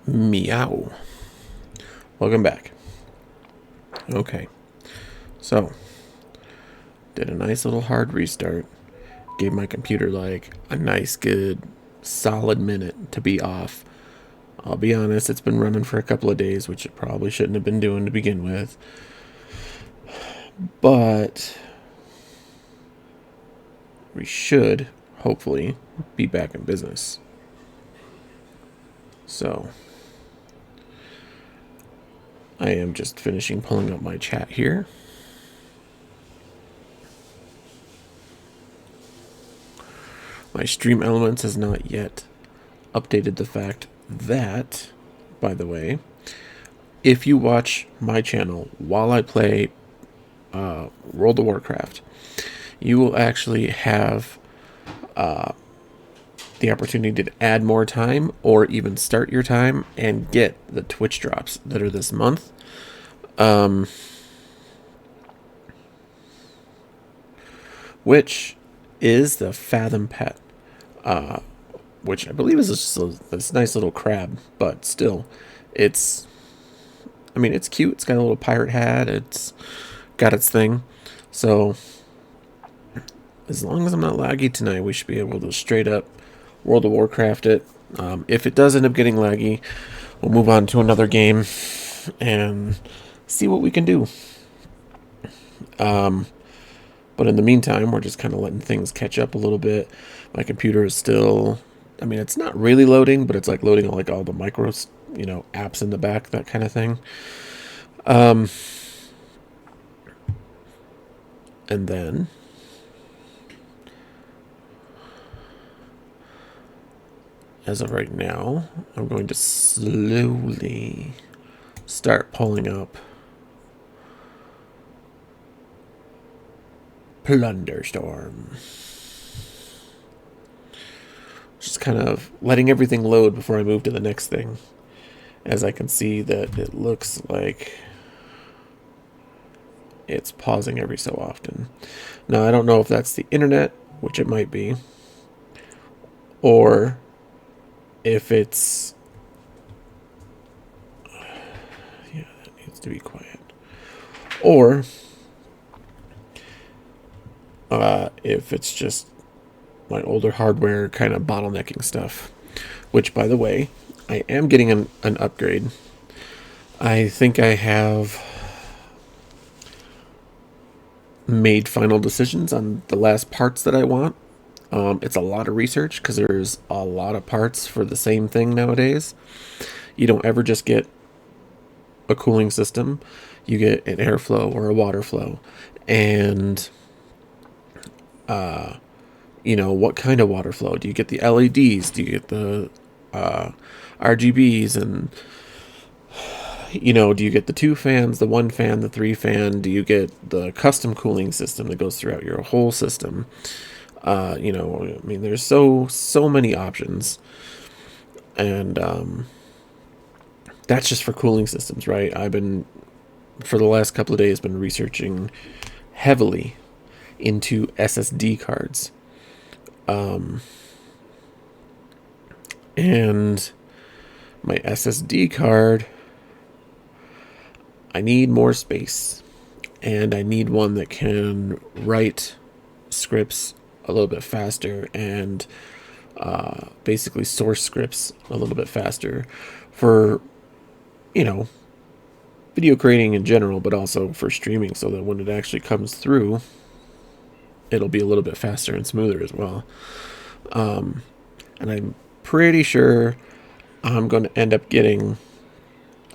Meow. Welcome back. Okay, so did a nice little hard restart. Gave my computer like a nice, good, solid minute to be off. I'll be honest, it's been running for a couple of days, which it probably shouldn't have been doing to begin with. But we should, hopefully, be back in business. So I am just finishing pulling up my chat here. My Stream Elements has not yet updated the fact that, by the way, if you watch my channel while I play World of Warcraft, you will actually have the opportunity to add more time or even start your time and get the Twitch drops that are this month. Which is the Fathom Pet, which I believe is just this nice little crab, but still, it's cute. It's got a little pirate hat. It's got its thing. So as long as I'm not laggy tonight, we should be able to straight up World of Warcraft it. If it does end up getting laggy, we'll move on to another game and see what we can do. But in the meantime, we're just kind of letting things catch up a little bit. My computer is still, it's not really loading, but it's like loading like all the micros, apps in the back, that kind of thing. And then as of right now, I'm going to slowly start pulling up Plunderstorm. Just kind of letting everything load before I move to the next thing, as I can see that it looks like it's pausing every so often. Now, I don't know if that's the internet, which it might be, or if it's... yeah, that needs to be quiet. Or if it's just my older hardware kind of bottlenecking stuff. Which, by the way, I am getting an upgrade. I think I have made final decisions on the last parts that I want. It's a lot of research because there's a lot of parts for the same thing nowadays. You don't ever just get a cooling system. You get an airflow or a water flow. And what kind of water flow? Do you get the LEDs? Do you get the RGBs? And do you get the 2 fans, the 1 fan, the 3 fan? Do you get the custom cooling system that goes throughout your whole system? There's so many options. And that's just for cooling systems, right? I've been, for the last couple of days, been researching heavily into SSD cards. And my SSD card, I need more space, and I need one that can write scripts a little bit faster and basically source scripts a little bit faster for, video creating in general, but also for streaming, so that when it actually comes through, it'll be a little bit faster and smoother as well. And I'm pretty sure I'm going to end up getting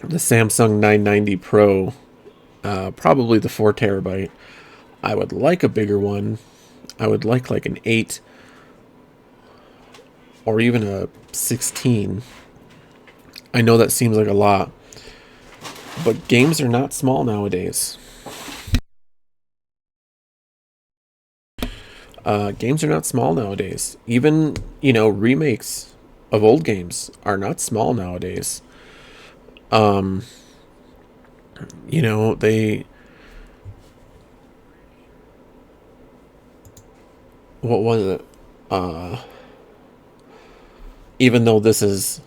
the Samsung 990 Pro, probably the 4 terabyte. I would like a bigger one. I would like an 8 or even a 16. I know that seems like a lot, but games are not small nowadays. Games are not small nowadays. Even, remakes of old games are not small nowadays. They... what was it? Even though this is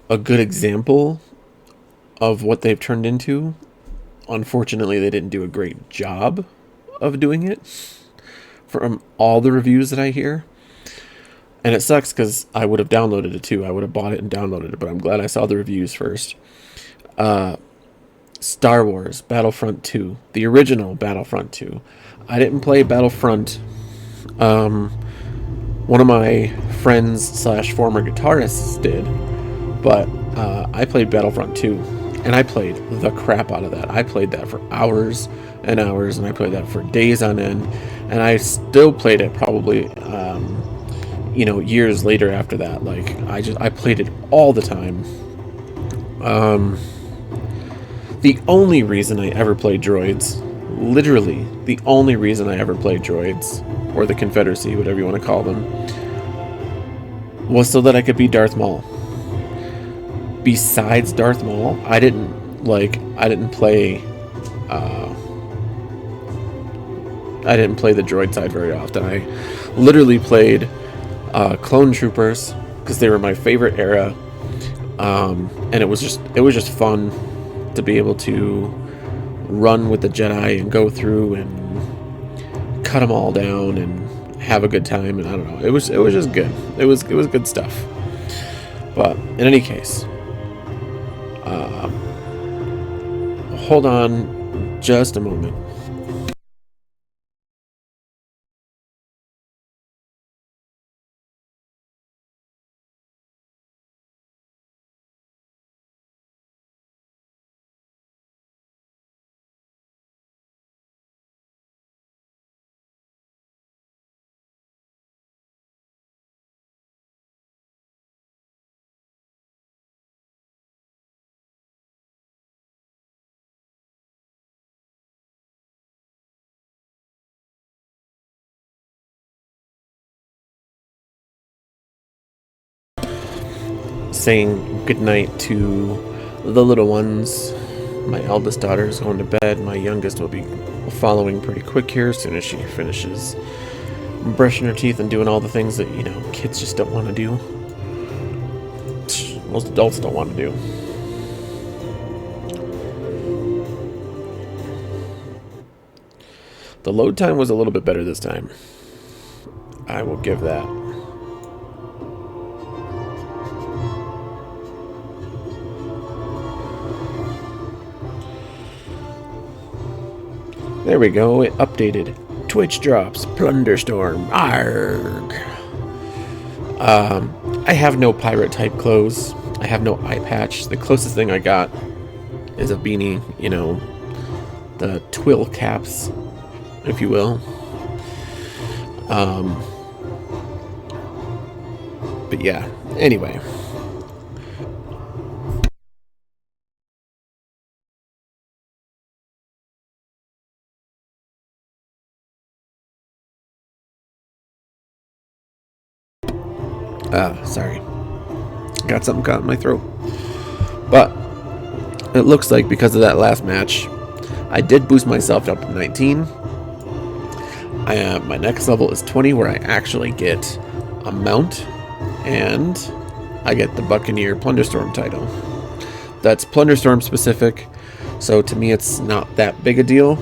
a good example of what they've turned into. Unfortunately, they didn't do a great job of doing it from all the reviews that I hear. And it sucks because I would have downloaded it too. I would have bought it and downloaded it, but I'm glad I saw the reviews first. Star Wars Battlefront 2, the original Battlefront 2. I didn't play Battlefront. One of my friends slash former guitarists did, but I played Battlefront 2, and I played the crap out of that. I played that for hours and hours, and I played that for days on end, and I still played it probably, years later after that. Like, I played it all the time. The only reason I ever played droids, literally the only reason I ever played droids, or the Confederacy, whatever you want to call them, was so that I could be Darth Maul. Besides Darth Maul, I didn't play the droid side very often. I literally played clone troopers because they were my favorite era, and it was just fun to be able to run with the Jedi and go through and cut them all down and have a good time. And I don't know, it was just good. It was good stuff. But in any case, hold on just a moment. Saying goodnight to the little ones. My eldest daughter is going to bed. My youngest will be following pretty quick here as soon as she finishes brushing her teeth and doing all the things that, kids just don't want to do. Most adults don't want to do. The load time was a little bit better this time. I will give that. There we go, it updated. Twitch drops, Plunderstorm, arg. I have no pirate type clothes. I have no eye patch. The closest thing I got is a beanie, the twill caps, if you will. But yeah, anyway. Sorry. Got something caught in my throat. But it looks like because of that last match, I did boost myself up to 19. My next level is 20, where I actually get a mount, and I get the Buccaneer Plunderstorm title. That's Plunderstorm specific, so to me it's not that big a deal.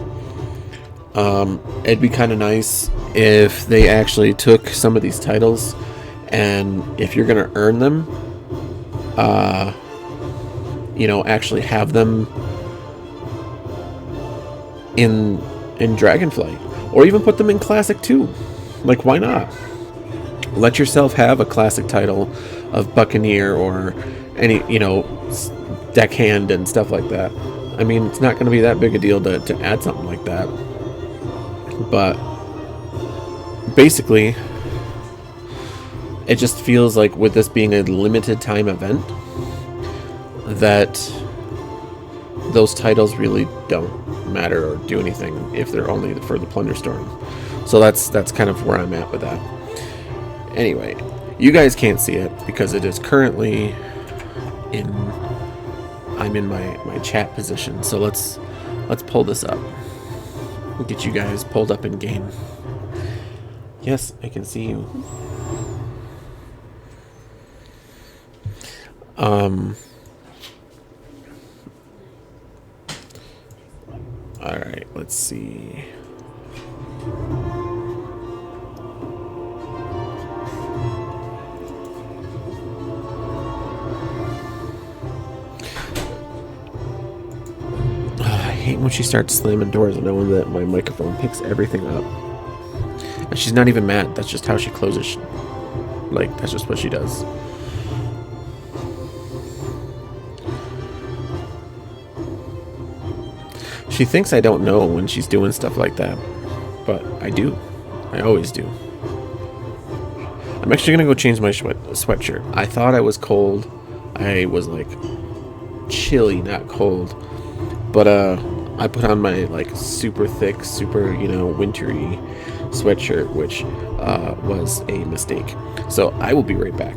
It'd be kind of nice if they actually took some of these titles, and if you're going to earn them, actually have them in Dragonflight, or even put them in Classic too. Like, why not? Let yourself have a Classic title of Buccaneer or any, deckhand and stuff like that. I mean, it's not going to be that big a deal to add something like that. But basically, it just feels like with this being a limited time event, that those titles really don't matter or do anything if they're only for the Plunderstorm. So that's kind of where I'm at with that. Anyway, you guys can't see it because it is currently I'm in my chat position. So let's pull this up. We'll get you guys pulled up in game. Yes, I can see you. Um. All right. Let's see. I hate when she starts slamming doors and knowing that my microphone picks everything up. And she's not even mad. That's just how she closes. Like, that's just what she does. She thinks I don't know when she's doing stuff like that. But I do. I always do. I'm actually gonna go change my sweatshirt. I thought I was cold. I was like chilly, not cold. But I put on my like super thick, super wintry sweatshirt, which was a mistake. So I will be right back.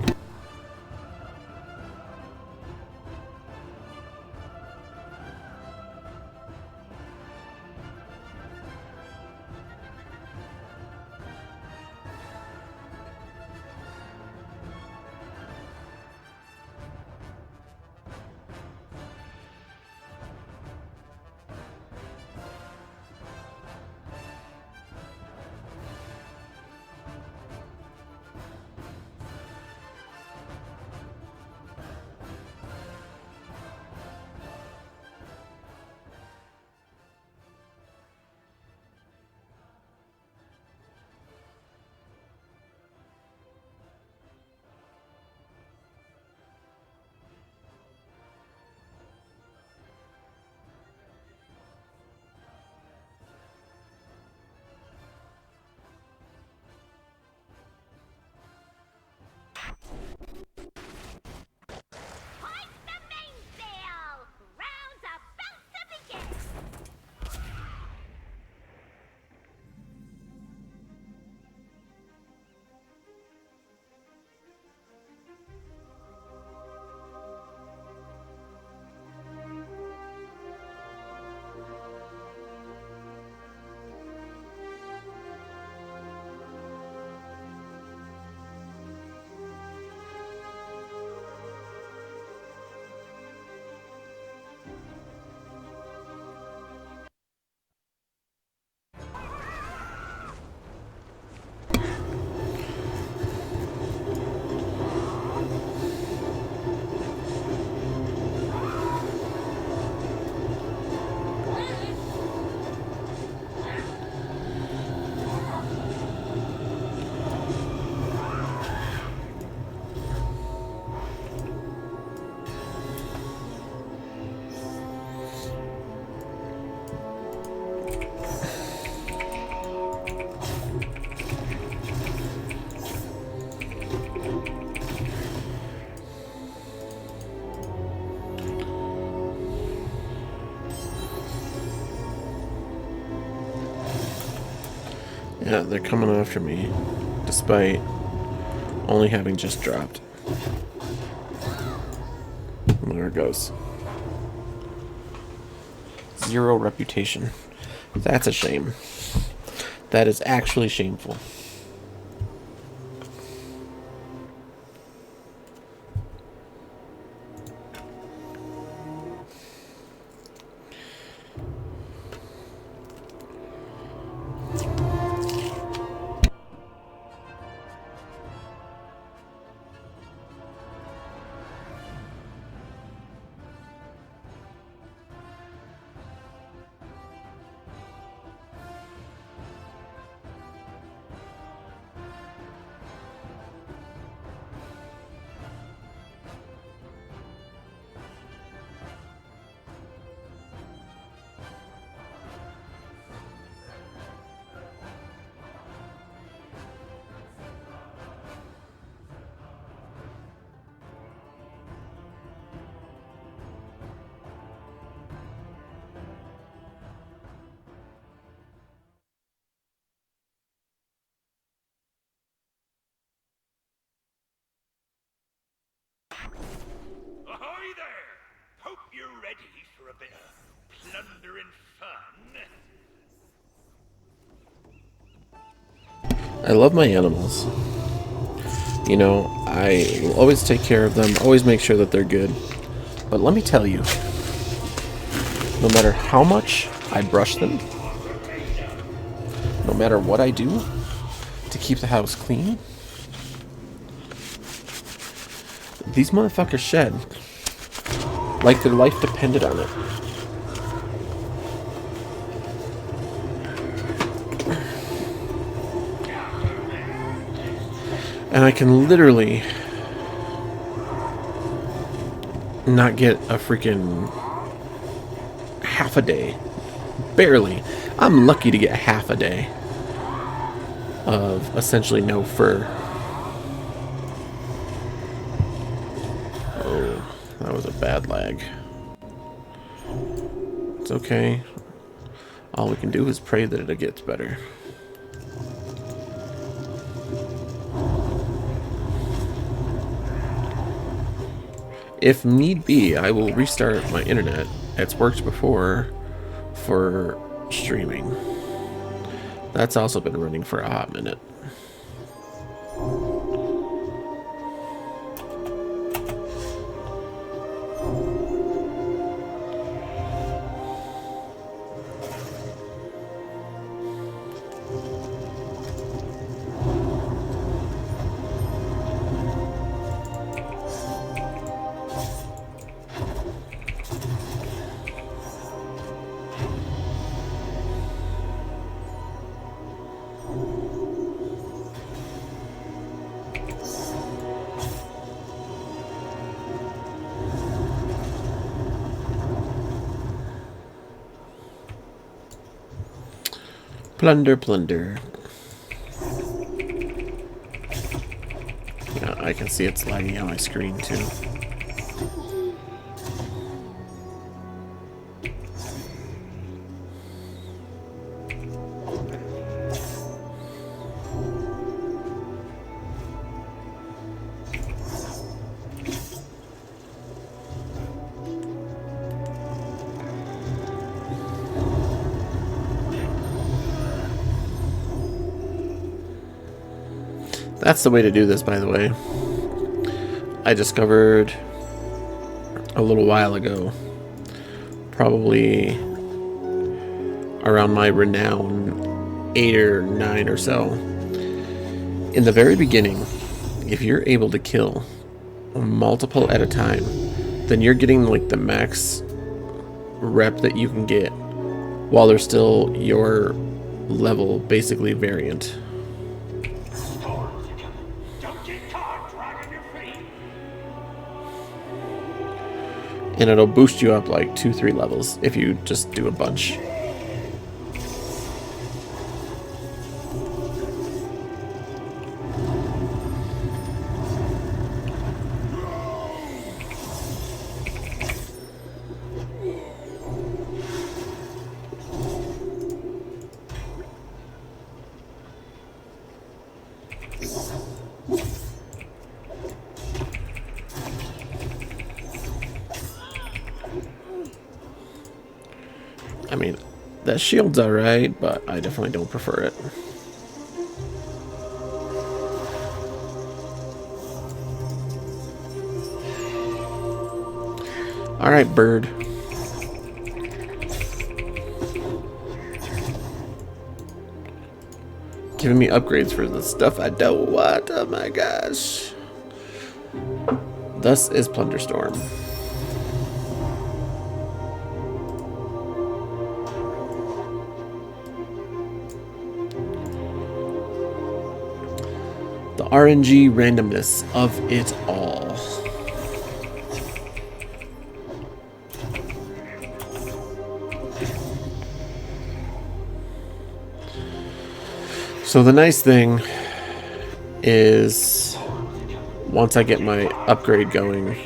Yeah, they're coming after me, despite only having just dropped. There it goes. 0 reputation. That's a shame. That is actually shameful. Ahoy there! Hope you're ready for a bit of plunder and fun. I love my animals. You know, I will always take care of them, always make sure that they're good. But let me tell you, no matter how much I brush them, no matter what I do to keep the house clean, these motherfuckers shed like their life depended on it. And I can literally not get a freaking half a day. Barely. I'm lucky to get half a day of essentially no fur. Oh, that was a bad lag. It's okay. All we can do is pray that it gets better. If need be, I will restart my internet. It's worked before for streaming. That's also been running for a hot minute. Plunder, plunder. Yeah, I can see it's lagging on my screen too. That's the way to do this, by the way. I discovered a little while ago, probably around my renown 8 or 9 or so. In the very beginning, if you're able to kill multiple at a time, then you're getting like the max rep that you can get while they're still your level, basically variant. And it'll boost you up like 2-3 levels if you just do a bunch. I mean, that shield's alright, but I definitely don't prefer it. Alright, bird. Giving me upgrades for the stuff I don't want. Oh my gosh. Thus is Plunderstorm. The RNG randomness of it all. So the nice thing is, once I get my upgrade going,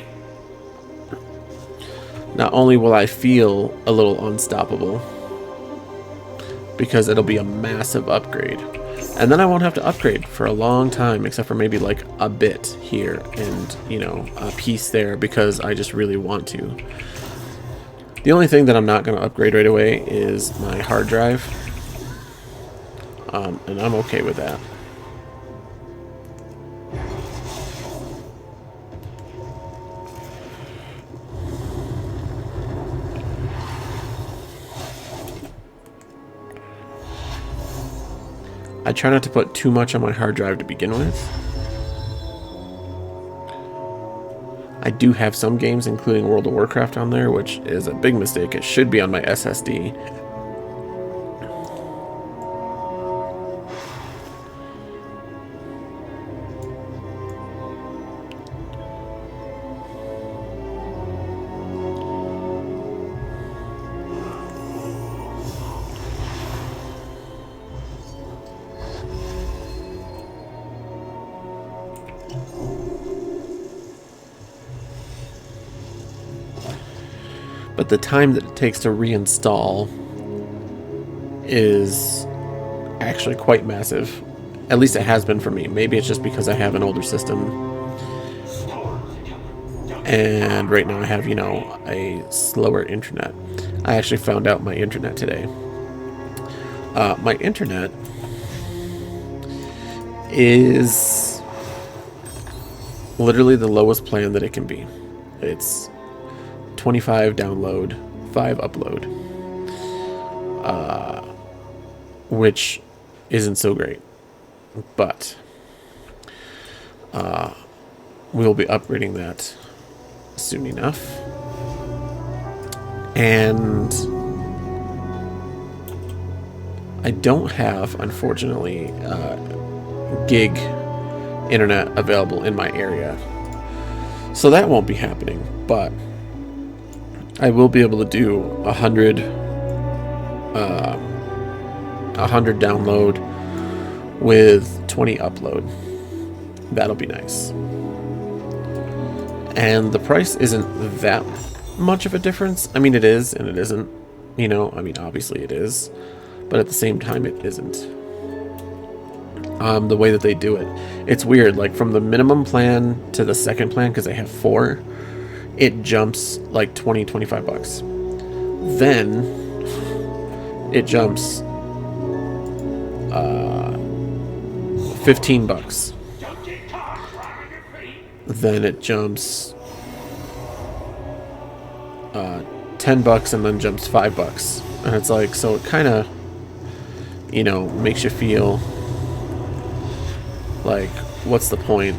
not only will I feel a little unstoppable, because it'll be a massive upgrade, and then I won't have to upgrade for a long time, except for maybe like a bit here and, you know, a piece there, because I just really want to. The only thing that I'm not going to upgrade right away is my hard drive. And I'm okay with that. I try not to put too much on my hard drive to begin with. I do have some games, including World of Warcraft, on there, which is a big mistake. It should be on my SSD. But the time that it takes to reinstall is actually quite massive. At least it has been for me. Maybe it's just because I have an older system. And right now I have, you know, a slower internet. I actually found out my internet today. My internet is literally the lowest plan that it can be. It's 25 download, 5 upload, which isn't so great, but we'll be upgrading that soon enough. And I don't have, unfortunately, gig internet available in my area, so that won't be happening, but I will be able to do 100 download with 20 upload. That'll be nice. And the price isn't that much of a difference. I mean, it is and it isn't. You know, I mean, obviously it is, but at the same time, it isn't. The way that they do it, it's weird. Like from the minimum plan to the second plan, because I have 4. It jumps like 20-25 bucks. Then it jumps 15 bucks. Then it jumps 10 bucks and then jumps 5 bucks. And it's like, so it kind of, you know, makes you feel like, what's the point?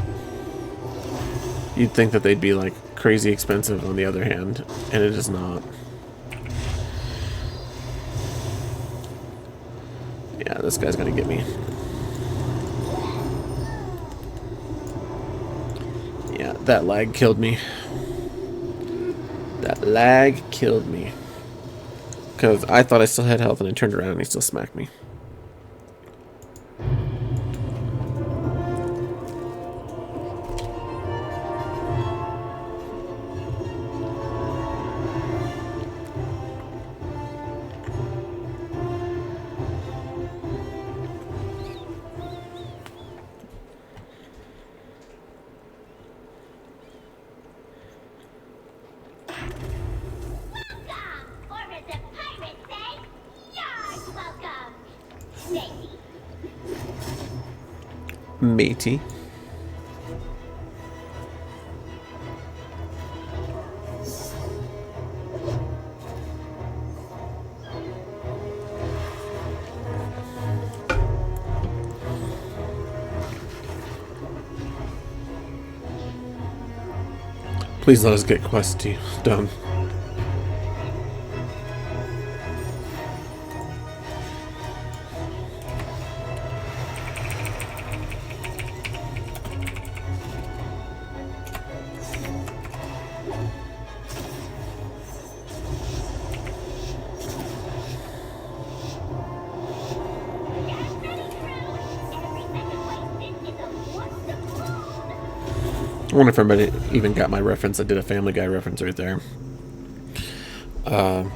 You'd think that they'd be like crazy expensive on the other hand, and it is not. Yeah, this guy's gonna get me. Yeah, that lag killed me. That lag killed me. Because I thought I still had health and I turned around and he still smacked me. Matey. Please let us get quest done. I wonder if everybody even got my reference. I did a Family Guy reference right there.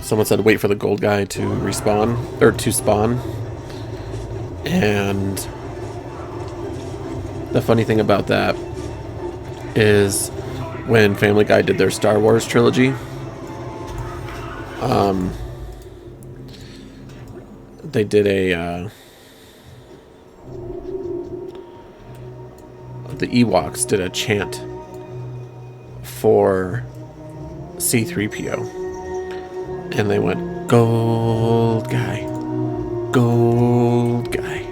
Someone said wait for the gold guy to respawn, or to spawn. And the funny thing about that is when Family Guy did their Star Wars trilogy, they did a the Ewoks did a chant for C-3PO, and they went gold guy, gold guy.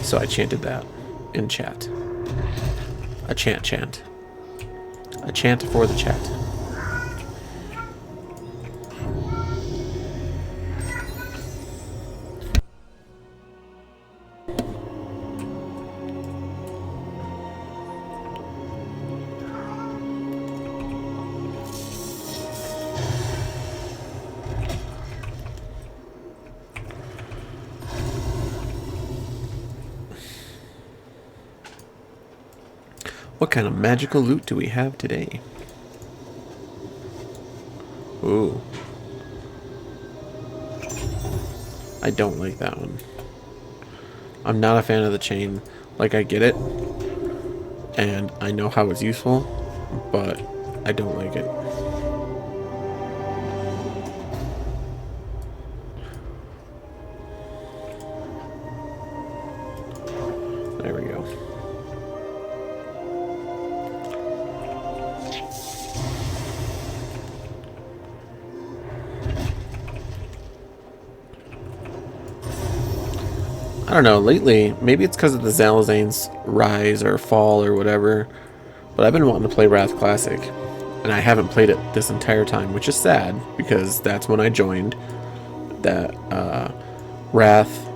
So I chanted that in chat. A chant. A chant for the chat. What kind of magical loot do we have today? Ooh. I don't like that one. I'm not a fan of the chain. Like, I get it, and I know how it's useful, but I don't like it. There we go. I don't know, lately, maybe it's because of the Zalazane's rise or fall or whatever, but I've been wanting to play Wrath Classic, and I haven't played it this entire time, which is sad, because that's when I joined. That, Wrath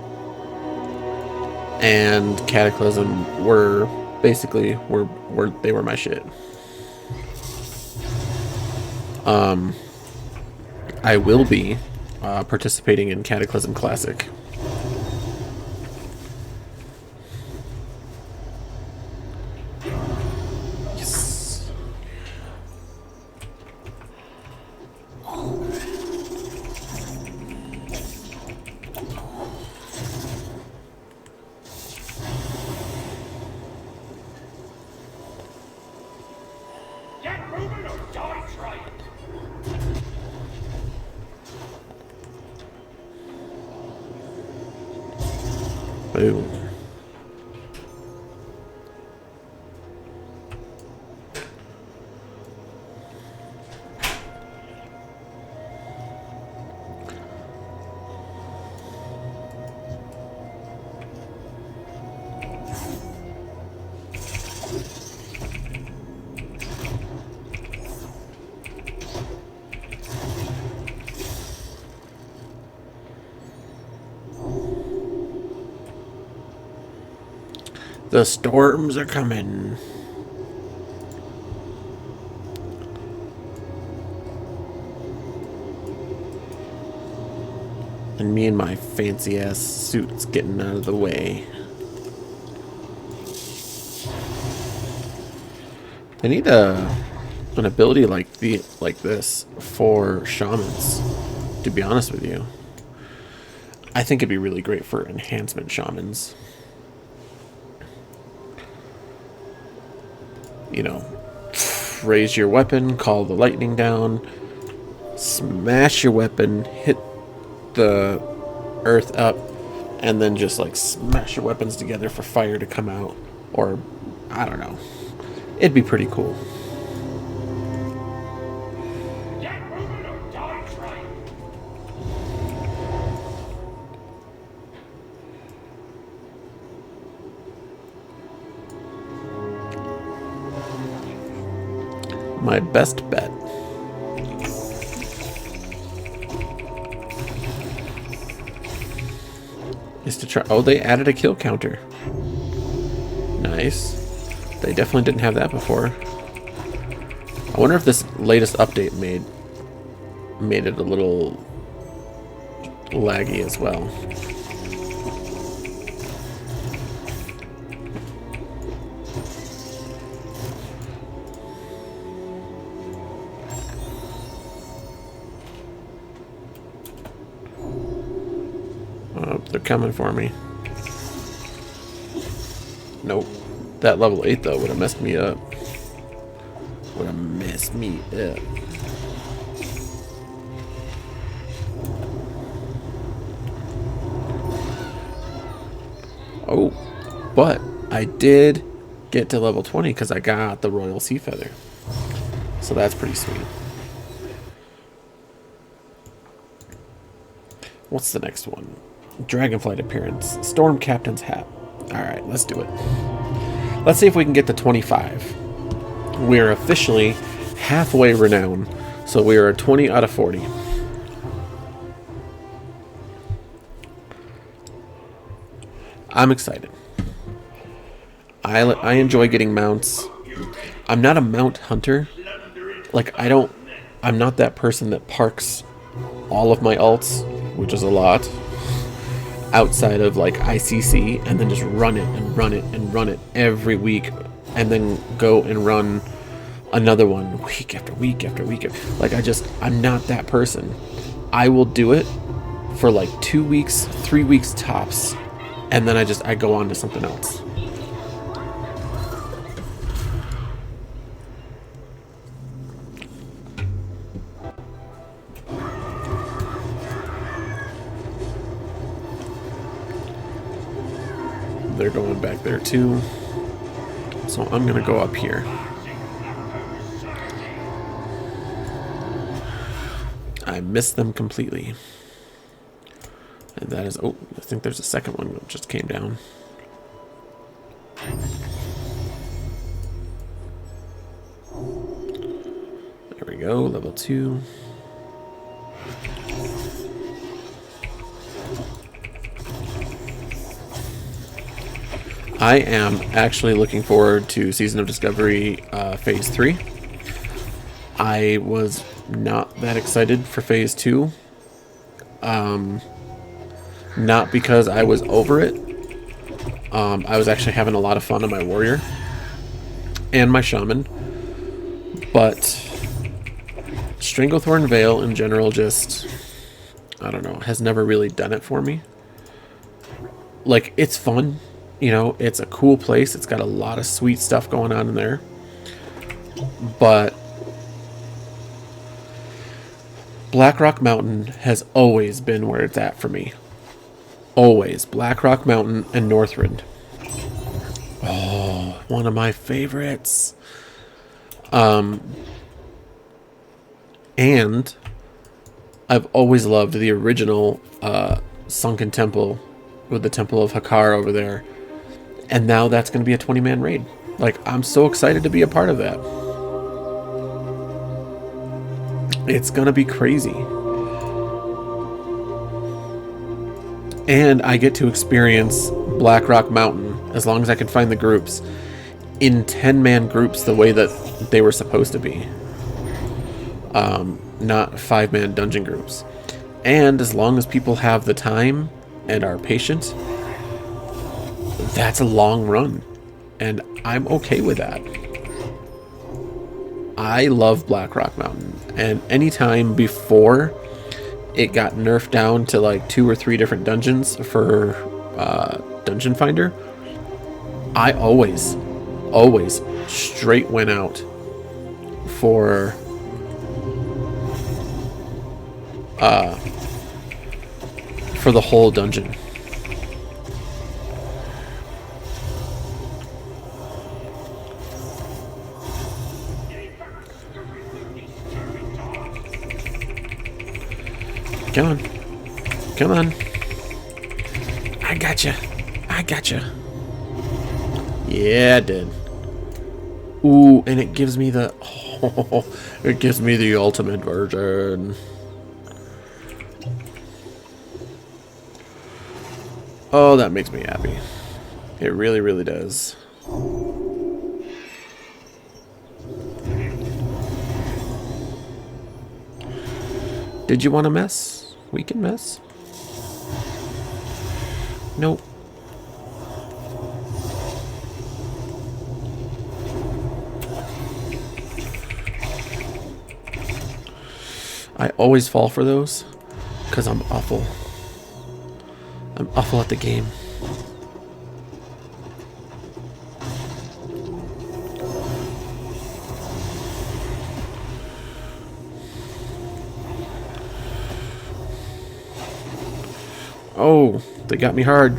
and Cataclysm were basically, they were my shit. I will be participating in Cataclysm Classic. Yes. Get moving or die trying. Boom. The storms are coming. And me and my fancy ass suits getting out of the way. They need an ability like this for shamans, to be honest with you. I think it'd be really great for enhancement shamans. You know, raise your weapon, call the lightning down, smash your weapon, hit the earth up, and then just like smash your weapons together for fire to come out. Or, I don't know. It'd be pretty cool. Get moving or die trying. My best bet is to try. Oh, they added a kill counter. Nice. They definitely didn't have that before. I wonder if this latest update made it a little laggy as well. They're coming for me. Nope. That level 8 though would have messed me up. Would have messed me up. Oh, but I did get to level 20 because I got the Royal Sea Feather. So that's pretty sweet. What's the next one? Dragonflight appearance. Storm Captain's hat. Alright, let's do it. Let's see if we can get to 25. We're officially halfway renowned. So we are a 20 out of 40. I'm excited. I enjoy getting mounts. I'm not a mount hunter. Like, I'm not that person that parks all of my alts, which is a lot, outside of like ICC, and then just run it and run it and run it every week, and then go and run another one week after week after week. Like, I'm not that person. I will do it for like 2 weeks, 3 weeks tops, and then I go on to something else. They're going back there too. So I'm gonna go up here. I missed them completely. And that is, oh, I think there's a second one that just came down. There we go, level 2. I am actually looking forward to Season of Discovery Phase 3. I was not that excited for Phase 2. Not because I was over it. I was actually having a lot of fun on my warrior and my shaman. But Stranglethorn Vale in general just, I don't know, has never really done it for me. Like, it's fun. You know, it's a cool place. It's got a lot of sweet stuff going on in there. But Blackrock Mountain has always been where it's at for me. Always. Blackrock Mountain and Northrend. Oh, one of my favorites. And I've always loved the original Sunken Temple with the Temple of Hakar over there. And now that's going to be a 20-man raid. Like, I'm so excited to be a part of that. It's going to be crazy. And I get to experience Blackrock Mountain, as long as I can find the groups, in 10-man groups the way that they were supposed to be. Not 5-man dungeon groups. And as long as people have the time and are patient, that's a long run, and I'm okay with that. I love Blackrock Mountain, and anytime before it got nerfed down to like 2 or 3 different dungeons for Dungeon Finder, I always straight went out for the whole dungeon. Come on. Come on. I gotcha. I gotcha. Yeah, I did. Ooh, and it gives me the... Oh, it gives me the ultimate version. Oh, that makes me happy. It really, really does. Did you want to mess? We can mess. Nope. I always fall for those because I'm awful. I'm awful at the game. Oh, they got me hard.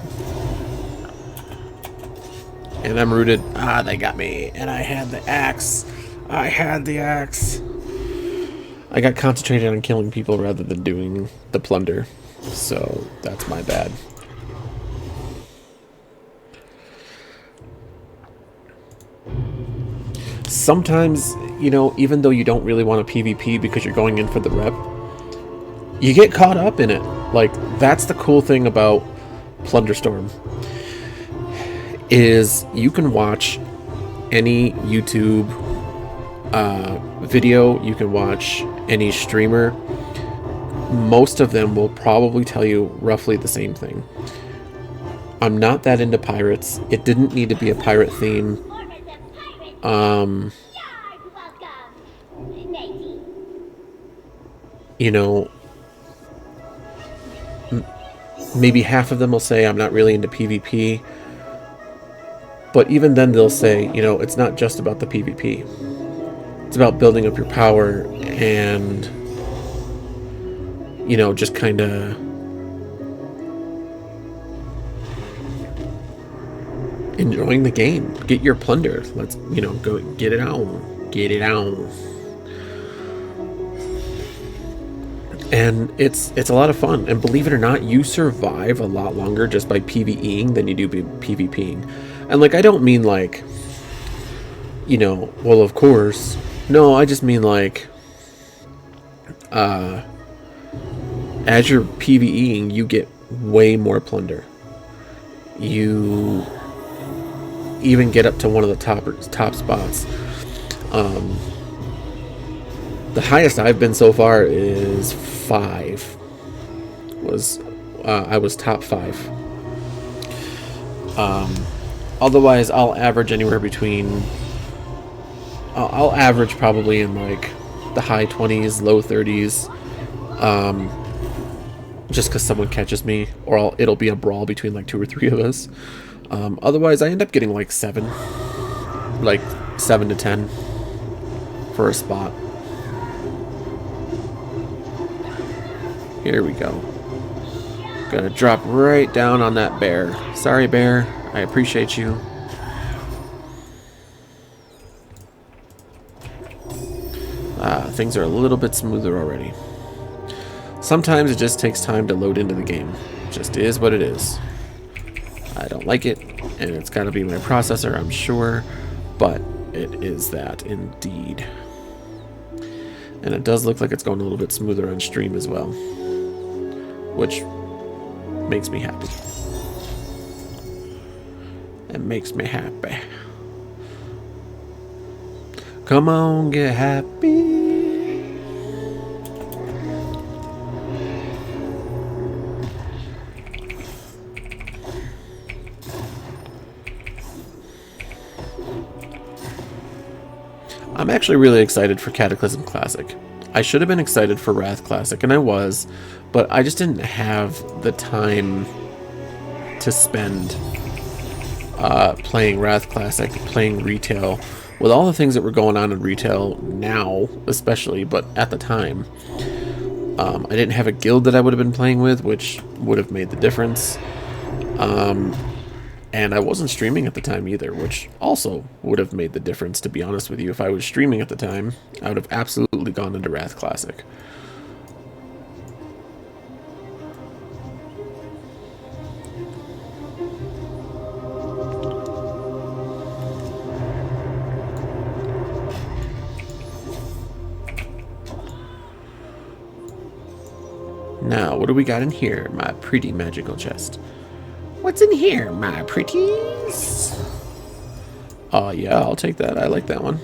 And I'm rooted. Ah, they got me. And I had the axe. I had the axe. I got concentrated on killing people rather than doing the plunder. So that's my bad. sometimes, you know, even though you don't really want a PvP because you're going in for the rep, you get caught up in it. Like, that's the cool thing about Plunderstorm, is you can watch any YouTube video, you can watch any streamer. Most of them will probably tell you roughly the same thing. I'm not that into pirates. It didn't need to be a pirate theme. You know, maybe half of them will say I'm not really into PvP. But even then they'll say, you know, it's not just about the PvP. It's about building up your power and, you know, just kind of enjoying the game. Get your plunder. Let's, you know, go get it on. Get it on. And it's a lot of fun. And believe it or not, you survive a lot longer just by PvEing than you do PvPing. And like, I don't mean like, you know, well, of course. No, I just mean like, as you're PvEing, you get way more plunder. You even get up to one of the top spots. The highest I've been so far is 5. I was top 5. Otherwise, I'll average anywhere between. I'll average probably in like the high 20s, low 30s. Just because someone catches me, or it'll be a brawl between like 2 or 3 of us. Otherwise, I end up getting like 7 to 10 for a spot. Here we go. Gonna drop right down on that bear. Sorry, bear. I appreciate you. Things are a little bit smoother already. Sometimes it just takes time to load into the game. It just is what it is. I don't like it, and it's got to be my processor, I'm sure, but it is that indeed. And it does look like it's going a little bit smoother on stream as well, which makes me happy. It makes me happy. Come on, get happy. I'm actually really excited for Cataclysm Classic. I should have been excited for Wrath Classic, and I was, but I just didn't have the time to spend playing Wrath Classic, playing retail, with all the things that were going on in retail now, especially, but at the time. I didn't have a guild that I would have been playing with, which would have made the difference. And I wasn't streaming at the time either, which also would have made the difference, to be honest with you. If I was streaming at the time, I would have absolutely gone into Wrath Classic. Now, what do we got in here, my pretty magical chest? What's in here, my pretties? Yeah, I'll take that. I like that one.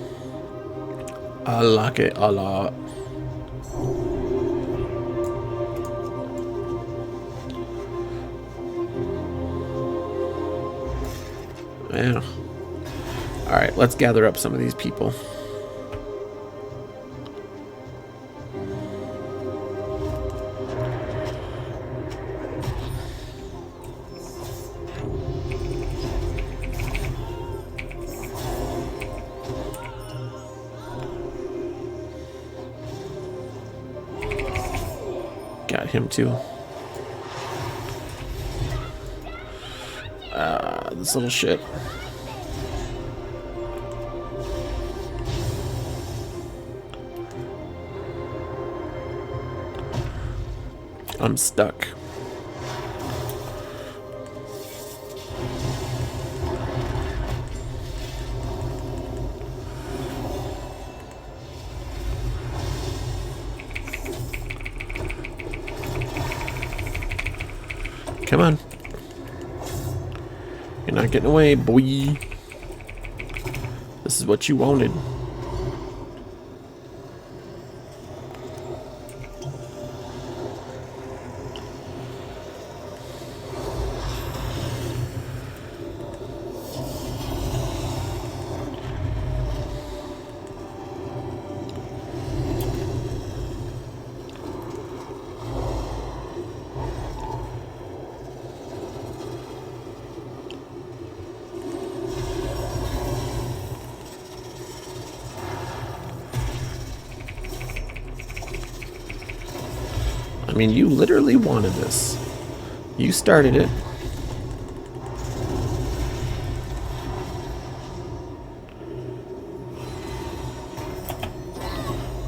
I like it a lot. Yeah. Alright, let's gather up some of these people. Got him too. This little shit. I'm stuck. Come on. You're not getting away, boy. This is what you wanted. I mean, you literally wanted this. You started it.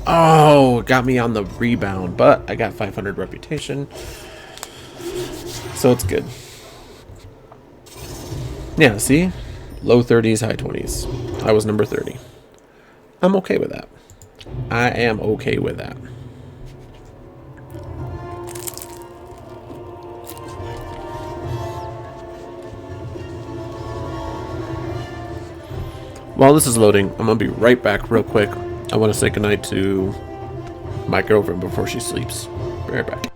Oh, got me on the rebound, but I got 500 reputation. So it's good. Yeah, see? Low 30s, high 20s. I was number 30. I'm okay with that. I am okay with that. While this is loading, I'm going to be right back real quick. I want to say goodnight to my girlfriend before she sleeps. Be right back.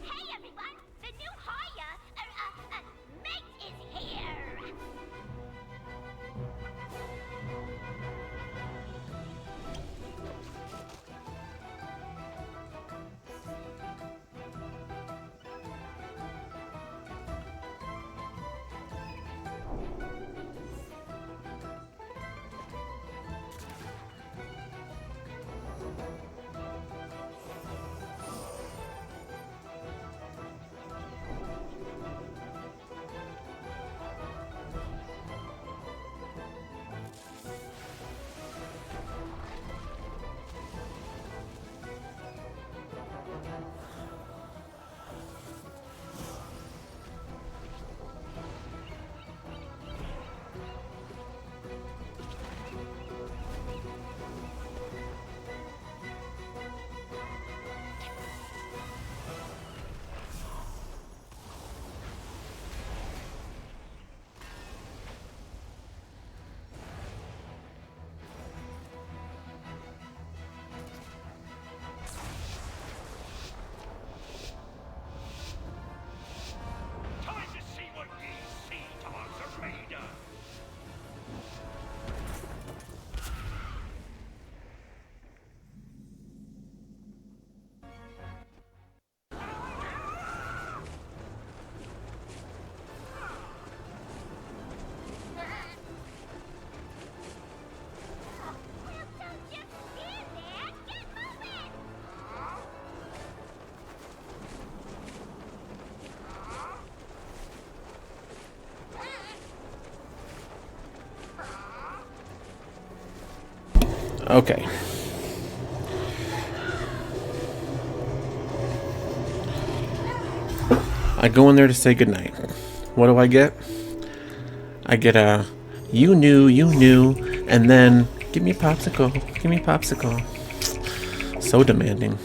Hey everyone! The new hire, mate is here! Time to see what these sea dogs are made of. Well, don't just stand there! Get moving! Okay. I go in there to say goodnight. What do I get? I get a you knew, and then give me popsicle, give me popsicle. So demanding.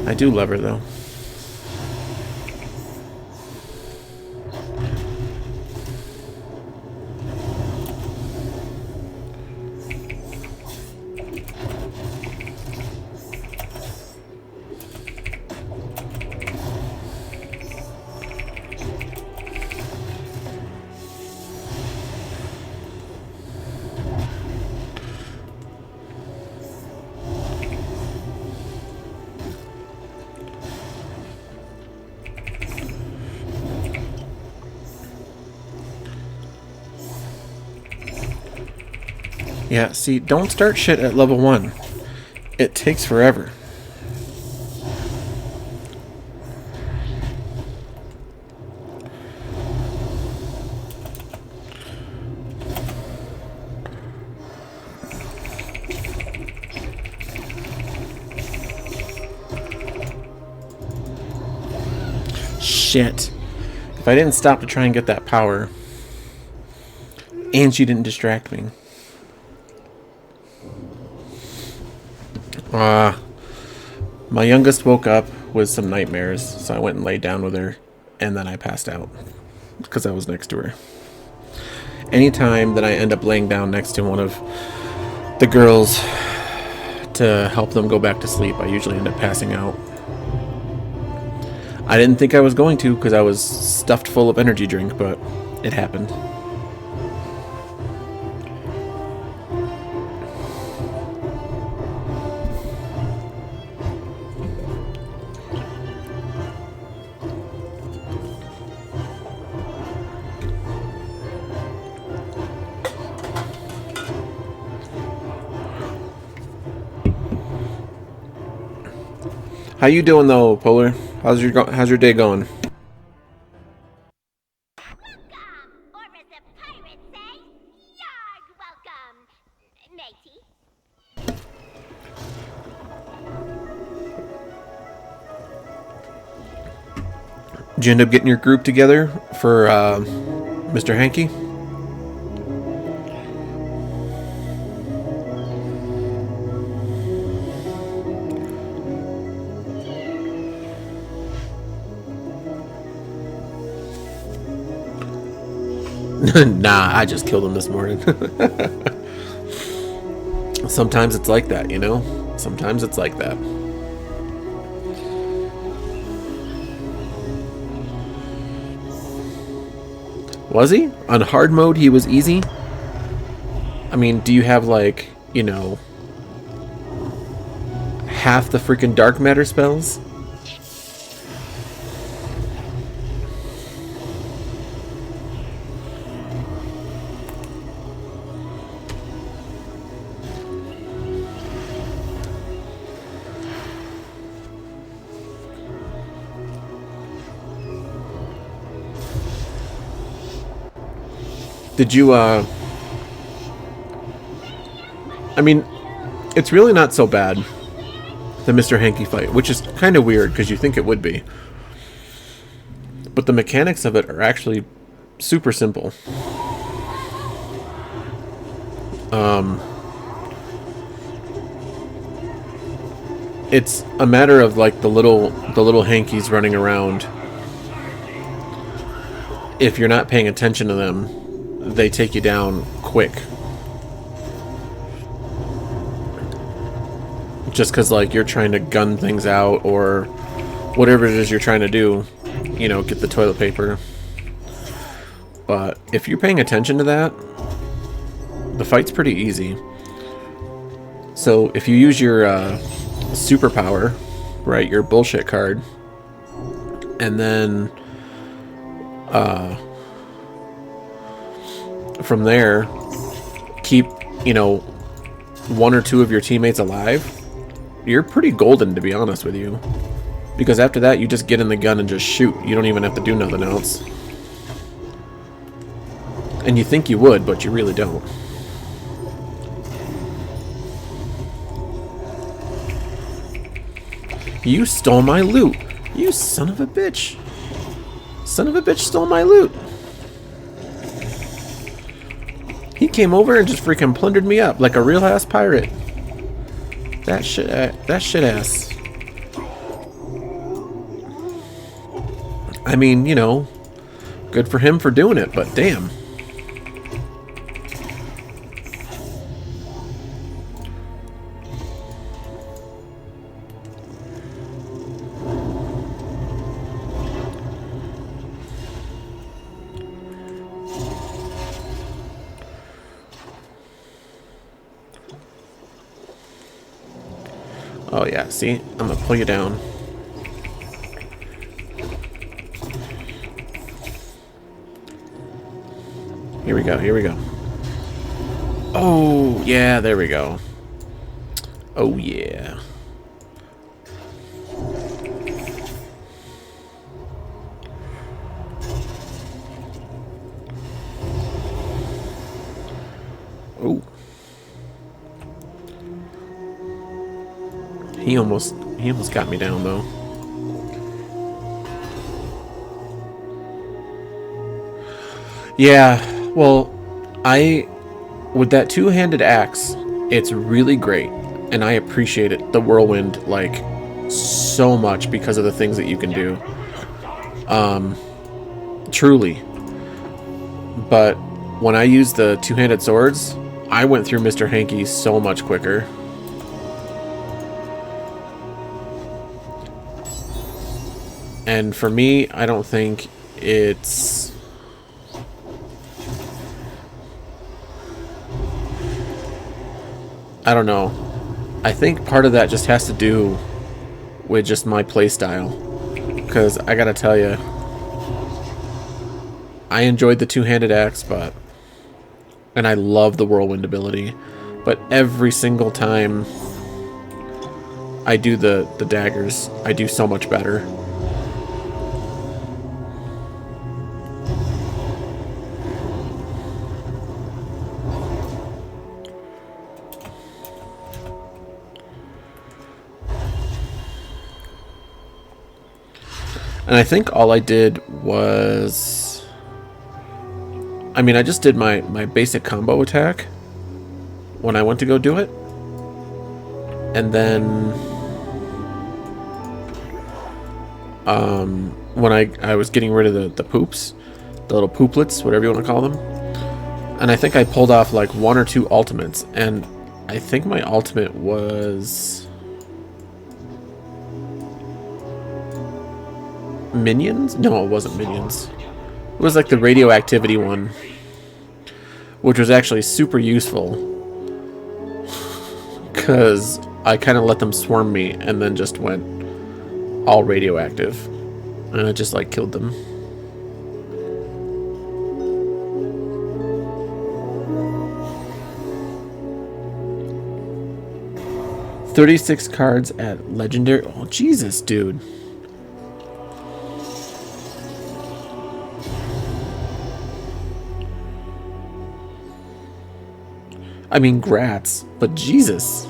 I do love her though. Yeah, see, don't start shit at level 1. It takes forever. Shit. If I didn't stop to try and get that power, And she didn't distract me. My youngest woke up with some nightmares, so I went and laid down with her, and then I passed out because I was next to her. Anytime that I end up laying down next to one of the girls to help them go back to sleep, I usually end up passing out. I didn't think I was going to because I was stuffed full of energy drink, but it happened. How you doing though, Polar? How's your day going? Welcome! Or as the pirates say, yard welcome, matey. Did you end up getting your group together for Mr. Hanky? Nah, I just killed him this morning. Sometimes it's like that, you know? Sometimes it's like that. Was he? On hard mode, he was easy? I mean, do you have, like, you know, half the freaking dark matter spells? Did you, I mean, it's really not so bad, the Mr. Hanky fight, which is kind of weird because you think it would be. But the mechanics of it are actually super simple. It's a matter of like the little hankies running around. If you're not paying attention to them, they take you down quick. Just because, like, you're trying to gun things out or whatever it is you're trying to do, you know, get the toilet paper. But if you're paying attention to that, the fight's pretty easy. So if you use your superpower, right, your bullshit card, and then from there, keep, you know, one or two of your teammates alive, you're pretty golden, to be honest with you. Because after that, you just get in the gun and just shoot. You don't even have to do nothing else. And you think you would, but you really don't. You stole my loot. You son of a bitch. Son of a bitch stole my loot. He came over and just freaking plundered me up like a real ass pirate. That shit ass. I mean, you know, good for him for doing it, but damn. Oh yeah, see? I'm gonna pull you down. Here we go, here we go. Oh, yeah, there we go. Oh, yeah. Oh. He almost got me down though. Yeah, well, I with that two-handed axe, it's really great, and I appreciate it. The whirlwind like so much because of the things that you can do. Truly. But when I used the two-handed swords, I went through Mr. Hanky so much quicker. And for me, I don't think it's... I don't know. I think part of that just has to do with just my playstyle. Because I gotta tell you, I enjoyed the two-handed axe, and I love the whirlwind ability. But every single time I do the daggers, I do so much better. And I think all I did was... I mean, I just did my basic combo attack when I went to go do it. And then... when I was getting rid of the poops, the little pooplets, whatever you want to call them. And I think I pulled off like 1 or 2 ultimates. And I think my ultimate was... Minions? No, it wasn't minions. It was like the radioactivity one, which was actually super useful because I kind of let them swarm me and then just went all radioactive, and I just like killed them. $36 cards at legendary. Oh Jesus, dude. I mean, grats, but Jesus.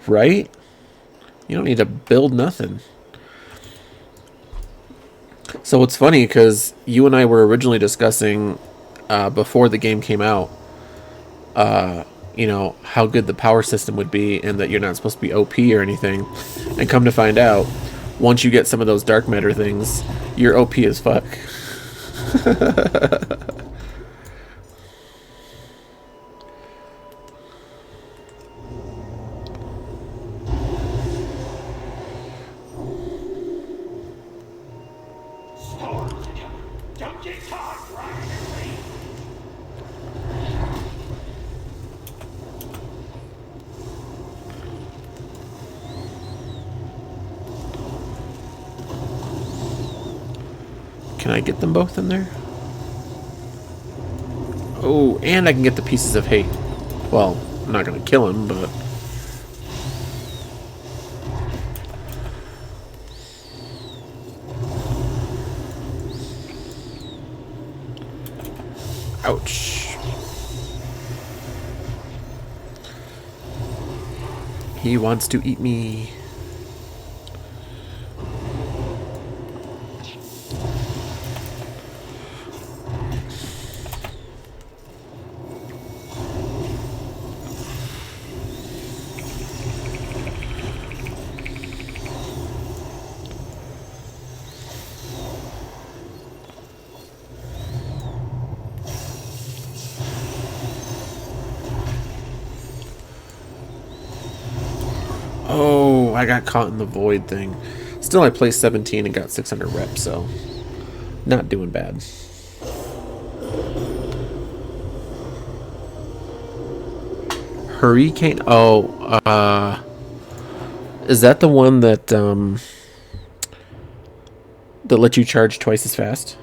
Right? You don't need to build nothing. So it's funny because you and I were originally discussing before the game came out, you know, how good the power system would be and that you're not supposed to be OP or anything. And come to find out, once you get some of those dark matter things, you're OP as fuck. Don't get caught right. Can I get them both in there? Oh, and I can get the pieces of hate. Well, I'm not gonna kill him, but... Ouch. He wants to eat me. Oh, I got caught in the void thing. Still, I placed 17 and got 600 reps, so not doing bad. Hurricane? Oh, is that the one that that lets you charge twice as fast?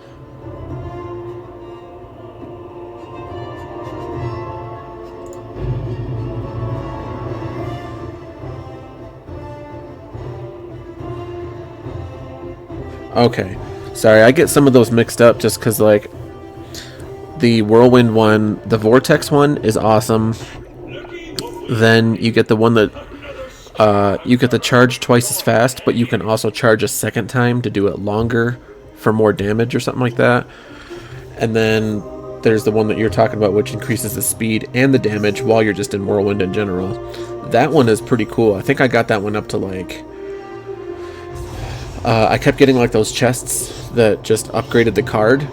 Okay, sorry, I get some of those mixed up just because, like, The whirlwind one, the vortex one is awesome. Then you get the one that you get the charge twice as fast, but you can also charge a second time to do it longer for more damage or something like that. And then there's the one that you're talking about, which increases the speed and the damage while you're just in whirlwind in general. That one is pretty cool. I think I got that one up to like I kept getting like those chests that just upgraded the card,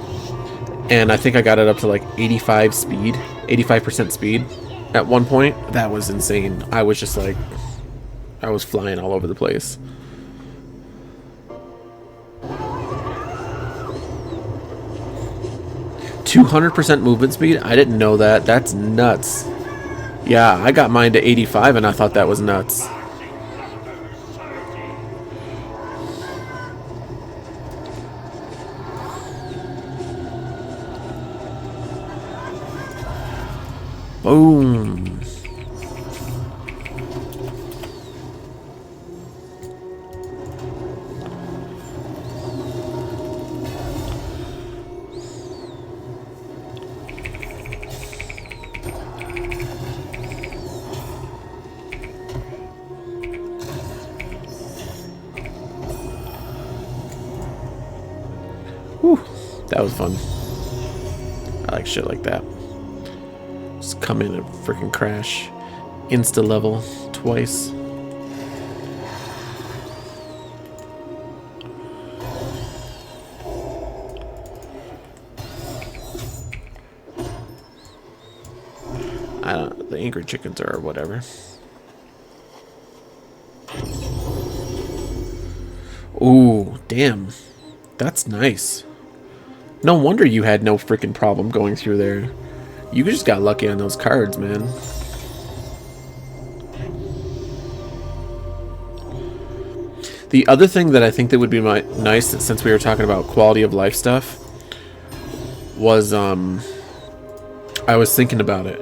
and I think I got it up to like 85 speed, 85% speed at one point. That was insane. I was just like, I was flying all over the place. %200% movement speed? I didn't know that. That's nuts. Yeah, I got mine to 85 and I thought that was nuts. Boom. Whew, that was fun. I like shit like that. Just come in and freaking crash. Insta level twice. I don't know, the angry chickens or whatever. Ooh, damn. That's nice. No wonder you had no freaking problem going through there. You just got lucky on those cards, man. The other thing that I think that would be nice, since we were talking about quality of life stuff, was I was thinking about it.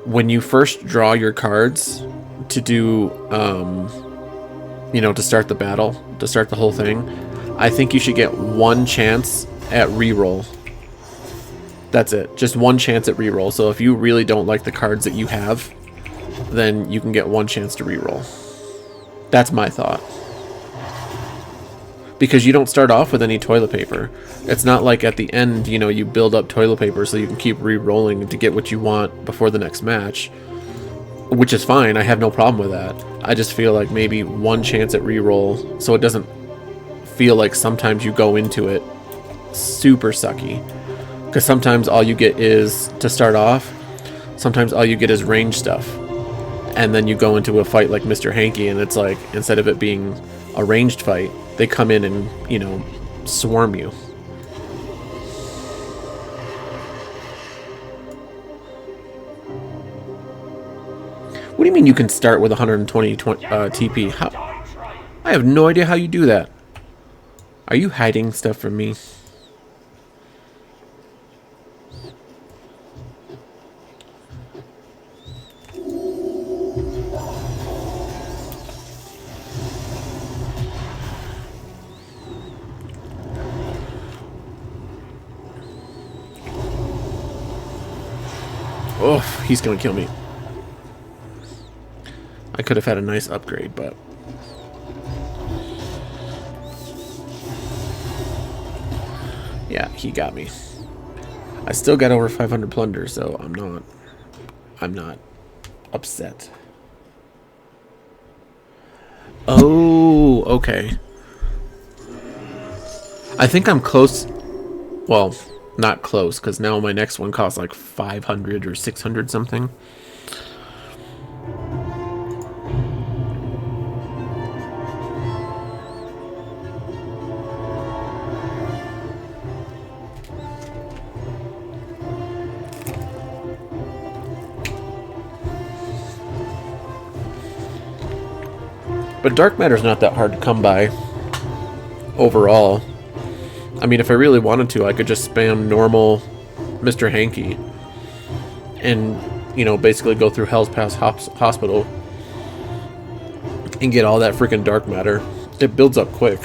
When you first draw your cards to do, you know, to start the battle, to start the whole thing, I think you should get one chance at reroll. That's it. Just one chance at reroll. So if you really don't like the cards that you have, then you can get one chance to reroll. That's my thought. Because you don't start off with any toilet paper. It's not like at the end, you know, you build up toilet paper so you can keep re-rolling to get what you want before the next match. Which is fine, I have no problem with that. I just feel like maybe one chance at re-roll so it doesn't feel like sometimes you go into it super sucky. Because sometimes all you get is, to start off, sometimes all you get is range stuff. And then you go into a fight like Mr. Hanky and it's like, instead of it being a ranged fight, they come in and, you know, swarm you. What do you mean you can start with 120 TP? How? I have no idea how you do that. Are you hiding stuff from me? Oh, he's gonna kill me. I could have had a nice upgrade, but... yeah, he got me. I still got over 500 plunder, so I'm not upset. Oh, okay. I think I'm close. Well, not close, because now my next one costs like 500 or 600 something. But dark matter's not that hard to come by overall. I mean, if I really wanted to, I could just spam normal Mr. Hanky and, you know, basically go through Hell's Pass Hospital and get all that freaking dark matter. It builds up quick.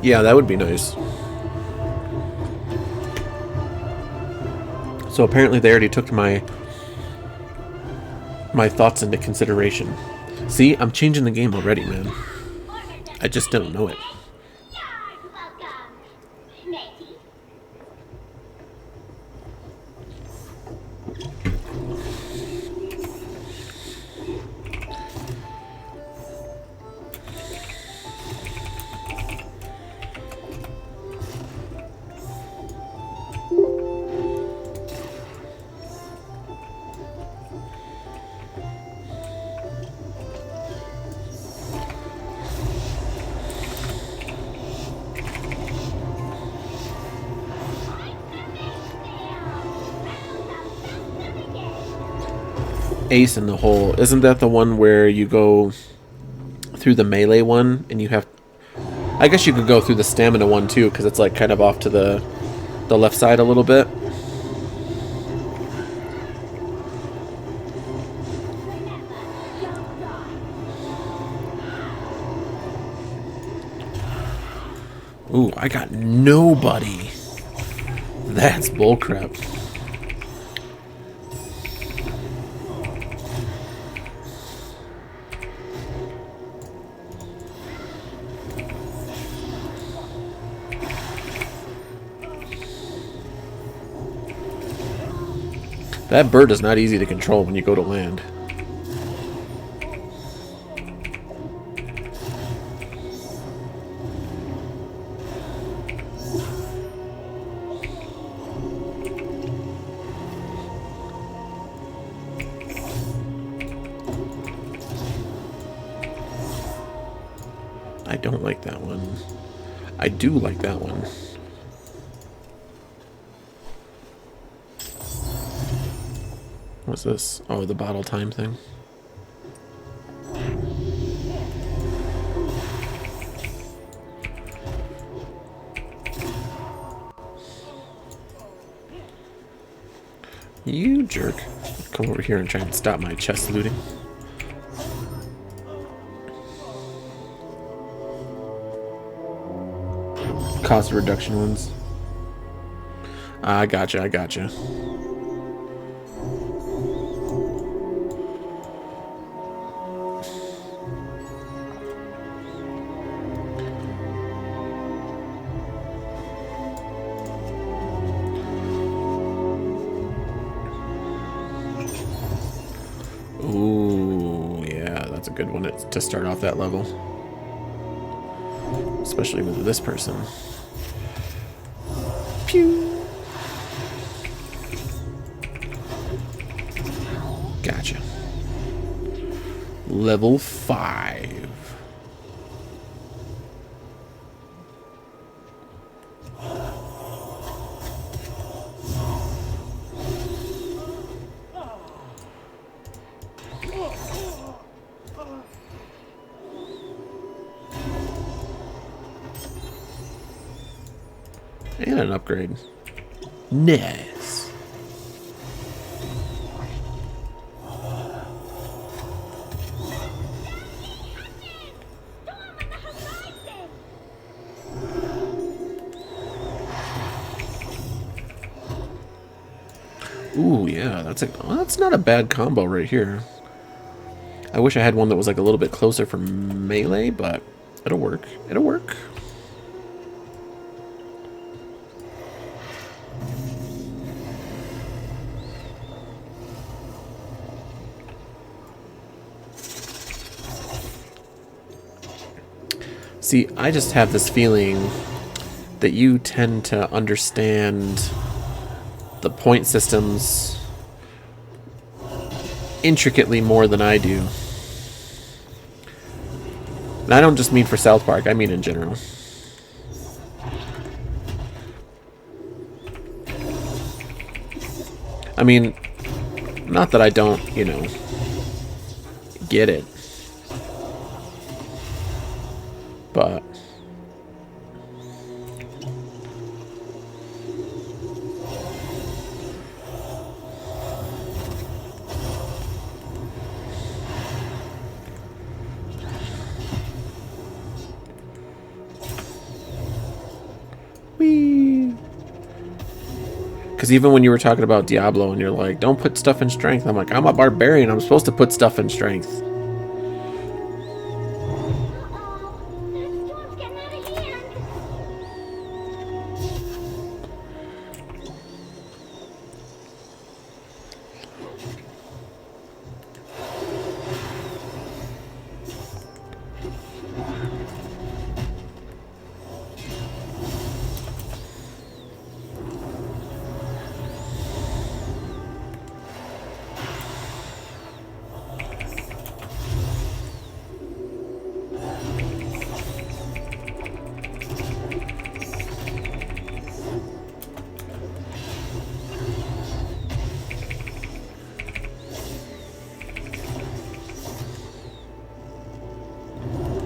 Yeah, that would be nice. So apparently they already took my thoughts into consideration. See, I'm changing the game already, man. I just don't know it. Yard welcome, matey. Ace in the hole. Isn't that the one where you go through the melee one and you have... I guess you could go through the stamina one too, because it's like kind of off to the left side a little bit. Ooh, I got nobody. That's bullcrap. That bird is not easy to control when you go to land. I don't like that one. I do like that one. What's this? Oh, the bottle time thing. You jerk. Come over here and try and stop my chest looting. Cost reduction ones. I gotcha, I gotcha. Ooh, yeah, that's a good one to start off that level. Especially with this person. Pew! Gotcha. Level 5. And an upgrade. Nice. Ooh, yeah, that's not a bad combo right here. I wish I had one that was like a little bit closer for melee, but it'll work. It'll work. See, I just have this feeling that you tend to understand the point systems intricately more than I do. And I don't just mean for South Park, I mean in general. I mean, not that I don't, you know, get it. But Because even when you were talking about Diablo and you're like, don't put stuff in strength, I'm like, I'm a barbarian. I'm supposed to put stuff in strength. Uh-oh, that storm's getting out of hand.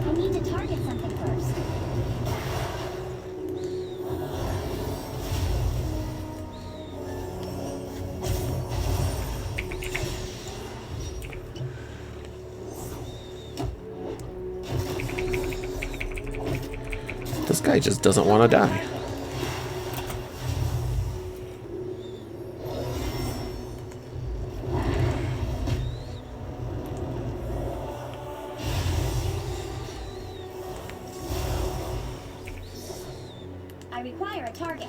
I need to target something first. This guy just doesn't want to die. I require a target.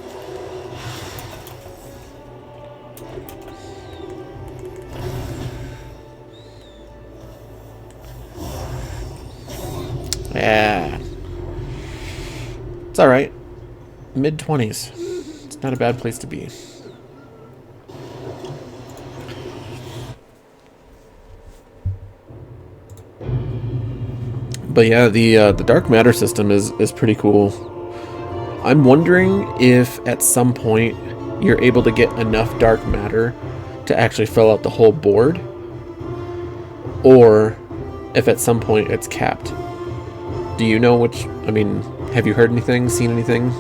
Yeah. It's alright. Mid-20s. It's not a bad place to be. But yeah, the dark matter system is pretty cool. I'm wondering if at some point you're able to get enough dark matter to actually fill out the whole board, or if at some point it's capped. Do you know which? I mean, have you heard anything, seen anything?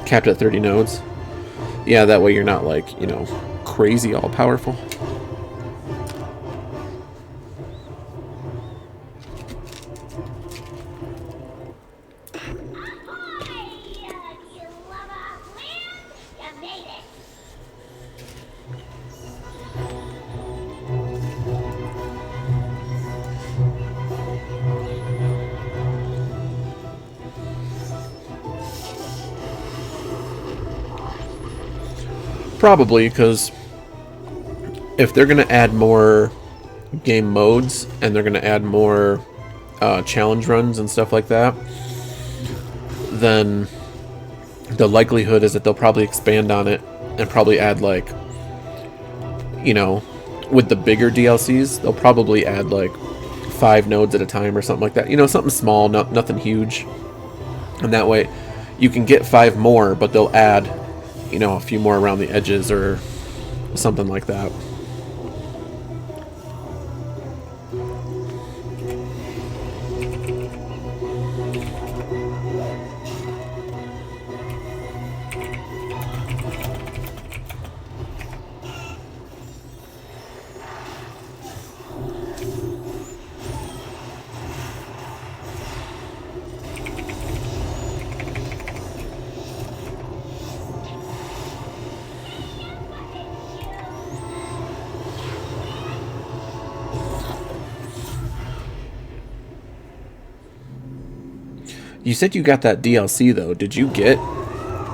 Capped at 30 nodes. Yeah, that way you're not like, you know, crazy all powerful. Ahoy! You love our land? You made it! Probably, because if they're going to add more game modes and they're going to add more challenge runs and stuff like that, then the likelihood is that they'll probably expand on it and probably add, like, you know, with the bigger DLCs, they'll probably add like 5 nodes at a time or something like that. You know, something small, nothing huge. And that way you can get 5 more, but they'll add, you know, a few more around the edges or something like that. You said you got that DLC though. Did you get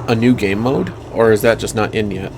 a new game mode, or is that just not in yet?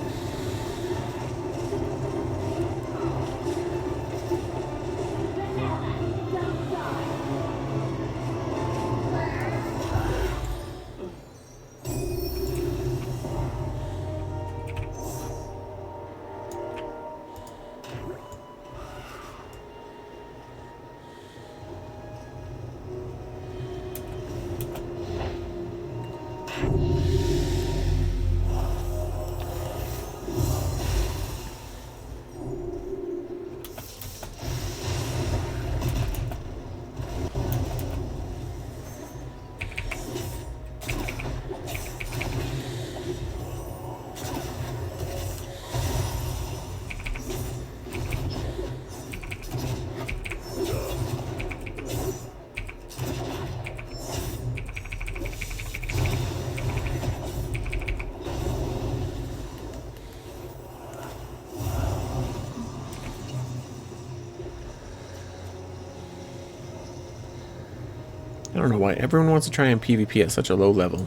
don't know why everyone wants to try and PvP at such a low level.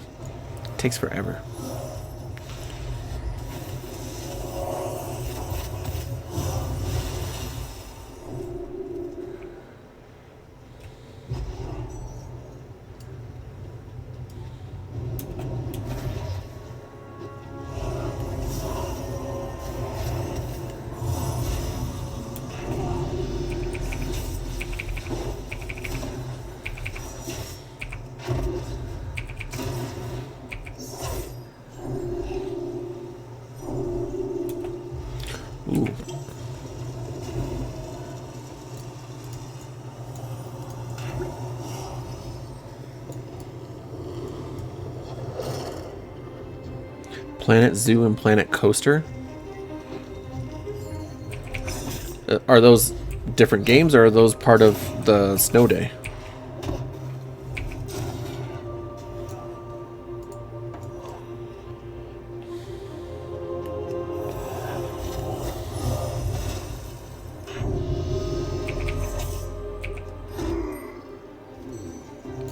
It takes forever. Ooh. Planet Zoo and Planet Coaster? Are those different games, or are those part of the snow day?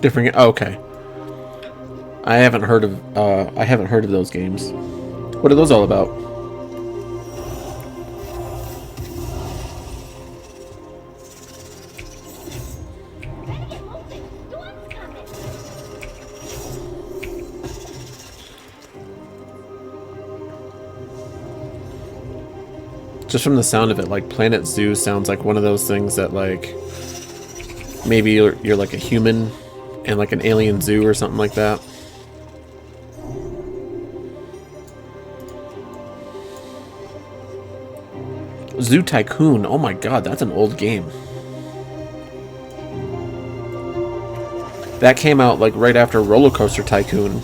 Different. Oh, okay. I haven't heard of those games. What are those all about? Better get moving. Storm's coming. Just from the sound of it, like Planet Zoo sounds like one of those things that like maybe you're like a human in like an alien zoo or something like that. Zoo Tycoon. Oh my god, that's an old game. That came out like right after Roller Coaster Tycoon.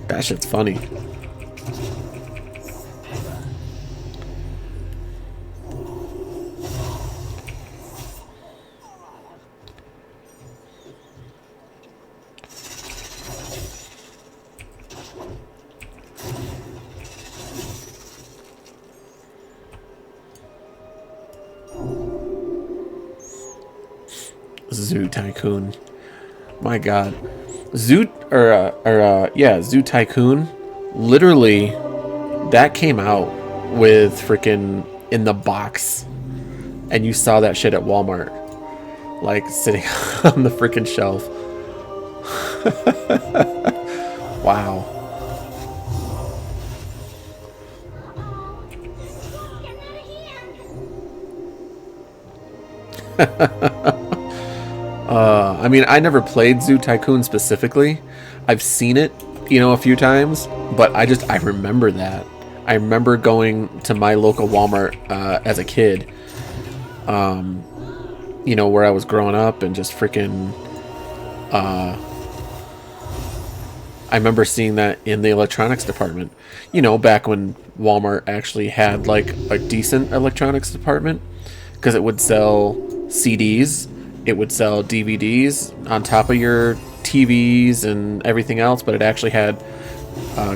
That shit's funny. Zoo Tycoon. My god. Zoo Tycoon. Literally, that came out with freaking in the box. And you saw that shit at Walmart. Like sitting on the freaking shelf. Wow. Getting out of hand. I mean, I never played Zoo Tycoon specifically. I've seen it, you know, a few times, but I remember that. I remember going to my local Walmart as a kid, you know, where I was growing up and just freaking, I remember seeing that in the electronics department, you know, back when Walmart actually had like a decent electronics department, because it would sell CDs. It would sell DVDs on top of your TVs and everything else, but it actually had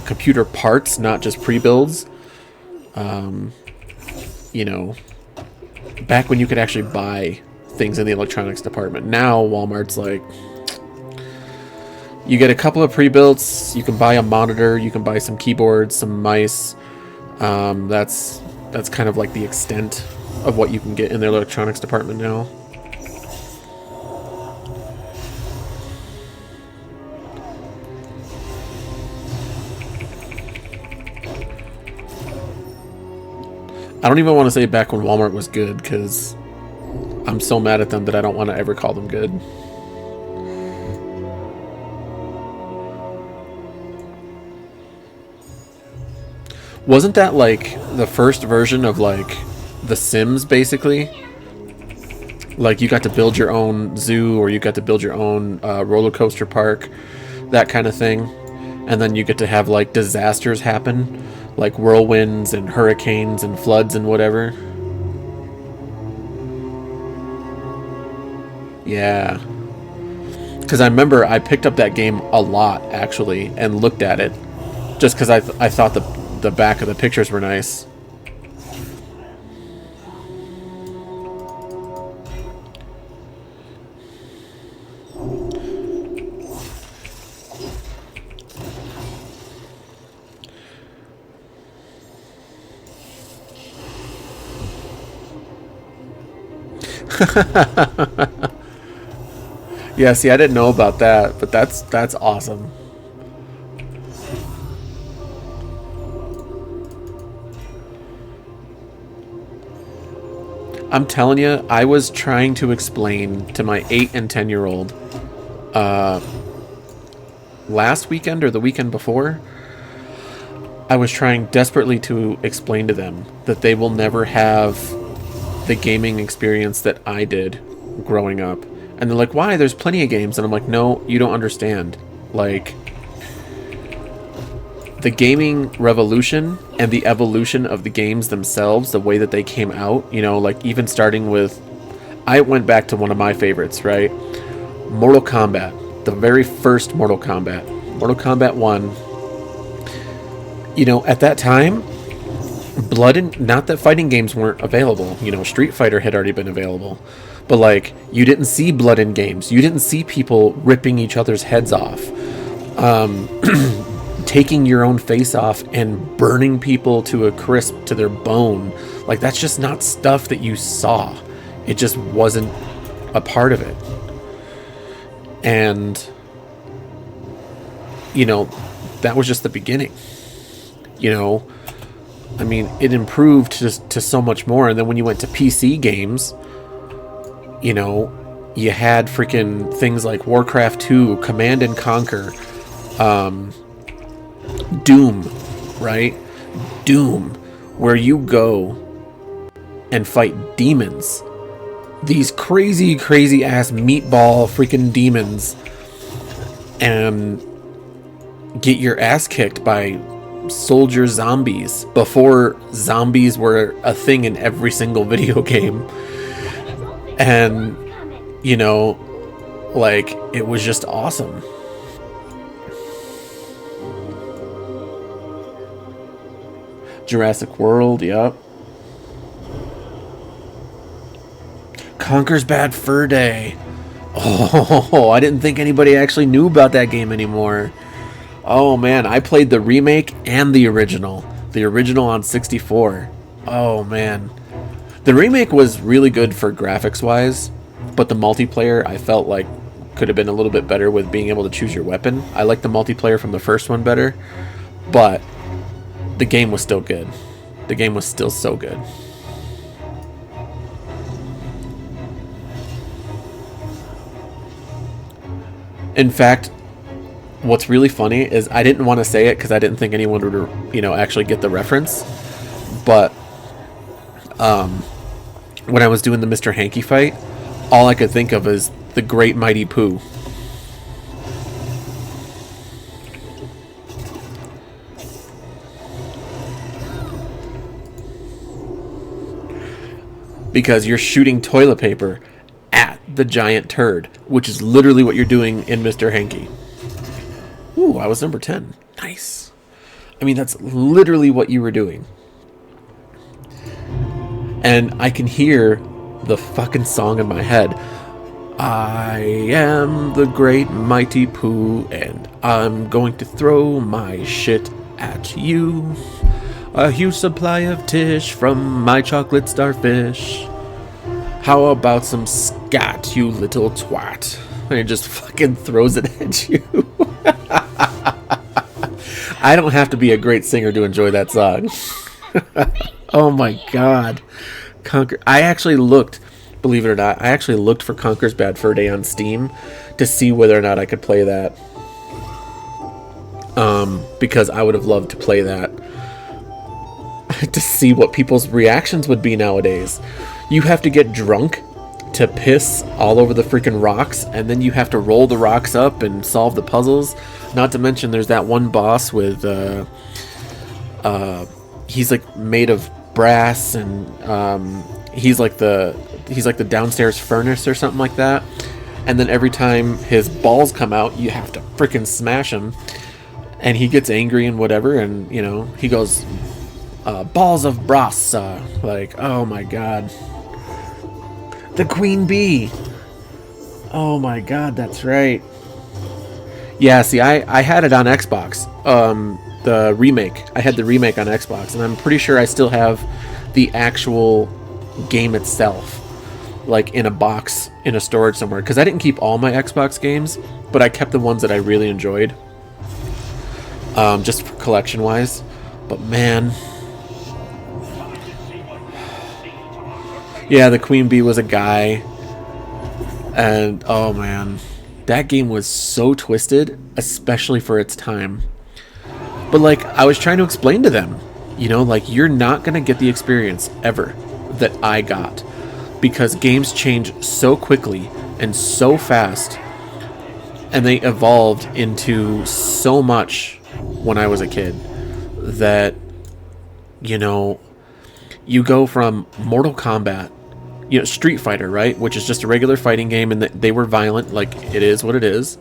computer parts, not just pre-builds. You know, back when you could actually buy things in the electronics department. Now Walmart's like, you get a couple of pre-builts, you can buy a monitor, you can buy some keyboards, some mice. That's kind of like the extent of what you can get in the electronics department now. I don't even want to say back when Walmart was good, because I'm so mad at them that I don't want to ever call them good. Wasn't that like the first version of like The Sims, basically? Like you got to build your own zoo, or you got to build your own roller coaster park, that kind of thing. And then you get to have like disasters happen, like whirlwinds and hurricanes and floods and whatever. Yeah. Because I remember I picked up that game a lot, actually, and looked at it. Just because I thought the back of the pictures were nice. Yeah, see, I didn't know about that, but that's awesome. I'm telling you, I was trying to explain to my 8 and 10-year-old last weekend or the weekend before. I was trying desperately to explain to them that they will never have the gaming experience that I did growing up. And they're like, why? There's plenty of games. And I'm like, no, you don't understand. Like, the gaming revolution and the evolution of the games themselves, the way that they came out, you know, like even starting with, I went back to one of my favorites, right? Mortal Kombat, the very first Mortal Kombat, Mortal Kombat 1. You know, at that time, not that fighting games weren't available. You know, Street Fighter had already been available. But, like, you didn't see blood in games. You didn't see people ripping each other's heads off. Taking your own face off and burning people to a crisp to their bone. Like, that's just not stuff that you saw. It just wasn't a part of it. And, you know, that was just the beginning. You know, I mean, it improved to so much more. And then when you went to PC games, you know, you had freaking things like Warcraft 2, Command and Conquer, Doom, right? Doom, where you go and fight demons. These crazy, crazy ass meatball freaking demons, and get your ass kicked by soldier zombies before zombies were a thing in every single video game. And, you know, like, it was just awesome. Jurassic World, yep. Conker's Bad Fur Day. Oh, I didn't think anybody actually knew about that game anymore. Oh man, I played the remake and the original. The original on 64. Oh man. The remake was really good for graphics wise, but the multiplayer I felt like could have been a little bit better with being able to choose your weapon. I liked the multiplayer from the first one better, but the game was still good. The game was still so good. In fact, what's really funny is I didn't want to say it because I didn't think anyone would, you know, actually get the reference. But when I was doing the Mr. Hanky fight, all I could think of is the Great Mighty Pooh. Because you're shooting toilet paper at the giant turd, which is literally what you're doing in Mr. Hanky. Ooh, I was number 10. Nice. I mean, that's literally what you were doing. And I can hear the fucking song in my head. I am the great mighty Pooh, and I'm going to throw my shit at you. A huge supply of tish from my chocolate starfish. How about some scat, you little twat? And it just fucking throws it at you. I don't have to be a great singer to enjoy that song. Oh my god. I actually looked, believe it or not, I actually looked for Conker's Bad Fur Day on Steam to see whether or not I could play that. Because I would have loved to play that. To see what people's reactions would be nowadays. You have to get drunk to piss all over the freaking rocks, and then you have to roll the rocks up and solve the puzzles. Not to mention there's that one boss with he's like made of brass, and he's like the downstairs furnace or something like that. And then every time his balls come out, you have to freaking smash him. and he gets angry and whatever, and he goes, balls of brass, like, oh my god, the queen bee. Oh my god, that's right. Yeah, see, I had it on Xbox. The remake. I had the remake on Xbox, and I'm pretty sure I still have the actual game itself, like in a box in a storage somewhere. Because I didn't keep all my Xbox games, but I kept the ones that I really enjoyed, just for collection wise. But man, yeah, the queen bee was a guy, and oh man, that game was so twisted, especially for its time. But like I was trying to explain to them, like you're not gonna get the experience ever that I got, because games change so quickly and so fast, and they evolved into so much when I was a kid that you go from Mortal Kombat, Street Fighter, right, which is just a regular fighting game, and they were violent, like it is what it is,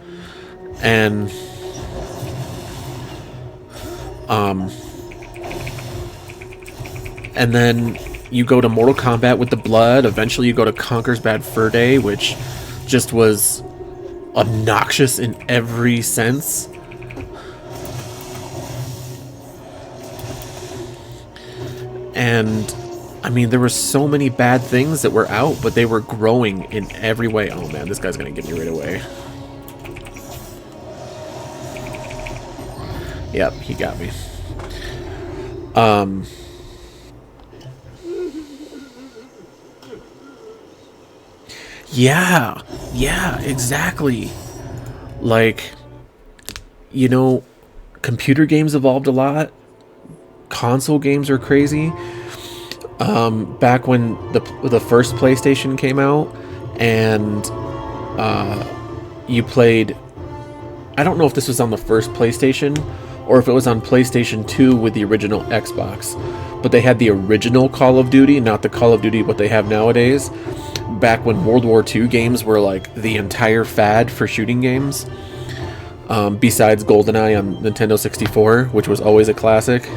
and and then you go to Mortal Kombat with the blood. Eventually you go to Conker's Bad Fur Day, which just was obnoxious in every sense. And I mean, there were so many bad things that were out, but they were growing in every way. Oh man, this guy's gonna get me right away. Yep, he got me. Yeah, exactly. Like, computer games evolved a lot. Console games are crazy. Back when the first PlayStation came out, and you played, I don't know if this was on the first PlayStation or if it was on PlayStation 2 with the original Xbox, but they had the original Call of Duty, not the Call of Duty what they have nowadays. Back when World War II games were like the entire fad for shooting games, besides GoldenEye on Nintendo 64, which was always a classic.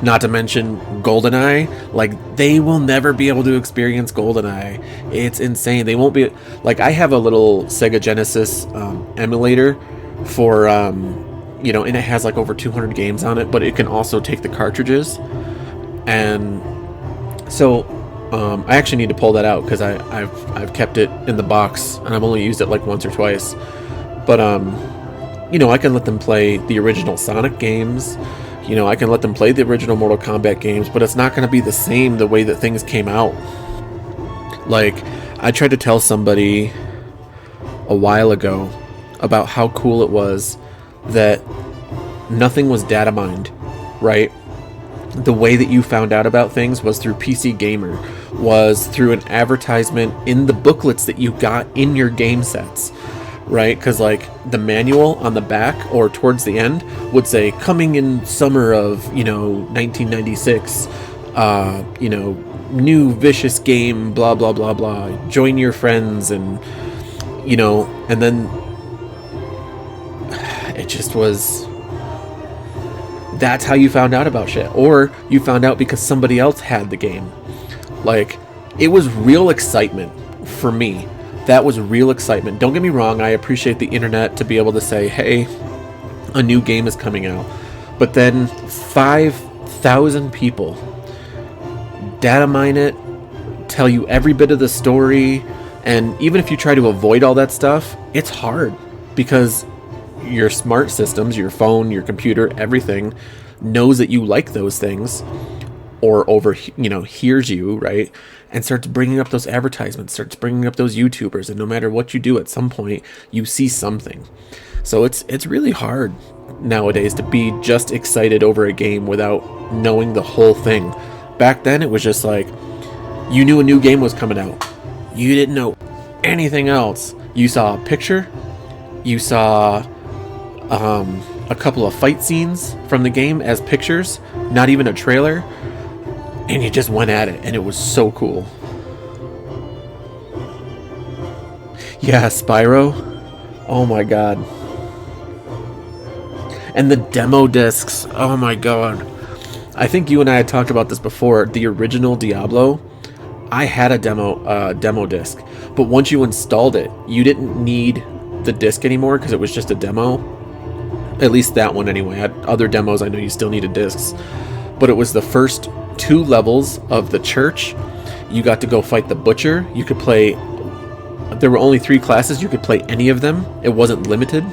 Not to mention GoldenEye, like they will never be able to experience GoldenEye. It's insane. They won't be, like, I have a little Sega Genesis emulator for and it has like over 200 games on it, but it can also take the cartridges. And so I actually need to pull that out because I've kept it in the box and I've only used it like once or twice. But I can let them play the original Sonic games. I can let them play the original Mortal Kombat games, but it's not going to be the same the way that things came out. Like, I tried to tell somebody a while ago about how cool it was that nothing was data mined, right? The way that you found out about things was through PC Gamer, was through an advertisement in the booklets that you got in your game sets, right? Because like the manual on the back or towards the end would say coming in summer of 1996, new vicious game, blah blah blah blah, join your friends, and and then it just was, that's how you found out about shit. Or you found out because somebody else had the game. Like, it was real excitement for me. That was real excitement. Don't get me wrong, I appreciate the internet to be able to say, hey, a new game is coming out. But then 5,000 people data mine it, tell you every bit of the story, and even if you try to avoid all that stuff, it's hard because your smart systems, your phone, your computer, everything knows that you like those things, or hears you, right, and starts bringing up those advertisements, starts bringing up those YouTubers, and no matter what you do, at some point you see something. So it's really hard nowadays to be just excited over a game without knowing the whole thing. Back then it was just like, you knew a new game was coming out, you didn't know anything else. You saw a picture, you saw a couple of fight scenes from the game as pictures, not even a trailer, and you just went at it, and it was so cool. Yeah, Spyro. Oh my god. And the demo discs, oh my god. I think you and I had talked about this before. The original Diablo, I had a demo disc, but once you installed it, you didn't need the disc anymore because it was just a demo. At least that one anyway. Other demos, I know you still needed discs, but it was the first 2 levels of the church. You got to go fight the butcher. You could play. There were only 3 classes. You could play any of them. It wasn't limited.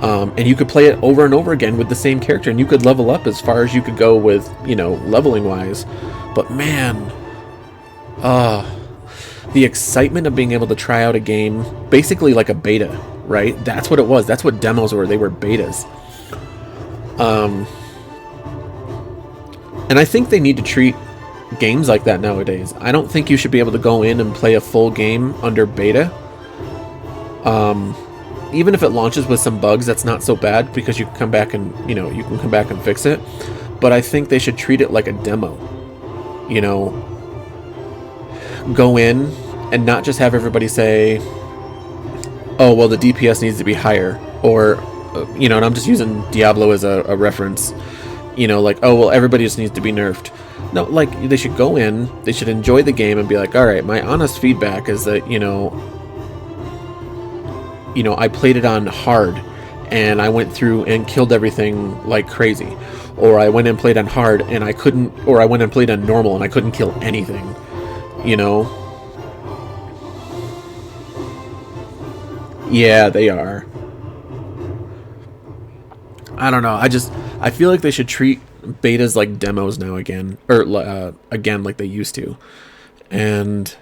And you could play it over and over again with the same character, and you could level up as far as you could go with, leveling wise. But man, the excitement of being able to try out a game, basically like a beta, right? That's what it was. That's what demos were. They were betas. And I think they need to treat games like that nowadays. I don't think you should be able to go in and play a full game under beta. Even if it launches with some bugs, that's not so bad because you can come back and, you can come back and fix it. But I think they should treat it like a demo. Go in and not just have everybody say, oh, well, the DPS needs to be higher. Or, and I'm just using Diablo as a reference. Like, oh, well, everybody just needs to be nerfed. No, like, they should go in, they should enjoy the game and be like, all right, my honest feedback is that, I played it on hard and I went through and killed everything like crazy. Or I went and played on hard and I couldn't, or I went and played on normal and I couldn't kill anything, Yeah, they are. I don't know. I feel like they should treat betas like demos now again. Or, again, like they used to. And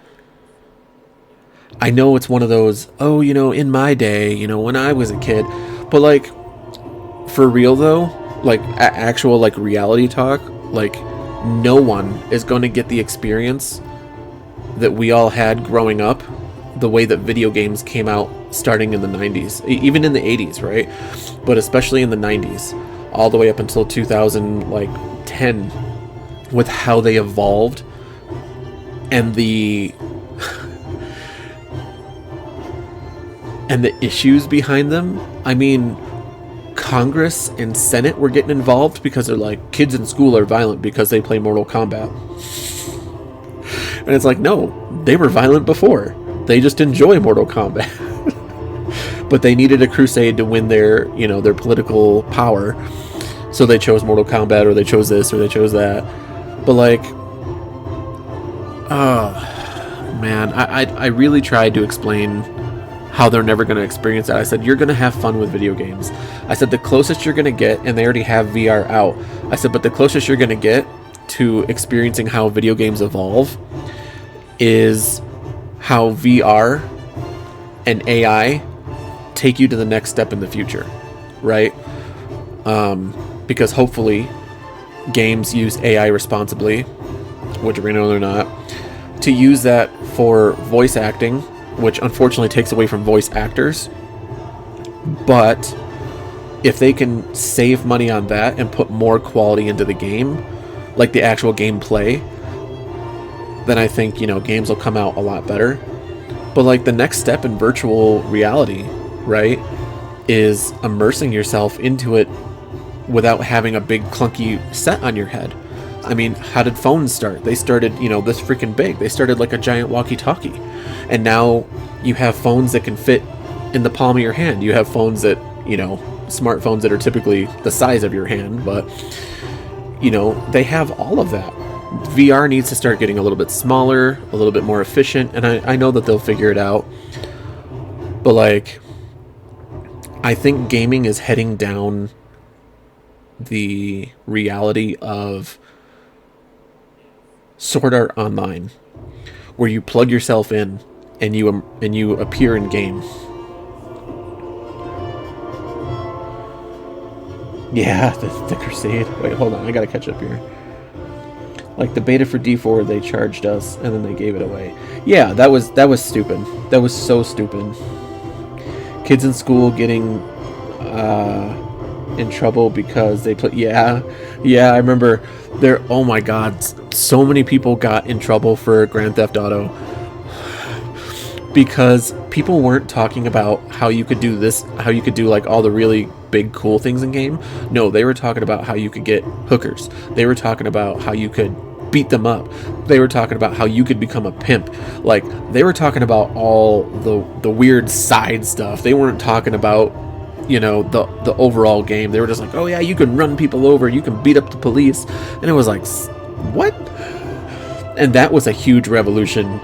I know it's one of those, oh, in my day, when I was a kid. But, like, for real, though, like, actual, like, reality talk, like, no one is going to get the experience that we all had growing up the way that video games came out starting in the 90s. Even in the 80s, right? But especially in the 90s. All the way up until 2010, with how they evolved and the issues behind them. I mean, Congress and Senate were getting involved because they're like, kids in school are violent because they play Mortal Kombat. And it's like, no, they were violent before. They just enjoy Mortal Kombat. But they needed a crusade to win their political power. So they chose Mortal Kombat, or they chose this, or they chose that. But like, oh man, I really tried to explain how they're never going to experience that. I said, you're going to have fun with video games. I said, the closest you're going to get, and they already have VR out. I said, but the closest you're going to get to experiencing how video games evolve is how VR and AI take you to the next step in the future, right? Because hopefully games use AI responsibly, which we know they're not, to use that for voice acting, which unfortunately takes away from voice actors. But if they can save money on that and put more quality into the game, like the actual gameplay, then I think, games will come out a lot better. But like the next step in virtual reality, right, is immersing yourself into it without having a big clunky set on your head. I mean, how did phones start? They started, this freaking big. They started like a giant walkie-talkie. And now you have phones that can fit in the palm of your hand. You have phones that, smartphones that are typically the size of your hand, but, they have all of that. VR needs to start getting a little bit smaller, a little bit more efficient, and I know that they'll figure it out. But, like, I think gaming is heading down the reality of Sword Art Online, where you plug yourself in and you appear in game. Yeah, the Crusade. Wait, hold on, I gotta catch up here. Like the beta for D4, they charged us and then they gave it away. Yeah, that was stupid. That was so stupid. Kids in school getting in trouble because they play. Yeah, I remember there. Oh my God, so many people got in trouble for Grand Theft Auto because people weren't talking about how you could do this, how you could do like all the really big cool things in game. No, they were talking about how you could get hookers. They were talking about how you could beat them up. They were talking about how you could become a pimp. Like, they were talking about all the weird side stuff. They weren't talking about, you know, the overall game. They were just like, oh yeah, you can run people over, you can beat up the police. And it was like, what? And that was a huge revolution.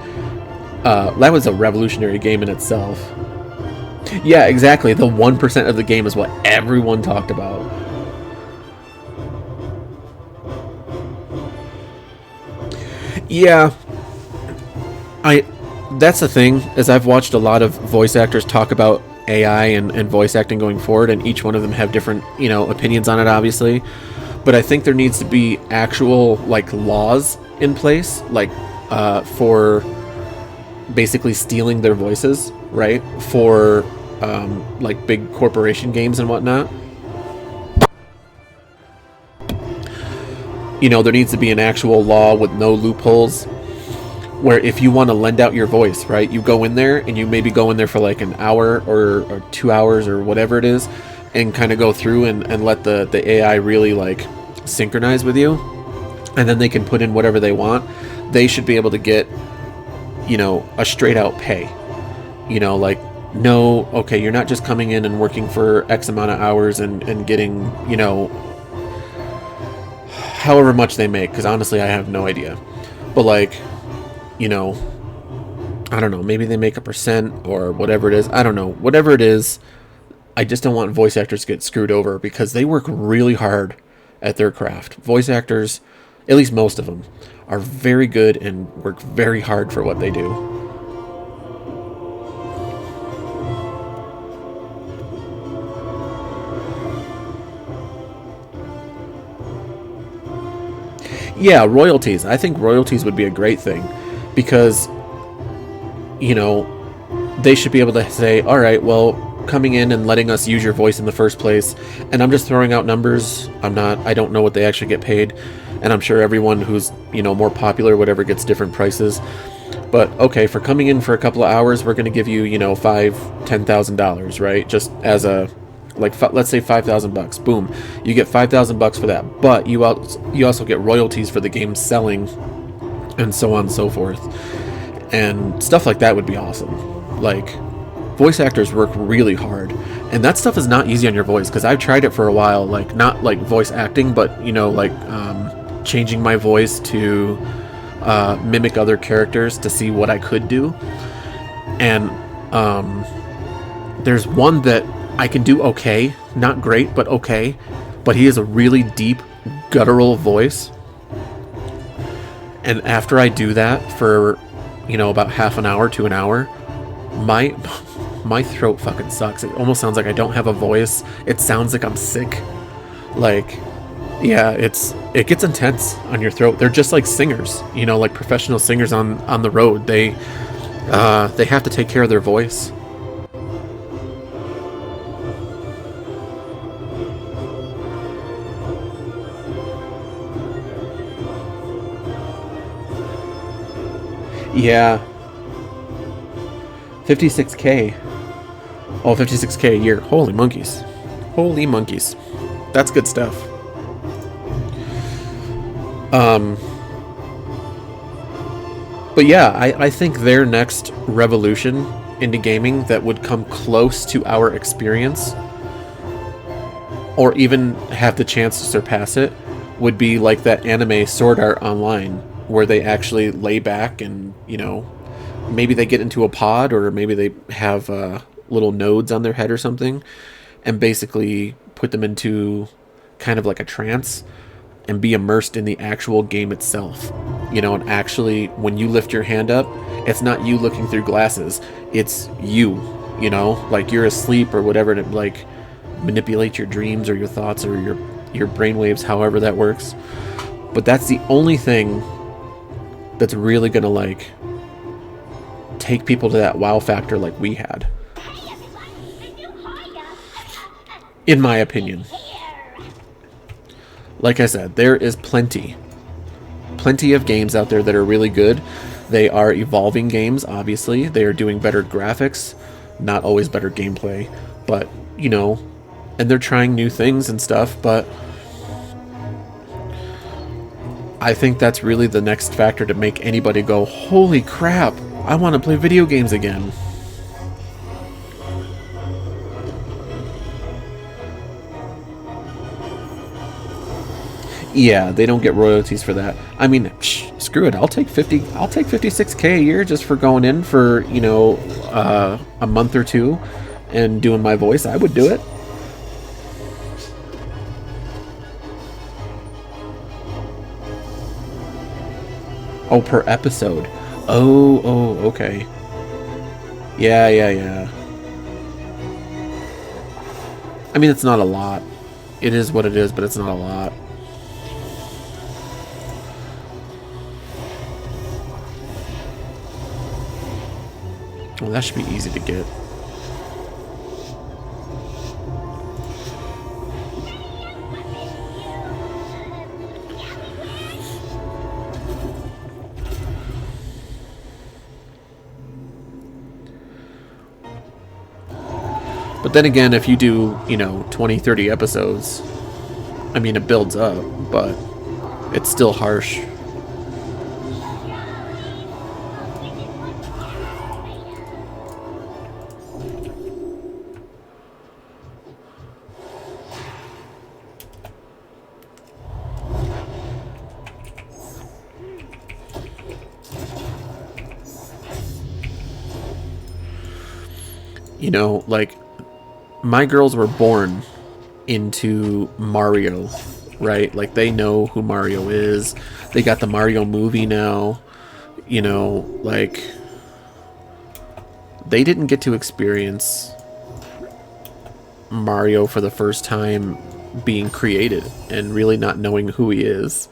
That was a revolutionary game in itself. Yeah, exactly. The 1% of the game is what everyone talked about. Yeah, that's the thing, is I've watched a lot of voice actors talk about AI and voice acting going forward, and each one of them have different, you know, opinions on it, obviously. But I think there needs to be actual, like, laws in place, like, for basically stealing their voices, right? For, like, big corporation games and whatnot. You know, there needs to be an actual law with no loopholes, where if you want to lend out your voice, right, you go in there and you maybe go in there for like an hour or 2 hours or whatever it is, and kind of go through and let the AI really like synchronize with you, and then they can put in whatever they want. They should be able to get, you know, a straight out pay. You know, like, no, okay, you're not just coming in and working for X amount of hours and getting, you know, however much they make, because honestly I have no idea. But like, you know, I don't know, maybe they make a percent or whatever it is. I don't know. Whatever it is, I just don't want voice actors to get screwed over, because they work really hard at their craft. Voice actors, at least most of them, are very good and work very hard for what they do. Yeah, royalties. I think royalties would be a great thing, because, you know, they should be able to say, all right, well, coming in and letting us use your voice in the first place, and I'm just throwing out numbers. I don't know what they actually get paid, and I'm sure everyone who's, you know, more popular, whatever, gets different prices. But okay, for coming in for a couple of hours, we're going to give you, you know, $10,000, right? Just as a, like, let's say $5,000. Boom, you get $5,000 for that. But you also get royalties for the game selling, and so on and so forth. And stuff like that would be awesome. Like, voice actors work really hard, and that stuff is not easy on your voice, because I've tried it for a while. Like, not like voice acting, but, you know, like changing my voice to mimic other characters to see what I could do. And there's one that I can do okay, not great, but okay. But he has a really deep, guttural voice. And after I do that for, you know, about half an hour to an hour, my throat fucking sucks. It almost sounds like I don't have a voice. It sounds like I'm sick. Like, yeah, it gets intense on your throat. They're just like singers, you know, like professional singers on the road. They have to take care of their voice. Yeah. 56K. Oh, 56K a year. Holy monkeys. Holy monkeys. That's good stuff. But yeah, I think their next revolution into gaming that would come close to our experience, or even have the chance to surpass it, would be like that anime Sword Art Online, where they actually lay back and, you know, maybe they get into a pod, or maybe they have little nodes on their head or something, and basically put them into kind of like a trance and be immersed in the actual game itself. You know, and actually, when you lift your hand up, it's not you looking through glasses, it's you, you know, like you're asleep or whatever, and it like manipulate your dreams or your thoughts or your brainwaves, however that works. But that's the only thing that's really gonna like take people to that wow factor like we had, in my opinion. Like I said, there is plenty of games out there that are really good. They are evolving games, obviously. They are doing better graphics, not always better gameplay, but, you know, and they're trying new things and stuff, but I think that's really the next factor to make anybody go, holy crap, I want to play video games again. Yeah, they don't get royalties for that. I mean, screw it. I'll take 56K a year just for going in for, you know, a month or two and doing my voice. I would do it. Oh, per episode. Oh, okay. Yeah. I mean, it's not a lot. It is what it is, but it's not a lot. Well, that should be easy to get. But then again, if you do, you know, 20, 30 episodes, I mean, it builds up, but it's still harsh. You know, like, my girls were born into Mario, right? Like, they know who Mario is. They got the Mario movie now. You know, like, they didn't get to experience Mario for the first time being created and really not knowing who he is.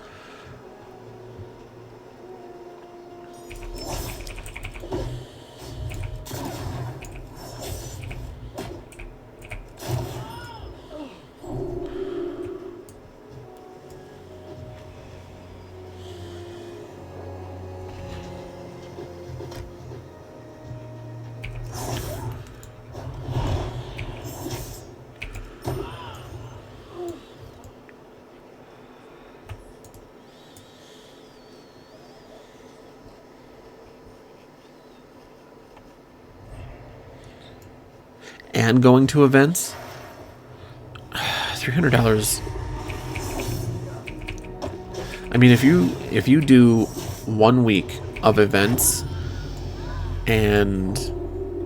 And going to events, $300. I mean, if you do 1 week of events and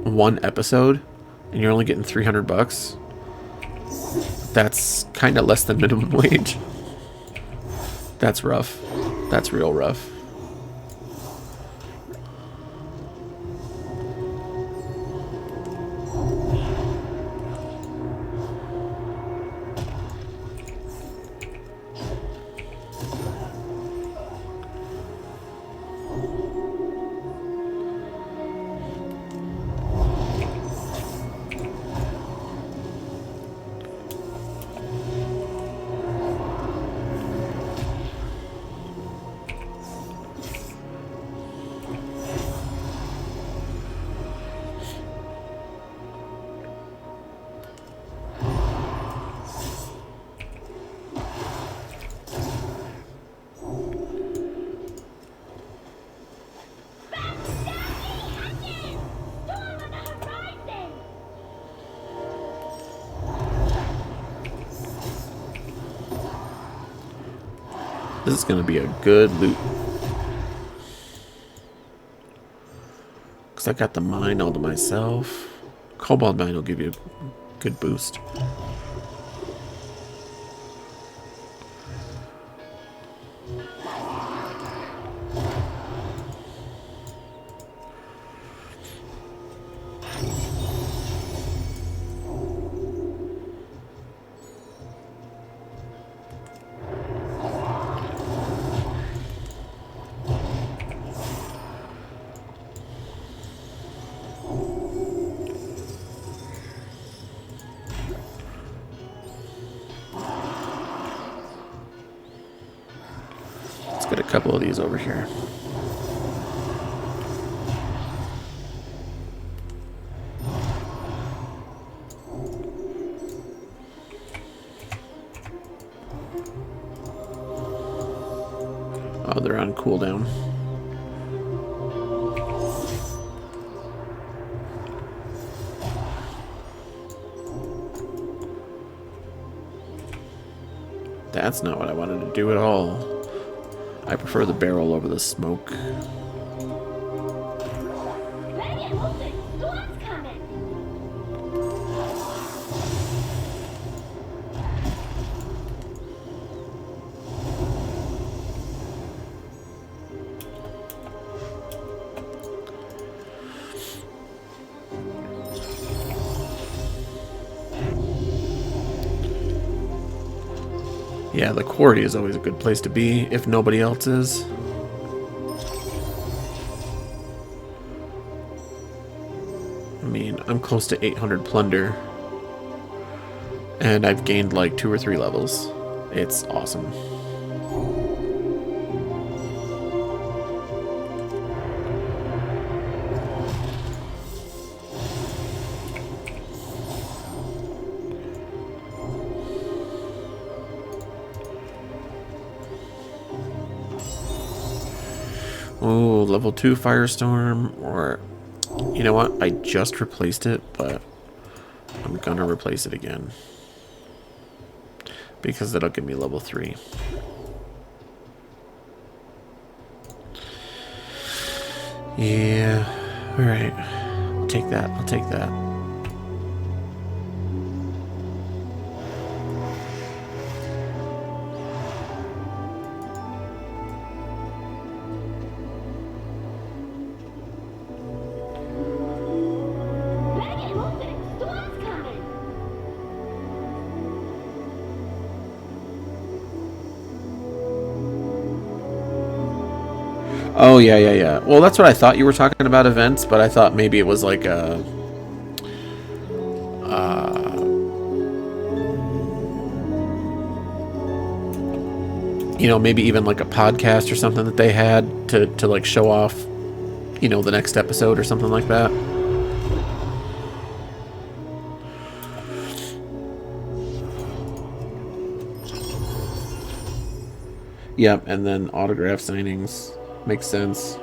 1 episode, and you're only getting $300, that's kind of less than minimum wage. That's rough. That's real rough. This is going to be a good loot. Because I got the mine all to myself. Cobalt mine will give you a good boost. Let's get a couple of these over here. they're on cooldown. That's not what I wanted to do at all. I prefer the barrel over the smoke. Ready, hold it. Storm's coming. Yeah, the quarry is always a good place to be if nobody else is. I mean, I'm close to 800 plunder. And I've gained like 2 or 3 levels. It's awesome. Oh, level 2 Firestorm, or you know what? I just replaced it, but I'm gonna replace it again because that'll give me level 3. Yeah, all right. I'll take that. I'll take that. Ready, hold it. Storm's coming. Oh, yeah, yeah, yeah. Well, that's what I thought you were talking about, events, but I thought maybe it was like a... you know, maybe even like a podcast or something that they had to like show off, you know, the next episode or something like that. Yep, and then autograph signings. Makes sense.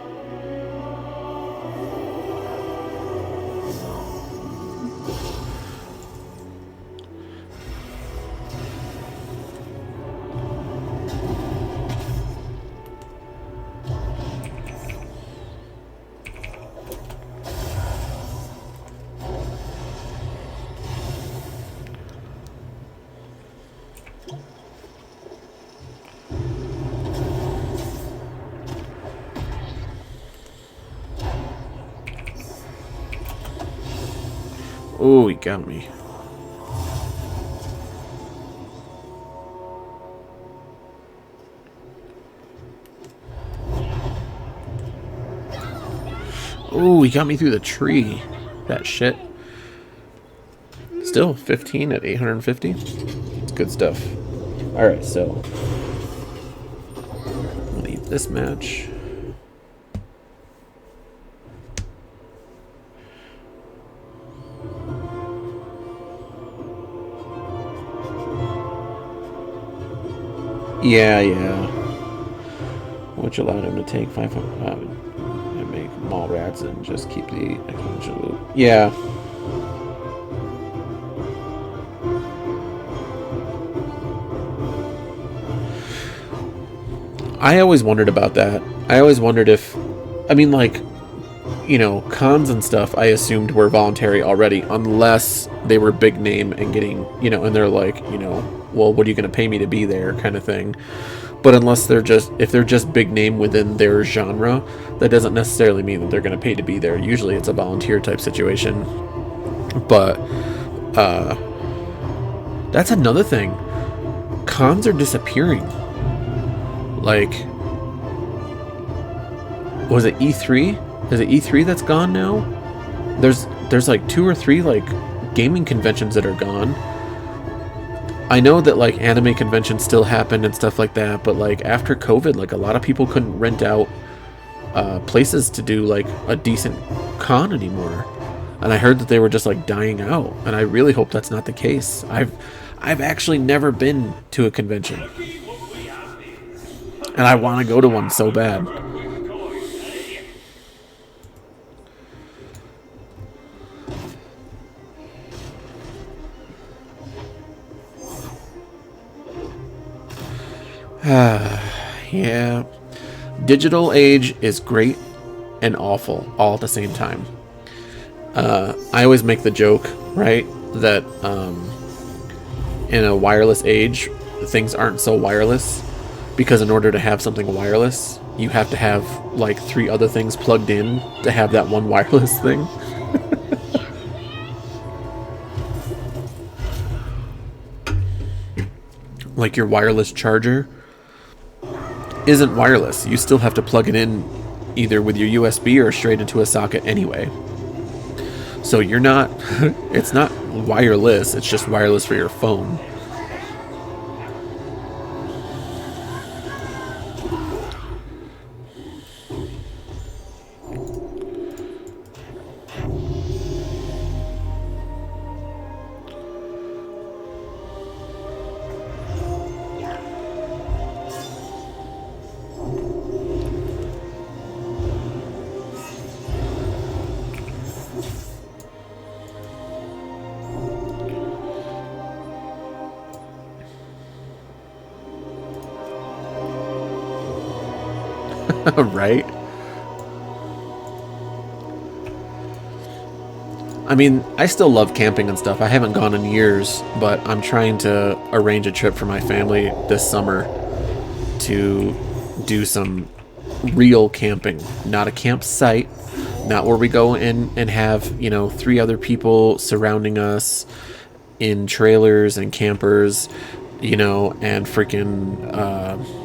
Oh, he got me. Oh, he got me through the tree. That shit. Still 15 at 850. It's good stuff. Alright, so leave this match. Yeah, yeah. Which allowed him to take 500 and make mall rats and just keep the exponential loop. Yeah. I always wondered about that. I always wondered if, I mean, like, you know, cons and stuff I assumed were voluntary already, unless they were big name and getting, you know, and they're like, you know, well, what are you going to pay me to be there kind of thing. But unless they're just, if they're just big name within their genre, that doesn't necessarily mean that they're going to pay to be there. Usually it's a volunteer type situation. But that's another thing. Cons are disappearing. Like, was it E3? Is it E3 that's gone now? There's like 2 or 3 like gaming conventions that are gone. I know that like anime conventions still happen and stuff like that, but like after COVID, like a lot of people couldn't rent out places to do like a decent con anymore. And I heard that they were just like dying out, and I really hope that's not the case. I've actually never been to a convention. And I want to go to one so bad. With coin, Yeah. Digital age is great and awful all at the same time. I always make the joke, right, that in a wireless age, things aren't so wireless because in order to have something wireless, you have to have like 3 other things plugged in to have that one wireless thing. Like your wireless charger isn't wireless. You still have to plug it in either with your USB or straight into a socket anyway. So you're not, it's not wireless, it's just wireless for your phone. Right? I mean, I still love camping and stuff. I haven't gone in years, but I'm trying to arrange a trip for my family this summer to do some real camping. Not a campsite, not where we go in and have, 3 other people surrounding us in trailers and campers, and freaking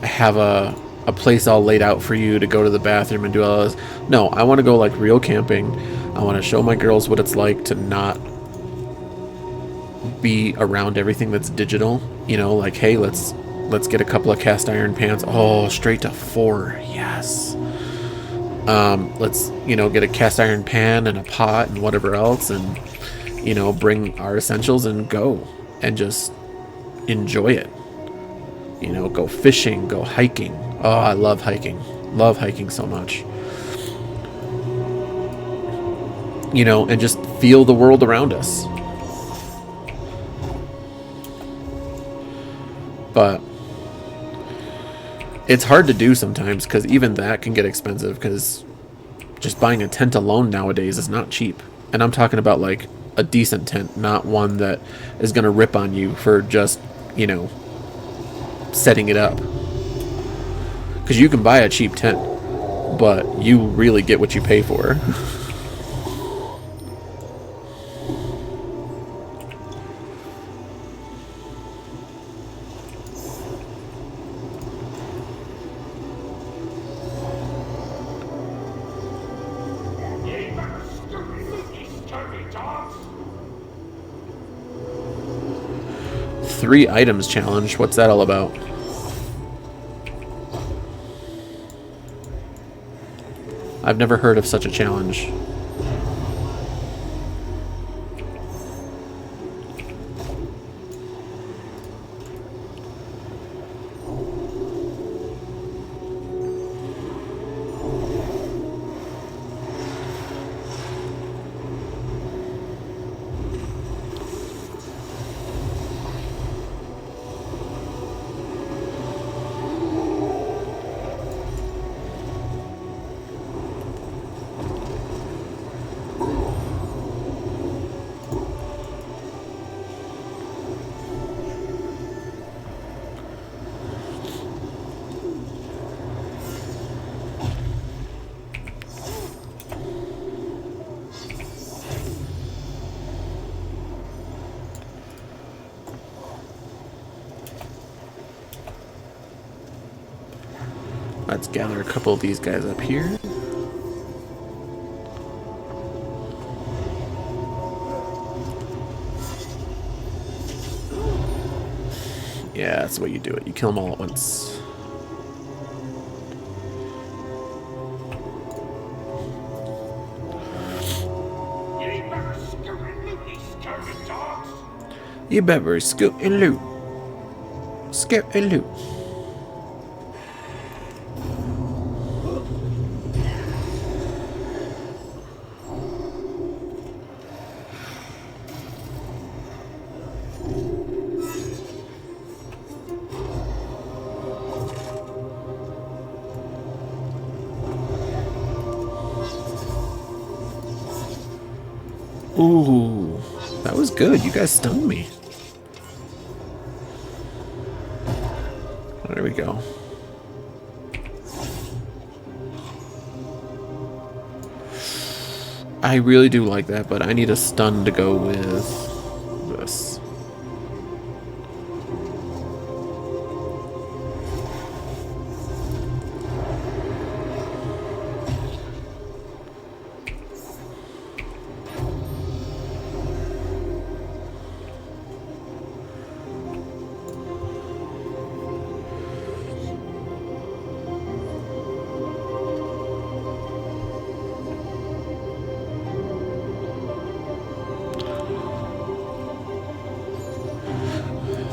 have a place all laid out for you to go to the bathroom and do all this. No, I want to go like real camping. I want to show my girls what it's like to not be around everything that's digital. Like, hey, let's get a couple of cast iron pans. Oh, straight to 4. Yes. Let's get a cast iron pan and a pot and whatever else, and bring our essentials and go and just enjoy it. Go fishing, go hiking. Oh, I love hiking. Love hiking so much. And just feel the world around us. But it's hard to do sometimes because even that can get expensive because just buying a tent alone nowadays is not cheap. And I'm talking about like a decent tent, not one that is going to rip on you for just, setting it up. Because you can buy a cheap tent, but you really get what you pay for. Ye sturdy dogs! 3 items challenge. What's that all about? I've never heard of such a challenge. Let's gather a couple of these guys up here. Yeah, that's the way you do it. You kill them all at once. Ye sturdy dogs! You better scoot and loot. Scoot and loot. Ooh, that was good. You guys stunned me. There we go. I really do like that, but I need a stun to go with this.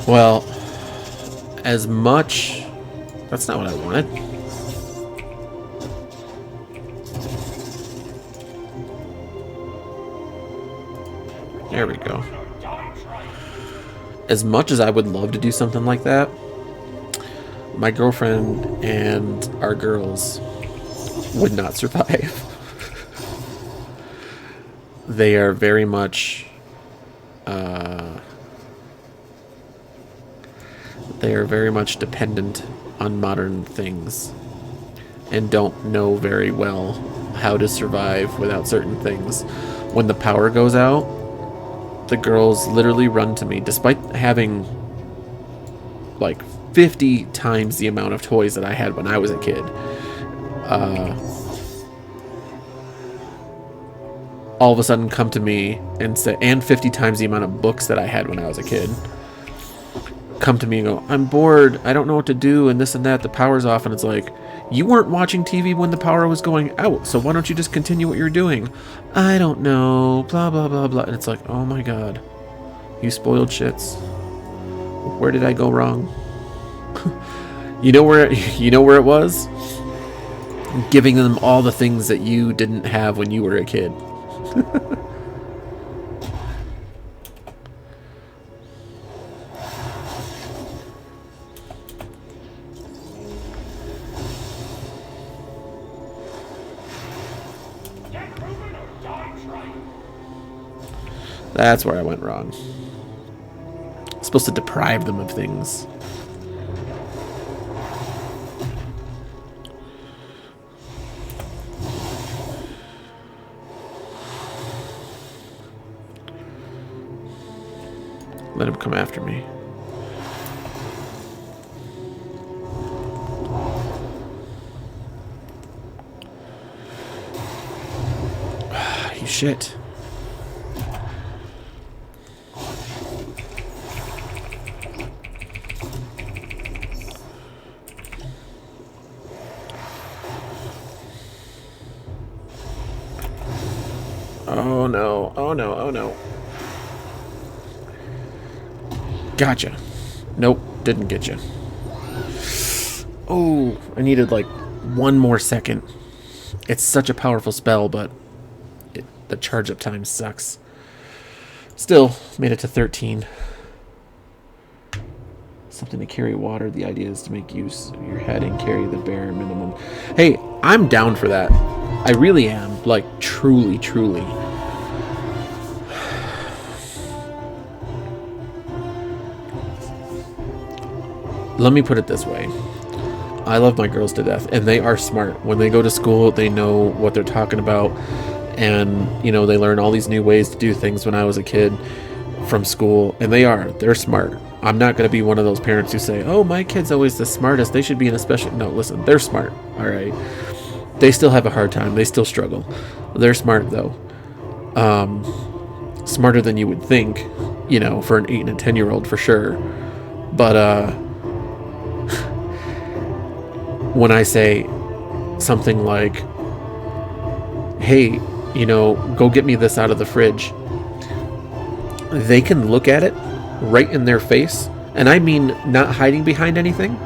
Well, as much... That's not what I wanted. There we go. As much as I would love to do something like that, my girlfriend and our girls would not survive. They are very much... They are very much dependent on modern things and don't know very well how to survive without certain things. When the power goes out, the girls literally run to me, despite having like 50 times the amount of toys that I had when I was a kid. All of a sudden come to me and say, and 50 times the amount of books that I had when I was a kid. Come to me and go, I'm bored, I don't know what to do, and this and that, the power's off. And it's like, you weren't watching TV when the power was going out, so why don't you just continue what you're doing? I don't know, blah blah blah blah. And it's like, oh my god, you spoiled shits. Where did I go wrong? You know where it was? Giving them all the things that you didn't have when you were a kid. That's where I went wrong. I'm supposed to deprive them of things. Let him come after me. You shit. Oh no, oh no, oh no. Gotcha. Nope, didn't get you. Oh, I needed like one more second. It's such a powerful spell, but the charge up time sucks. Still, made it to 13. Something to carry water. The idea is to make use of your head and carry the bare minimum. Hey, I'm down for that. I really am. Like, truly, truly. Let me put it this way. I love my girls to death, and they are smart. When they go to school, they know what they're talking about, and, you know, they learn all these new ways to do things when I was a kid from school, and they're smart. I'm not going to be one of those parents who say, oh, my kid's always the smartest, they should be in a special... No, listen, they're smart, all right? They still have a hard time. They still struggle. They're smart, though. Smarter than you would think, you know, for an 8 and a 10-year-old, for sure. But, when I say something like, hey, you know, go get me this out of the fridge, they can look at it right in their face, and I mean not hiding behind anything,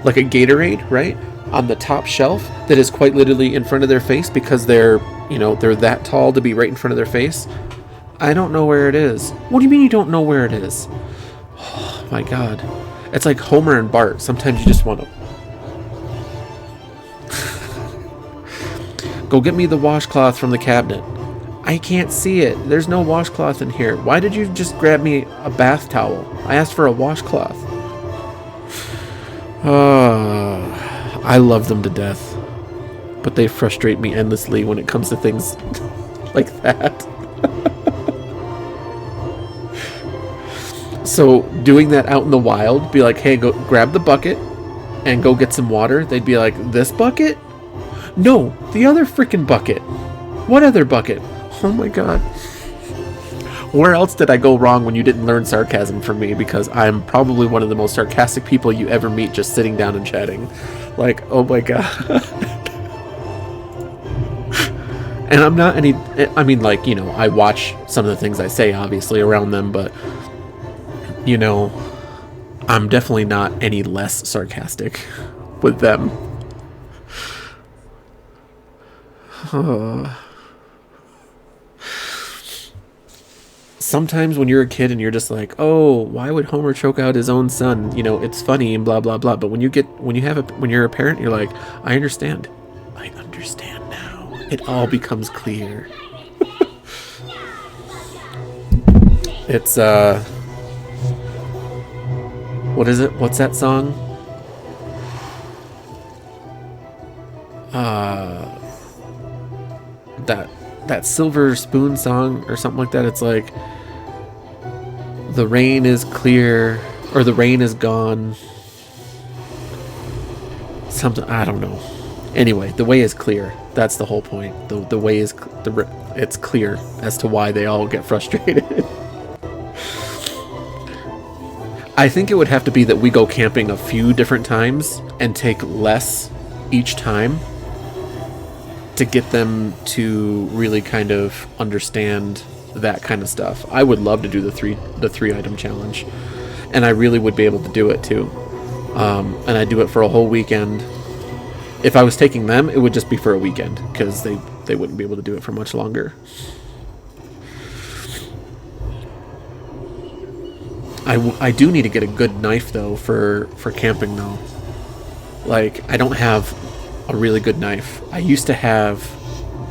like a Gatorade, right? On the top shelf that is quite literally in front of their face because they're, they're that tall to be right in front of their face. I don't know where it is. What do you mean you don't know where it is? Oh my god. It's like Homer and Bart. Sometimes you just want to... Go get me the washcloth from the cabinet. I can't see it. There's no washcloth in here. Why did you just grab me a bath towel? I asked for a washcloth. I love them to death. But they frustrate me endlessly when it comes to things like that. So doing that out in the wild, be like, hey, go grab the bucket and go get some water. They'd be like, this bucket? No, the other freaking bucket. What other bucket? Oh my god. Where else did I go wrong when you didn't learn sarcasm from me? Because I'm probably one of the most sarcastic people you ever meet just sitting down and chatting. Like, oh my god. And I'm not any... I mean, like, I watch some of the things I say, obviously, around them, but, I'm definitely not any less sarcastic with them. Sometimes when you're a kid and you're just like, oh, why would Homer choke out his own son? It's funny and blah blah blah. But when you're a parent, you're like, I understand. I understand now. It all becomes clear. It's what is it? What's that song? That Silver Spoon song or something like that. It's like, the rain is clear, or the rain is gone. Something, I don't know. Anyway, the way is clear. That's the whole point. The way is it's clear as to why they all get frustrated. I think it would have to be that we go camping a few different times and take less each time to get them to really kind of understand that kind of stuff. I would love to do the three item challenge, and I really would be able to do it too. And I'd do it for a whole weekend. If I was taking them, it would just be for a weekend because they wouldn't be able to do it for much longer. I do need to get a good knife though for camping though. Like, I don't have a really good knife. I used to have,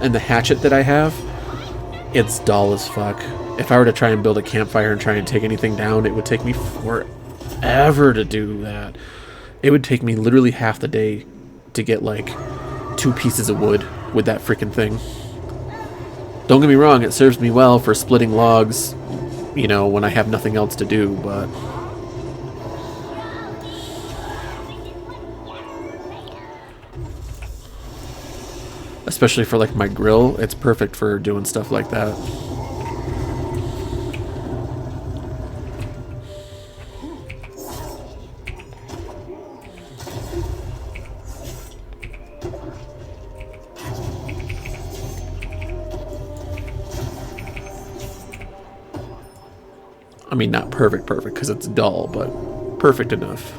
and the hatchet that I have, it's dull as fuck. If I were to try and build a campfire and try and take anything down, it would take me forever to do that. It would take me literally half the day to get like 2 pieces of wood with that freaking thing. Don't get me wrong, it serves me well for splitting logs, when I have nothing else to do, but especially for like my grill, it's perfect for doing stuff like that. I mean, not perfect because it's dull, but perfect enough.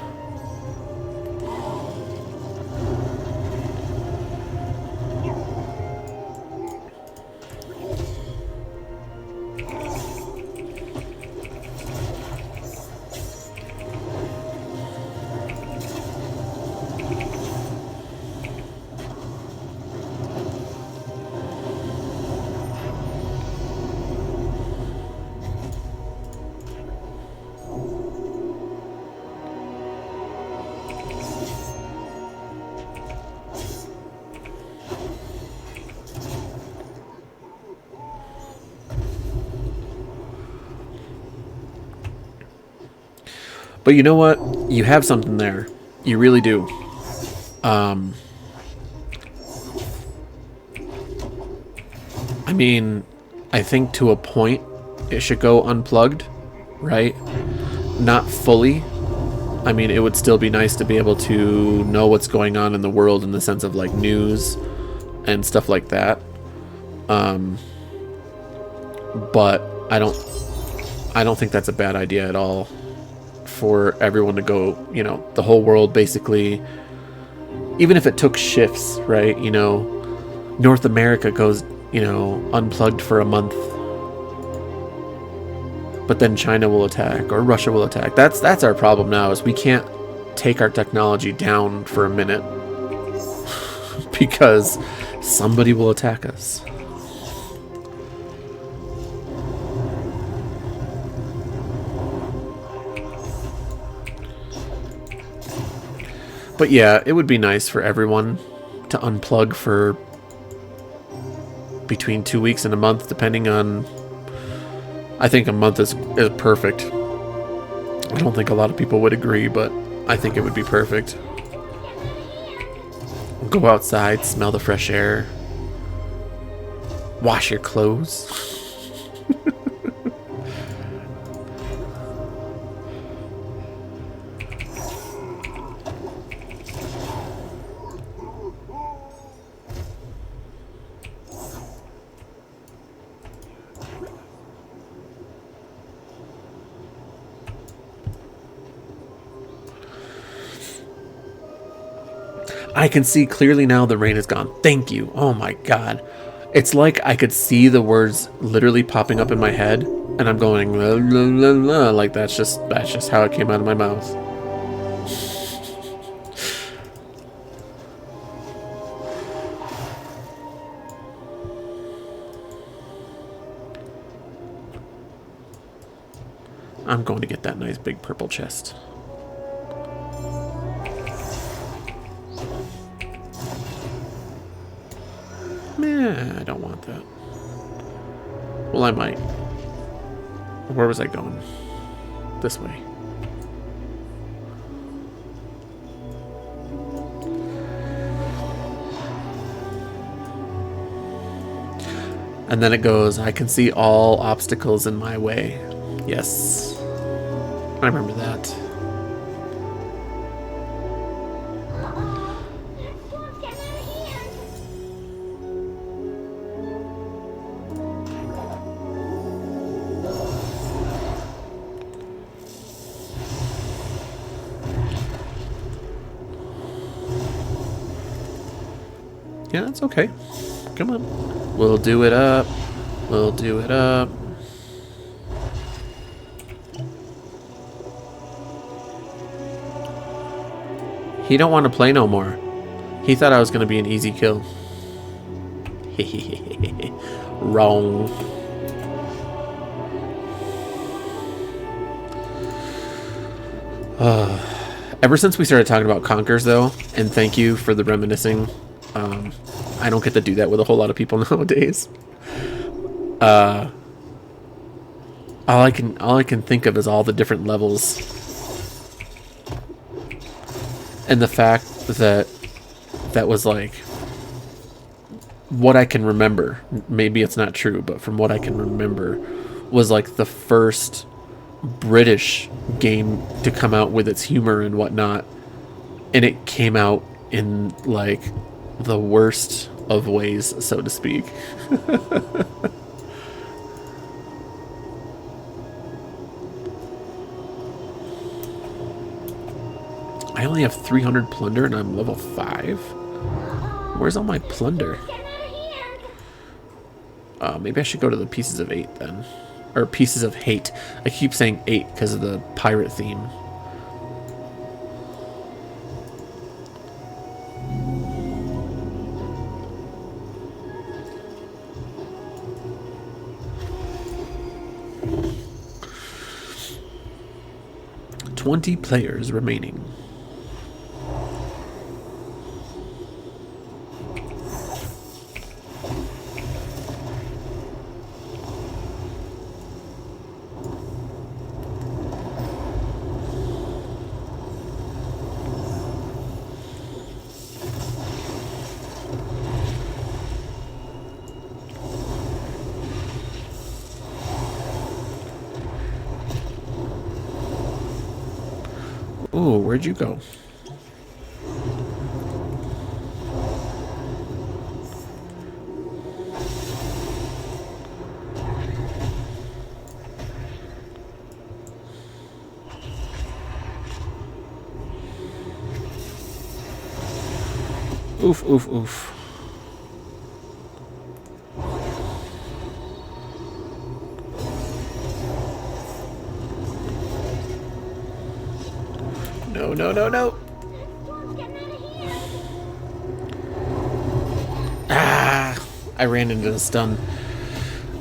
But you know what? You have something there. You really do. I mean, I think to a point it should go unplugged, right? Not fully. I mean, it would still be nice to be able to know what's going on in the world in the sense of like news and stuff like that. But I don't... I don't think that's a bad idea at all for everyone to go, you know, the whole world basically, even if it took shifts, right? You know, North America goes, you know, unplugged for a month, but then China will attack or Russia will attack. That's our problem now, is we can't take our technology down for a minute because somebody will attack us. But yeah, it would be nice for everyone to unplug for between 2 weeks and a month, depending on... I think a month is perfect. I don't think a lot of people would agree, but I think it would be perfect. Go outside, smell the fresh air. Wash your clothes. I can see clearly now the rain is gone. Thank you. Oh my god. It's like I could see the words literally popping up in my head, and I'm going la, la, la, la, like that's just how it came out of my mouth. I'm going to get that nice big purple chest. I don't want that. Well, I might. Where was I going? This way. And then it goes, I can see all obstacles in my way. Yes. I remember that. Yeah, that's okay. Come on. We'll do it up. We'll do it up. He don't want to play no more. He thought I was going to be an easy kill. Wrong. Ever since we started talking about Conkers, though, and thank you for the reminiscing, I don't get to do that with a whole lot of people nowadays. All I can think of is all the different levels, and the fact that that was like what I can remember. Maybe it's not true, but from what I can remember, was like the first British game to come out with its humor and whatnot, and it came out in like the worst of ways, so to speak. I only have 300 plunder and I'm level 5? Where's all my plunder? Maybe I should go to the Pieces of 8 then. Or Pieces of Hate. I keep saying 8 because of the pirate theme. "20 players remaining." Ooh, where'd you go? Oof, oof, oof. No, no, no, no. Storm's getting out of hand. Ah, I ran into the stun.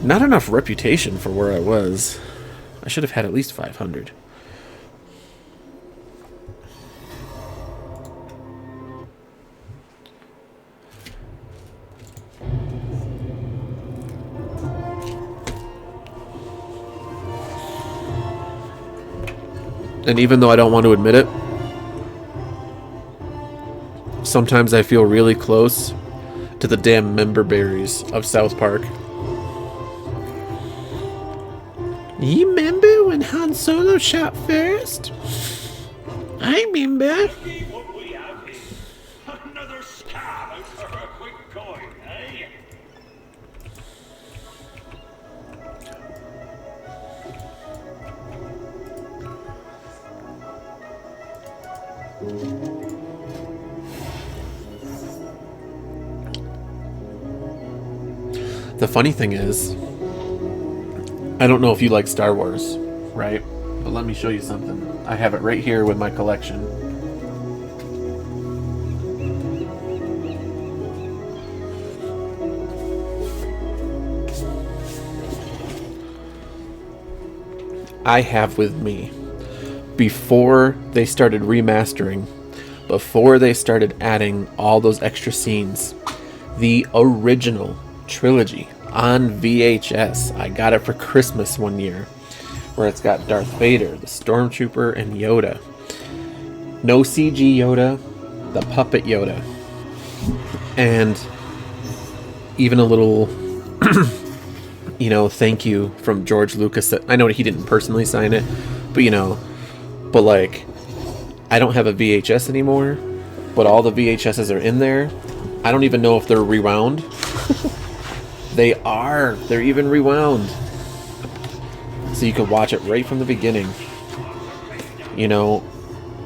Not enough reputation for where I was. I should have had at least 500. And even though I don't want to admit it, sometimes I feel really close to the damn member berries of South Park. You remember when Han Solo shot first? I remember. See what we have here. Another scab out for a quick coin, eh? The funny thing is, I don't know if you like Star Wars, right? But let me show you something. I have it right here with my collection. I have with me, before they started remastering, before they started adding all those extra scenes, the original trilogy on VHS. I got it for Christmas one year, where it's got Darth Vader, the Stormtrooper, and Yoda. No CG Yoda, the puppet Yoda. And even a little, thank you from George Lucas. I know he didn't personally sign it, but like, I don't have a VHS anymore, but all the VHSs are in there. I don't even know if they're rewound. They are. They're even rewound. So you can watch it right from the beginning.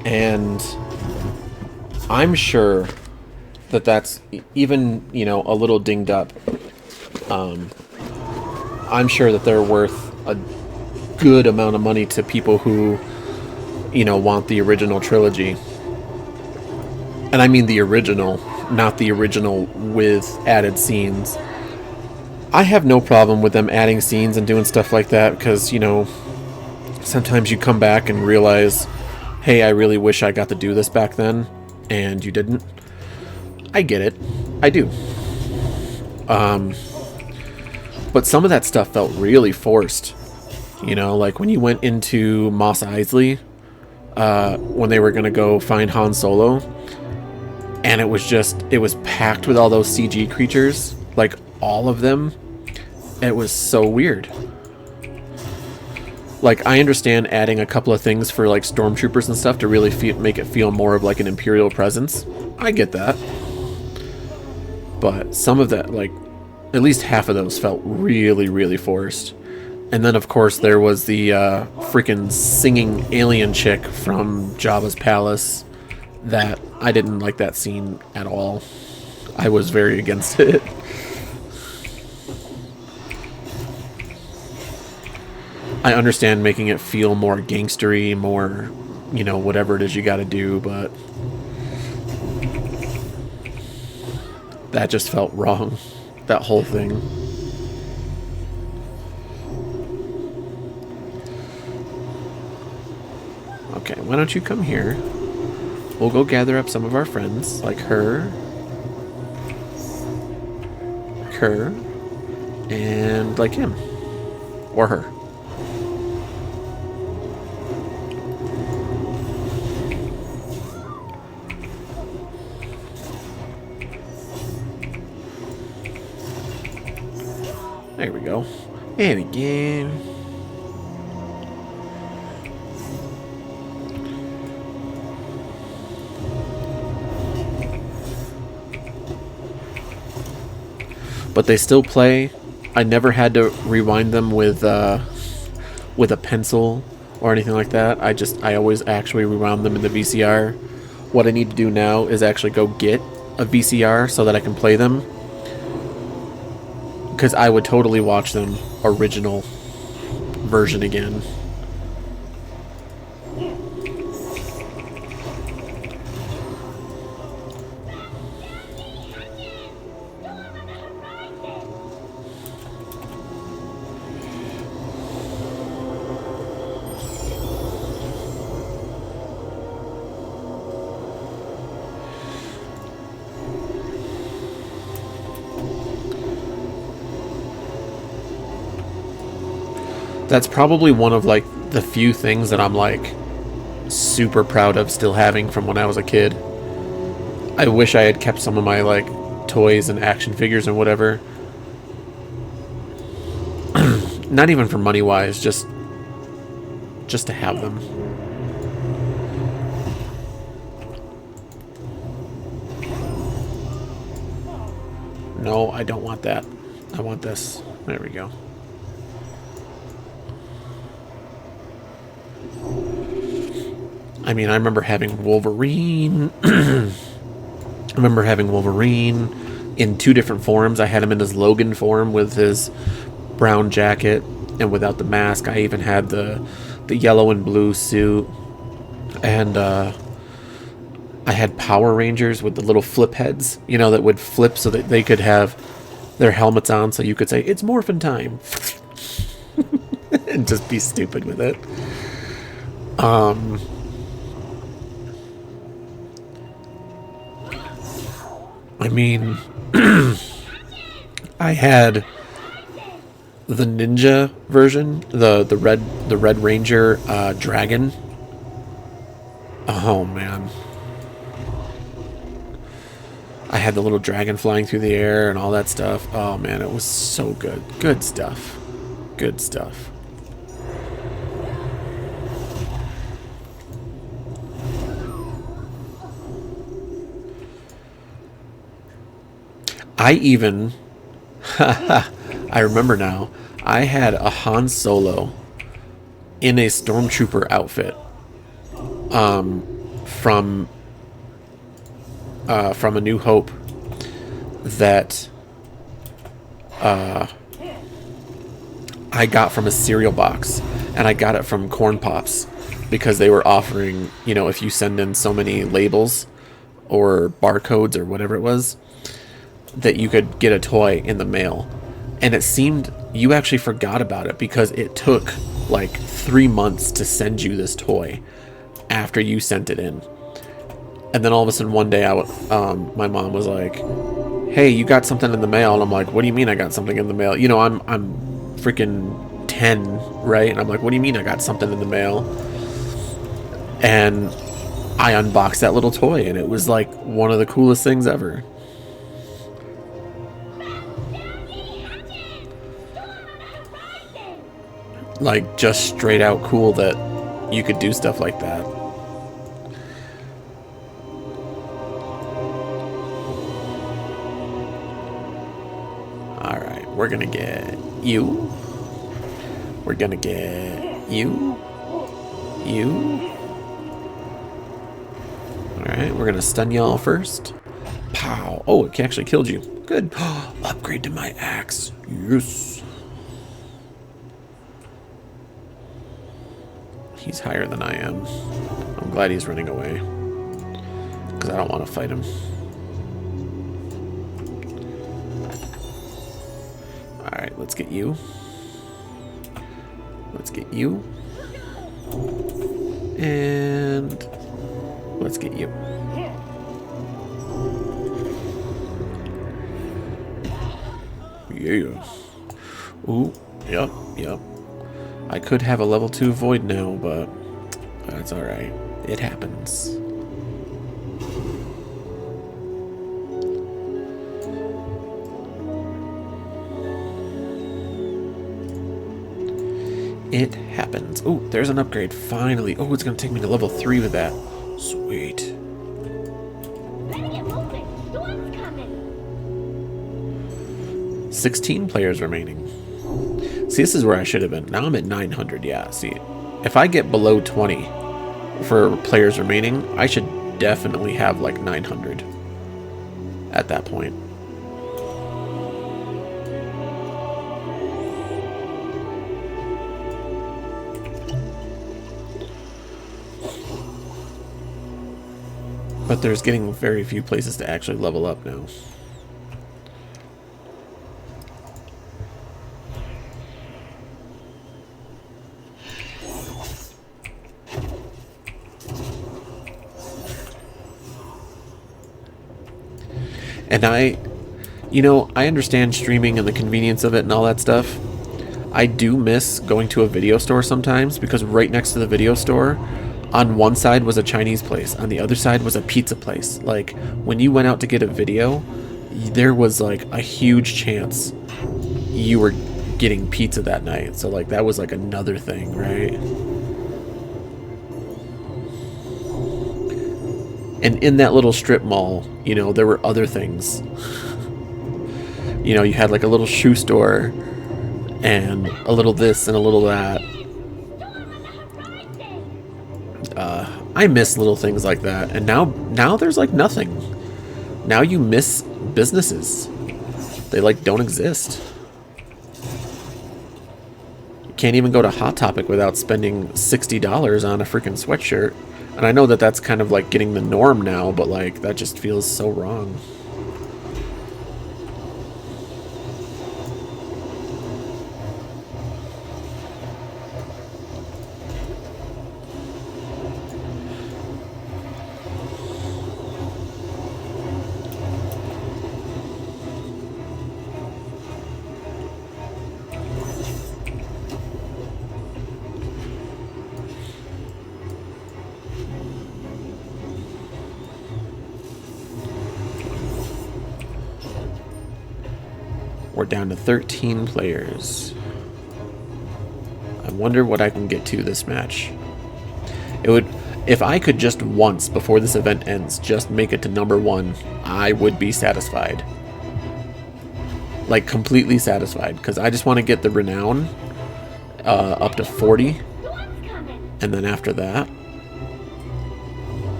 And I'm sure that that's even, a little dinged up. I'm sure that they're worth a good amount of money to people who, want the original trilogy. And I mean the original, not the original with added scenes. I have no problem with them adding scenes and doing stuff like that because, sometimes you come back and realize, hey, I really wish I got to do this back then, and you didn't. I get it. I do. But some of that stuff felt really forced. Like when you went into Mos Eisley, when they were going to go find Han Solo, and it was packed with all those CG creatures, like all of them. It was so weird. Like, I understand adding a couple of things for like stormtroopers and stuff to really make it feel more of like an Imperial presence. I get that. But some of that, like, at least half of those felt really, really forced. And then, of course, there was the freaking singing alien chick from Jabba's palace. That I didn't like that scene at all. I was very against it. I understand making it feel more gangstery, more, whatever it is you gotta do, but that just felt wrong. That whole thing. Okay, why don't you come here? We'll go gather up some of our friends, like her, and like him, or her. There we go. And again. But they still play. I never had to rewind them with a pencil or anything like that. I always actually rewound them in the VCR. What I need to do now is actually go get a VCR so that I can play them. Because I would totally watch them original version again. That's probably one of like the few things that I'm like super proud of still having from when I was a kid. I wish I had kept some of my like toys and action figures and whatever. Not even for money wise, just to have them. No, I don't want that. I want this. There we go. I mean, I remember having Wolverine. I remember having Wolverine in 2 different forms. I had him in his Logan form with his brown jacket and without the mask. I even had the yellow and blue suit. And I had Power Rangers with the little flip heads, you know, that would flip so that they could have their helmets on so you could say, it's morphin' time. And just be stupid with it. I mean, I had the ninja version, the Red Ranger dragon. Oh man, I had the little dragon flying through the air and all that stuff. Oh man, it was so good. Good stuff. Good stuff. I even, I remember now, I had a Han Solo in a stormtrooper outfit from A New Hope that I got from a cereal box, and I got it from Corn Pops because they were offering, you know, if you send in so many labels or barcodes or whatever it was, that you could get a toy in the mail. And it seemed you actually forgot about it because it took like 3 months to send you this toy after you sent it in. And then all of a sudden one day my mom was like, hey, you got something in the mail. And I'm like, what do you mean I got something in the mail? You know, I'm freaking 10, right? And I'm like, what do you mean I got something in the mail? And I unboxed that little toy, and it was like one of the coolest things ever. Like, just straight out cool that you could do stuff like that. Alright, we're gonna get you. We're gonna get you. You. Alright, we're gonna stun y'all first. Pow. Oh, it actually killed you. Good. Upgrade to my axe. Yes. He's higher than I am. I'm glad he's running away, because I don't want to fight him. Alright, let's get you. Let's get you. And let's get you. Yeah. Ooh, yep, yep. I could have a level 2 void now, but that's alright. It happens. It happens. Oh, there's an upgrade, finally. Oh, it's going to take me to level 3 with that. Sweet. Better get moving. Storm's coming. 16 players remaining. See, this is where I should have been. Now I'm at 900, yeah. See, if I get below 20 for players remaining, I should definitely have like 900. at that point. But there's getting very few places to actually level up now. And I understand streaming and the convenience of it and all that stuff. I do miss going to a video store sometimes, because right next to the video store, on one side was a Chinese place, on the other side was a pizza place. Like, when you went out to get a video, there was like a huge chance you were getting pizza that night. So like that was like another thing, right? And in that little strip mall, you know, there were other things. You know, you had like a little shoe store and a little this and a little that. I miss little things like that. And now there's like nothing. Now you miss businesses. They like don't exist. You can't even go to Hot Topic without spending $60 on a freaking sweatshirt. And I know that that's kind of like getting the norm now, but like that just feels so wrong. We're down to 13 players. I wonder what I can get to this match. It would, if I could just once before this event ends, just make it to #1, I would be satisfied. Like completely satisfied, because I just want to get the renown up to 40, and then after that,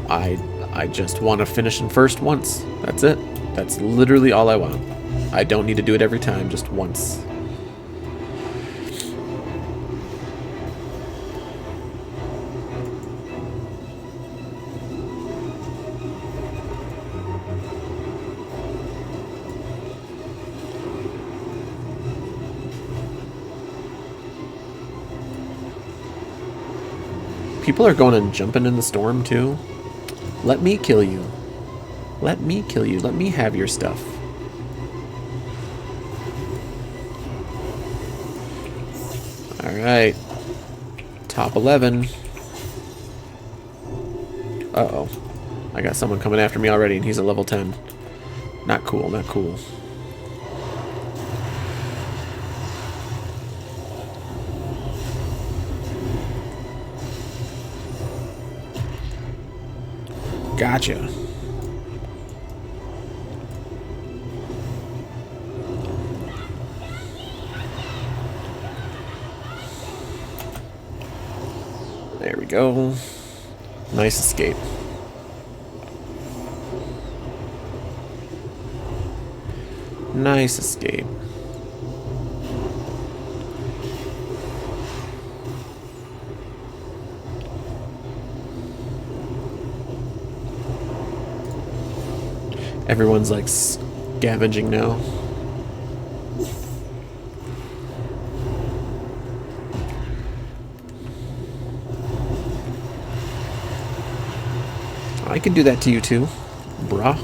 I just want to finish in first once. That's it. That's literally all I want. I don't need to do it every time, just once. People are going and jumping in the storm too. Let me kill you. Let me kill you. Let me have your stuff. Alright. Top 11. Uh-oh. I got someone coming after me already, and he's a level 10. Not cool, not cool. Gotcha. There we go. Nice escape. Nice escape. Everyone's like scavenging now. I can do that to you too, brah.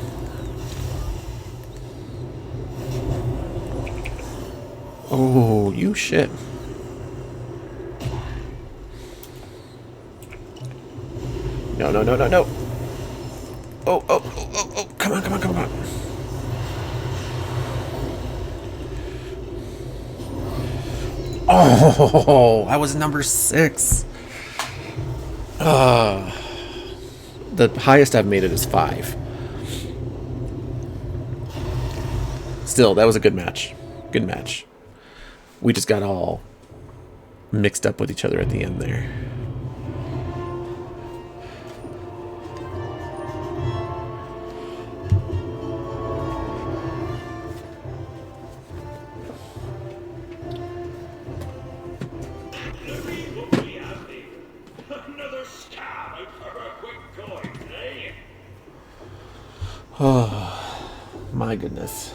Oh, you shit. No, no, no, no, no. Oh, oh, oh, oh, oh. Come on, come on, come on. Oh, I was number 6. The highest I've made it is 5. Still, that was a good match. Good match. We just got all mixed up with each other at the end there. My goodness.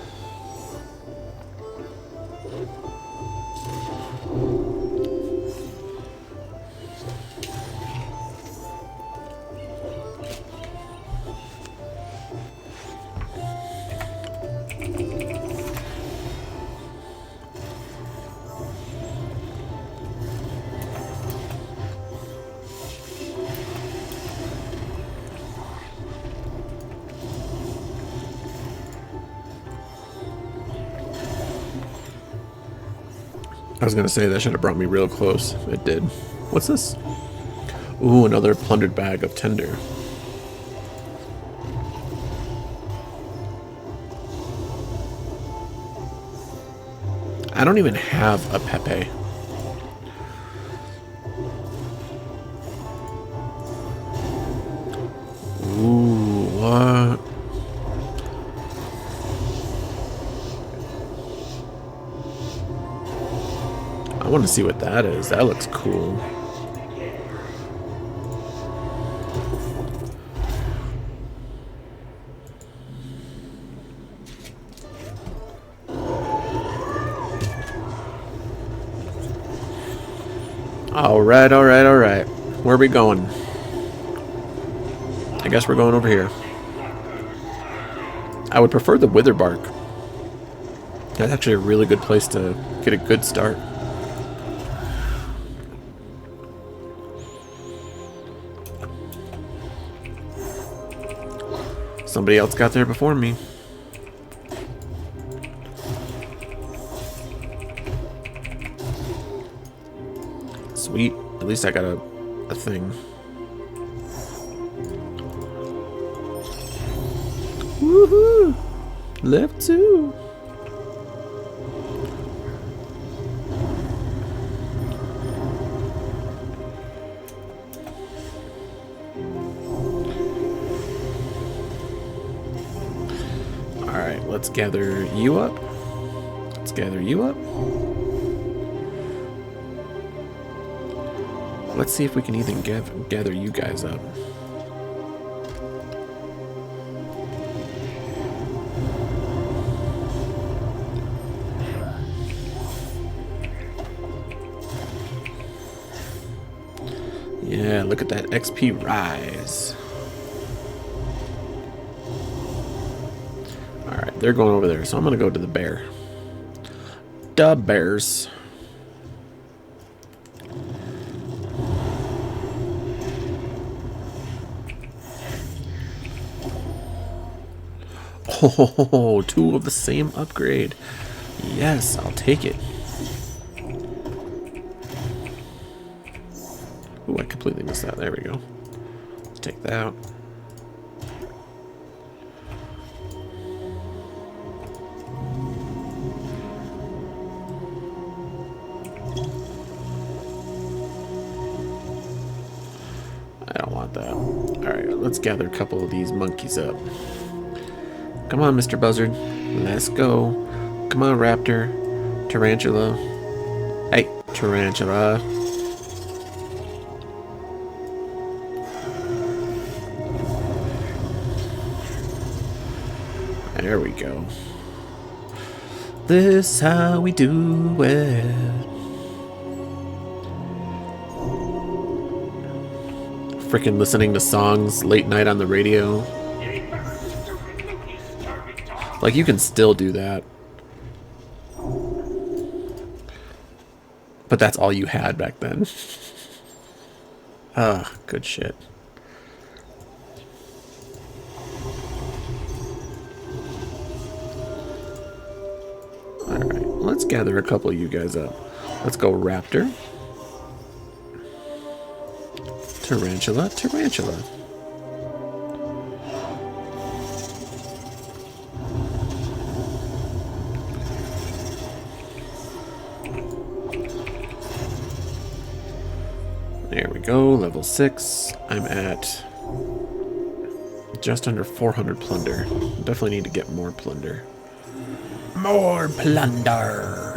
I was gonna say that should have brought me real close. It did. What's this? Ooh, another plundered bag of tender. I don't even have a Pepe. Ooh, what? I want to see what that is. That looks cool. Alright, alright, alright. Where are we going? I guess we're going over here. I would prefer the wither bark. That's actually a really good place to get a good start. Somebody else got there before me. Sweet. At least I got a thing. Woohoo! Left 2. Alright, let's gather you up. Let's gather you up. Let's see if we can even gather you guys up. Yeah, look at that XP rise. Alright, they're going over there, so I'm going to go to the bear. The bears. Oh, 2 of the same upgrade. Yes, I'll take it. Ooh, I completely missed that. There we go. Let's take that out. I don't want that. Alright, let's gather a couple of these monkeys up. Come on, Mr. Buzzard. Let's go. Come on, Raptor. Tarantula. Hey, Tarantula. There we go. This how we do it. Freaking listening to songs late night on the radio. Like, you can still do that. But that's all you had back then. Ah, good shit. Alright, let's gather a couple of you guys up. Let's go Raptor. Tarantula, Tarantula. There we go, level 6. I'm at just under 400 plunder. Definitely need to get more plunder. More plunder!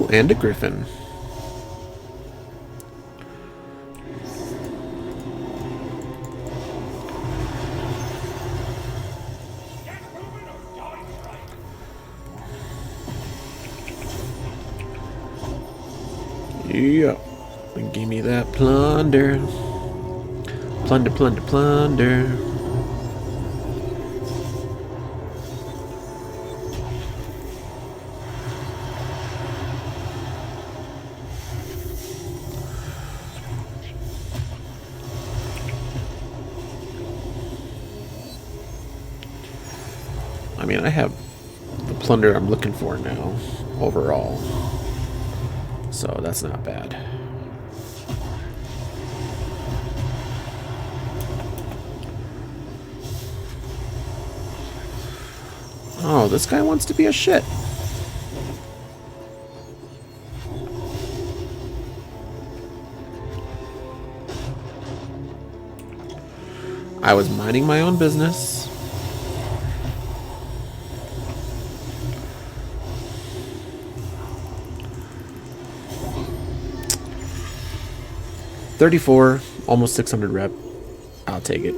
Ooh, and a griffin. Get moving or die trying. Yeah. Give me that plunder. Plunder, plunder, plunder. I mean, I have the plunder I'm looking for now, overall. So that's not bad. Oh, this guy wants to be a shit. I was minding my own business. $34, almost 600 rep. I'll take it.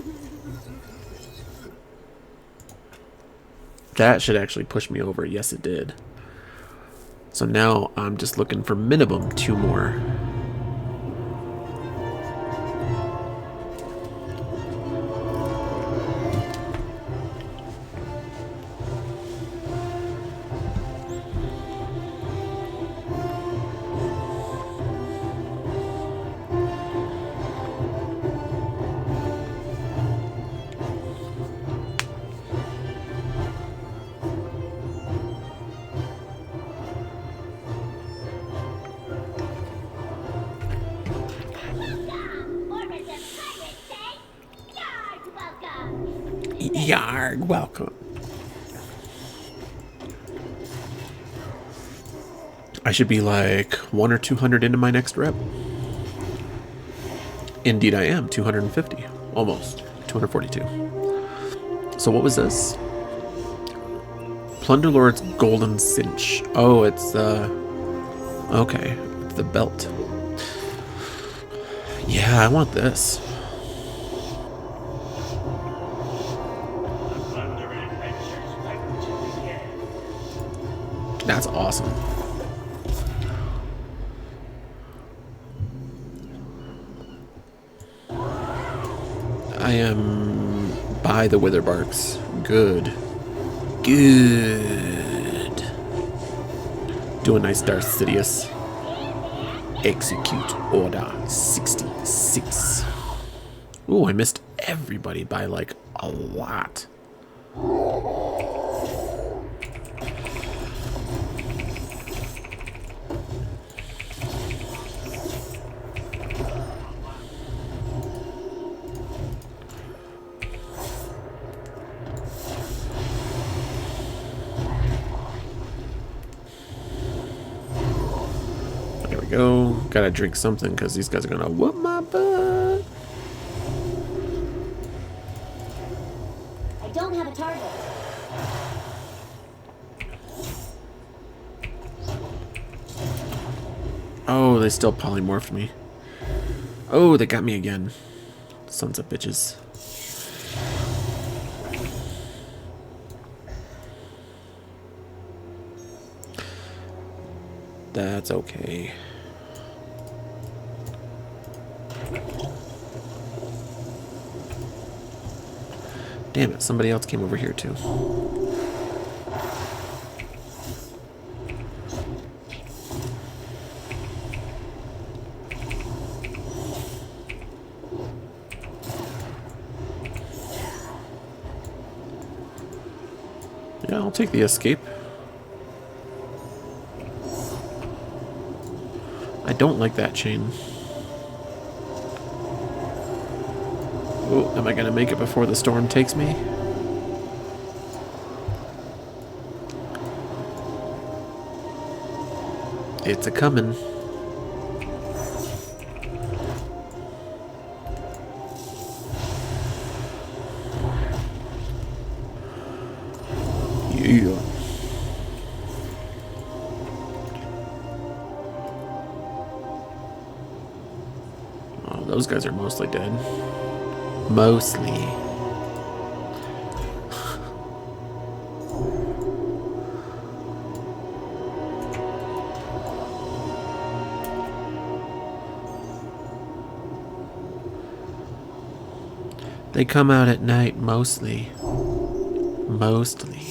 That should actually push me over. Yes, it did. So now I'm just looking for minimum 2 more. Welcome! Or as the pirates say, Yarg welcome! Yarg, welcome. I should be like 1 or 200 into my next rep. Indeed I am, 250. Almost. 242. So what was this? Plunderlord's Golden Cinch. Oh, it's okay. It's the belt. Yeah, I want this. Thunder adventures about to begin. That's awesome. I am by the Witherbarks. Good. Good. Do a nice Darth Sidious. Execute Order 66. Ooh, I missed everybody by like a lot. There we go. Gotta drink something because these guys are gonna whoop my butt. I don't have a target. Oh, they still polymorphed me. Oh, they got me again. Sons of bitches. That's okay. Damn it, somebody else came over here too. Yeah, I'll take the escape. I don't like that chain. Oh, am I gonna make it before the storm takes me? It's a coming. Yeah. those guys are mostly dead. Mostly. They come out at night, mostly. Mostly.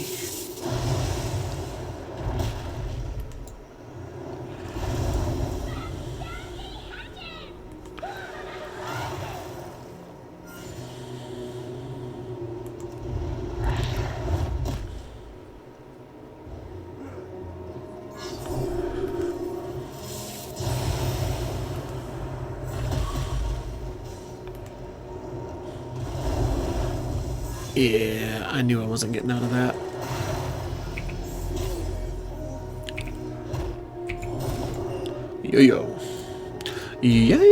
Yeah, I knew I wasn't getting out of that. Yo yo. Yeah.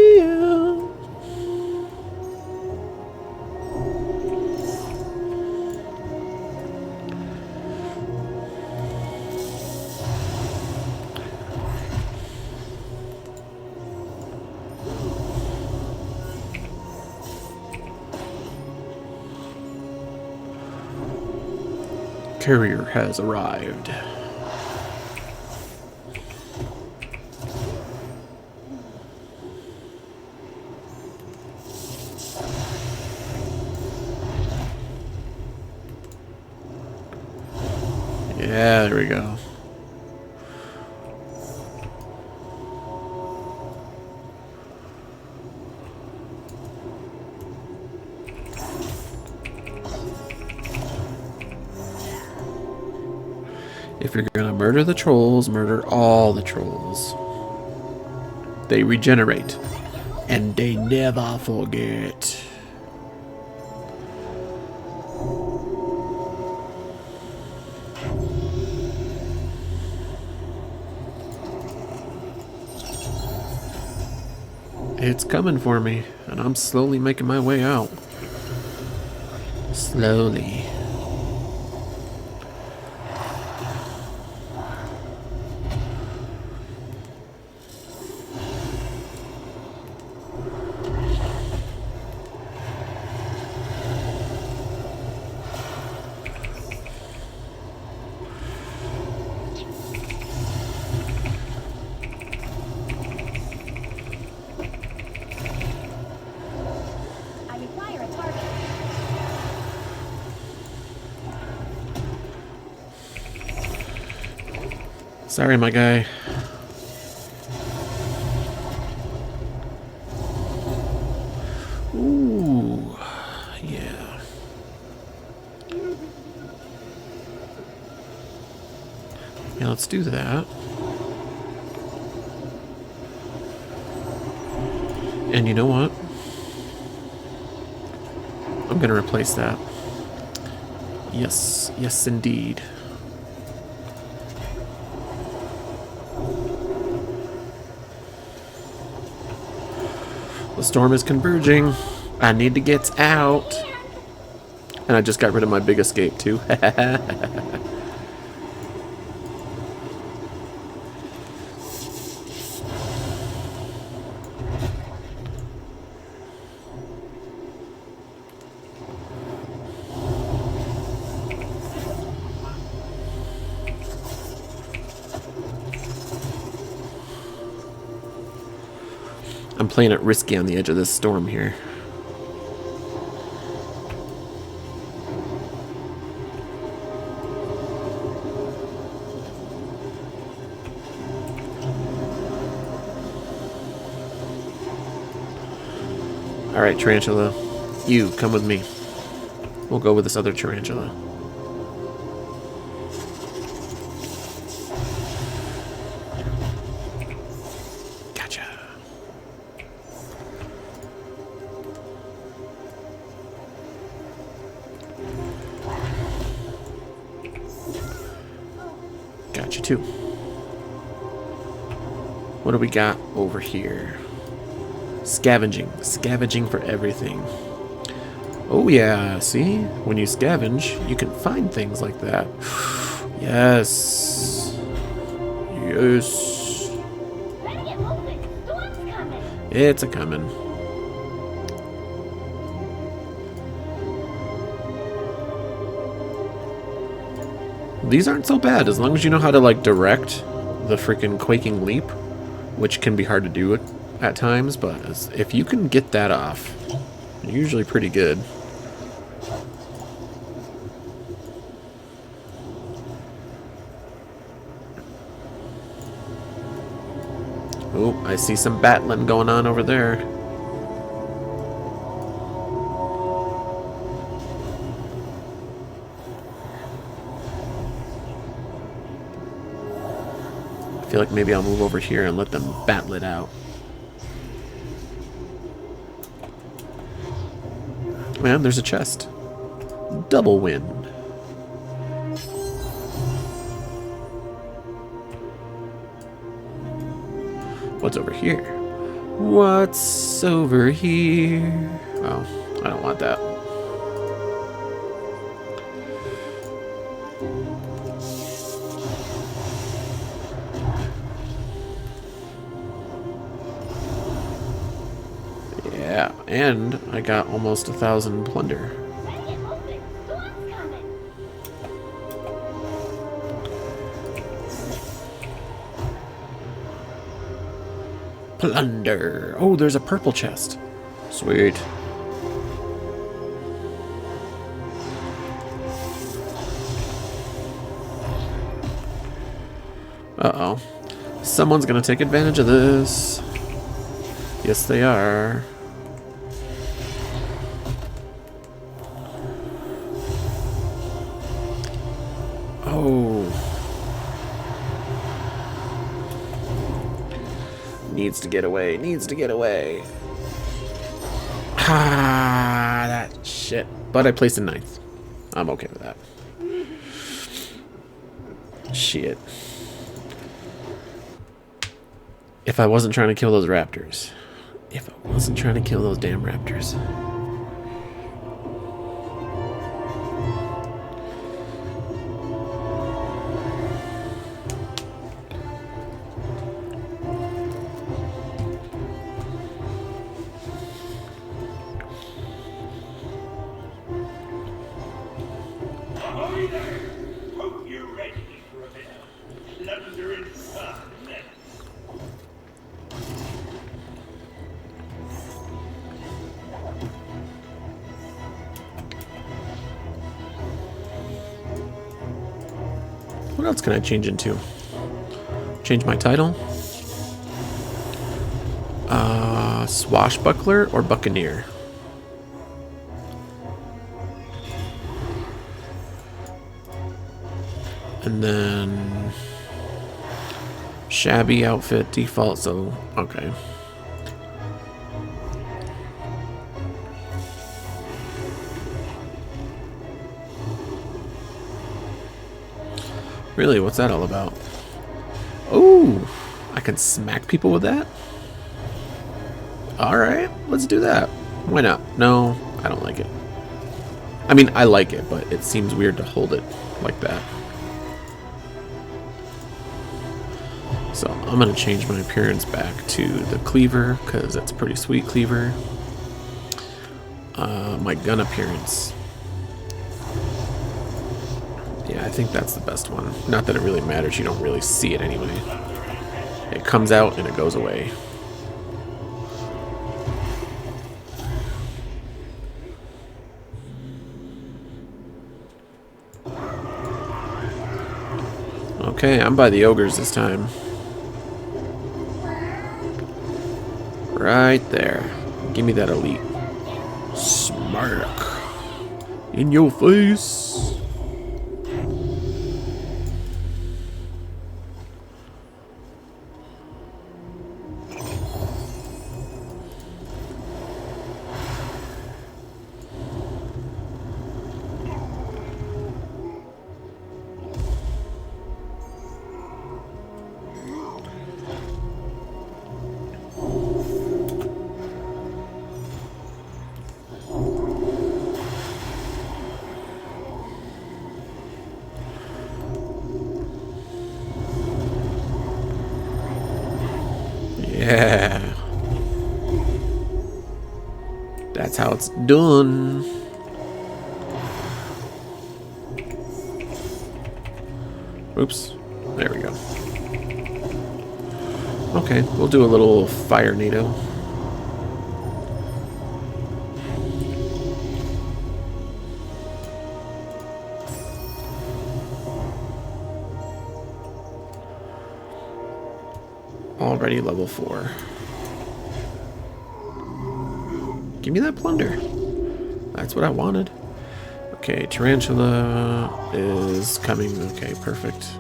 Carrier has arrived. Yeah, there we go. If you're gonna murder the trolls, murder all the trolls. They regenerate. And they never forget. It's coming for me, and I'm slowly making my way out. Slowly. I require a target. Sorry, my guy. Ooh, yeah. Yeah, let's do that. And you know what? I'm gonna replace that. Yes, yes indeed. The storm is converging. I need to get out. And I just got rid of my big escape too. I'm playing it risky on the edge of this storm here. Alright, tarantula. You, come with me. We'll go with this other tarantula. Gotcha. Gotcha too. What do we got over here? Scavenging. Scavenging for everything. Oh yeah, see? When you scavenge, you can find things like that. Yes. Yes. Better get moving. Storm's coming. It's a coming. These aren't so bad as long as you know how to like direct the freaking quaking leap, which can be hard to do at times, but if you can get that off, you're usually pretty good. Oh, I see some battling going on over there. I feel like maybe I'll move over here and let them battle it out. Man, there's a chest. Double win. What's over here? What's over here? Oh, I don't want that. Yeah, and I got almost 1,000 plunder. Ready and open. Storm's coming. Plunder. Oh, there's a purple chest. Sweet. Uh-oh. Someone's gonna take advantage of this. Yes, they are. Oh. Needs to get away. Needs to get away. Ah, that shit. But I placed in 9th. I'm okay with that. Shit. If I wasn't trying to kill those raptors. If I wasn't trying to kill those damn raptors. Ahoy there! Hope you're ready for a bit of plunder and fun. What else can I change into? Change my title? Swashbuckler or Buccaneer? And then shabby outfit default, so okay. Really, what's that all about? Oh, I can smack people with that? Alright, let's do that. Why not? No, I don't like it. I mean, I like it, but it seems weird to hold it like that. So I'm going to change my appearance back to the cleaver, because that's a pretty sweet cleaver. My gun appearance. Yeah, I think that's the best one. Not that it really matters, you don't really see it anyway. It comes out and it goes away. Okay, I'm by the ogres this time. Right there. Give me that elite. Smirk. In your face. Yeah. That's how it's done. Oops. There we go. Okay, we'll do a little fire NATO. Already level 4. Give me that plunder. That's what I wanted. Okay, Tarantula is coming. Okay, perfect.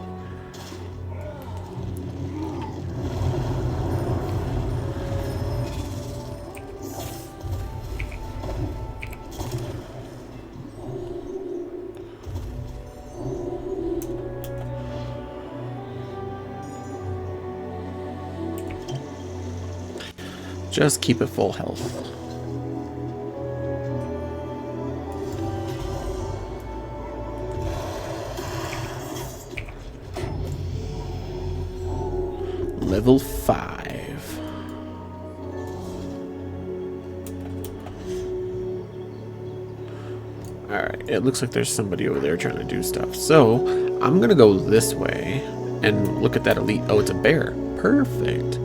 Just keep it full health. Level 5. Alright, it looks like there's somebody over there trying to do stuff. So, I'm gonna go this way and look at that elite. Oh, it's a bear. Perfect.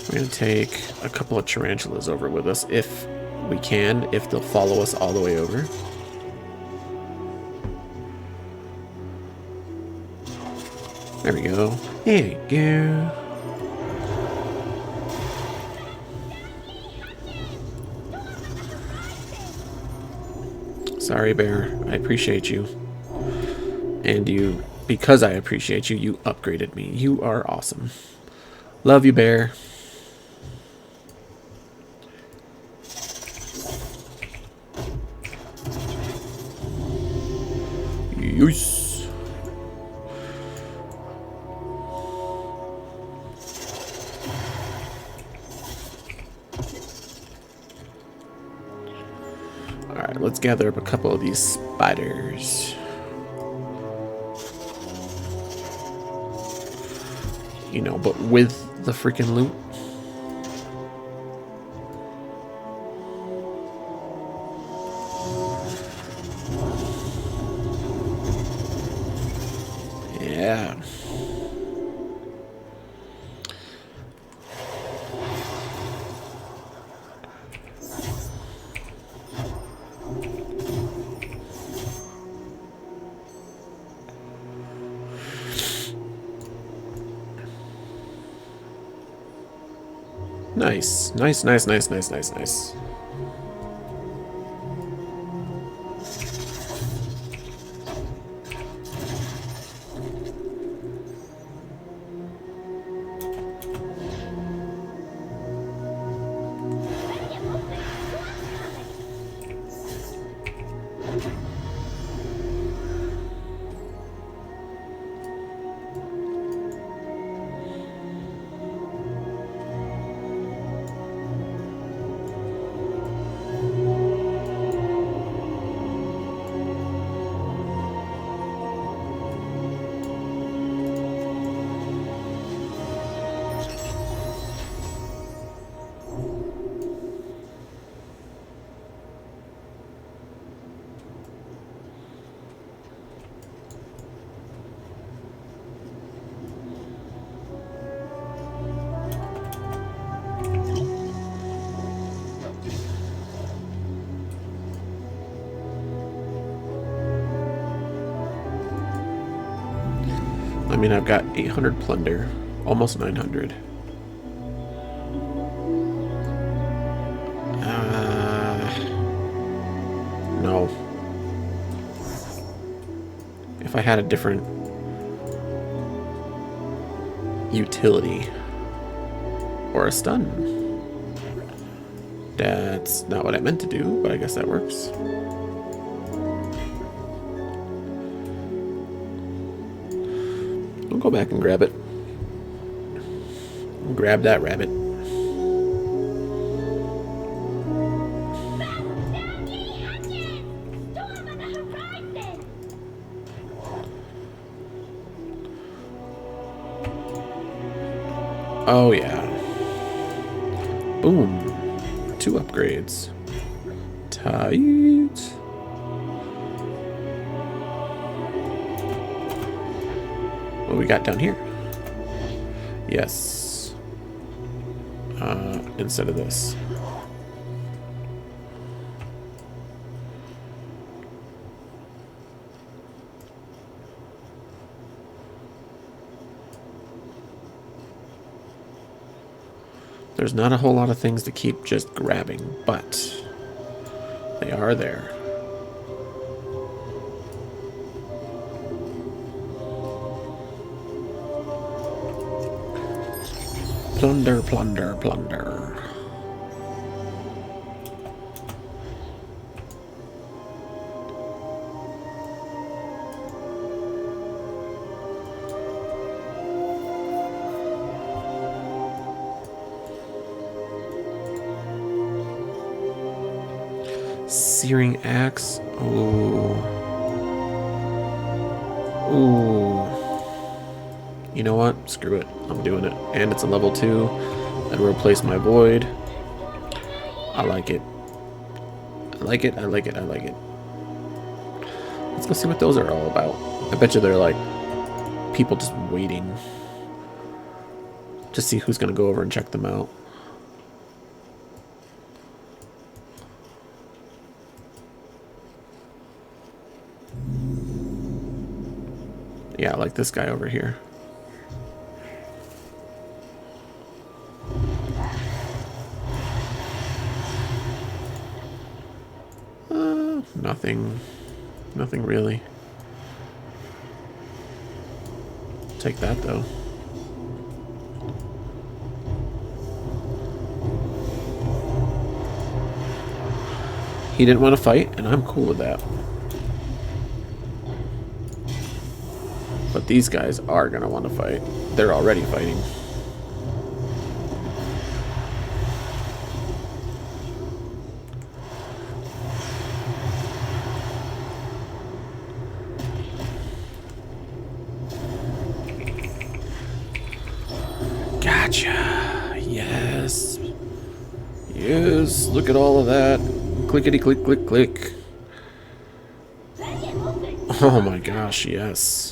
We're gonna take a couple of tarantulas over with us if we can, if they'll follow us all the way over. There we go. There we go. Sorry, bear. I appreciate you. And you, because I appreciate you, you upgraded me. You are awesome. Love you, bear. Yes. Alright, let's gather up a couple of these spiders. You know, but with the freaking loot. Yeah. Nice. Nice, nice, nice, nice, nice, nice. I mean, I've got 800 plunder, almost 900. No. If I had a different utility or a stun. That's not what I meant to do, but I guess that works. I'll go back and grab it. Grab that rabbit. Oh yeah. Boom. 2 upgrades. Tight. What we got down here? Yes. Instead of this. There's not a whole lot of things to keep just grabbing, but they are there. Plunder, plunder, plunder. Searing axe. Ooh. Ooh. You know what? Screw it. I'm doing it. And it's a level 2. That'll replace my void. I like it. I like it. I like it. I like it. Let's go see what those are all about. I bet you they're like people just waiting to see who's going to go over and check them out. Yeah, like this guy over here. Nothing. Nothing really. Take that though. He didn't want to fight, and I'm cool with that. But these guys are gonna want to fight. They're already fighting. Gotcha. Yes. Yes. Look at all of that. Clickety click click click. Oh my gosh, yes.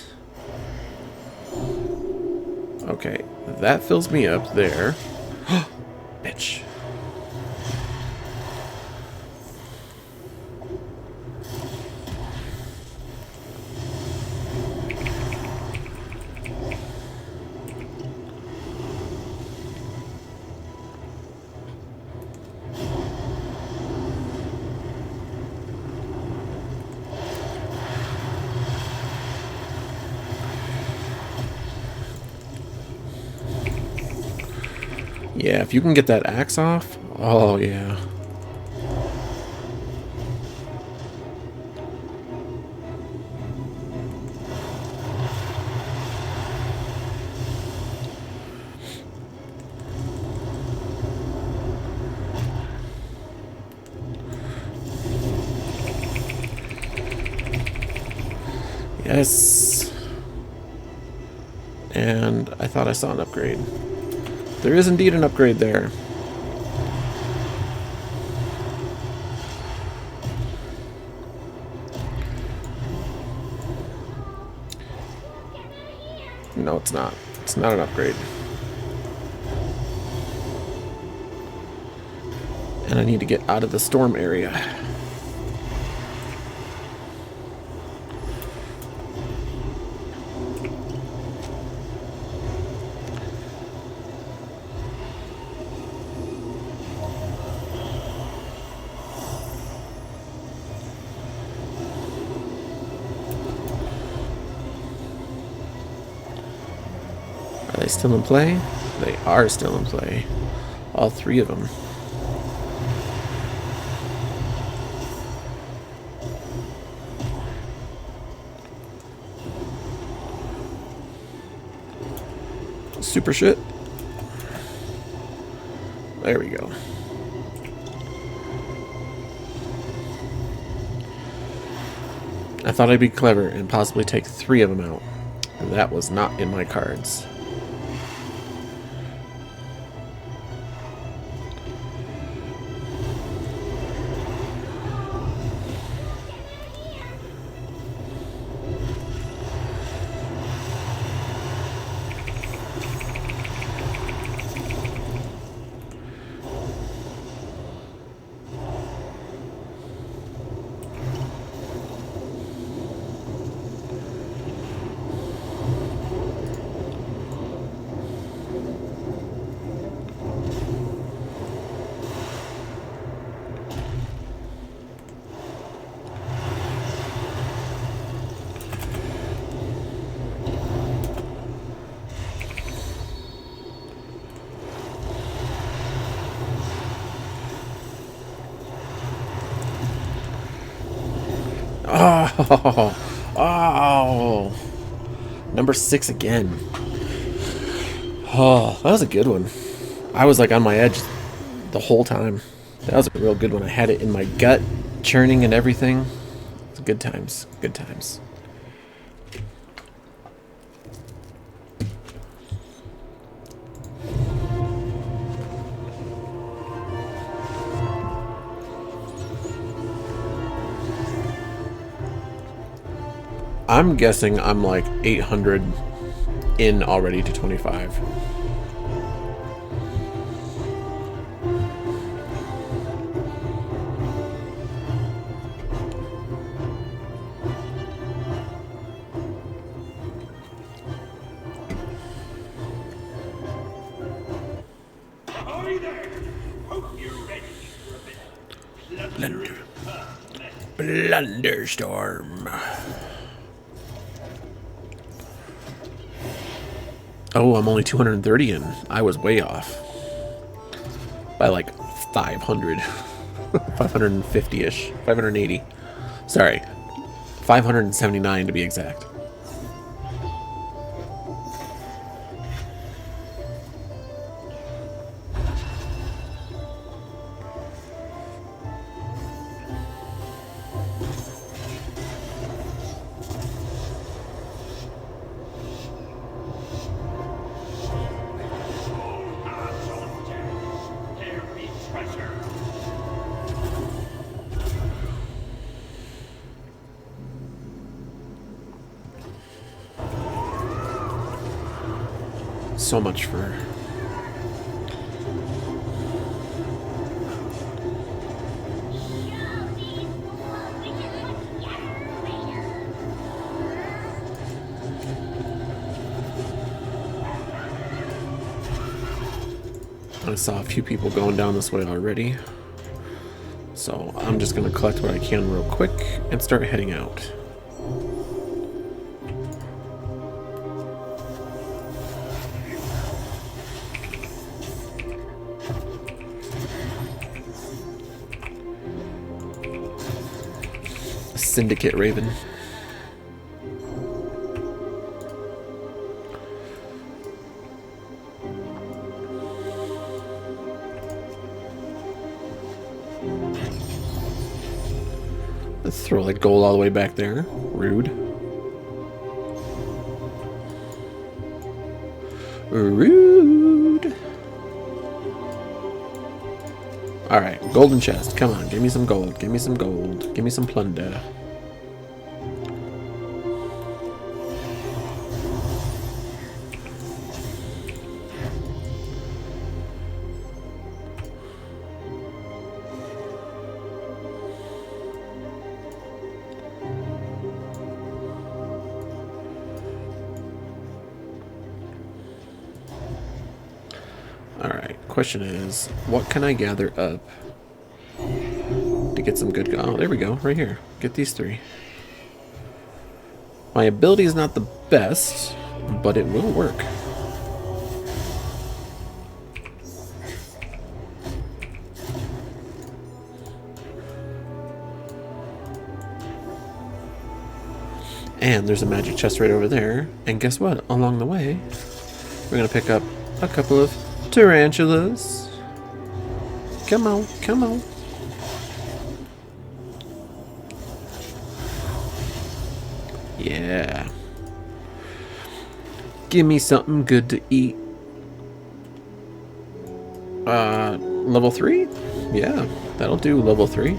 Okay, that fills me up there. Bitch. Yeah, if you can get that axe off, oh yeah. Yes. And I thought I saw an upgrade. There is indeed an upgrade there. No, it's not. It's not an upgrade. And I need to get out of the storm area. Are they still in play? They are still in play. All 3 of them. Super shit. There we go. I thought I'd be clever and possibly take 3 of them out. That was not in my cards. Oh, oh, number 6 again. Oh, that was a good one. I was like on my edge the whole time. That was a real good one. I had it in my gut, churning and everything. Good times. Good times. I'm guessing I'm like 800 in already to 25. Ahoy there! Hope you're ready for a bit of plundering. Plunderstorm. Oh, I'm only 230 in. I was way off. By like 500. 550-ish. 580. Sorry. 579 to be exact. Hands on deck. There be treasure. So much for... I saw a few people going down this way already. So I'm just going to collect what I can real quick and start heading out. Syndicate Raven. Let's throw that gold all the way back there. Rude. Rude. Alright, golden chest. Come on, give me some gold. Give me some gold. Give me some plunder. Alright, question is, what can I gather up to get some good... Oh, there we go, right here. Get these 3. My ability is not the best, but it will work. And there's a magic chest right over there. And guess what? Along the way, we're going to pick up a couple of tarantulas. Come on, come on. Yeah. Give me something good to eat. Level 3? Yeah, that'll do, level 3.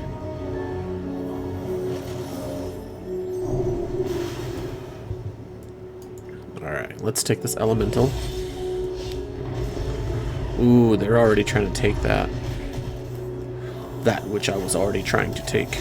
Alright, let's take this elemental. Ooh, they're already trying to take that. That which I was already trying to take.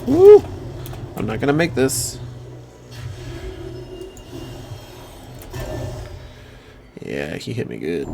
Woo! I'm not gonna make this. Yeah, he hit me good.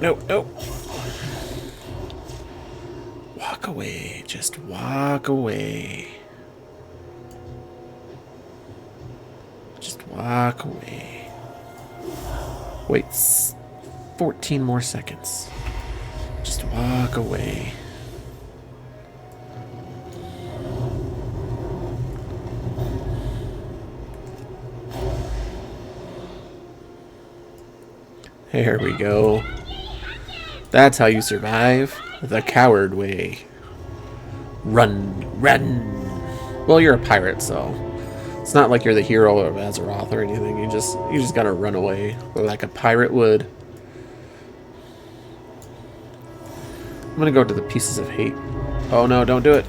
no, no. Walk away. Just walk away. Just walk away. Wait 14 more seconds. Just walk away. There we go. That's how you survive. The coward way. Run, run. Well, you're a pirate, so it's not like you're the hero of Azeroth or anything. You just gotta run away like a pirate would. I'm gonna go to the pieces of hate. Oh no, don't do it.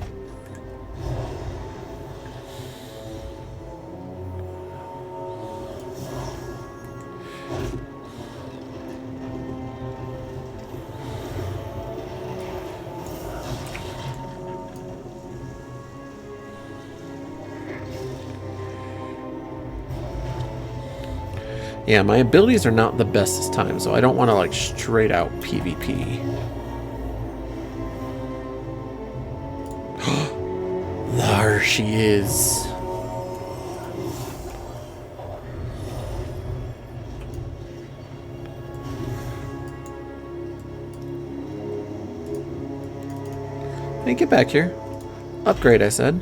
Yeah, my abilities are not the best this time, so I don't want to like straight out PvP. There she is. Hey, get back here. Upgrade, I said.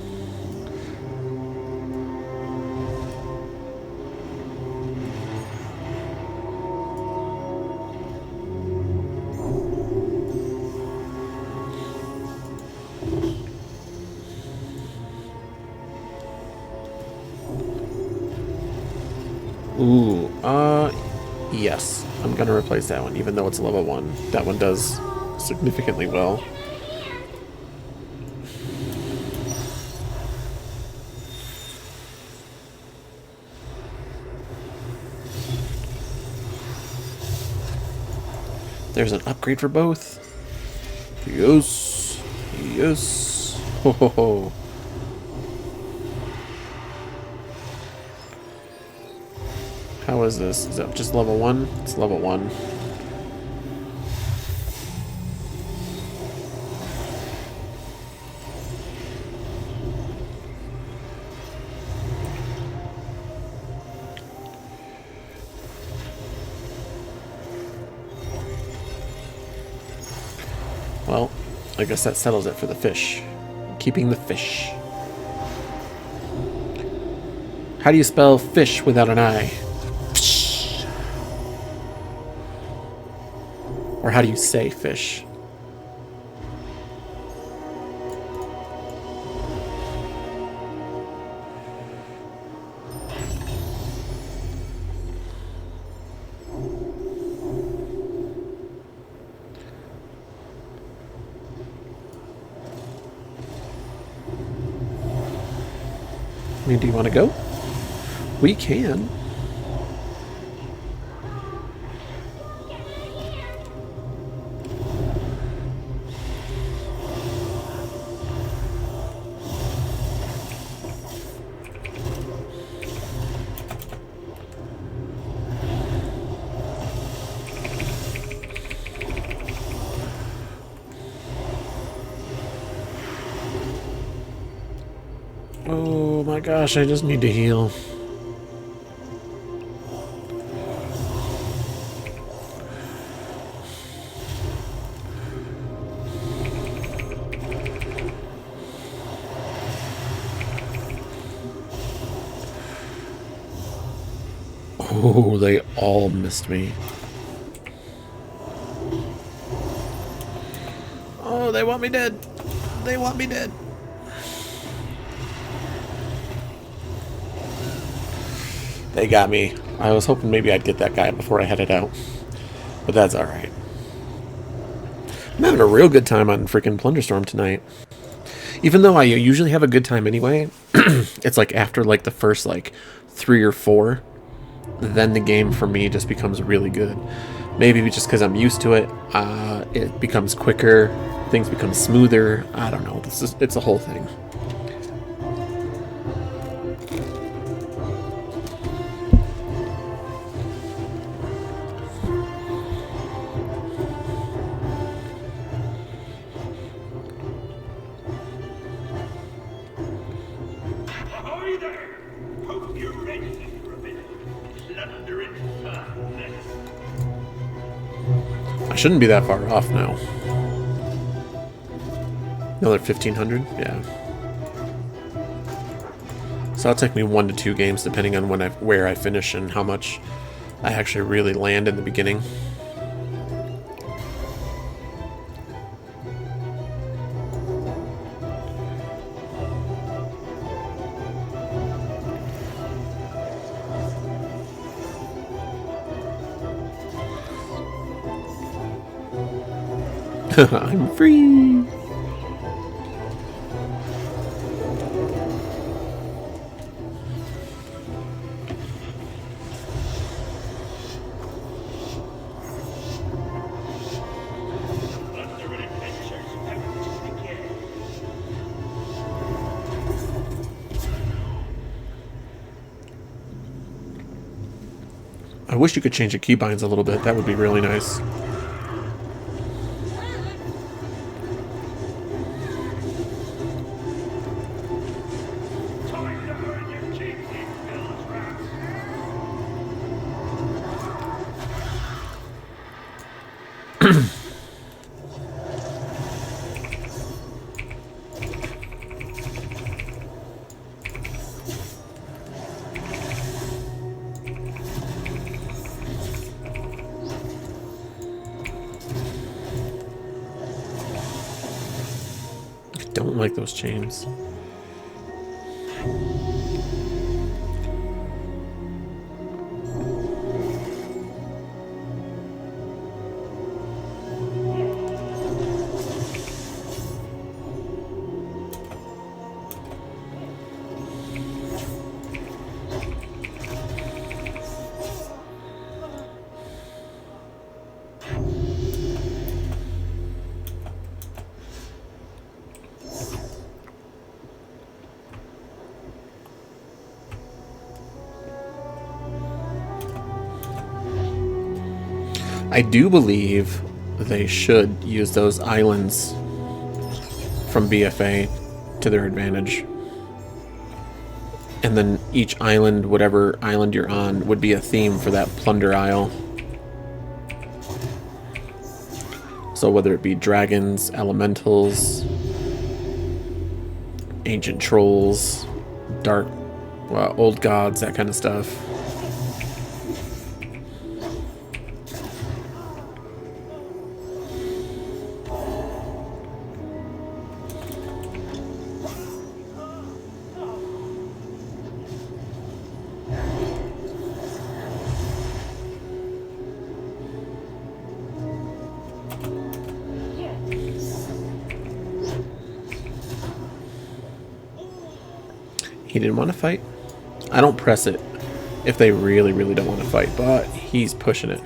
Ooh, yes. I'm gonna replace that one, even though it's level 1. That one does significantly well. There's an upgrade for both. Yes. Yes. Ho ho ho. How is this? Is that just level 1? It's level 1. Well, I guess that settles it for the fish. Keeping the fish. How do you spell fish without an I? Fish. Or how do you say fish? I mean, do you want to go? We can. Oh my gosh, I just need to heal. Oh, they all missed me. Oh, they want me dead. They want me dead. They got me. I was hoping maybe I'd get that guy before I headed out. But that's alright. I'm having a real good time on freaking Plunderstorm tonight. Even though I usually have a good time anyway, it's like after like the first like 3 or 4, then the game for me just becomes really good. Maybe just because I'm used to it, it becomes quicker, things become smoother. I don't know. It's a whole thing. shouldn't be that far off now. Another 1,500? Yeah. So that'll take me 1 to 2 games, depending on where I finish and how much I actually really land in the beginning. I'm free! Thunder and adventures have to begin. I wish you could change the keybinds a little bit. That would be really nice. Time to earn your keep, you Bill's rats. I don't like those chains. I do believe they should use those islands from BFA to their advantage. And then each island, whatever island you're on, would be a theme for that Plunder Isle. So whether it be dragons, elementals, ancient trolls, dark, old gods, that kind of stuff. He didn't want to fight. I don't press it if they really, really don't want to fight, but he's pushing it.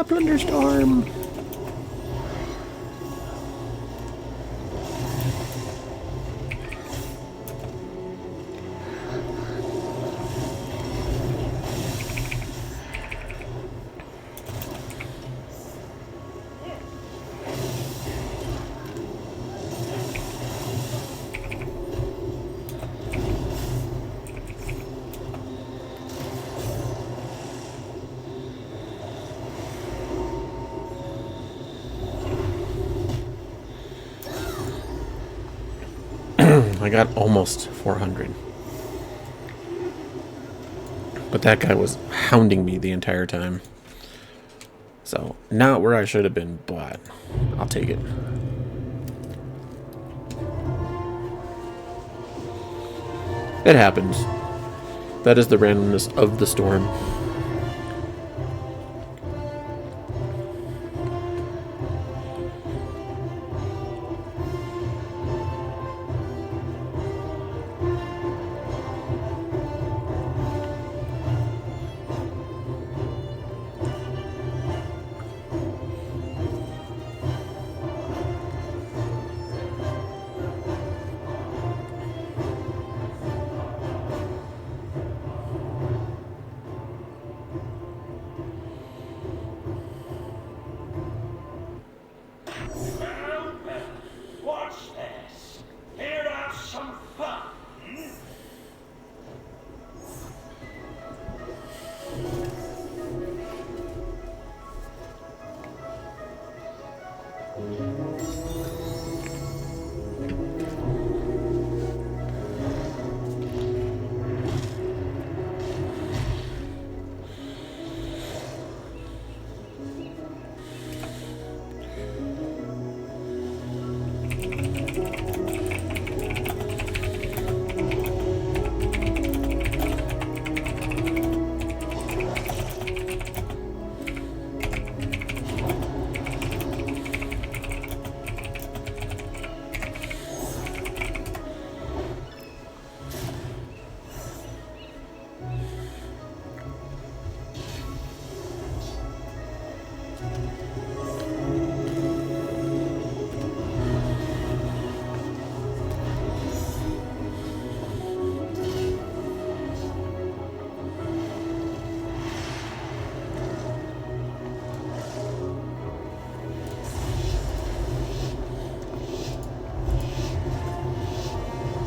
Plunderstorm! I got almost 400. But that guy was hounding me the entire time. So, not where I should have been, but I'll take it. It happens. That is the randomness of the storm. Well, well, watch this. Here have some fun.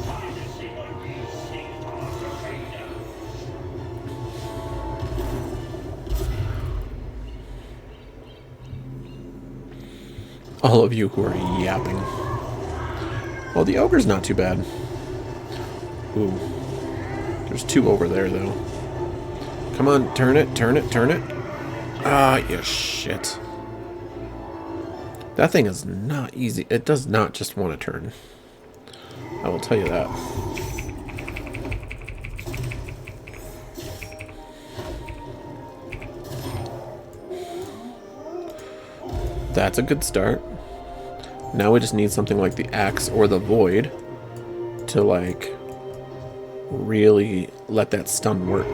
Time to see what these sea paws are made of. All of you who are yapping. Well, the ogre's not too bad. Ooh. There's two over there, though. Come on, turn it, turn it, turn it. Ah, you shit. That thing is not easy. It does not just want to turn. I will tell you that. That's a good start. Now we just need something like the axe or the void to, like, really let that stun work.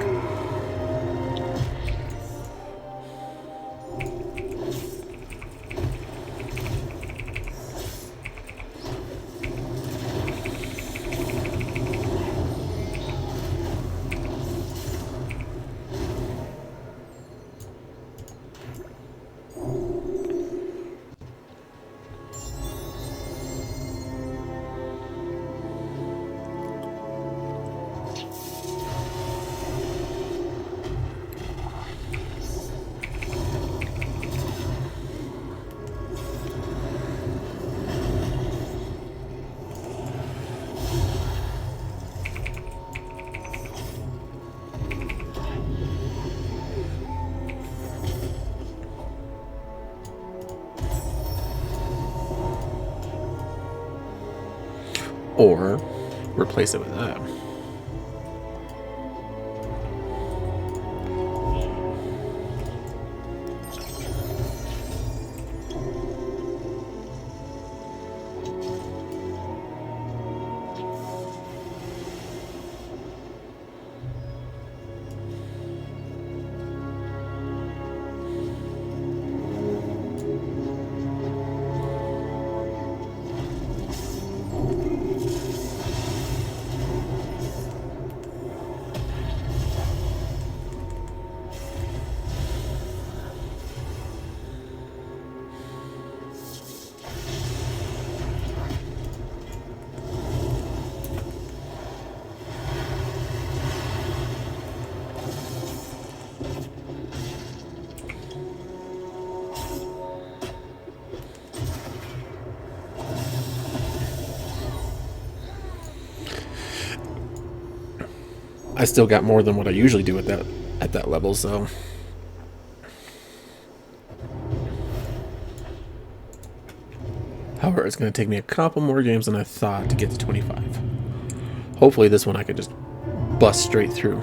Or replace it with that. I still got more than what I usually do at that level, so. However, it's going to take me a couple more games than I thought to get to 25. Hopefully this one I can just bust straight through.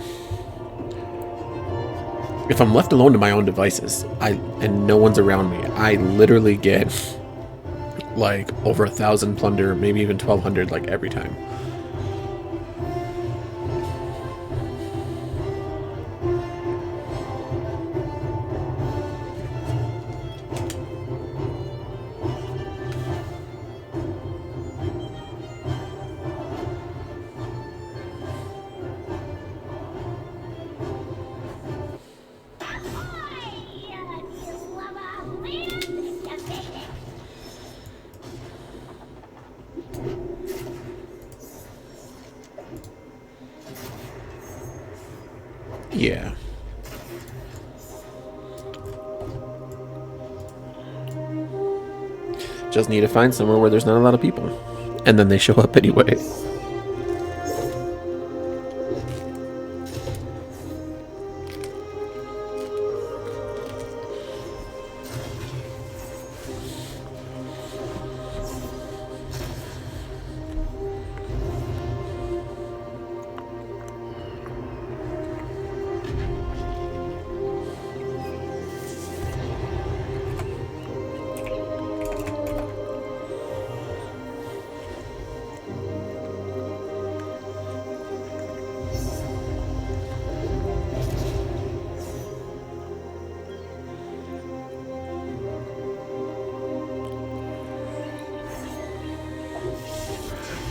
If I'm left alone to my own devices, and no one's around me, I literally get like over 1,000 plunder, maybe even 1,200 like every time. Yeah. Just need to find somewhere where there's not a lot of people. And then they show up anyway.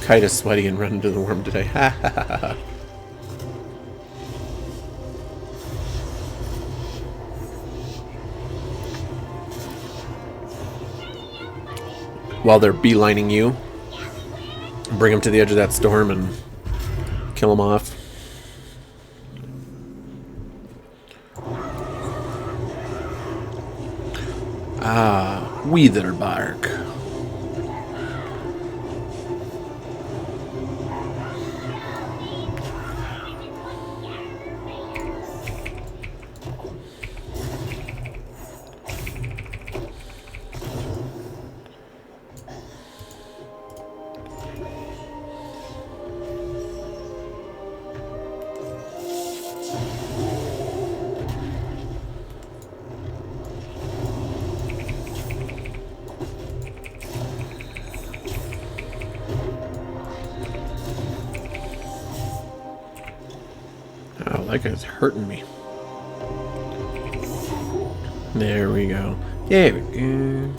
Kite is sweaty and run into the worm today. Ha ha ha ha. While they're beelining you, bring them to the edge of that storm and kill them off. Ah, wither bark. Oh, that guy's hurting me. There we go. There we go.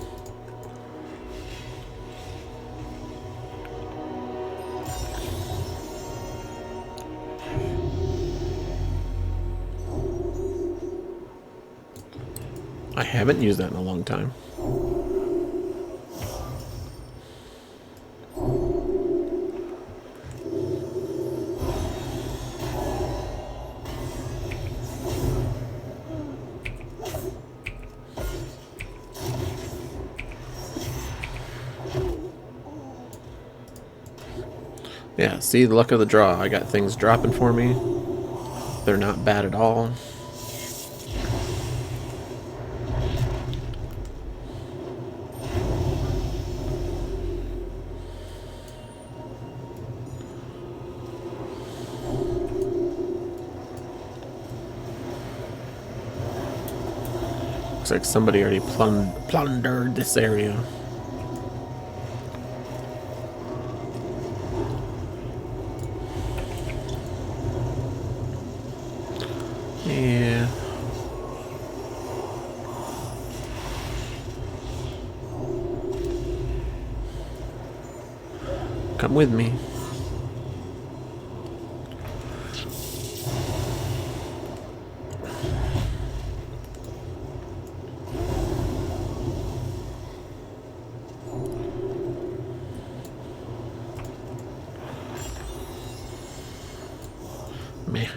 I haven't used that in a long time. Yeah, see, the luck of the draw. I got things dropping for me. They're not bad at all. Looks like somebody already plundered this area. Yeah. Come with me. Meh.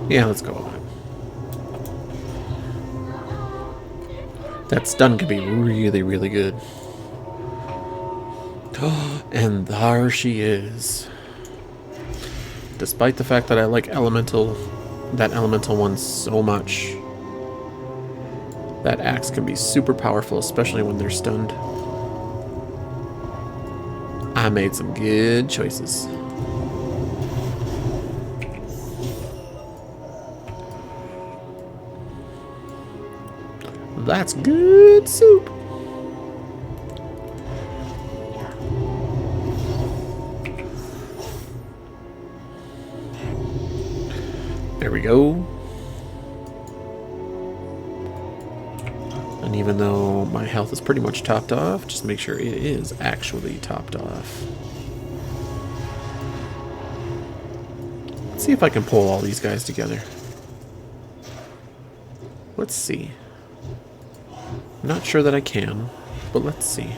Yeah, let's go with it. That stun can be really, really good. And there she is. Despite the fact that I like that elemental one so much, that axe can be super powerful, especially when they're stunned. I made some good choices. That's good soup. There we go. And even though my health is pretty much topped off, just make sure it is actually topped off. Let's see if I can pull all these guys together. Let's see. Not sure that I can, but let's see.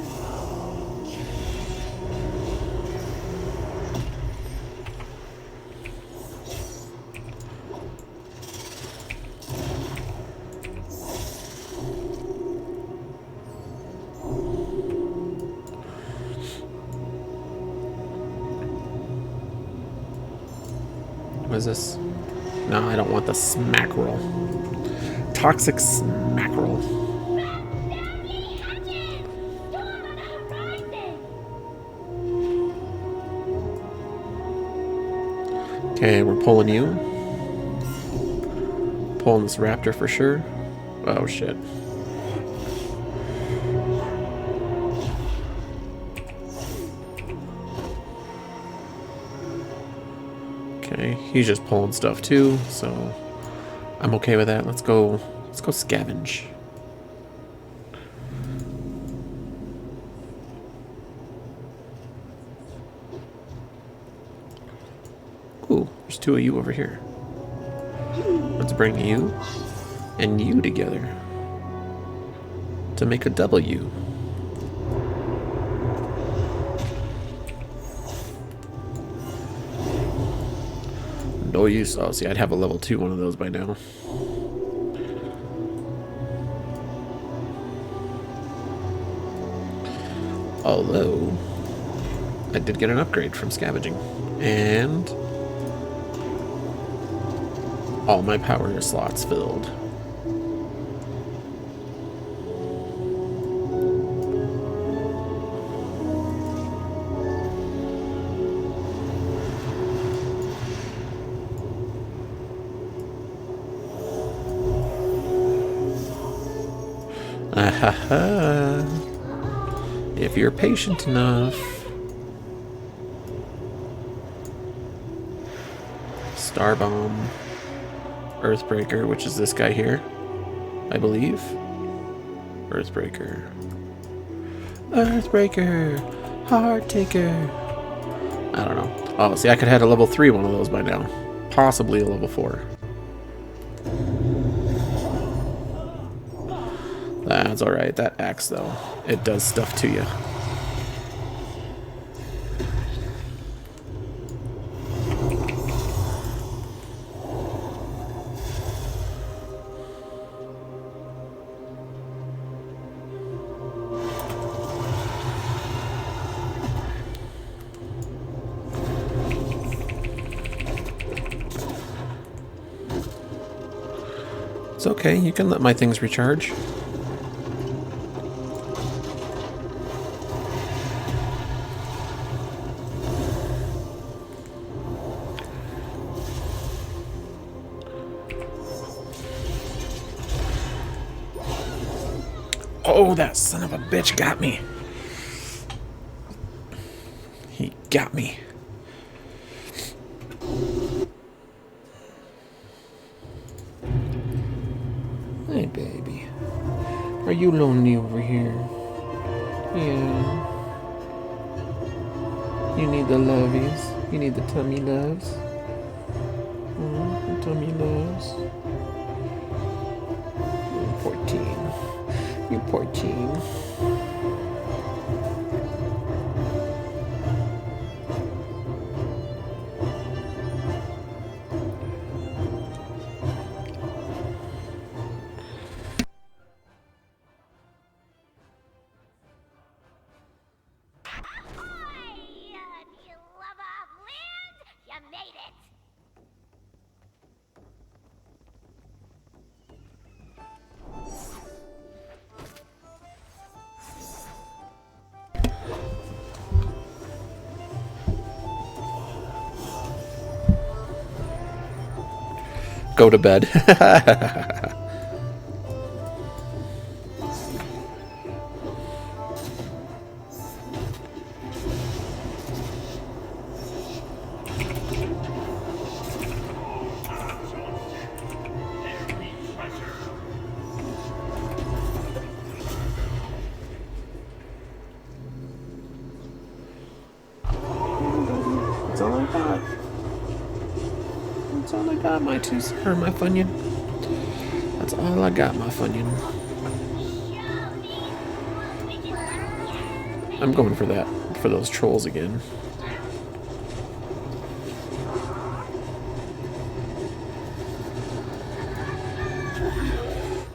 What is this? No, I don't want the smack roll. Toxic smack roll. Okay, we're pulling you. Pulling this raptor for sure. Oh shit. Okay, he's just pulling stuff too, so I'm okay with that. Let's go scavenge. Ooh, there's two of you over here. Let's bring you and you together to make a W. No use. Oh, see, I'd have a level 2 one of those by now. Although, I did get an upgrade from scavenging. And all my power slots filled. Ahaha. If you're patient enough. Starbomb. Earthbreaker, which is this guy here, I believe. Earthbreaker. Earthbreaker. Heart taker. I don't know. Oh, see, I could have had a level 3 one of those by now. Possibly a level 4. That's alright. That axe, though, it does stuff to you. It's okay. You can let my things recharge. Oh, that son of a bitch got me. He got me. Hey, baby. Are you lonely over here? Yeah. You need the lovies. You need the tummy loves. The tummy loves. You poor teen. You poor teen. Go to bed. That's all I got. That's all I got, my my Funyun. That's all I got, my Funyun. I'm going for that, for those trolls again.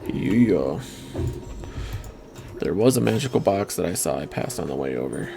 Yeah. There was a magical box that I saw I passed on the way over.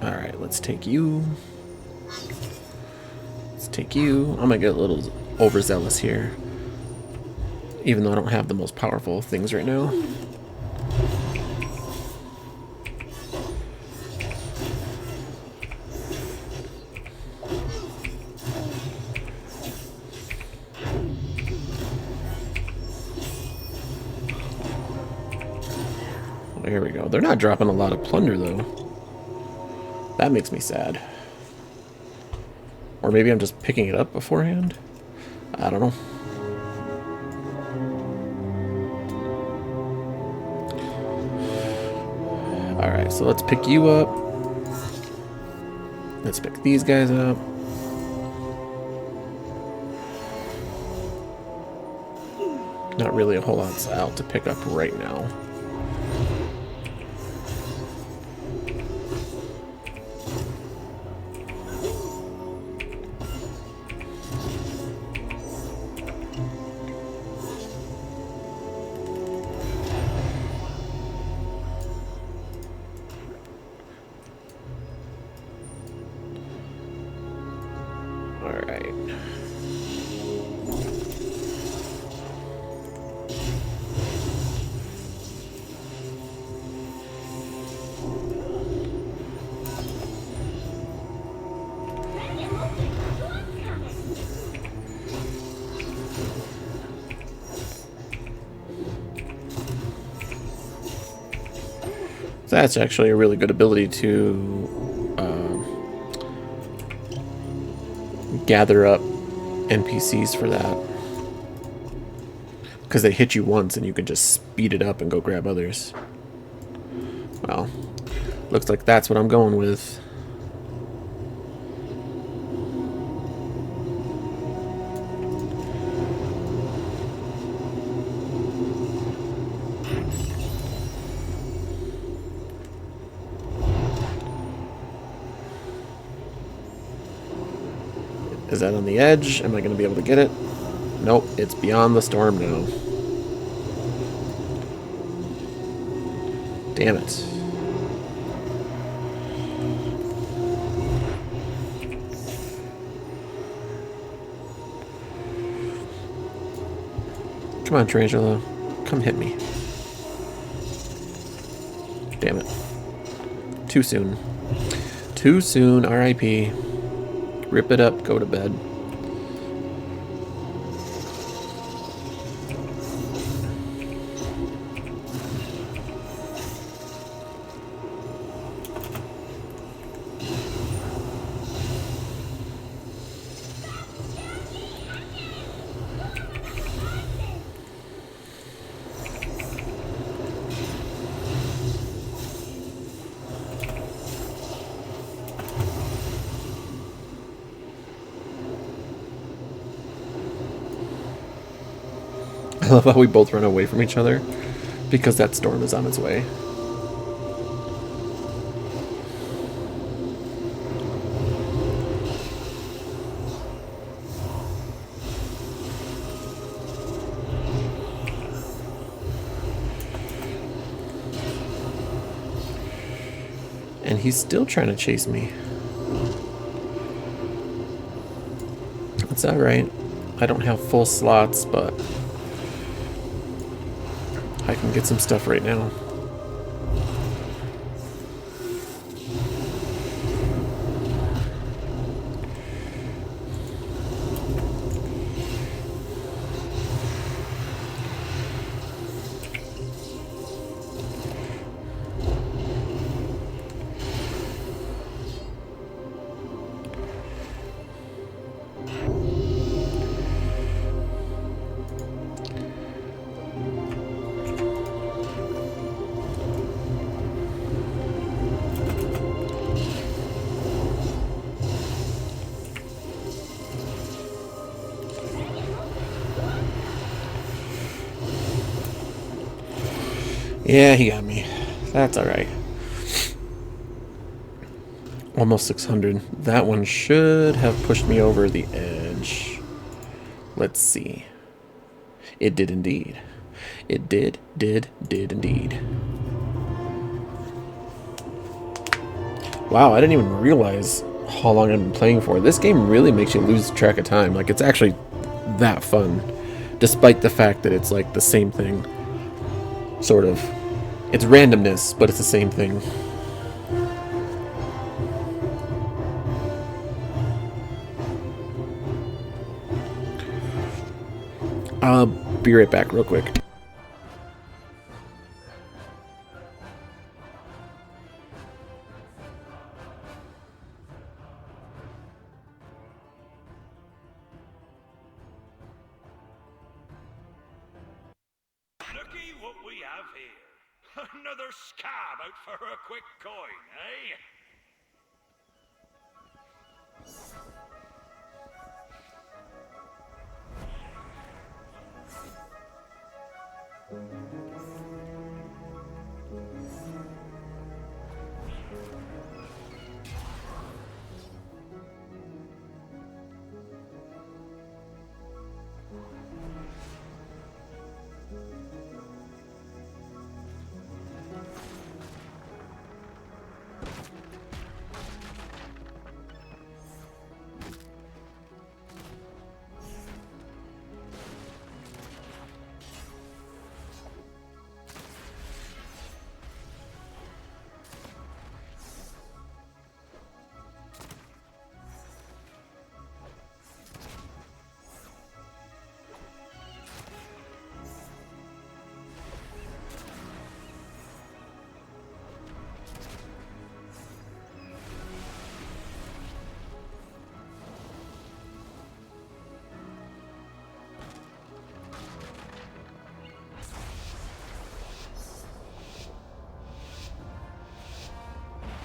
Alright, let's take you. Let's take you. I'm gonna get a little overzealous here. Even though I don't have the most powerful things right now. There we go. They're not dropping a lot of plunder, though. That makes me sad. Or maybe I'm just picking it up beforehand? I don't know. Alright, so let's pick you up. Let's pick these guys up. Not really a whole lot out to pick up right now. That's actually a really good ability to gather up NPCs for that. Because they hit you once and you can just speed it up and go grab others. Well, looks like that's what I'm going with. Is that on the edge? Am I going to be able to get it? Nope, it's beyond the storm now. Damn it. Come on, Tarantula. Come hit me. Damn it. Too soon. Too soon, R.I.P. Rip it up, go to bed. I love how we both run away from each other, because that storm is on its way. And he's still trying to chase me. It's alright. I don't have full slots, but I can get some stuff right now. Yeah, he got me. That's alright. Almost 600. That one should have pushed me over the edge. Let's see. It did indeed. It did indeed. Wow, I didn't even realize how long I've been playing for. This game really makes you lose track of time. Like, it's actually that fun. Despite the fact that it's like the same thing. Sort of. It's randomness, but it's the same thing. I'll be right back real quick. Looky what we have here. Another scab out for a quick coin, eh?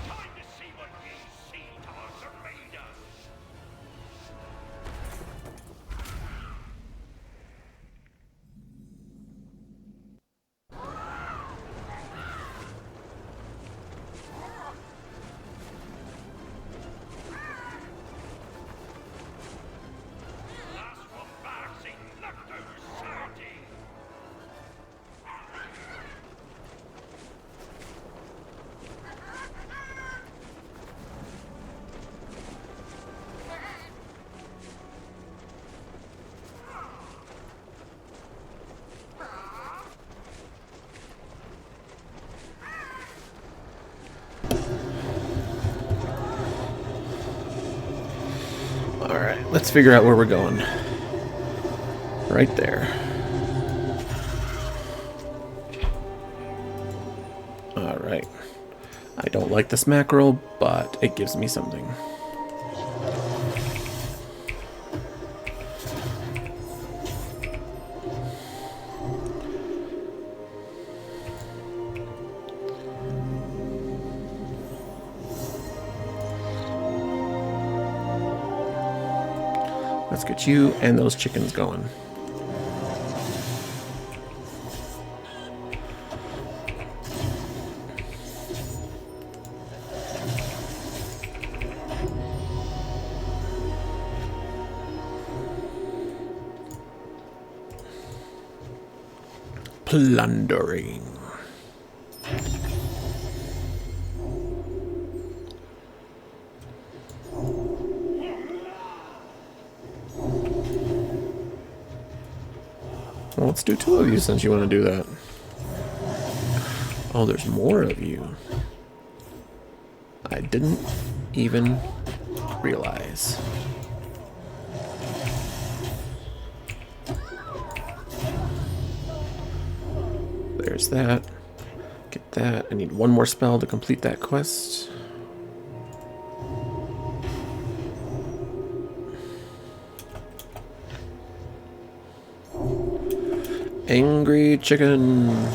Time to see what these sea dogs are made of. Last one passing, look those sardines. Alright, let's figure out where we're going. Right there. Alright. I don't like this mackerel, but it gives me something. Let's get you and those chickens going. plundering. Well, let's do 2 of you since you want to do that. Oh, there's more of you. I didn't even realize. There's that. Get that. I need 1 more spell to complete that quest. Angry chicken.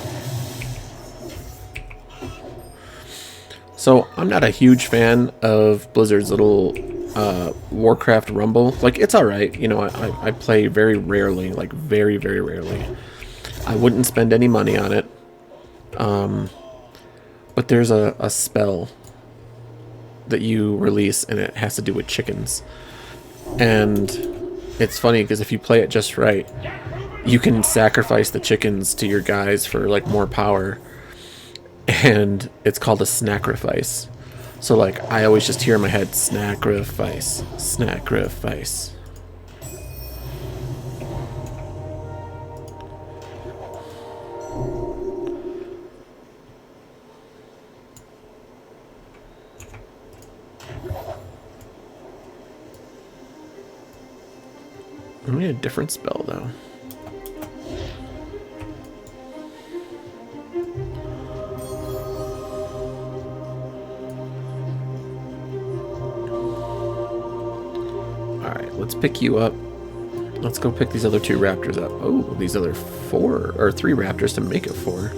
So I'm not a huge fan of Blizzard's little Warcraft Rumble. Like, it's alright. You know, I play very rarely. Like, very, very rarely. I wouldn't spend any money on it. But there's a spell that you release, and it has to do with chickens. And it's funny, because if you play it just right, you can sacrifice the chickens to your guys for, like, more power. And it's called a snacrifice. So, like, I always just hear in my head, snacrifice, snacrifice. I need a different spell, though. Alright, let's pick you up. Let's go pick these other 2 raptors up. Oh, these other 4, or 3 raptors to make it 4.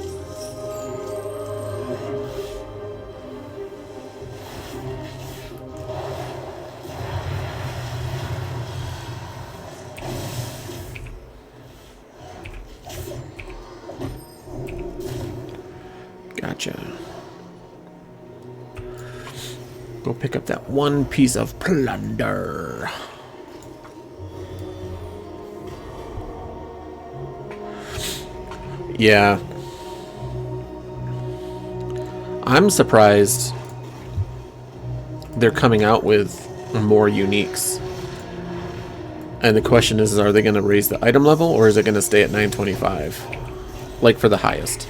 Gotcha. Go pick up that 1 piece of plunder. Yeah. I'm surprised they're coming out with more uniques. And the question is are they going to raise the item level, or is it going to stay at 925? Like, for the highest.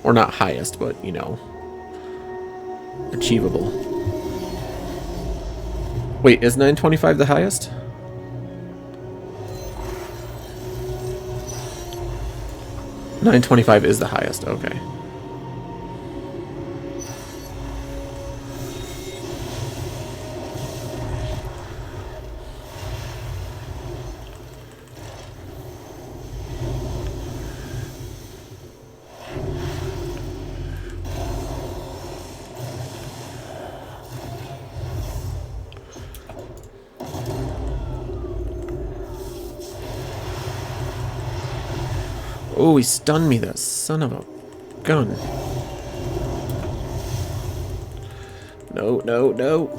Or not highest, but, you know, achievable. Wait, is 925 the highest? $925 is the highest, okay. Oh, he stunned me, that son of a gun. No, no, no.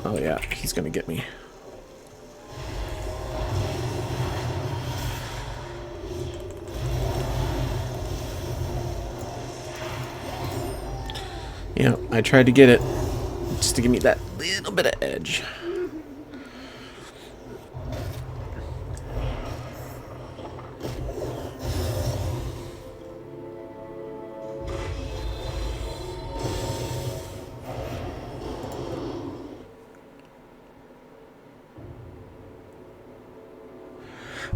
Oh yeah, he's gonna get me. Yeah, I tried to get it just to give me that little bit of edge.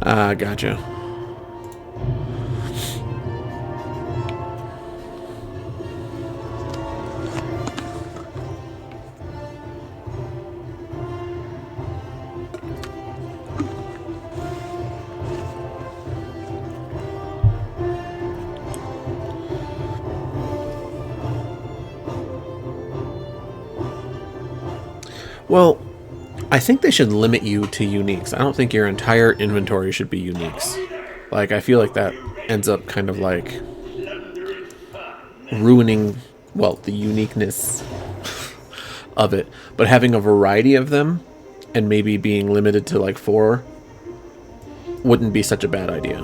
Ah, gotcha. Well, I think they should limit you to uniques. I don't think your entire inventory should be uniques. Like, I feel like that ends up kind of like ruining, well, the uniqueness of it. But having a variety of them and maybe being limited to like 4 wouldn't be such a bad idea.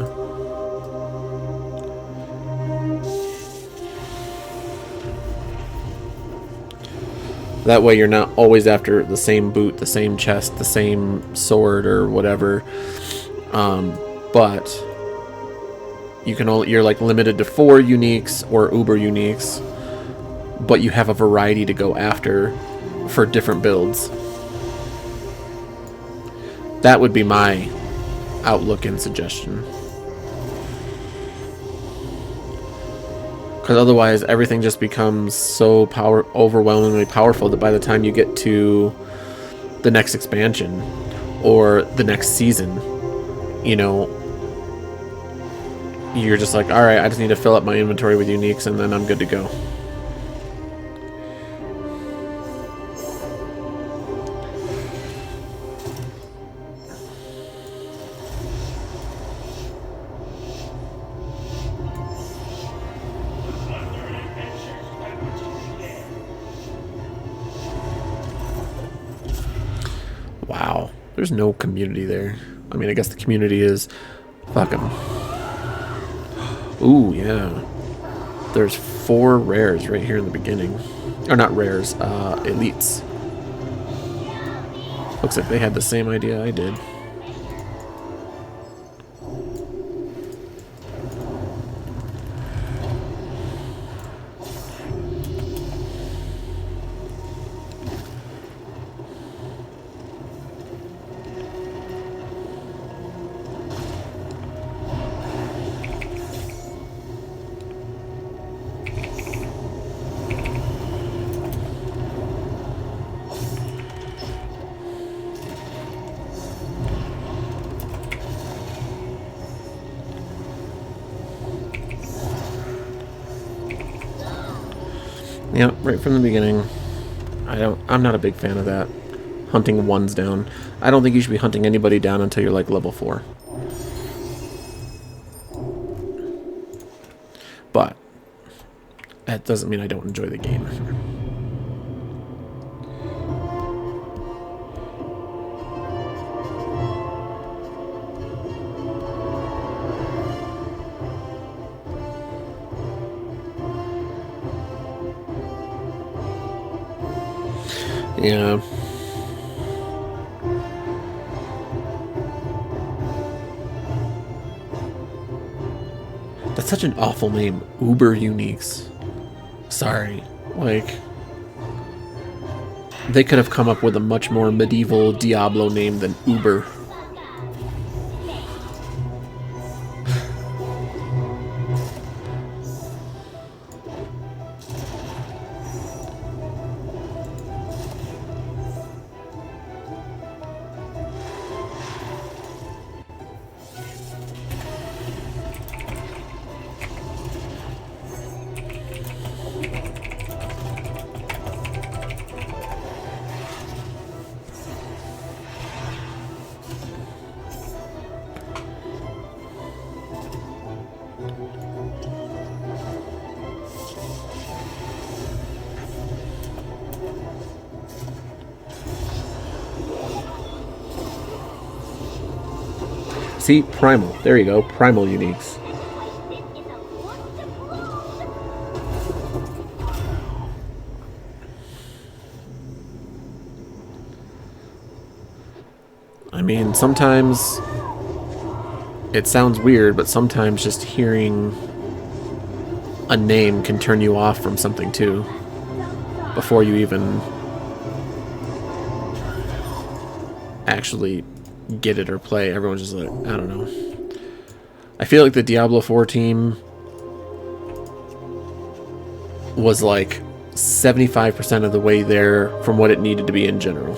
That way you're not always after the same boot, the same chest, the same sword, or whatever. But you're like limited to 4 uniques or uber uniques, but you have a variety to go after for different builds. That would be my outlook and suggestion. Because otherwise everything just becomes so overwhelmingly powerful that by the time you get to the next expansion or the next season, you know, you're just like, alright, I just need to fill up my inventory with uniques and then I'm good to go. Wow, there's no community there. I mean, I guess the community is fucking. Ooh, yeah. There's 4 rares right here in the beginning. Or not rares, elites. Looks like they had the same idea I did. Yep, right from the beginning. I'm not a big fan of that. Hunting ones down. I don't think you should be hunting anybody down until you're like level 4. But that doesn't mean I don't enjoy the game. Yeah. That's such an awful name. Uber Uniques. Sorry. Like, they could have come up with a much more medieval Diablo name than Uber. See, Primal. There you go. Primal Uniques. I mean, sometimes it sounds weird, but sometimes just hearing a name can turn you off from something too, before you even actually get it or play. Everyone's just like, I don't know. I feel like the Diablo 4 team was like 75% of the way there from what it needed to be in general.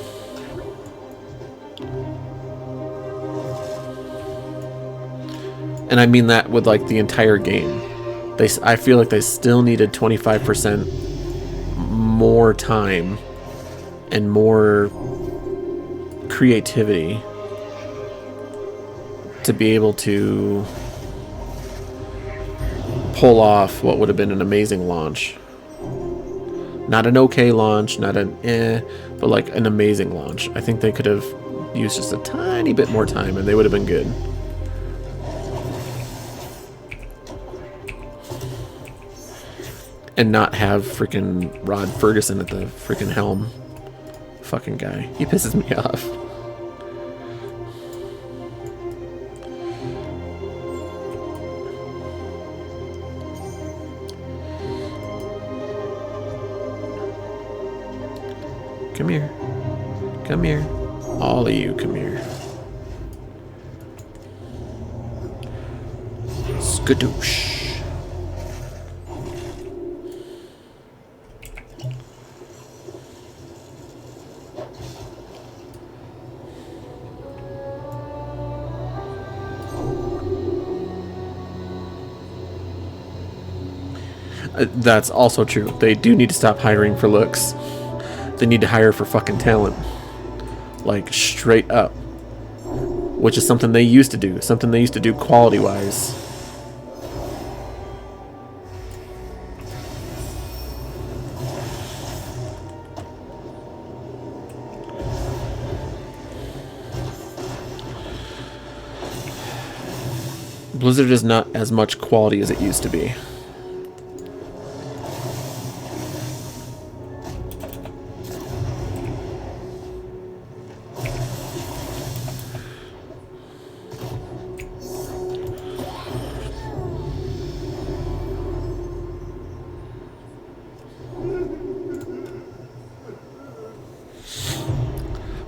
And I mean that with like the entire game. I feel like they still needed 25% more time and more creativity to be able to pull off what would have been an amazing launch. Not an okay launch, not an but like an amazing launch. I think they could have used just a tiny bit more time and they would have been good. and not have freaking Rod Ferguson at the freaking helm. Fucking guy. He pisses me off. Come here. Come here. All of you, come here. Skadoosh. That's also true. They do need to stop hiring for looks. They need to hire for fucking talent. Like, straight up. Which is something they used to do. Something they used to do quality-wise. Blizzard is not as much quality as it used to be.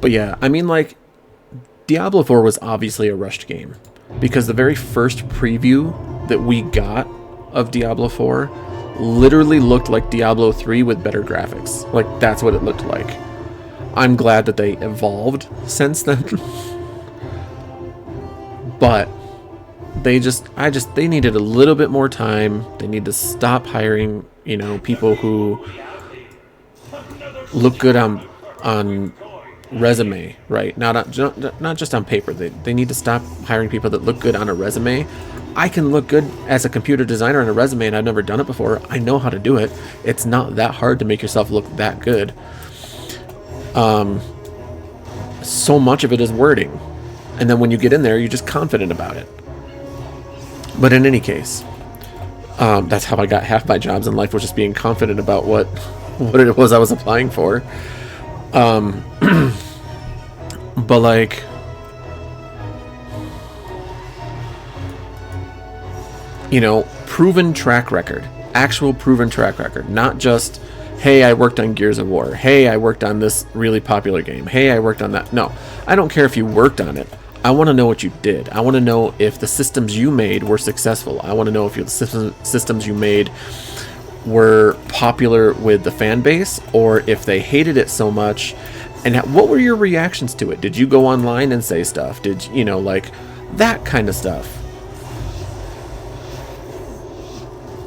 But yeah, I mean, like, Diablo 4 was obviously a rushed game. Because the very first preview that we got of Diablo 4 literally looked like Diablo 3 with better graphics. Like, that's what it looked like. I'm glad that they evolved since then. But they they needed a little bit more time. They need to stop hiring, you know, people who look good on resume, right? Not just on paper. They need to stop hiring people that look good on a resume. I can look good as a computer designer on a resume, and I've never done it before. I know how to do it. It's not that hard to make yourself look that good. So much of it is wording, and then when you get in there, you're just confident about it. But in any case, that's how I got half my jobs in life, was just being confident about what it was I was applying for. But like, you know, proven track record, actual proven track record, not just, hey, I worked on Gears of War, hey, I worked on this really popular game, hey, I worked on that. No, I don't care if you worked on it. I want to know what you did. I want to know if the systems you made were successful. I want to know if the systems you made were popular with the fan base, or if they hated it so much. And what were your reactions to it? Did you go online and say stuff? Did you know, like, that kind of stuff?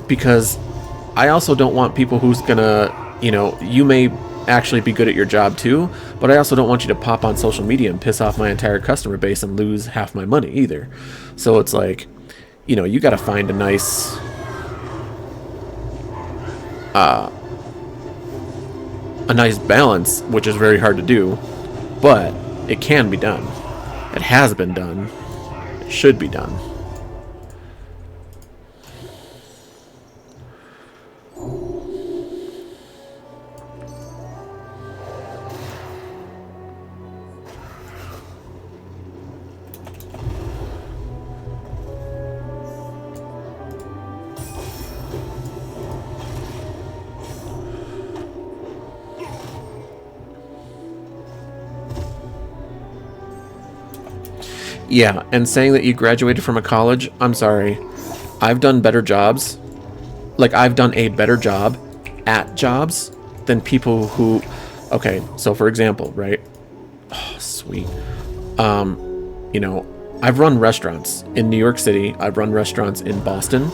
Because I also don't want people who's gonna, you know, you may actually be good at your job too, but I also don't want you to pop on social media and piss off my entire customer base and lose half my money either. So it's like, you know, you got to find a nice balance, which is very hard to do, but it can be done. It has been done. It should be done. Yeah, and saying that you graduated from a college, I'm sorry. I've done better jobs. Like, I've done a better job at jobs than people who... Okay, so for example, right? Oh, sweet. You know, I've run restaurants in New York City. I've run restaurants in Boston.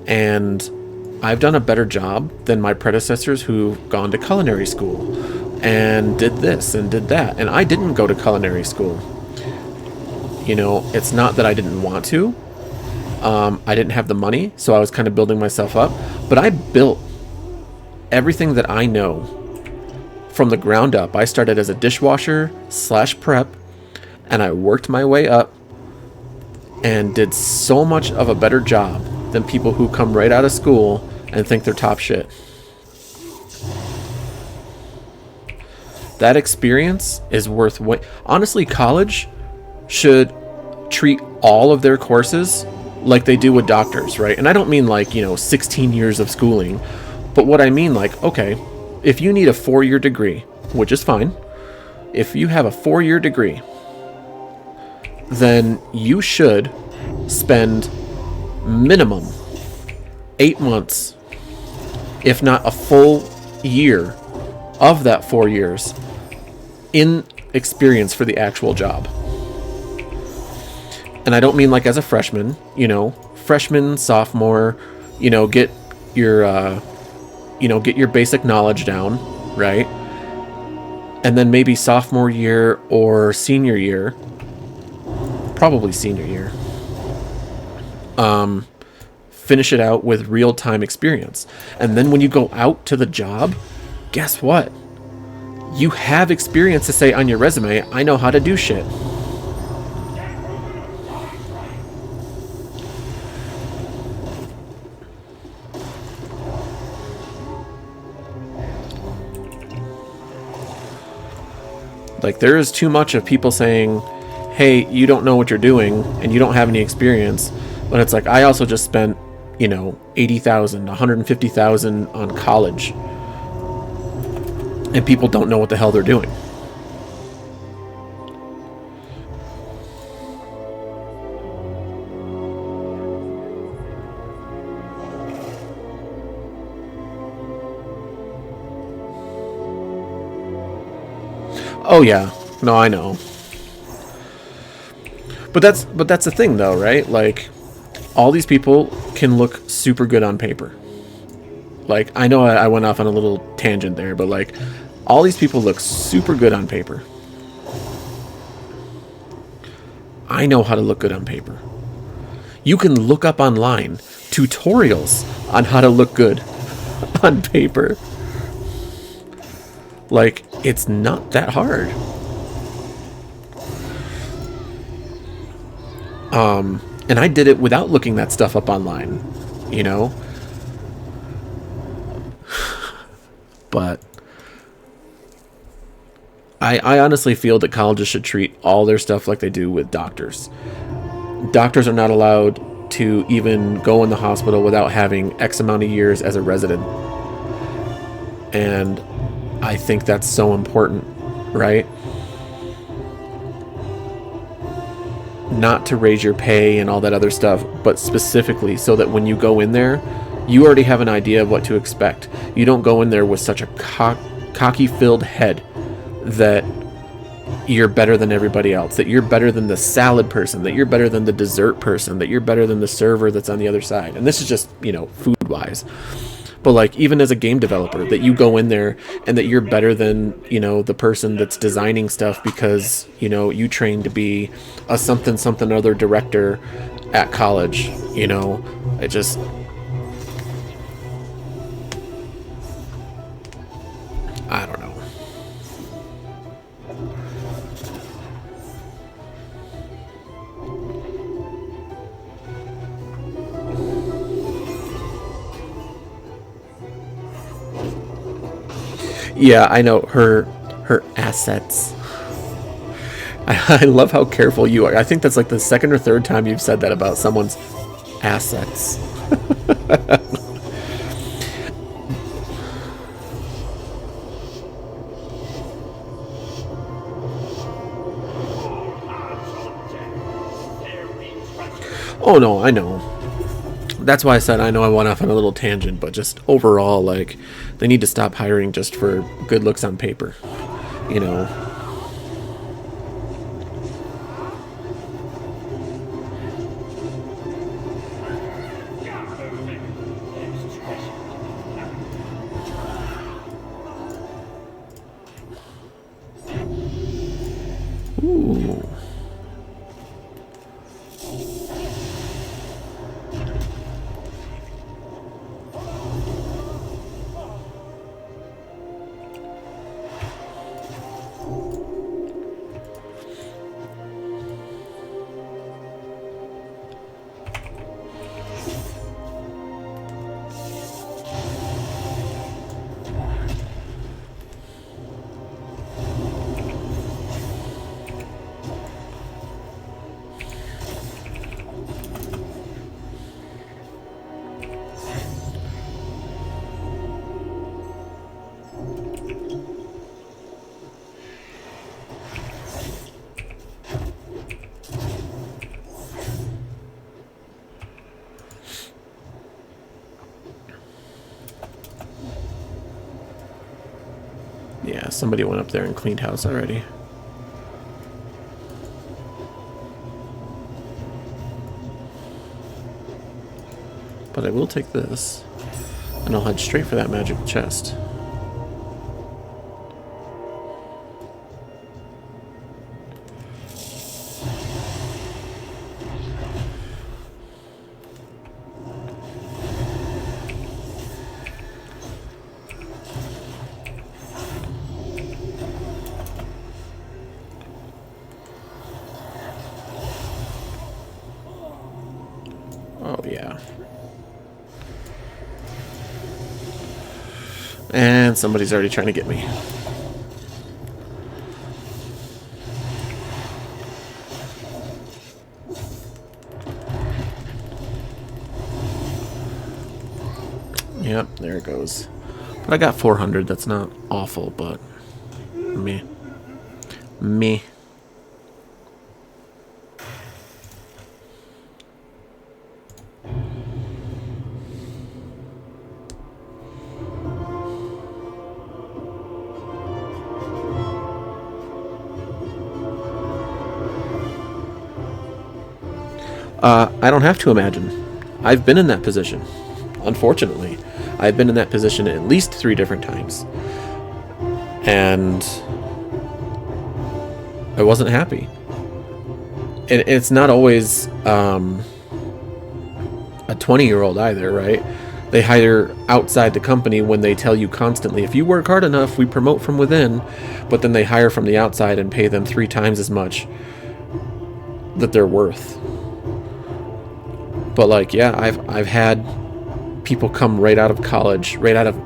And I've done a better job than my predecessors who've gone to culinary school and did this and did that. And I didn't go to culinary school. You know, it's not that I didn't want to. I didn't have the money, so I was kind of building myself up. But I built everything that I know from the ground up. I started as a dishwasher / prep, and I worked my way up and did so much of a better job than people who come right out of school and think they're top shit. That experience is worth what. Honestly, college should treat all of their courses like they do with doctors, right? And I don't mean like, 16 years of schooling, but what I mean, like, okay, if you need a 4-year degree, which is fine, if you have a 4-year degree, then you should spend minimum 8 months, if not a full year of that 4 years, in experience for the actual job. And I don't mean like as a freshman, freshman, sophomore, get your, get your basic knowledge down, right? And then maybe sophomore year or senior year, probably senior year, finish it out with real-time experience. And then when you go out to the job, guess what? You have experience to say on your resume, I know how to do shit. Like, there is too much of people saying, hey, you don't know what you're doing and you don't have any experience. But it's like, I also just spent, $80,000, $150,000 on college. And people don't know what the hell they're doing. Oh yeah, no, I know. But that's the thing though, right? Like, all these people can look super good on paper. Like, I know I went off on a little tangent there, but like, all these people look super good on paper. I know how to look good on paper. You can look up online tutorials on how to look good on paper. Like, it's not that hard. And I did it without looking that stuff up online, But I honestly feel that colleges should treat all their stuff like they do with doctors. Doctors are not allowed to even go in the hospital without having X amount of years as a resident. And I think that's so important, right? Not to raise your pay and all that other stuff, but specifically so that when you go in there, you already have an idea of what to expect. You don't go in there with such a cocky-filled head that you're better than everybody else, that you're better than the salad person, that you're better than the dessert person, that you're better than the server that's on the other side. And this is just, food-wise. But like, even as a game developer, that you go in there and that you're better than, the person that's designing stuff because, you trained to be a something other director at college, it just... I don't know. Yeah, I know her assets. I love how careful you are. I think that's like the second or third time you've said that about someone's assets. Oh no, I know. That's why I said I know I went off on a little tangent, but just overall, like, they need to stop hiring just for good looks on paper. Ooh. somebody went up there and cleaned house already. But I will take this, and I'll head straight for that magic chest. Oh, yeah. And somebody's already trying to get me. Yep, there it goes. But I got 400. That's not awful, but meh. Meh. I don't have to imagine. I've been in that position. Unfortunately, I've been in that position at least 3 different times. And I wasn't happy. And it's not always a 20-year-old either, right? They hire outside the company when they tell you constantly, if you work hard enough, we promote from within. But then they hire from the outside and pay them 3 times as much that they're worth. But like, yeah, I've had people come right out of college, right out of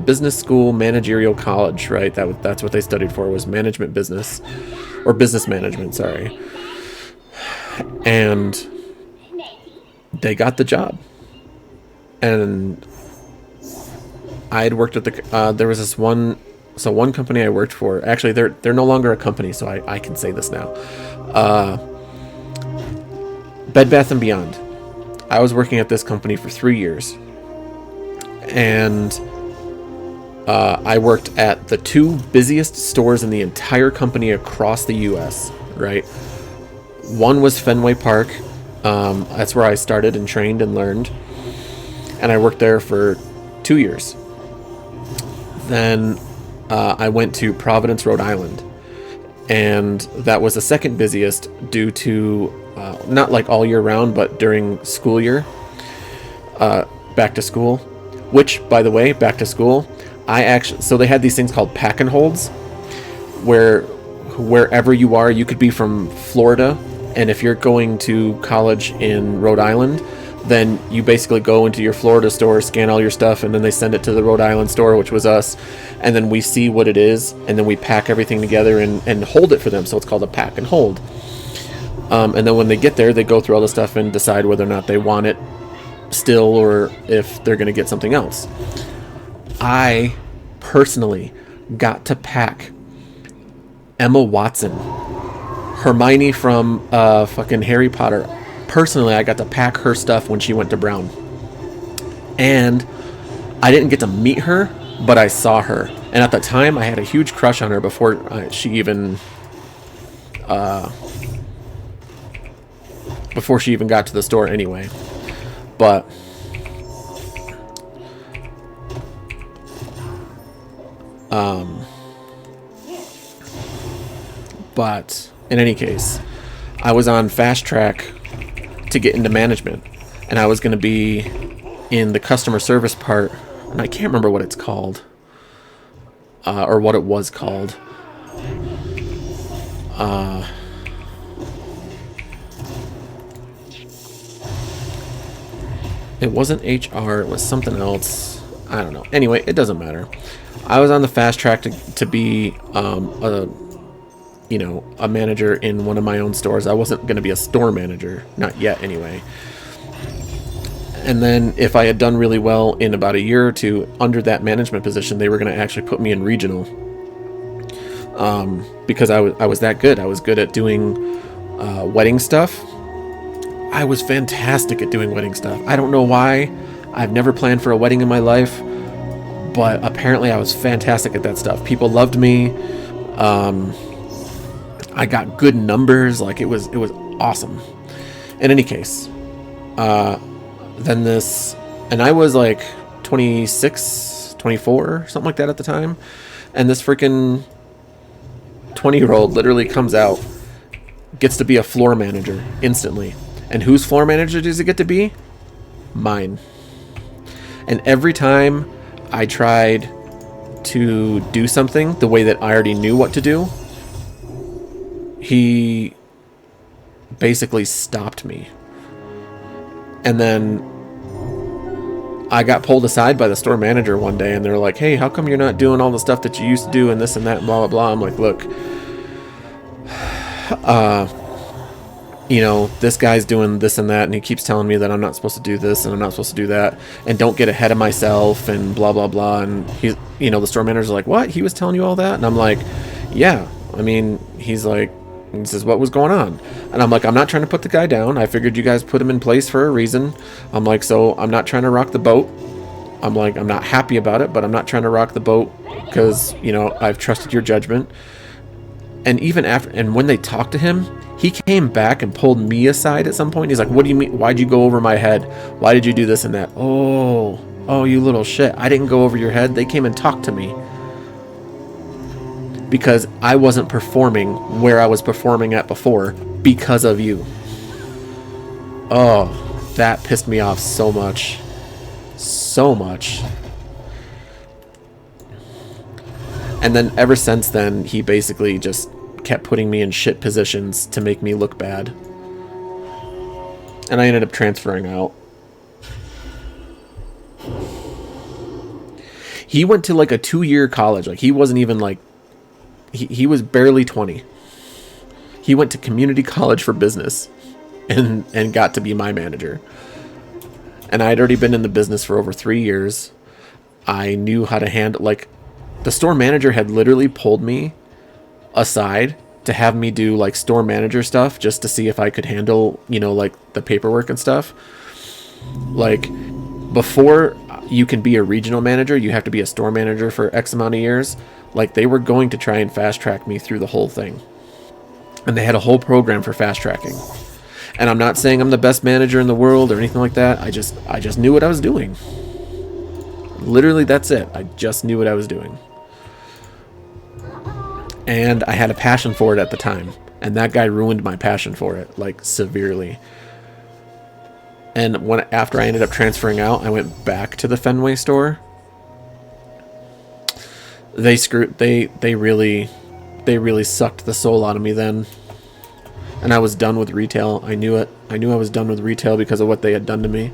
business school, managerial college, right? That's what they studied for, was management business, or business management, sorry. And they got the job. And I had worked at there was this one company I worked for. Actually, they're no longer a company, so I can say this now. Bed Bath & Beyond. I was working at this company for 3 years. And I worked at the 2 busiest stores in the entire company across the U.S., right? One was Fenway Park. That's where I started and trained and learned. And I worked there for 2 years. Then I went to Providence, Rhode Island. And that was the second busiest due to not like all year round, but during school year, back to school. Which, by the way, back to school, so they had these things called pack and holds, where wherever you are, you could be from Florida, and if you're going to college in Rhode Island, then you basically go into your Florida store, scan all your stuff, and then they send it to the Rhode Island store, which was us, and then we see what it is, and then we pack everything together and hold it for them. So it's called a pack and hold. And then when they get there, they go through all the stuff and decide whether or not they want it still or if they're going to get something else. I personally got to pack Emma Watson, Hermione from fucking Harry Potter. Personally, I got to pack her stuff when she went to Brown. And I didn't get to meet her, but I saw her. And at the time, I had a huge crush on her before she even got to the store anyway. But in any case, I was on fast track to get into management, and I was going to be in the customer service part, and I can't remember what it's called, or what it was called. It wasn't HR, it was something else. I don't know. Anyway, it doesn't matter. I was on the fast track to be a manager in one of my own stores. I wasn't going to be a store manager, not yet anyway. And then if I had done really well in about a year or two under that management position, they were going to actually put me in regional. Because I was that good. I was good at doing wedding stuff. I was fantastic at doing wedding stuff. I don't know why. I've never planned for a wedding in my life, but apparently I was fantastic at that stuff. People loved me. I got good numbers. Like it was awesome. In any case, then this, and I was like 26, 24, something like that at the time. And this freaking 20-year-old literally comes out, gets to be a floor manager instantly. And whose floor manager does it get to be? Mine. And every time I tried to do something the way that I already knew what to do, he basically stopped me. And then I got pulled aside by the store manager one day, and they're like, hey, how come you're not doing all the stuff that you used to do and this and that and blah, blah, blah. I'm like, look, you know, this guy's doing this and that, and he keeps telling me that I'm not supposed to do this and I'm not supposed to do that, and don't get ahead of myself and blah, blah, blah. And he's, you know, the store manager's like, what? He was telling you all that? And I'm like, yeah. I mean, he's like, he says, what was going on? And I'm like, I'm not trying to put the guy down. I figured you guys put him in place for a reason. I'm like, so I'm not trying to rock the boat. I'm like, I'm not happy about it, but I'm not trying to rock the boat because, you know, I've trusted your judgment. And even after, and when they talked to him, he came back and pulled me aside at some point. He's like, what do you mean? Why'd you go over my head? Why did you do this and that? Oh, you little shit. I didn't go over your head. They came and talked to me. Because I wasn't performing where I was performing at before because of you. Oh, that pissed me off so much. So much. And then ever since then, he basically just kept putting me in shit positions to make me look bad. And I ended up transferring out. He went to like a 2-year college. Like he wasn't even like, he was barely 20. He went to community college for business and got to be my manager. And I had already been in the business for over 3 years. I knew how to handle, like, the store manager had literally pulled me aside to have me do like store manager stuff just to see if I could handle, you know, like the paperwork and stuff. Like before you can be a regional manager, you have to be a store manager for X amount of years. Like they were going to try and fast track me through the whole thing. And they had a whole program for fast tracking. And I'm not saying I'm the best manager in the world or anything like that. I just knew what I was doing. Literally, that's it. I just knew what I was doing. And I had a passion for it at the time. And that guy ruined my passion for it, like, severely. And after I ended up transferring out, I went back to the Fenway store. They really sucked the soul out of me then. And I was done with retail. I knew it. I knew I was done with retail because of what they had done to me.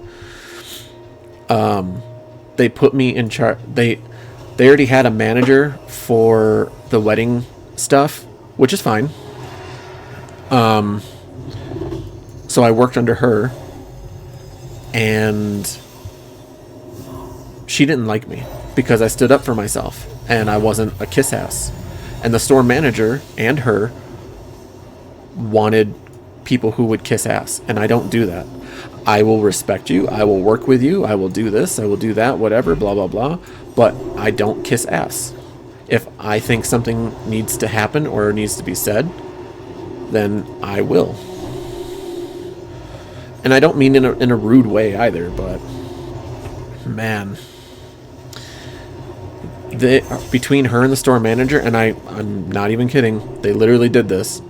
They put me in charge. They already had a manager for the wedding stuff, which is fine. So I worked under her, and she didn't like me because I stood up for myself and I wasn't a kiss ass. And the store manager and her wanted people who would kiss ass, and I don't do that. I will respect you, I will work with you, I will do this, I will do that, whatever, blah blah blah, but I don't kiss ass. If I think something needs to happen or needs to be said, then I will. And I don't mean in a rude way either, but man, between her and the store manager, and I'm not even kidding, they literally did this.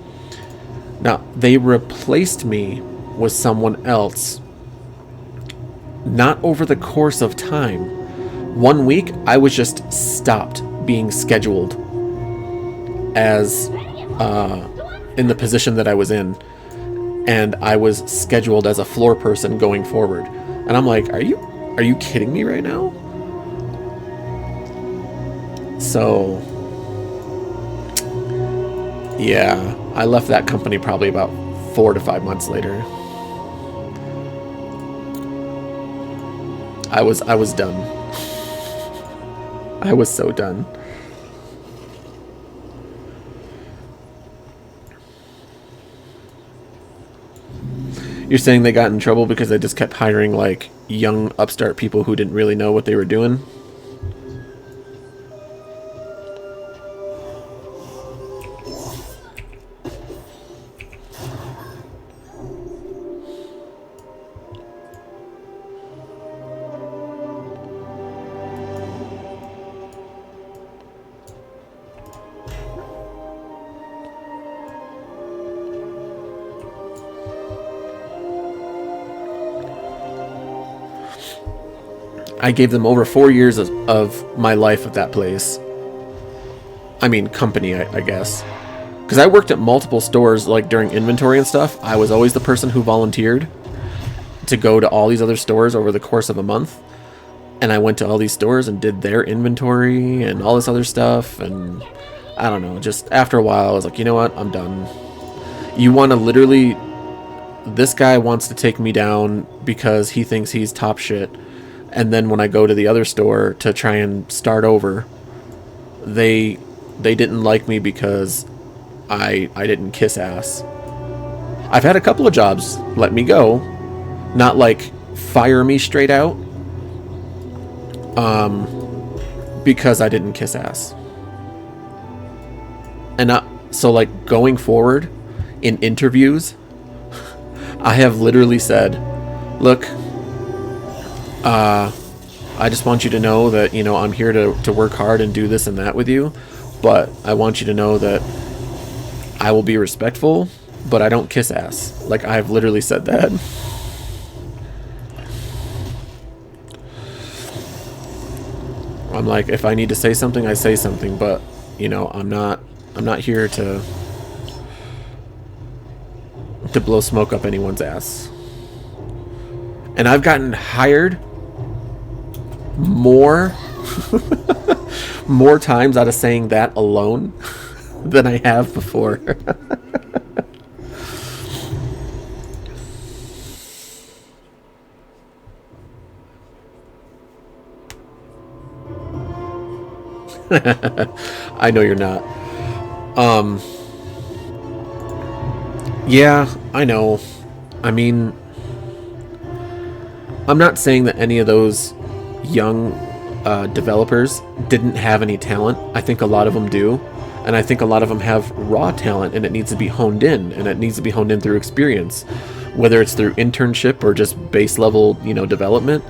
Now, they replaced me with someone else, not over the course of time. 1 week, I was just stopped being scheduled as in the position that I was in, and I was scheduled as a floor person going forward. And I'm like, are you kidding me right now? So yeah, I left that company probably about 4 to 5 months later. I was done. I was so done. You're saying they got in trouble because they just kept hiring like young upstart people who didn't really know what they were doing? I gave them over 4 years of my life at that place. I mean, company, I guess. Because I worked at multiple stores, like during inventory and stuff. I was always the person who volunteered to go to all these other stores over the course of a month. And I went to all these stores and did their inventory and all this other stuff. And I don't know, just after a while, I was like, you know what? I'm done. You want to literally... This guy wants to take me down because he thinks he's top shit. And then when I go to the other store to try and start over, they didn't like me because I didn't kiss ass. I've had a couple of jobs let me go. Not like fire me straight out. Because I didn't kiss ass. And so like going forward in interviews, I have literally said, look, I just want you to know that, you know, I'm here to work hard and do this and that with you, but I want you to know that I will be respectful, but I don't kiss ass. Like, I've literally said that. I'm like, if I need to say something, I say something, but, you know, I'm not here to blow smoke up anyone's ass. And I've gotten hired more more times out of saying that alone than I have before. I know you're not. Yeah, I know. I mean, I'm not saying that any of those young developers didn't have any talent. I think a lot of them do. And I think a lot of them have raw talent, and it needs to be honed in. And it needs to be honed in through experience. Whether it's through internship or just base level, you know, development.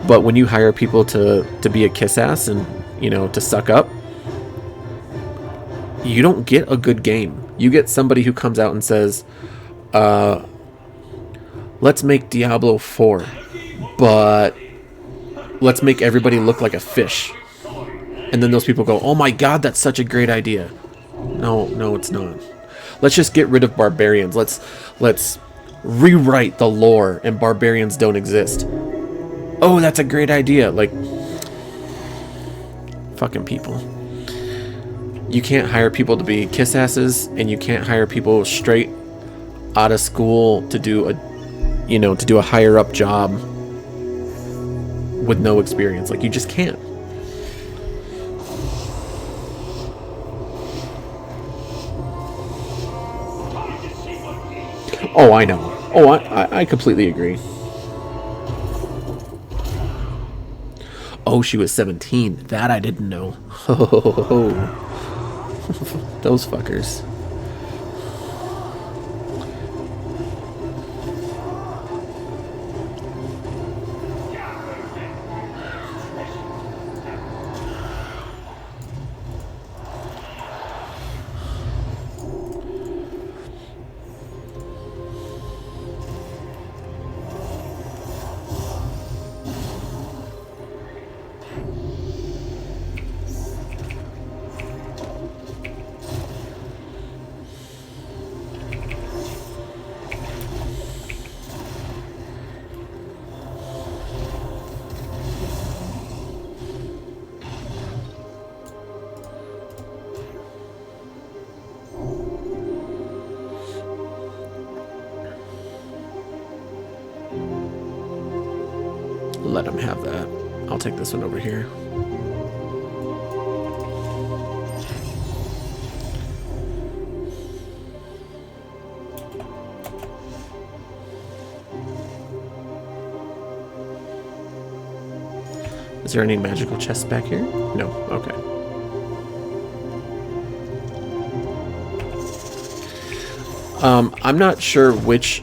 But when you hire people to be a kiss ass and, you know, to suck up, you don't get a good game. You get somebody who comes out and says, let's make Diablo 4, but let's make everybody look like a fish. And then those people go, oh my god, that's such a great idea. No, it's not. Let's just get rid of barbarians. Let's rewrite the lore and barbarians don't exist. Oh, that's a great idea. Like, fucking people. You can't hire people to be kiss asses, and you can't hire people straight out of school to do a higher up job with no experience. Like, you just can't. Oh, I know. Oh, I completely agree. Oh, she was 17. That I didn't know. Those fuckers. Let him have that. I'll take this one over here. Is there any magical chests back here? No. Okay. I'm not sure which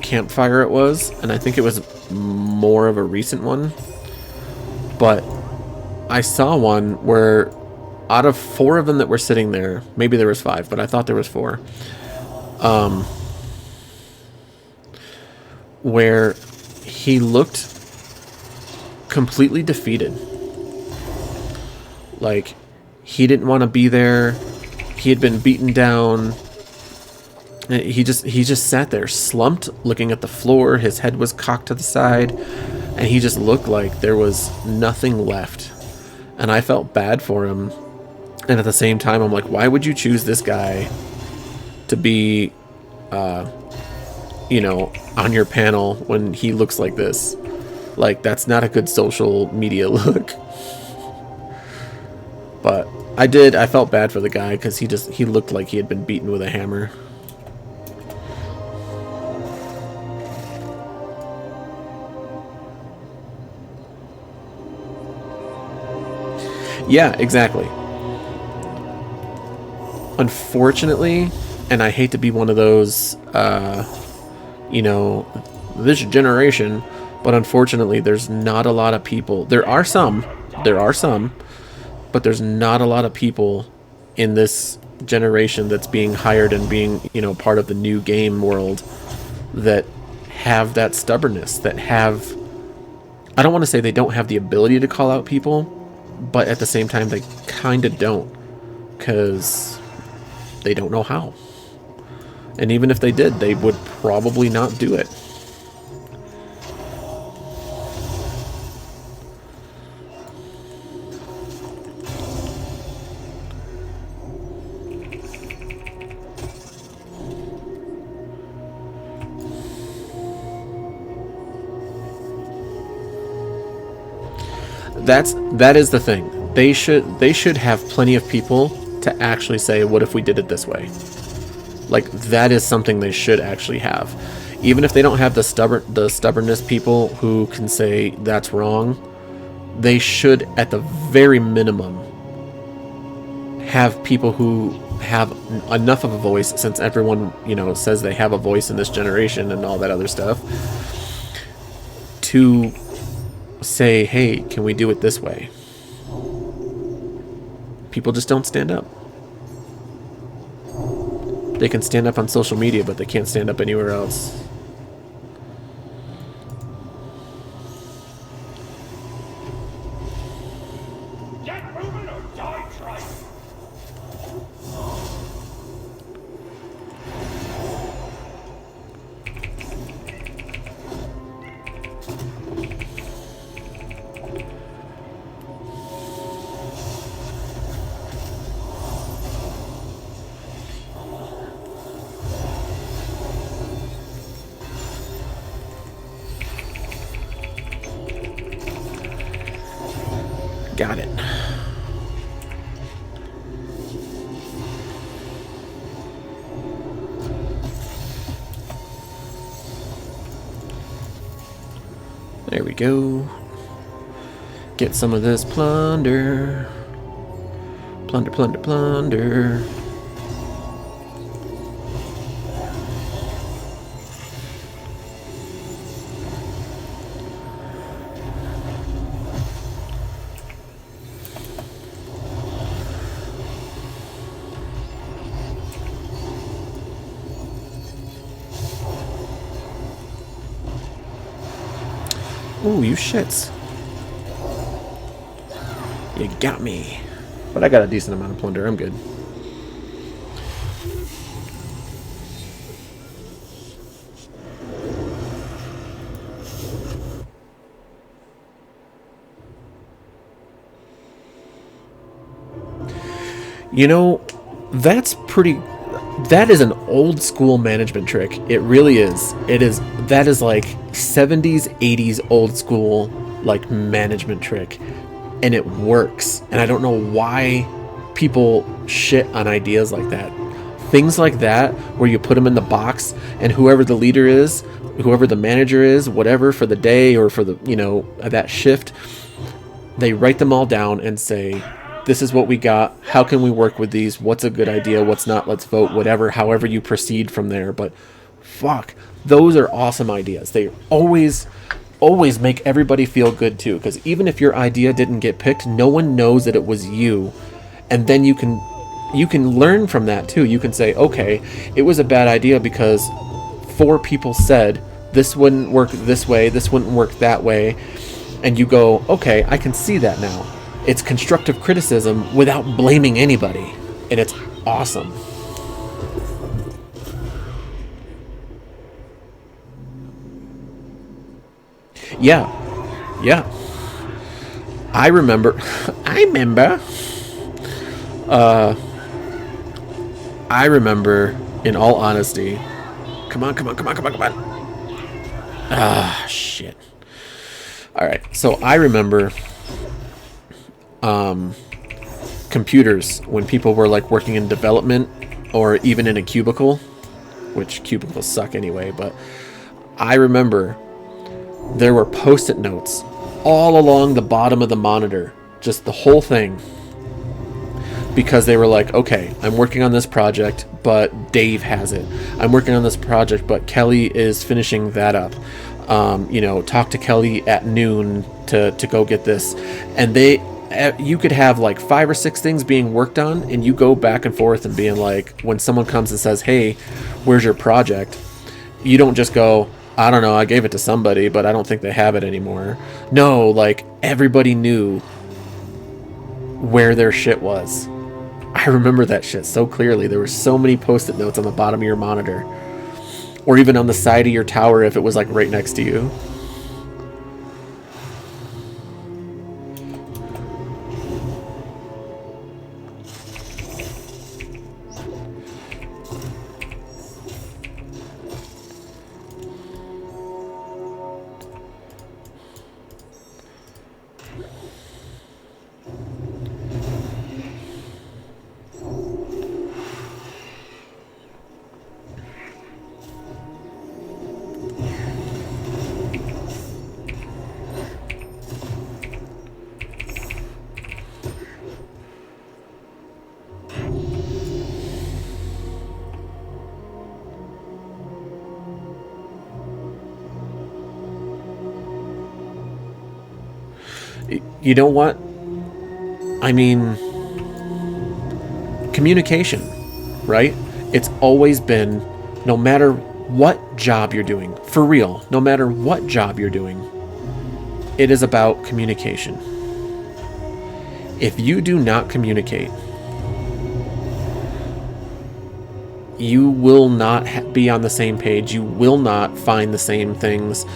campfire it was, and I think it was more of a recent one, but I saw one where out of 4 of them that were sitting there, maybe there was 5, but I thought there was 4, where he looked completely defeated. Like, he didn't want to be there. He had been beaten down. He just sat there, slumped, looking at the floor. His head was cocked to the side, and he just looked like there was nothing left. And I felt bad for him. And at the same time, I'm like, why would you choose this guy to be, you know, on your panel when he looks like this? Like, that's not a good social media look. But I felt bad for the guy because he looked like he had been beaten with a hammer. Yeah, exactly. Unfortunately, and I hate to be one of those, you know, this generation, but unfortunately, there's not a lot of people. There are some, but there's not a lot of people in this generation that's being hired and being, you know, part of the new game world that have that stubbornness, that have, I don't want to say they don't have the ability to call out people, but at the same time, they kind of don't, because they don't know how. And even if they did, they would probably not do it. That is the thing. They should have plenty of people to actually say, what if we did it this way? Like, that is something they should actually have. Even if they don't have the stubbornness people who can say that's wrong, they should, at the very minimum, have people who have enough of a voice, since everyone, you know, says they have a voice in this generation and all that other stuff, to say, hey, can we do it this way? People just don't stand up. They can stand up on social media, but they can't stand up anywhere else. Get moving or die trying. Got it. There we go. Get some of this plunder. Plunder, plunder, plunder. Ooh, you shits. You got me. But I got a decent amount of plunder. I'm good. You know, that's pretty... That is an old school management trick. It really is. That is like 70s, 80s old school like management trick. And it works. And I don't know why people shit on ideas like that. Things like that, where you put them in the box and whoever the leader is, whoever the manager is, whatever, for the day or for the, you know, that shift, they write them all down and say, this is what we got. How can we work with these? What's a good idea? What's not? Let's vote. Whatever, however you proceed from there. But fuck, those are awesome ideas. They always make everybody feel good too. Because even if your idea didn't get picked, no one knows that it was you. And then you can learn from that too. You can say, okay, it was a bad idea because 4 people said this wouldn't work this way, this wouldn't work that way. And you go, okay, I can see that now. It's constructive criticism without blaming anybody. And it's awesome. Yeah. Yeah. I remember. I remember, in all honesty. Come on. Ah, shit. Alright, so I remember computers when people were like working in development or even in a cubicle, which cubicles suck anyway, but I remember there were post-it notes all along the bottom of the monitor, just the whole thing, because they were like, okay, I'm working on this project, but Dave has it. I'm working on this project, but Kelly is finishing that up. Talk to Kelly at noon to go get this. And you could have like 5 or 6 things being worked on, and you go back and forth and being like, when someone comes and says, hey, where's your project? You don't just go, I don't know, I gave it to somebody, but I don't think they have it anymore. No, like, everybody knew where their shit was. I remember that shit so clearly. There were so many post-it notes on the bottom of your monitor, or even on the side of your tower if it was like right next to you. You know what? I mean, communication, right? It's always been, no matter what job you're doing, for real, no matter what job you're doing, it is about communication. If you do not communicate, you will not be on the same page. You will not find the same things.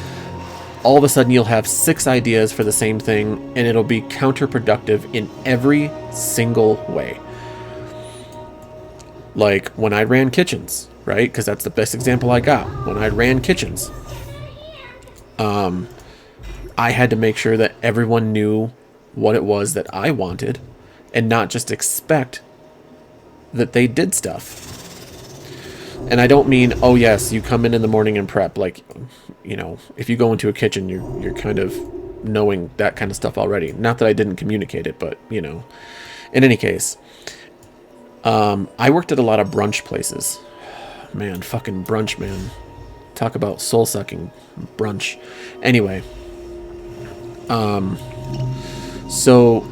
All of a sudden you'll have 6 ideas for the same thing, and it'll be counterproductive in every single way. Like when I ran kitchens, right? Because that's the best example I got. When I ran kitchens, I had to make sure that everyone knew what it was that I wanted, and not just expect that they did stuff. And I don't mean, oh yes, you come in the morning and prep. Like, if you go into a kitchen, you're kind of knowing that kind of stuff already. Not that I didn't communicate it, but, in any case, I worked at a lot of brunch places. Man, fucking brunch, man. Talk about soul-sucking brunch. Anyway, so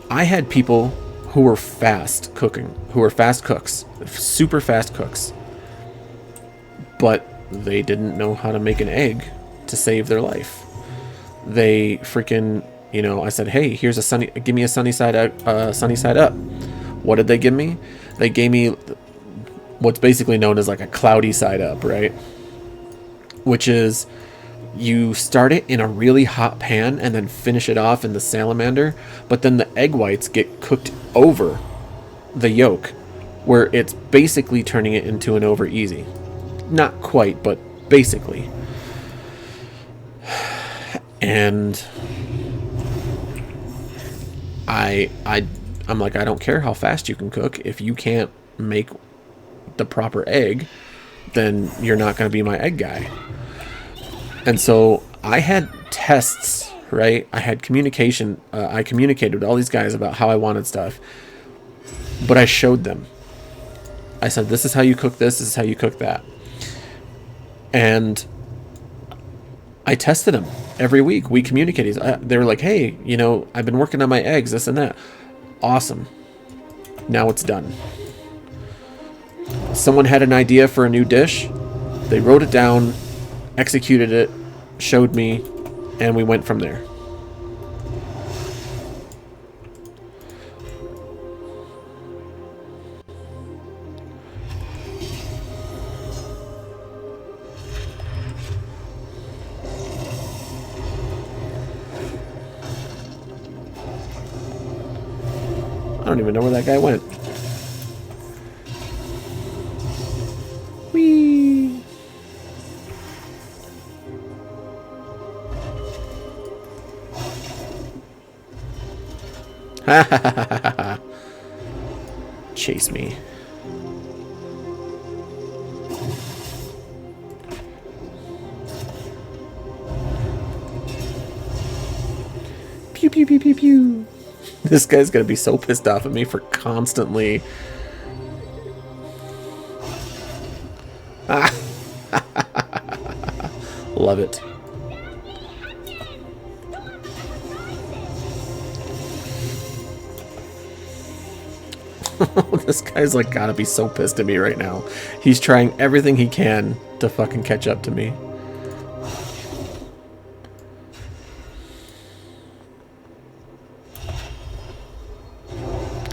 I had people who were fast cooking, who were fast cooks, super fast cooks, but they didn't know how to make an egg to save their life. They freaking, I said, hey, give me a sunny side up. What did they give me? They gave me what's basically known as like a cloudy side up, right? Which is, you start it in a really hot pan and then finish it off in the salamander, but then the egg whites get cooked over the yolk, where it's basically turning it into an over easy. Not quite, but basically. And I'm like, I don't care how fast you can cook. If you can't make the proper egg, then you're not going to be my egg guy. And so I had tests, right? I had communication. I communicated with all these guys about how I wanted stuff. But I showed them. I said, this is how you cook this. This is how you cook that. And I tested them every week. We communicated. They were like, hey, I've been working on my eggs, this and that. Awesome. Now it's done. Someone had an idea for a new dish. They wrote it down, executed it, showed me, And we went from there. I don't even know where that guy went. Whee! Ha ha ha ha ha. Chase me. Pew pew pew pew pew. This guy's gonna be so pissed off at me for constantly. Love it. This guy's like gotta be so pissed at me right now. He's trying everything he can to fucking catch up to me.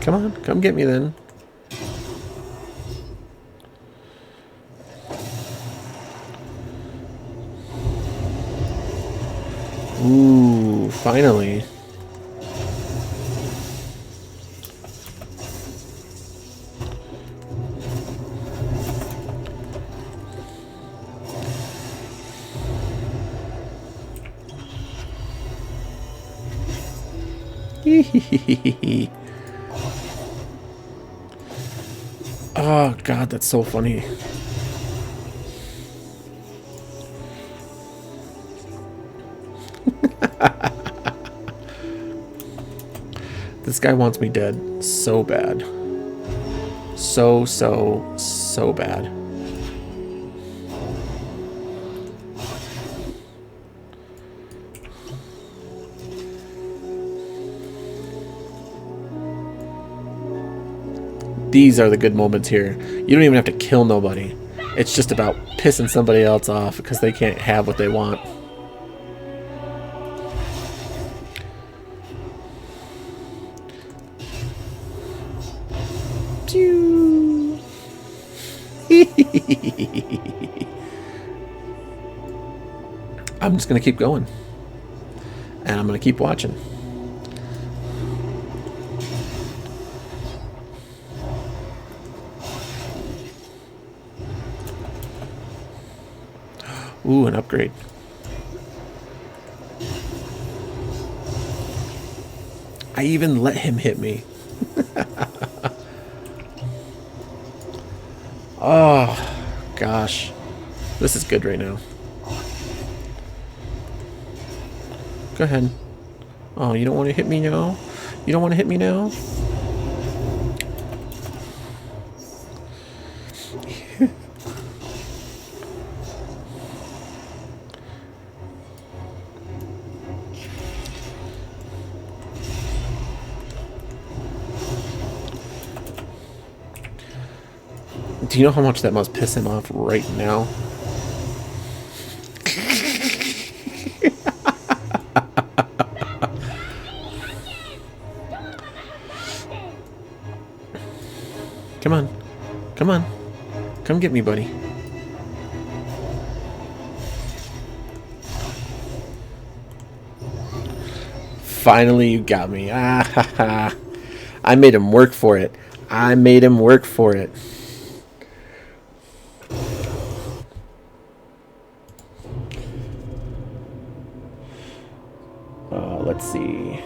Come on, come get me then. Ooh, finally. Oh god, that's so funny. This guy wants me dead so bad. So bad. These are the good moments here. You don't even have to kill nobody. It's just about pissing somebody else off because they can't have what they want. Pew. I'm just gonna keep going. And I'm gonna keep watching. Ooh, an upgrade. I even let him hit me. Oh, gosh. This is good right now. Go ahead. Oh, you don't want to hit me now? You don't want to hit me now? Do you know how much that must piss him off right now? Come on. Come on. Come get me, buddy. Finally, you got me. Ah, ha, ha. I made him work for it. I made him work for it. Let's see.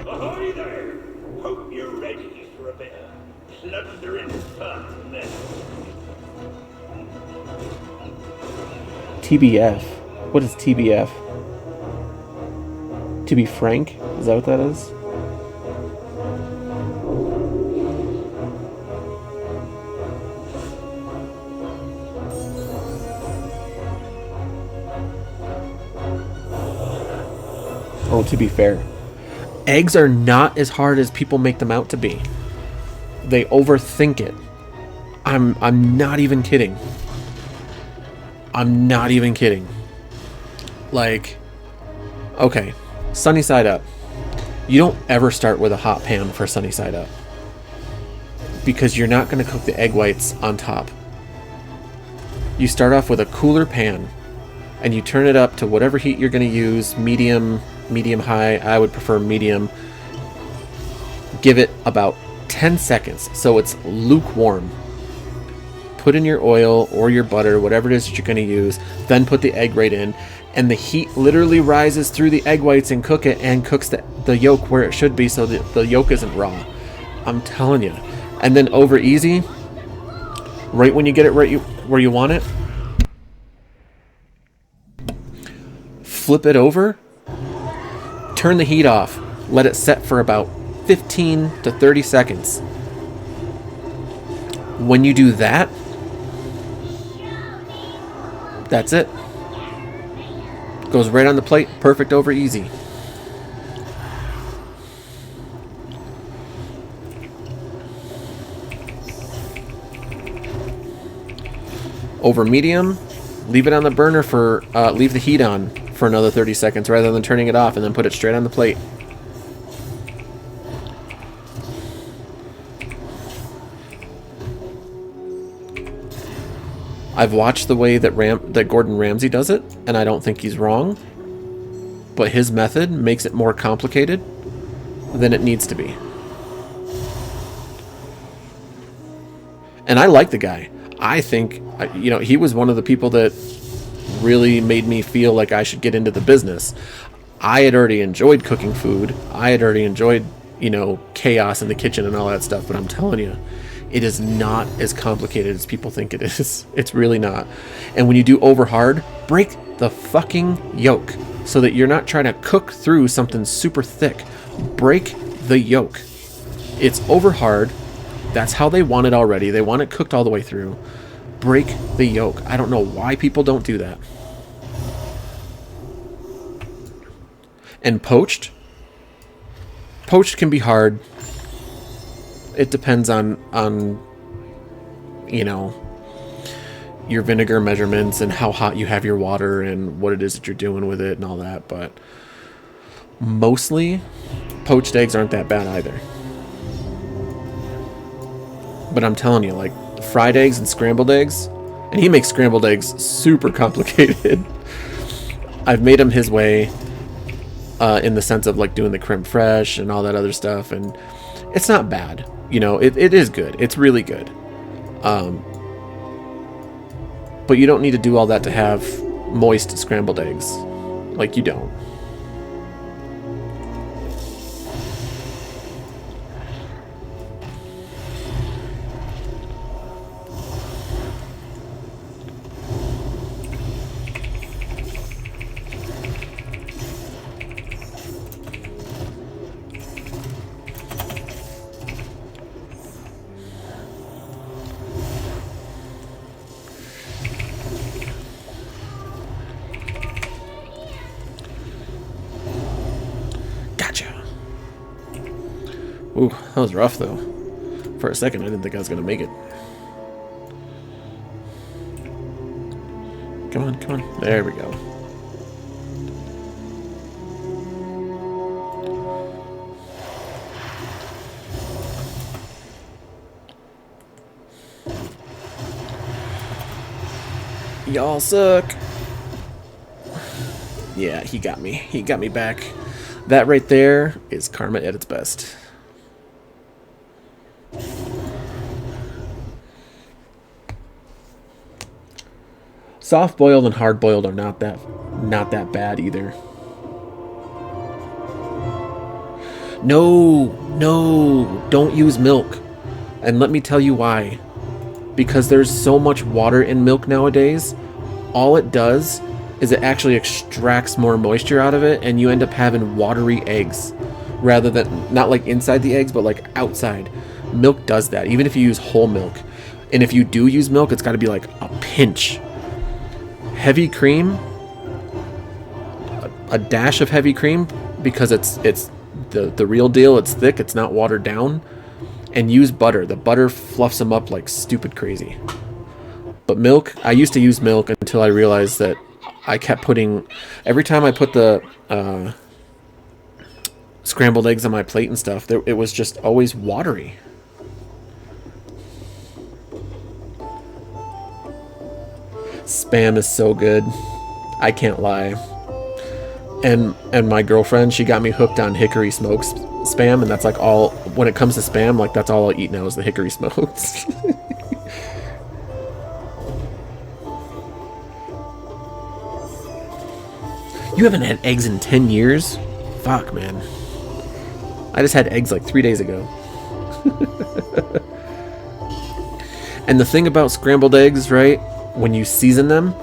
Ahoy there! Hope you're ready for a bit of plunder and fun. TBF. What is TBF? To be frank? Is that what that is? Oh, to be fair. Eggs are not as hard as people make them out to be. They overthink it. I'm not even kidding. I'm not even kidding. Like, okay, sunny side up. You don't ever start with a hot pan for sunny side up, because you're not going to cook the egg whites on top. You start off with a cooler pan, and you turn it up to whatever heat you're going to use, medium, medium high. I would prefer medium. Give it about 10 seconds so it's lukewarm. Put in your oil or your butter, whatever it is that you're going to use, then put the egg right in, and the heat literally rises through the egg whites and cook it, and cooks the yolk where it should be so that the yolk isn't raw. I'm telling you. And then over easy, right when you get it right where you want it, flip it over, turn the heat off, let it set for about 15 to 30 seconds. When you do that, that's it. Goes right on the plate, perfect over easy. Over medium, leave it on the burner for, leave the heat on for another 30 seconds rather than turning it off, and then put it straight on the plate. I've watched the way that Gordon Ramsay does it, and I don't think he's wrong. But his method makes it more complicated than it needs to be. And I like the guy. I think, you know, he was one of the people that really made me feel like I should get into the business. I had already enjoyed cooking food. I had already enjoyed, you know, chaos in the kitchen and all that stuff. But I'm telling you, it is not as complicated as people think it is. It's really not. And when you do over hard, break the fucking yolk so that you're not trying to cook through something super thick. Break the yolk. It's over hard. That's how they want it already. They want it cooked all the way through. Break the yolk. I don't know why people don't do that. And poached can be hard. It depends on you know, your vinegar measurements and how hot you have your water and what it is that you're doing with it and all that, but mostly poached eggs aren't that bad either. But I'm telling you, like, fried eggs and scrambled eggs, and he makes scrambled eggs super complicated. I've made them his way, in the sense of like doing the creme fraiche and all that other stuff, and it's not bad. You know, it is good. It's really good. But you don't need to do all that to have moist scrambled eggs. Like, you don't. Ooh, that was rough, though. For a second, I didn't think I was going to make it. Come on, come on. There we go. Y'all suck. Yeah, he got me. He got me back. That right there is karma at its best. Soft boiled and hard boiled are not that bad either. No, don't use milk. And let me tell you why. Because there's so much water in milk nowadays, all it does is it actually extracts more moisture out of it, and you end up having watery eggs rather than, not like inside the eggs, but like outside. Milk does that, even if you use whole milk. And if you do use milk, it's got to be like a pinch. Heavy cream, a dash of heavy cream, because it's the real deal. It's thick. It's not watered down. And use butter. The butter fluffs them up like stupid crazy. But milk, I used to use milk until I realized that I kept putting... Every time I put the scrambled eggs on my plate and stuff, it was just always watery. Spam is so good. I can't lie. And my girlfriend, she got me hooked on hickory smokes spam, and that's like all... When it comes to spam, like that's all I'll eat now is the hickory smokes. You haven't had eggs in 10 years? Fuck, man. I just had eggs like 3 days ago. And the thing about scrambled eggs, right? When you season them,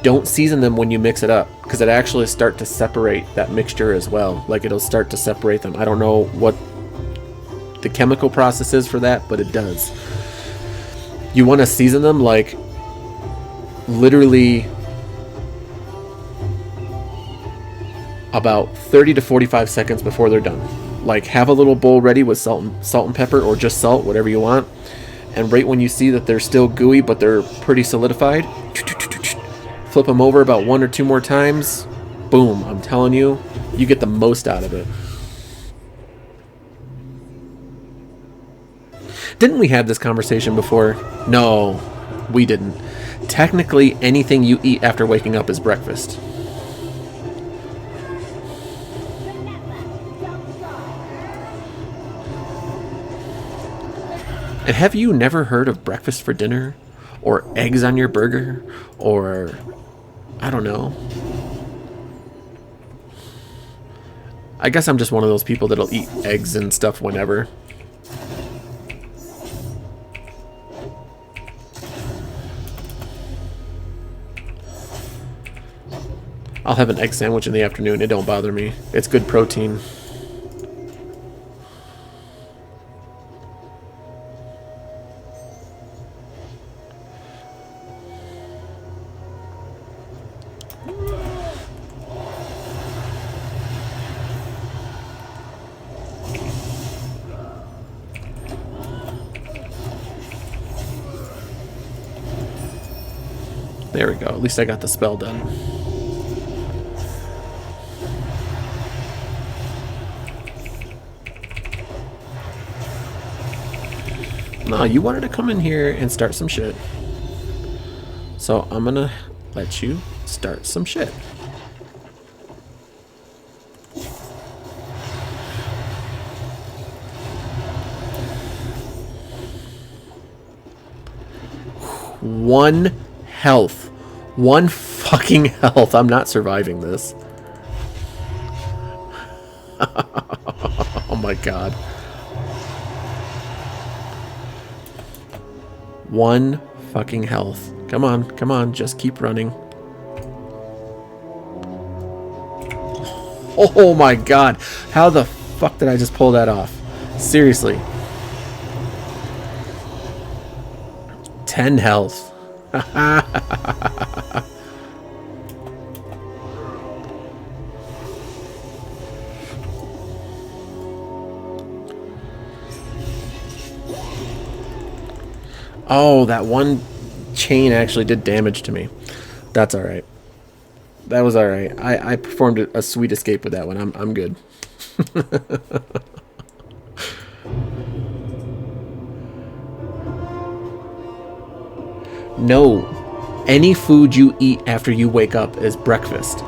don't season them when you mix it up, because it actually start to separate that mixture as well. Like it'll start to separate them. I don't know what the chemical process is for that, but it does. You want to season them like literally about 30 to 45 seconds before they're done. Like have a little bowl ready with salt and pepper, or just salt, whatever you want. And right when you see that they're still gooey but they're pretty solidified, flip them over about 1 or 2 more times. Boom, I'm telling you, you get the most out of it. Didn't we have this conversation before? No, we didn't. Technically, anything you eat after waking up is breakfast. And have you never heard of breakfast for dinner? Or eggs on your burger? Or... I don't know. I guess I'm just one of those people that'll eat eggs and stuff whenever. I'll have an egg sandwich in the afternoon. It don't bother me. It's good protein. There we go. At least I got the spell done. No, you wanted to come in here and start some shit. So I'm gonna let you start some shit. One health. One fucking health. I'm not surviving this. Oh my god. One fucking health. Come on, come on, just keep running. Oh my god. How the fuck did I just pull that off? Seriously. 10 health. Oh, that one chain actually did damage to me. That's alright. That was alright. I performed a sweet escape with that one. I'm good. No. Any food you eat after you wake up is breakfast.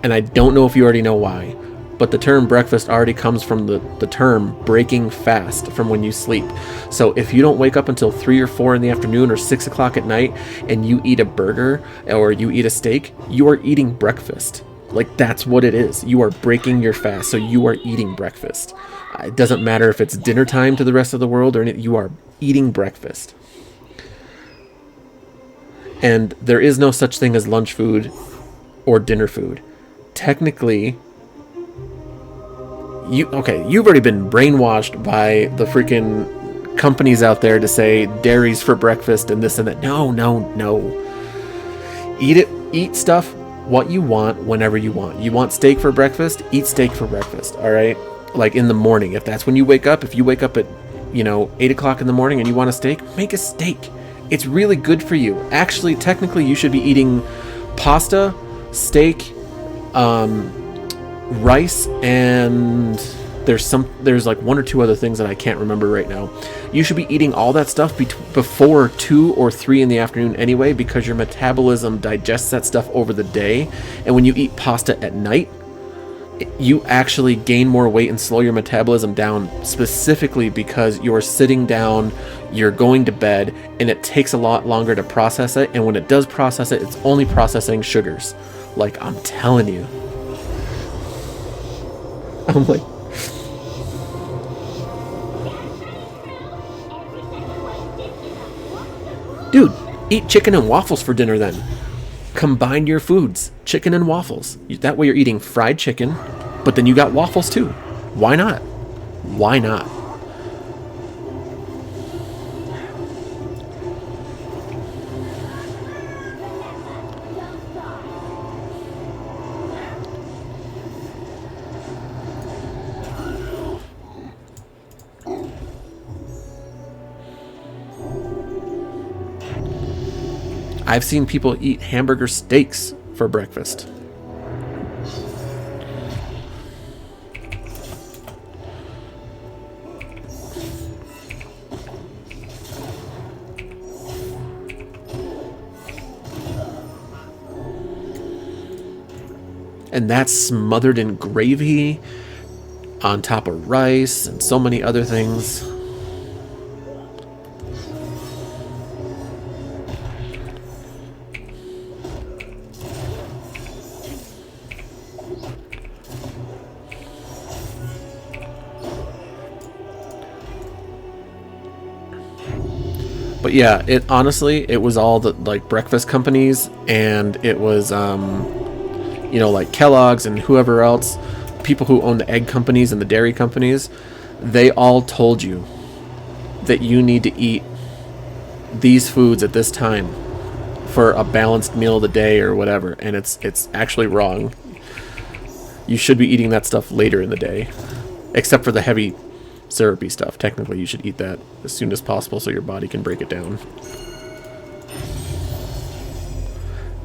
And I don't know if you already know why, but the term breakfast already comes from the term breaking fast from when you sleep. So if you don't wake up until 3 or 4 in the afternoon or 6 o'clock at night and you eat a burger or you eat a steak, you are eating breakfast. Like, that's what it is. You are breaking your fast, so you are eating breakfast. It doesn't matter if it's dinner time to the rest of the world or anything, you are eating breakfast. And there is no such thing as lunch food or dinner food. Technically, you've already been brainwashed by the freaking companies out there to say dairy's for breakfast and this and that. No. Eat stuff what you want whenever you want. You want steak for breakfast? Eat steak for breakfast, all right? Like in the morning. If that's when you wake up, if you wake up at, 8 o'clock in the morning and you want a steak, make a steak. It's really good for you. Actually, technically, you should be eating pasta, steak, rice, and there's like one or two other things that I can't remember right now. You should be eating all that stuff before 2 or 3 in the afternoon anyway, because your metabolism digests that stuff over the day. And when you eat pasta at night, you actually gain more weight and slow your metabolism down, specifically because you're sitting down, you're going to bed, and it takes a lot longer to process it. And when it does process it, it's only processing sugars. Like, I'm telling you. I'm like, dude, eat chicken and waffles for dinner then. Combine your foods, chicken and waffles. That way you're eating fried chicken, but then you got waffles too. Why not? Why not? I've seen people eat hamburger steaks for breakfast. And that's smothered in gravy on top of rice and so many other things. But yeah, it honestly, it was all the like breakfast companies, and it was like Kellogg's and whoever else, people who own the egg companies and the dairy companies, they all told you that you need to eat these foods at this time for a balanced meal of the day or whatever, and it's actually wrong. You should be eating that stuff later in the day, except for the heavy syrupy stuff. Technically, you should eat that as soon as possible so your body can break it down.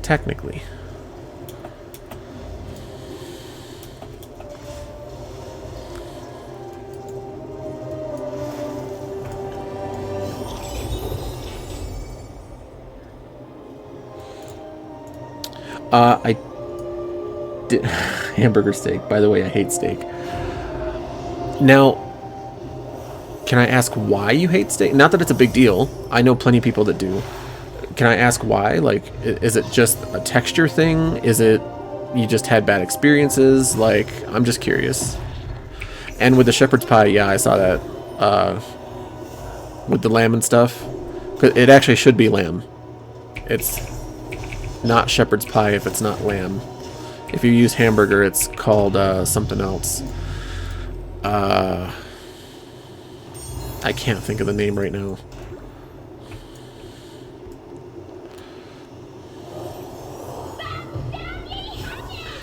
Technically. I did hamburger steak. By the way, I hate steak. Now, can I ask why you hate steak? Not that it's a big deal. I know plenty of people that do. Can I ask why? Like, is it just a texture thing? Is it you just had bad experiences? Like, I'm just curious. And with the shepherd's pie, yeah, I saw that. With the lamb and stuff. It actually should be lamb. It's not shepherd's pie if it's not lamb. If you use hamburger, it's called something else. I can't think of the name right now.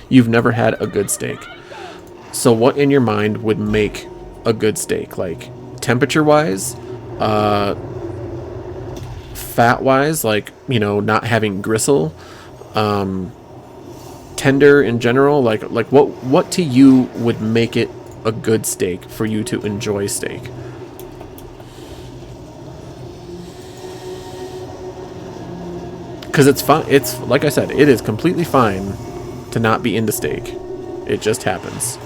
You've never had a good steak. So what in your mind would make a good steak? Like temperature-wise, fat-wise, like, not having gristle, tender in general, like what to you would make it a good steak for you to enjoy steak? Because it's fine. It's like I said, it is completely fine to not be into steak. It just happens.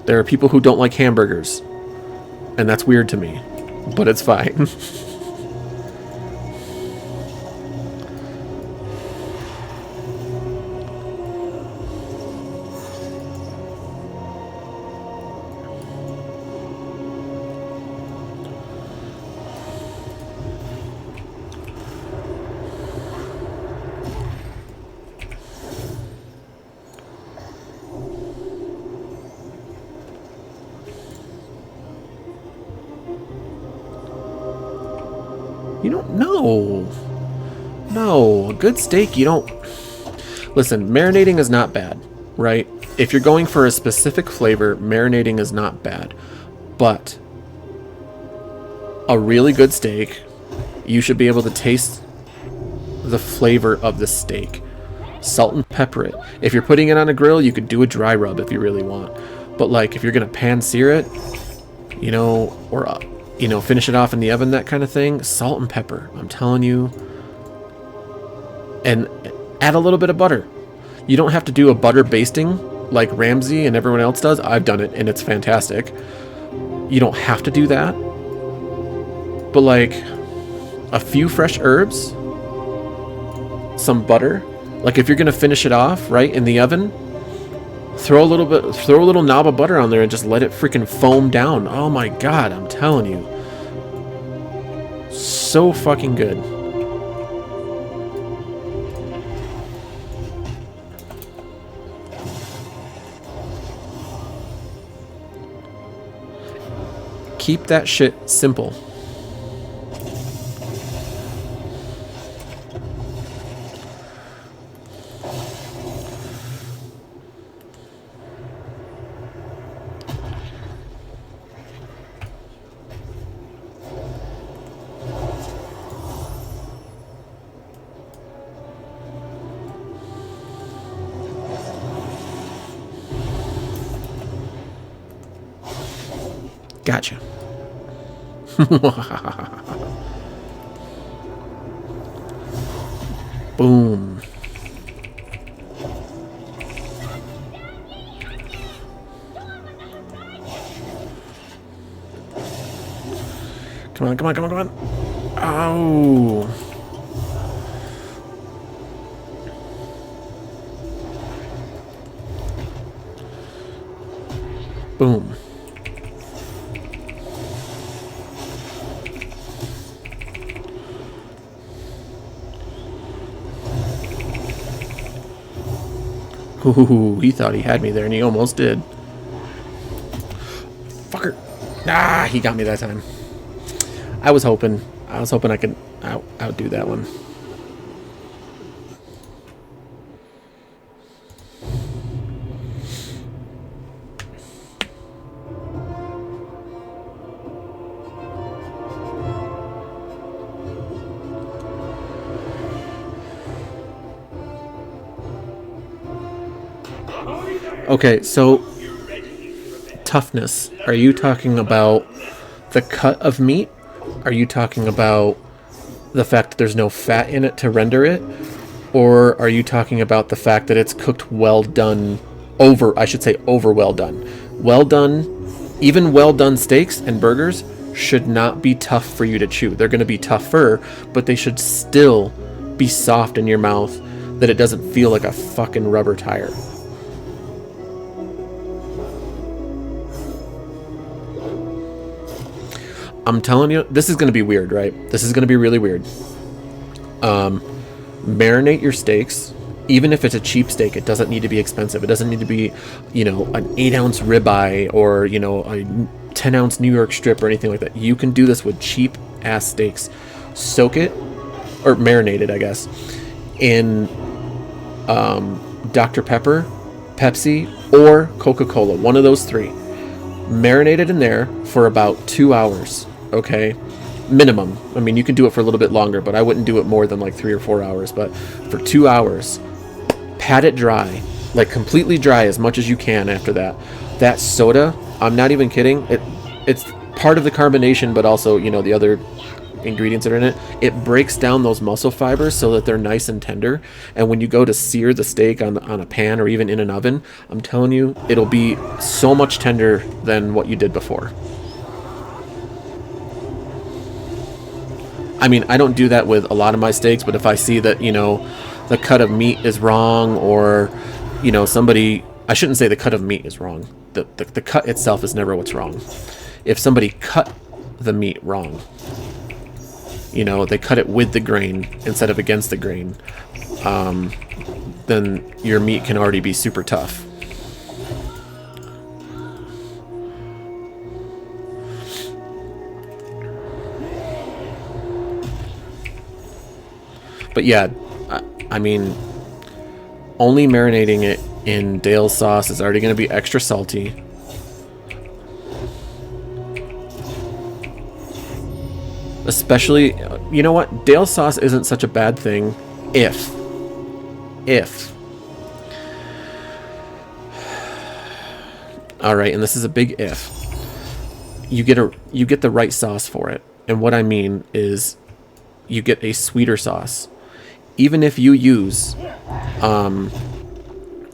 There are people who don't like hamburgers, and that's weird to me, but it's fine. You don't know. No, a good steak, you don't... Listen, marinating is not bad, right? If you're going for a specific flavor, marinating is not bad. But a really good steak, you should be able to taste the flavor of the steak. Salt and pepper it. If you're putting it on a grill, you could do a dry rub if you really want. But like, if you're gonna pan sear it, you know, or you know, finish it off in the oven, that kind of thing, salt and pepper. I'm telling you. And add a little bit of butter. You don't have to do a butter basting like Ramsay and everyone else does. I've done it and it's fantastic. You don't have to do that. But like a few fresh herbs, some butter. Like if you're gonna finish it off right in the oven, throw a little knob of butter on there and just let it freaking foam down. Oh my god, I'm telling you. So fucking good. Keep that shit simple. Gotcha. Boom. Come on, come on, come on, come on. Oh. Boom. Ooh, he thought he had me there, and he almost did. Fucker. Ah, he got me that time. I was hoping I could outdo that one. Okay, so toughness. Are you talking about the cut of meat? Are you talking about the fact that there's no fat in it to render it? Or are you talking about the fact that it's cooked well done, over well done? Well done, even well done steaks and burgers should not be tough for you to chew. They're going to be tougher, but they should still be soft in your mouth, that it doesn't feel like a fucking rubber tire. I'm telling you, this is going to be weird, right? This is going to be really weird. Marinate your steaks. Even if it's a cheap steak, it doesn't need to be expensive. It doesn't need to be, you know, an 8-ounce ribeye or, you know, a 10-ounce New York strip or anything like that. You can do this with cheap ass steaks. Soak it, or marinate it, I guess, in Dr. Pepper, Pepsi, or Coca-Cola. One of those three. Marinate it in there for about 2 hours. Okay, minimum. I mean, you can do it for a little bit longer, but I wouldn't do it more than like 3 or 4 hours. But for 2 hours, pat it dry, like completely dry as much as you can. After that, that soda, I'm not even kidding. It's part of the carbonation, but also, you know, the other ingredients that are in it. It breaks down those muscle fibers so that they're nice and tender. And when you go to sear the steak on a pan or even in an oven, I'm telling you, it'll be so much tender than what you did before. I mean, I don't do that with a lot of my steaks, but if I see that, you know, the cut of meat is wrong, or, you know, somebody, I shouldn't say the cut of meat is wrong. The cut itself is never what's wrong. If somebody cut the meat wrong, you know, they cut it with the grain instead of against the grain, then your meat can already be super tough. But yeah, I mean, only marinating it in Dale's sauce is already going to be extra salty. Especially, you know what? Dale's sauce isn't such a bad thing if. Alright, and this is a big if. You get the right sauce for it. And what I mean is you get a sweeter sauce. Even if you use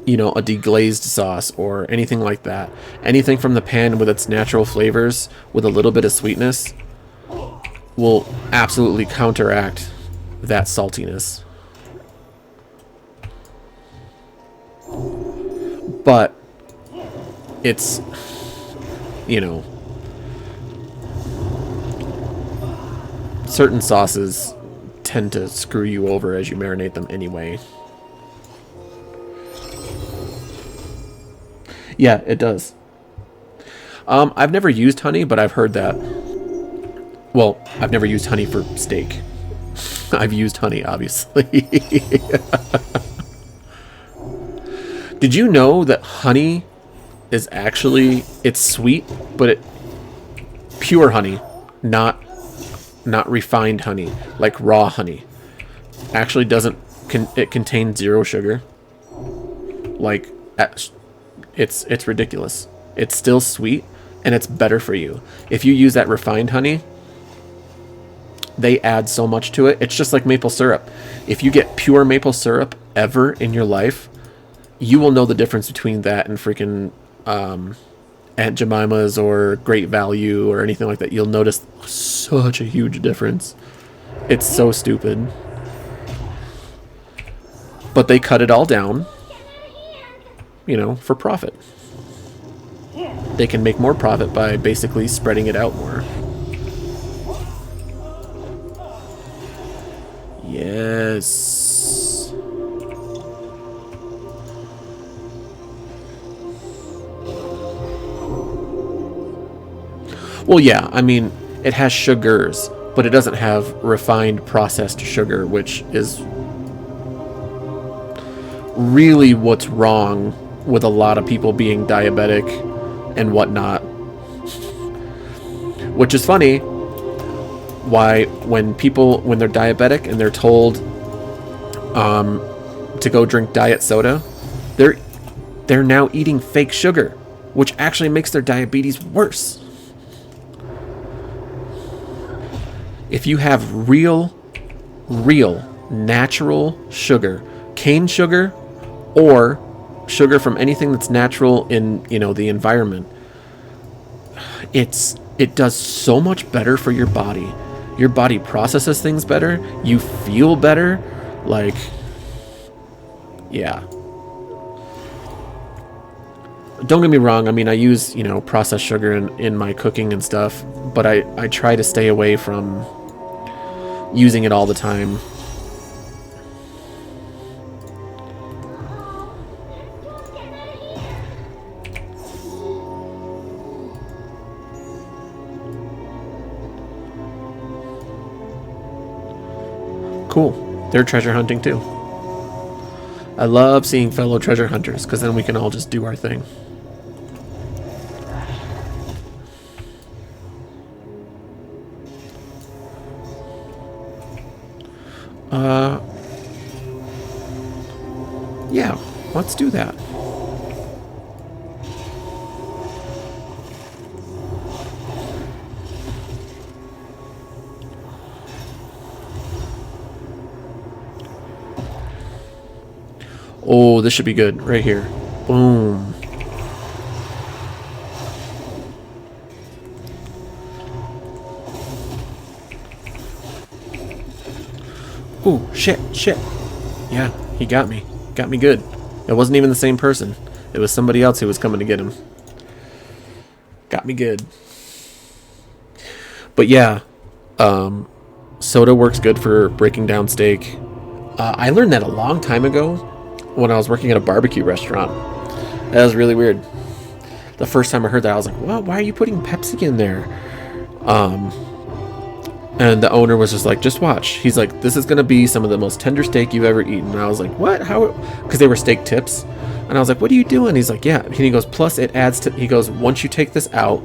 you know, a deglazed sauce or anything like that. Anything from the pan with its natural flavors with a little bit of sweetness will absolutely counteract that saltiness. But it's, you know, certain sauces tend to screw you over as you marinate them anyway. Yeah, it does. I've never used honey, but I've heard that. Well, I've never used honey for steak. I've used honey, obviously. Did you know that honey is actually, it's sweet, but pure honey, not refined honey, like raw honey, actually doesn't, it contains 0 sugar. Like, it's ridiculous. It's still sweet, and it's better for you. If you use that refined honey, they add so much to it. It's just like maple syrup. If you get pure maple syrup ever in your life, you will know the difference between that and freaking Aunt Jemima's or Great Value or anything like that. You'll notice such a huge difference. It's so stupid. But they cut it all down, you know, for profit. They can make more profit by basically spreading it out more. Yes. Well, yeah, I mean, it has sugars, but it doesn't have refined processed sugar, which is really what's wrong with a lot of people being diabetic and whatnot. Which is funny. Why when they're diabetic and they're told to go drink diet soda, they're now eating fake sugar, which actually makes their diabetes worse. If you have real natural sugar, cane sugar or sugar from anything that's natural in, you know, the environment, it does so much better for your body. Your body processes things better. You feel better. Like, yeah. Don't get me wrong. I mean, I use, you know, processed sugar in my cooking and stuff, but I try to stay away from using it all the time. Cool. They're treasure hunting too. I love seeing fellow treasure hunters, because then we can all just do our thing. Yeah, let's do that. Oh, this should be good right here. Boom. Oh, shit. Yeah, he got me. Got me good. It wasn't even the same person. It was somebody else who was coming to get him. Got me good. But yeah, soda works good for breaking down steak. I learned that a long time ago when I was working at a barbecue restaurant. That was really weird. The first time I heard that, I was like, "What? Why are you putting Pepsi in there?" And the owner was just like, just watch. He's like, this is going to be some of the most tender steak you've ever eaten. And I was like, what? How? Because they were steak tips. And I was like, what are you doing? He's like, yeah. And he goes, plus it adds to, he goes, once you take this out,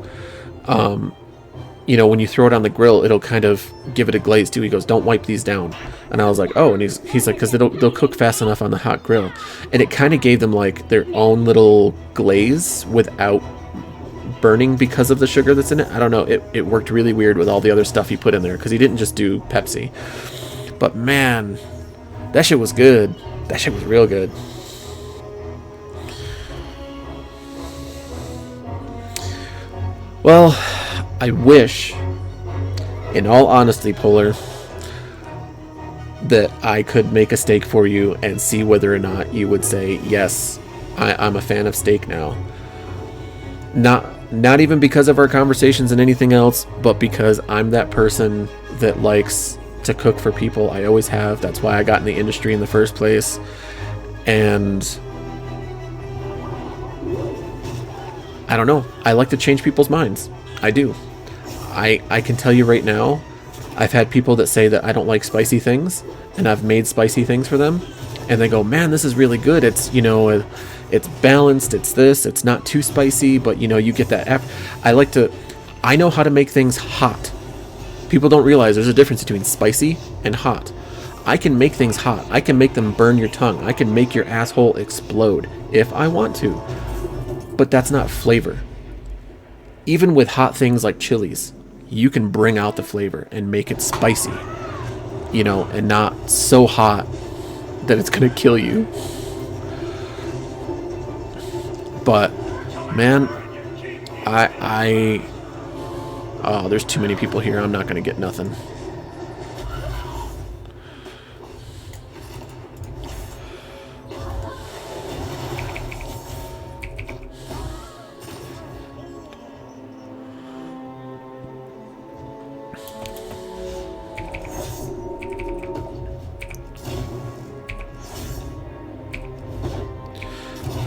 you know, when you throw it on the grill, it'll kind of give it a glaze too. He goes, don't wipe these down. And I was like, oh. And he's like, because they'll cook fast enough on the hot grill. And it kind of gave them like their own little glaze without burning because of the sugar that's in it. I don't know. It worked really weird with all the other stuff he put in there because he didn't just do Pepsi. But man, that shit was good. That shit was real good. Well, I wish, in all honesty, Polar, that I could make a steak for you and see whether or not you would say, yes, I'm a fan of steak now. Not even because of our conversations and anything else, but because I'm that person that likes to cook for people. I always have. That's why I got in the industry in the first place. And I don't know. I like to change people's minds. I do. I can tell you right now, I've had people that say that I don't like spicy things, and I've made spicy things for them, and they go, man, this is really good. It's, you know, it's balanced, it's this, it's not too spicy, but, you know, you get that. I know how to make things hot. People don't realize there's a difference between spicy and hot. I can make things hot. I can make them burn your tongue. I can make your asshole explode if I want to. But that's not flavor. Even with hot things like chilies, you can bring out the flavor and make it spicy, you know, and not so hot that it's gonna kill you. But man, oh, there's too many people here. I'm not gonna get nothing.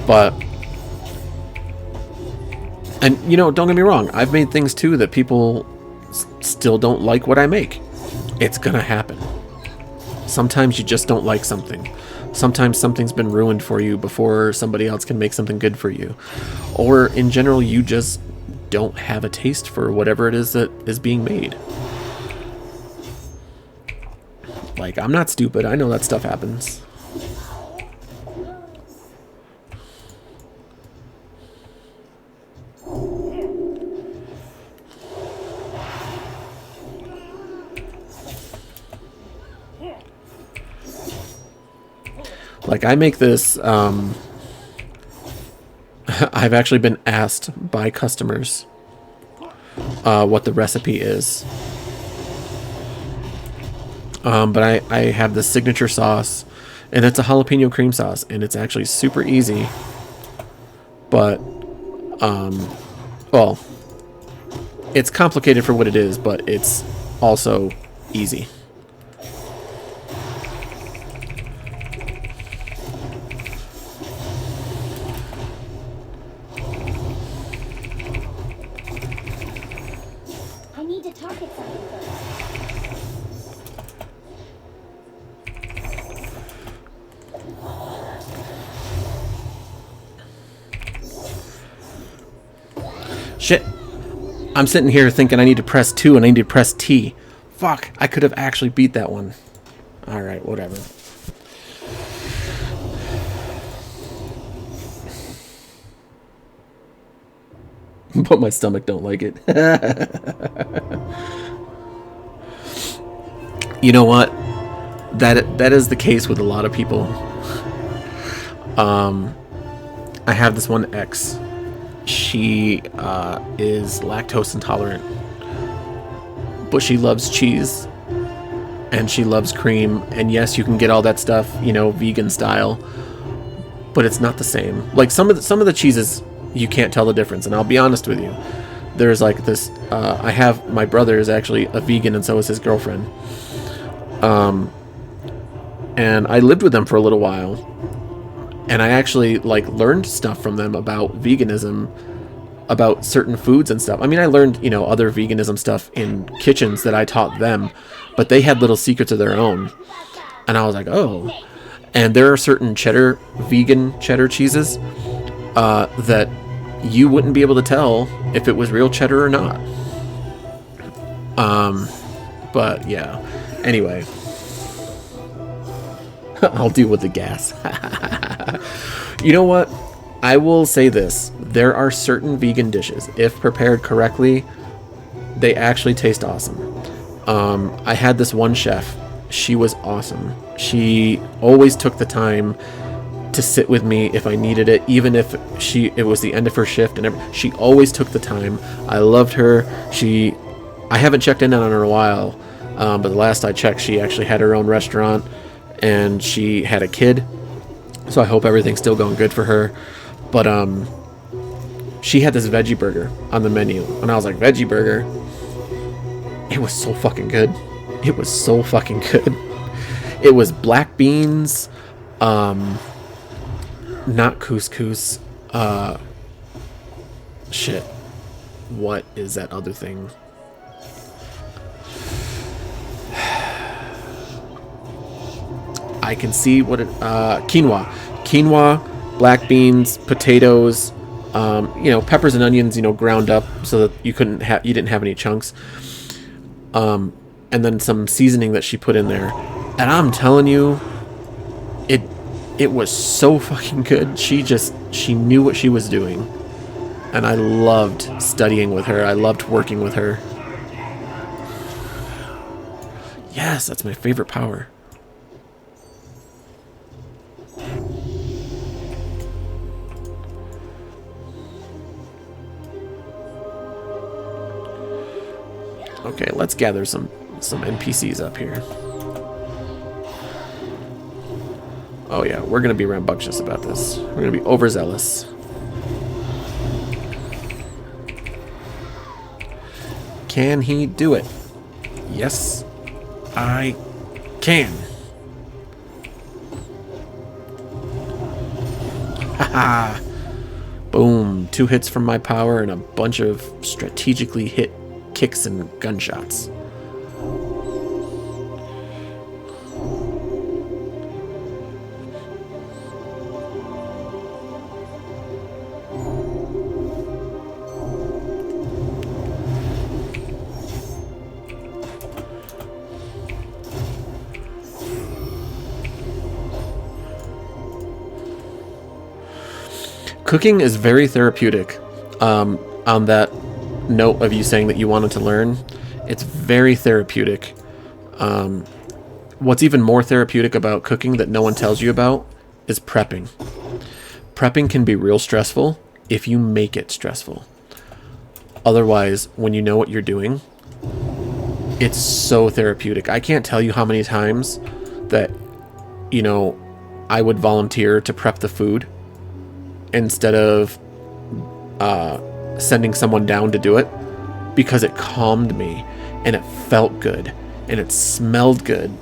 But, and you know, don't get me wrong, I've made things too that people still don't like what I make. It's gonna happen. Sometimes you just don't like something. Sometimes something's been ruined for you before somebody else can make something good for you. Or in general, you just don't have a taste for whatever it is that is being made. Like, I'm not stupid. I know that stuff happens. Like, I make this, I've actually been asked by customers what the recipe is. But I have the signature sauce, and it's a jalapeno cream sauce, and it's actually super easy. But, well, it's complicated for what it is, but it's also easy. Shit. I'm sitting here thinking I need to press 2 and I need to press T. Fuck, I could have actually beat that one. Alright, whatever. But my stomach don't like it. You know what? That is the case with a lot of people. I have this one ex. She is lactose intolerant, but she loves cheese and she loves cream, and yes, you can get all that stuff, you know, vegan style, but it's not the same. Like some of the cheeses, you can't tell the difference. And I'll be honest with you, there's like this. I have, my brother is actually a vegan, and so is his girlfriend. And I lived with them for a little while. And I actually like learned stuff from them about veganism about certain foods and stuff. I mean, I learned, you know, other veganism stuff in kitchens that I taught them, but they had little secrets of their own. And I was like, oh. And there are certain vegan cheddar cheeses that you wouldn't be able to tell if it was real cheddar or not. But yeah. Anyway. I'll deal with the gas. You know what? I will say this. There are certain vegan dishes, if prepared correctly, they actually taste awesome. I had this one chef. She was awesome. She always took the time to sit with me if I needed it, even if it was the end of her shift, and she always took the time. I loved her. I haven't checked in on her in a while, but the last I checked, she actually had her own restaurant, and she had a kid. So I hope everything's still going good for her. But she had this veggie burger on the menu, and I was like, veggie burger? It was so fucking good. It was so fucking good. It was black beans, not couscous. Shit. What is that other thing? I can see what quinoa, black beans, potatoes, peppers and onions, ground up so that you didn't have any chunks. And then some seasoning that she put in there. And I'm telling you, it was so fucking good. She knew what she was doing. And I loved studying with her. I loved working with her. Yes, that's my favorite power. Okay, let's gather some NPCs up here. Oh yeah, we're gonna be rambunctious about this. We're gonna be overzealous. Can he do it? Yes, I can. Haha. Boom. 2 hits from my power and a bunch of strategically hit kicks and gunshots. Cooking is very therapeutic. On that note of you saying that you wanted to learn, it's very therapeutic. What's even more therapeutic about cooking that no one tells you about is prepping. Prepping can be real stressful if you make it stressful. Otherwise, when you know what you're doing, it's so therapeutic. I can't tell you how many times that, I would volunteer to prep the food instead of sending someone down to do it, because it calmed me and it felt good and it smelled good.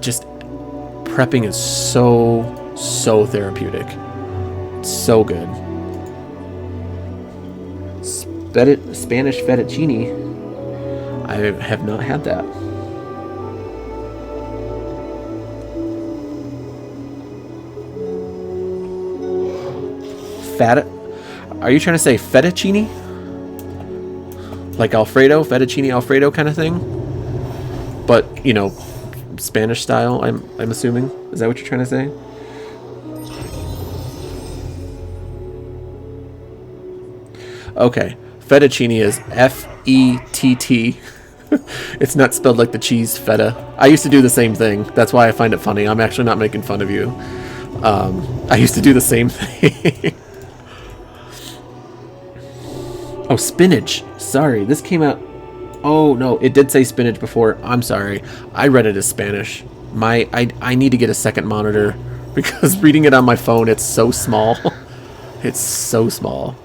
Just prepping is so therapeutic. It's so good. Spanish fettuccine. I have not had that. Are you trying to say fettuccine? Like Alfredo, fettuccine Alfredo kind of thing? But, Spanish style, I'm assuming. Is that what you're trying to say? Okay. Fettuccine is F-E-T-T. It's not spelled like the cheese feta. I used to do the same thing. That's why I find it funny. I'm actually not making fun of you. I used to do the same thing. Oh, spinach. Sorry, this came out... Oh, no, it did say spinach before. I'm sorry. I read it as Spanish. I need to get a second monitor, because reading it on my phone, it's so small. It's so small.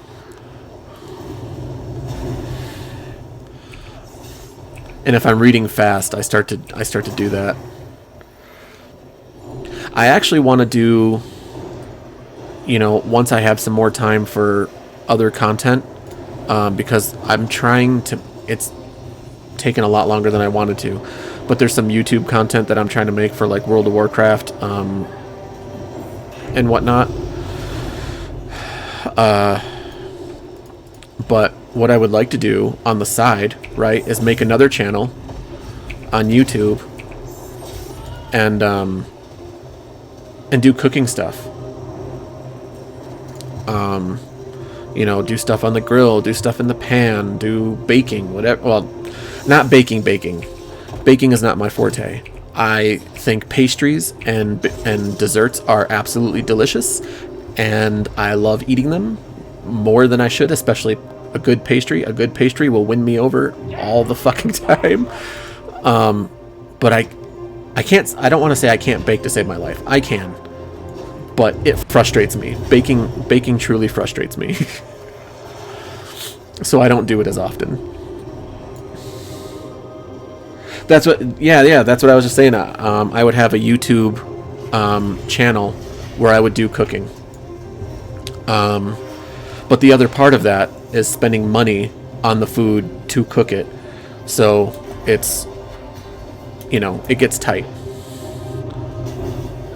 And if I'm reading fast, I start to do that. I actually want to do, once I have some more time for other content because I'm trying to. It's taken a lot longer than I wanted to, but there's some YouTube content that I'm trying to make for like World of Warcraft and whatnot. But what I would like to do on the side, right, is make another channel on YouTube and do cooking stuff. You know, do stuff on the grill, do stuff in the pan, do baking, whatever. Well, not baking. Baking is not my forte. I think pastries and desserts are absolutely delicious, and I love eating them more than I should, especially a good pastry. A good pastry will win me over all the fucking time. But I can't. I don't want to say I can't bake to save my life. I can, but it frustrates me. Baking truly frustrates me. So I don't do it as often. That's what. Yeah. That's what I was just saying. I would have a YouTube channel where I would do cooking. But the other part of that is spending money on the food to cook it. So it's, you know, it gets tight.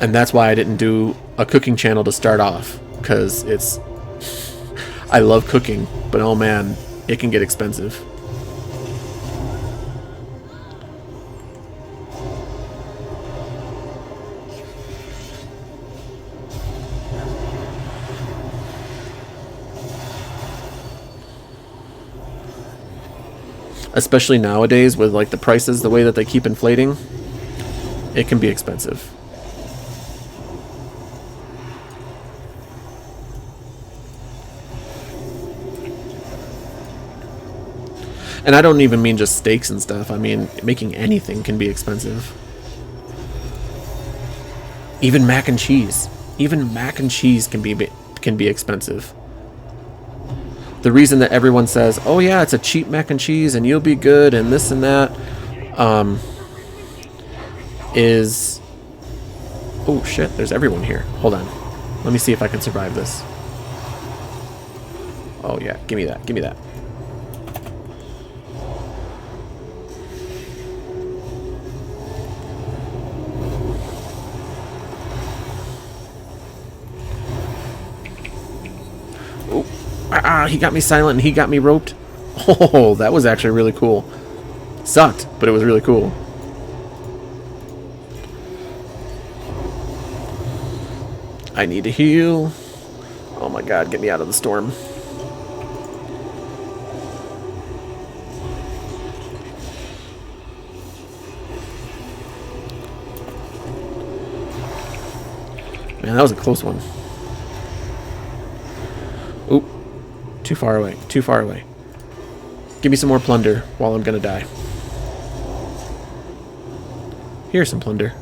And that's why I didn't do a cooking channel to start off, because it's, I love cooking, but oh man, it can get expensive. Especially nowadays with like the prices, the way that they keep inflating, it can be expensive. And I don't even mean just steaks and stuff. I mean, making anything can be expensive. Even mac and cheese. Even mac and cheese can be expensive. The reason that everyone says, oh yeah, it's a cheap mac and cheese and you'll be good and this and that, is... Oh shit, there's everyone here. Hold on. Let me see if I can survive this. Oh yeah, give me that, give me that. He got me silent and he got me roped. Oh, that was actually really cool. Sucked, but it was really cool. I need to heal. Oh my god, get me out of the storm. Man, that was a close one. Oop. Too far away. Too far away. Give me some more plunder while I'm gonna die. Here's some plunder.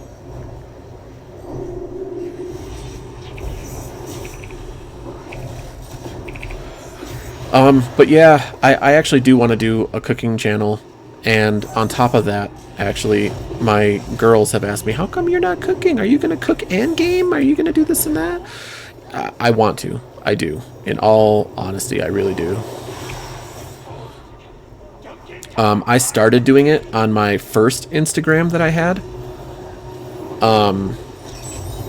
But yeah, I actually do want to do a cooking channel, and on top of that, actually, my girls have asked me, how come you're not cooking? Are you gonna cook and game? Are you gonna do this and that? I want to. I do. In all honesty, I really do. I started doing it on my first Instagram that I had.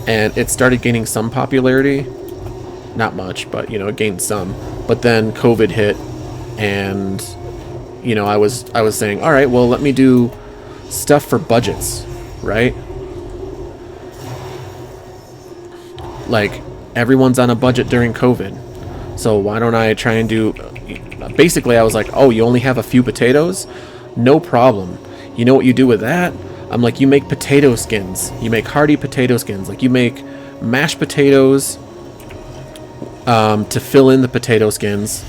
And it started gaining some popularity. Not much, but, you know, it gained some. But then COVID hit, and, you know, I was saying, all right, well, let me do stuff for budgets, right? Like, everyone's on a budget during COVID, so why don't I try and do... Basically, I was like, oh, you only have a few potatoes? No problem. You know what you do with that? I'm like, you make potato skins. You make hearty potato skins. Like, you make mashed potatoes to fill in the potato skins.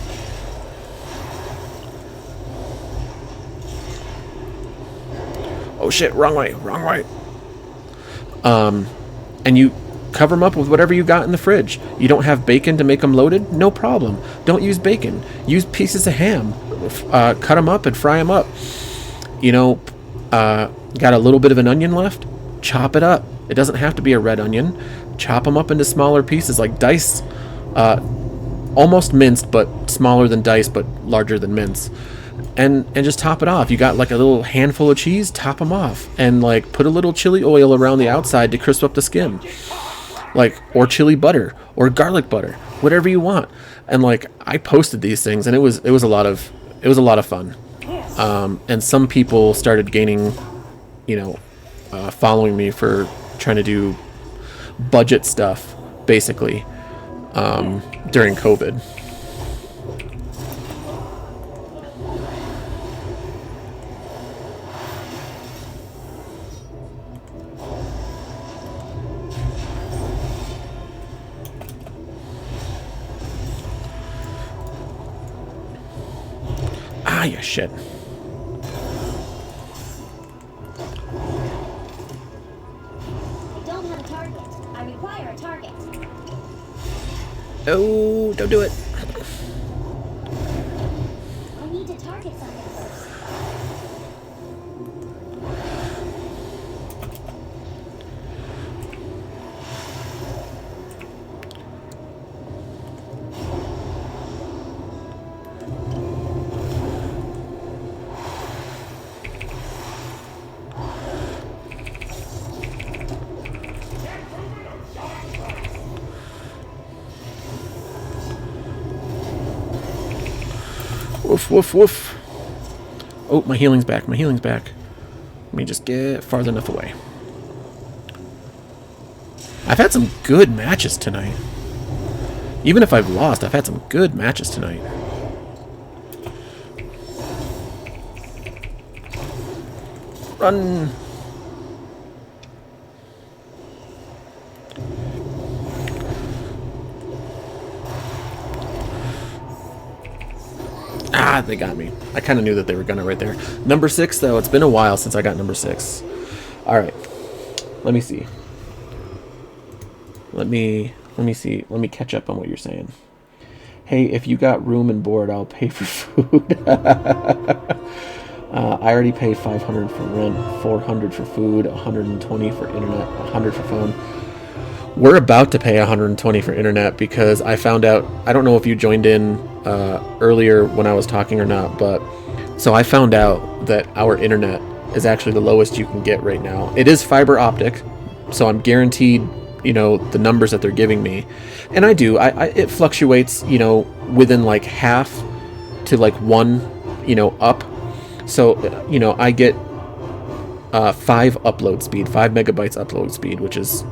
Oh shit, wrong way, wrong way. And you cover them up with whatever you got in the fridge. You don't have bacon to make them loaded? No problem. Don't use bacon. Use pieces of ham. Cut them up and fry them up. You know, got a little bit of an onion left? Chop it up. It doesn't have to be a red onion. Chop them up into smaller pieces, like dice almost minced, but smaller than dice, but larger than mince. And just top it off. You got like a little handful of cheese, top them off, and like put a little chili oil around the outside to crisp up the skin, like, or chili butter or garlic butter, whatever you want. And like I posted these things, and it was a lot of fun. And some people started gaining, following me for trying to do budget stuff, basically, during COVID. Ah, yeah, shit. I don't have a target. I require a target. Oh, don't do it. I need to target something first. Woof, woof, woof. Oh, my healing's back. My healing's back. Let me just get farther enough away. I've had some good matches tonight. Even if I've lost, I've had some good matches tonight. Run! Ah, they got me. I kind of knew that they were gonna right there. Number 6, though. It's been a while since I got number 6. Alright. Let me see. Let me see. Let me catch up on what you're saying. Hey, if you got room and board, I'll pay for food. I already paid $500 for rent, $400 for food, $120 for internet, $100 for phone. We're about to pay $120 for internet because I found out, I don't know if you joined in earlier when I was talking or not, but so I found out that our internet is actually the lowest you can get right now. It is fiber optic, so I'm guaranteed, the numbers that they're giving me. And I do, it fluctuates, within like half to like 1, up. So, I get 5 upload speed, 5 megabytes upload speed, which is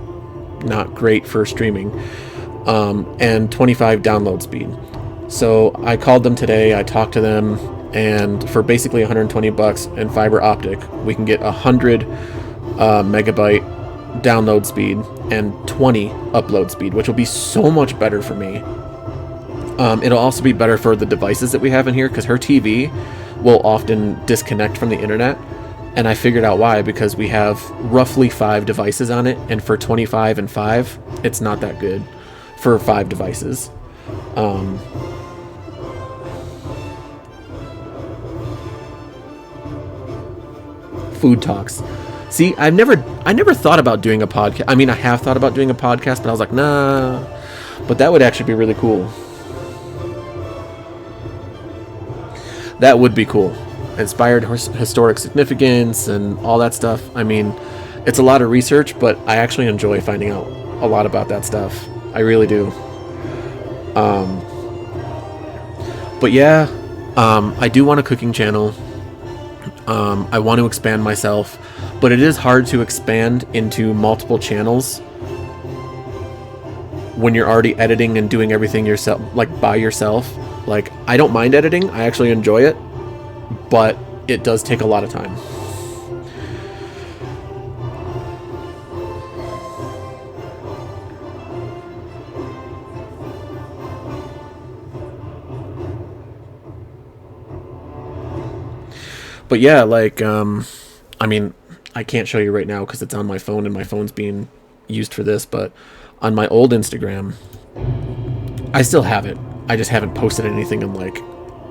not great for streaming, and 25 download speed. So I called them today, I talked to them, and for basically $120 and fiber optic, we can get 100 megabyte download speed and 20 upload speed, which will be so much better for me. It'll also be better for the devices that we have in here, because her TV will often disconnect from the internet, and I figured out why, because we have roughly 5 devices on it, and for 25 and 5, it's not that good for 5 devices. Food talks. See, I never thought about doing a podcast. I mean, I have thought about doing a podcast, but I was like, nah. But that would actually be really cool. That would be cool. Inspired historic significance and all that stuff. I mean, it's a lot of research, but I actually enjoy finding out a lot about that stuff. I really do. But yeah, I do want a cooking channel. I want to expand myself, but it is hard to expand into multiple channels when you're already editing and doing everything yourself, like by yourself. Like, I don't mind editing, I actually enjoy it, but it does take a lot of time. But yeah, like, I mean, I can't show you right now because it's on my phone and my phone's being used for this, but on my old Instagram, I still have it. I just haven't posted anything in like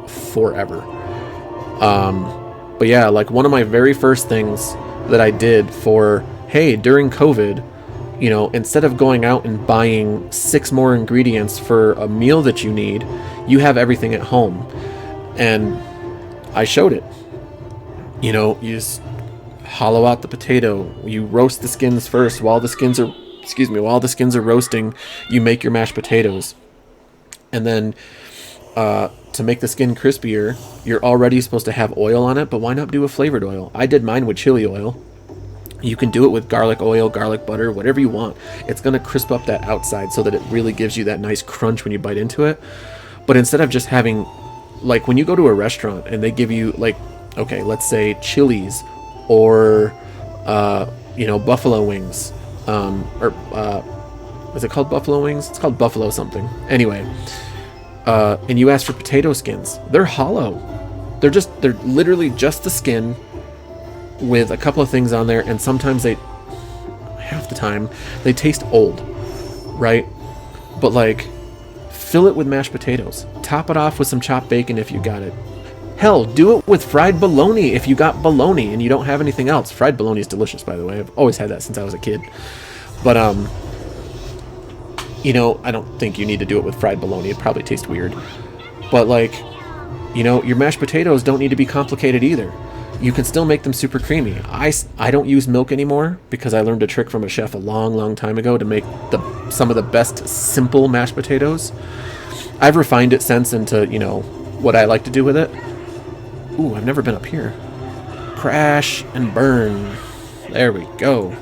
forever. But yeah, like one of my very first things that I did for, hey, during COVID, You know, instead of going out and buying 6 more ingredients for a meal that you need, you have everything at home. And I showed it. You know, you just hollow out the potato. You roast the skins first. While the skins are roasting, you make your mashed potatoes. And then to make the skin crispier, you're already supposed to have oil on it, but why not do a flavored oil? I did mine with chili oil. You can do it with garlic oil, garlic butter, whatever you want. It's going to crisp up that outside so that it really gives you that nice crunch when you bite into it. But instead of just having, like when you go to a restaurant and they give you like, okay, let's say Chili's or, buffalo wings, is it called buffalo wings? It's called buffalo something. Anyway, and you ask for potato skins. They're hollow. They're literally just the skin with a couple of things on there, and sometimes half the time, they taste old, right? But like, fill it with mashed potatoes. Top it off with some chopped bacon if you got it. Hell, do it with fried bologna if you got bologna and you don't have anything else. Fried bologna is delicious, by the way. I've always had that since I was a kid. But, I don't think you need to do it with fried bologna. It probably tastes weird. But, like, your mashed potatoes don't need to be complicated either. You can still make them super creamy. I don't use milk anymore because I learned a trick from a chef a long, long time ago to make some of the best simple mashed potatoes. I've refined it since into, what I like to do with it. Ooh, I've never been up here. Crash and burn. There we go.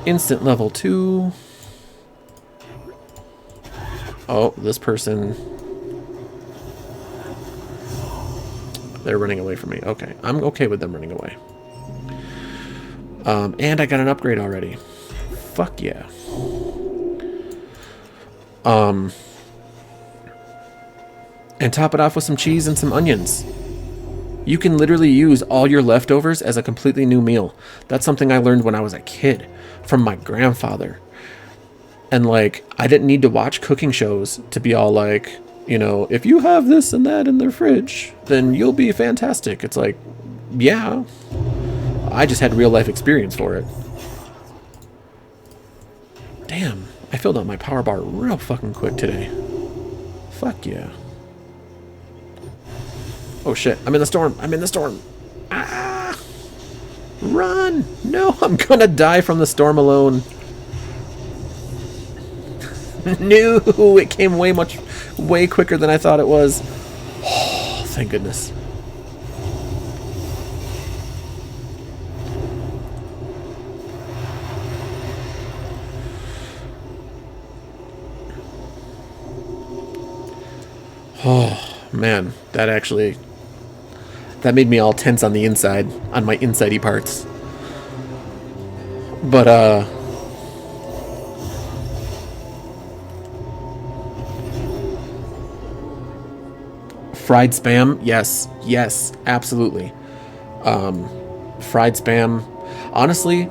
Instant level 2. Oh, this person... They're running away from me. Okay, I'm okay with them running away. And I got an upgrade already. Fuck yeah. And top it off with some cheese and some onions. You can literally use all your leftovers as a completely new meal. That's something I learned when I was a kid from my grandfather. And like, I didn't need to watch cooking shows to be all like, if you have this and that in the fridge, then you'll be fantastic. It's like, yeah, I just had real life experience for it. Damn, I filled up my power bar real fucking quick today. Fuck yeah. Oh shit, I'm in the storm. Ah! Run! No, I'm gonna die from the storm alone. No, it came way quicker than I thought it was. Oh, thank goodness. Oh, man, that made me all tense on the inside, on my insidey parts. But, fried spam, yes, absolutely. Fried spam. Honestly,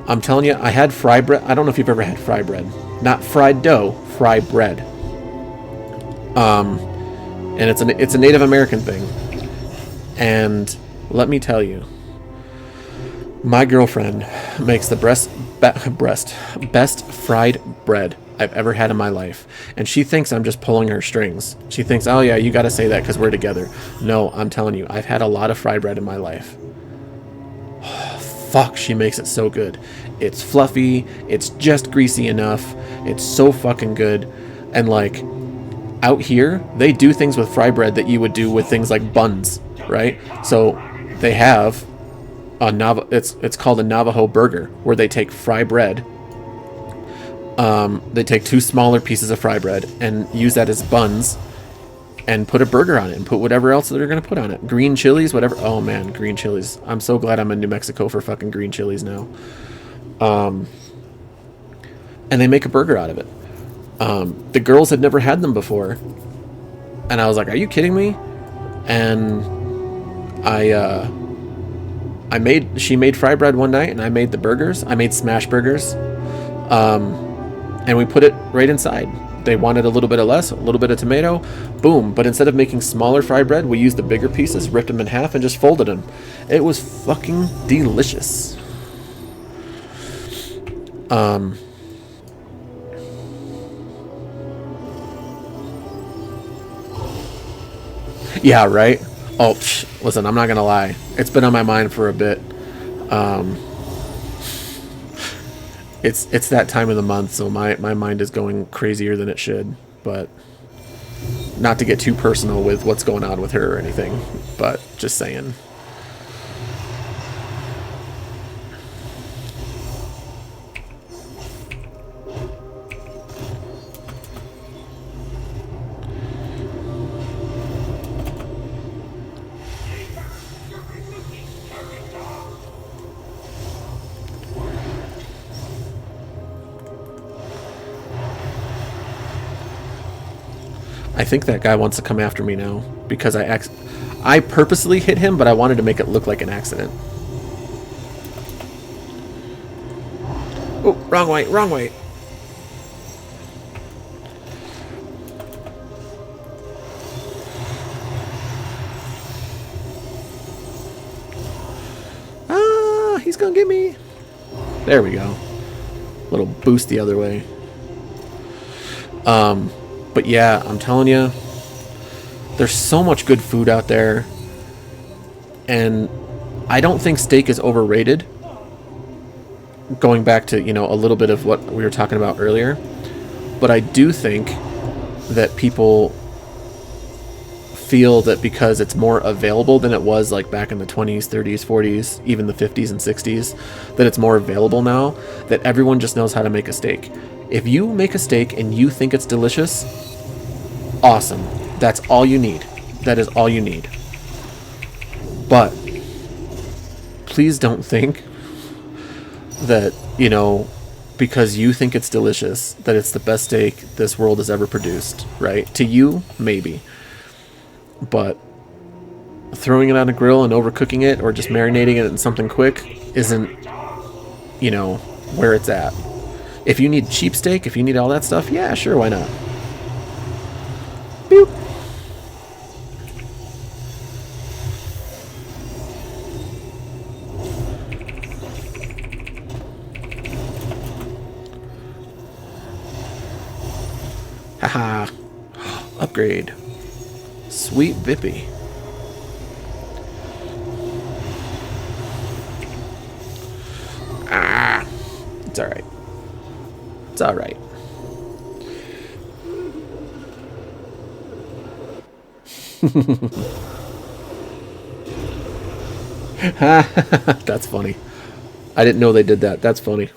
I'm telling you, I had fry bread. I don't know if you've ever had fry bread. Not fried dough, fry bread. And it's a Native American thing. And let me tell you, my girlfriend makes the best fried bread I've ever had in my life. And she thinks I'm just pulling her strings. She thinks, oh yeah, you gotta say that because we're together. No, I'm telling you, I've had a lot of fried bread in my life. Oh, fuck, she makes it so good. It's fluffy, it's just greasy enough, it's so fucking good. And like, out here, they do things with fry bread that you would do with things like buns, right? So they have it's called a Navajo burger, where they take fry bread. They take 2 smaller pieces of fry bread and use that as buns and put a burger on it and put whatever else they're going to put on it. Green chilies, whatever. Oh man, green chilies. I'm so glad I'm in New Mexico for fucking green chilies now. And they make a burger out of it. The girls had never had them before. And I was like, are you kidding me? And she made fry bread one night and I made the burgers. I made smash burgers. And we put it right inside. they wanted a little bit of less, a little bit of tomato, boom. But instead of making smaller fry bread, we used the bigger pieces, ripped them in half, and just folded them. It was fucking delicious. Yeah, right? Oh, listen, I'm not gonna lie. It's been on my mind for a bit. It's that time of the month, so my mind is going crazier than it should. But not to get too personal with what's going on with her or anything, but just saying. I think that guy wants to come after me now because I purposely hit him, but I wanted to make it look like an accident. Oh, wrong way, wrong way. Ah, he's gonna get me. There we go. Little boost the other way. But yeah, I'm telling you, there's so much good food out there, and I don't think steak is overrated. Going back to, you know, a little bit of what we were talking about earlier, but I do think that people feel that because it's more available than it was like back in the 20s, 30s, 40s, even the 50s and 60s, that it's more available now, that everyone just knows how to make a steak. If you make a steak and you think it's delicious, awesome. That's all you need. That is all you need. But please don't think that, you know, because you think it's delicious, that it's the best steak this world has ever produced, right? To you, maybe. But throwing it on a grill and overcooking it or just marinating it in something quick isn't, you know, where it's at. If you need cheap steak, if you need all that stuff, yeah, sure, why not? Boop. Haha. Upgrade. Sweet Bippy. Ah. It's alright. It's alright. That's funny. I didn't know they did that. That's funny.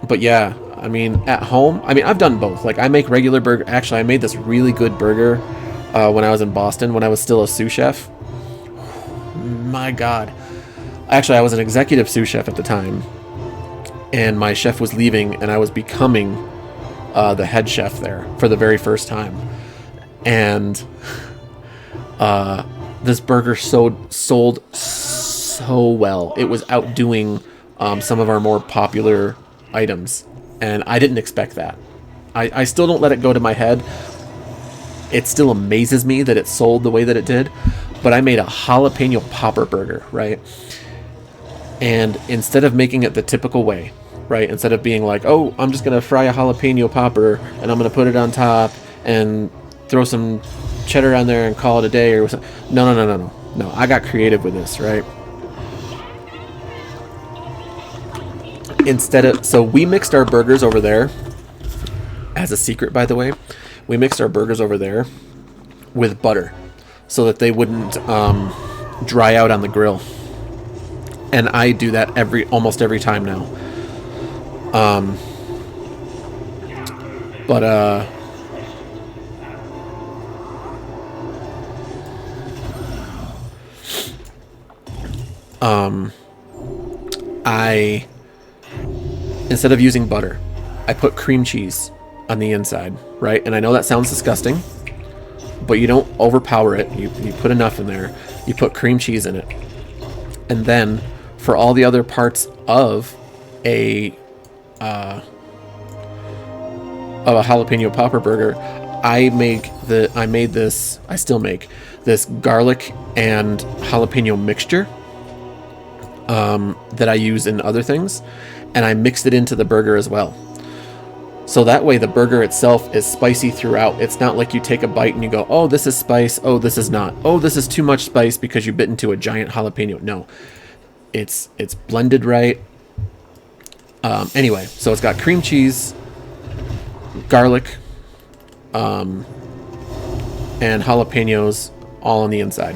But yeah, I mean, at home, I mean, I've done both. Like, I make regular burger. Actually, I made this really good burger when I was in Boston, when I was still a sous chef. My God. Actually, I was an executive sous chef at the time, and my chef was leaving, and I was becoming the head chef there for the very first time. And this burger sold so well. It was outdoing some of our more popular items, and I didn't expect that. I still don't let it go to my head. It still amazes me that it sold the way that it did, but I made a jalapeno popper burger, right? And instead of making it the typical way, right, instead of being like, oh, I'm just gonna fry a jalapeno popper and I'm gonna put it on top and throw some cheddar on there and call it a day, or something. No, I got creative with this, right? So we mixed our burgers over there, as a secret, by the way, we mixed our burgers over there with butter so that they wouldn't dry out on the grill. And I do that almost every time now. I, instead of using butter, I put cream cheese on the inside, right? And I know that sounds disgusting, but you don't overpower it. You put enough in there. You put cream cheese in it. And then for all the other parts of a jalapeno popper burger, I still make this garlic and jalapeno mixture that I use in other things, and I mixed it into the burger as well. So that way the burger itself is spicy throughout. It's not like you take a bite and you go, oh, this is spice, oh, this is not, oh, this is too much spice because you bit into a giant jalapeno. No, it's blended right. Anyway, so it's got cream cheese, garlic, and jalapenos all on the inside.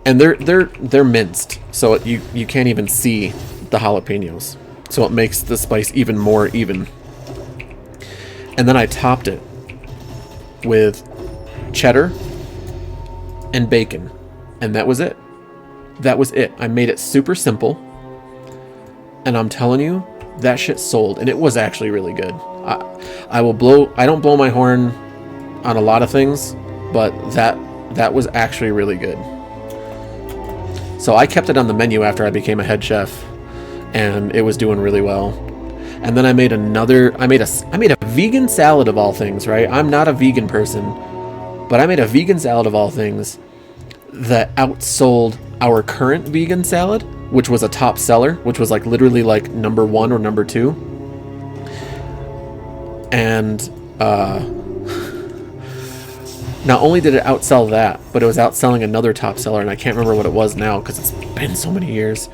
And they're minced, so you can't even see the jalapenos. So it makes the spice even more even. And then I topped it with cheddar and bacon. And that was it. That was it. I made it super simple. And I'm telling you, that shit sold. And it was actually really good. I don't blow my horn on a lot of things, but that was actually really good. So I kept it on the menu after I became a head chef, and it was doing really well. And then I made a vegan salad of all things, right? I'm not a vegan person, but I made a vegan salad of all things that outsold our current vegan salad, which was a top seller, which was like literally like number 1 or number 2. And not only did it outsell that, but it was outselling another top seller, and I can't remember what it was now because it's been so many years.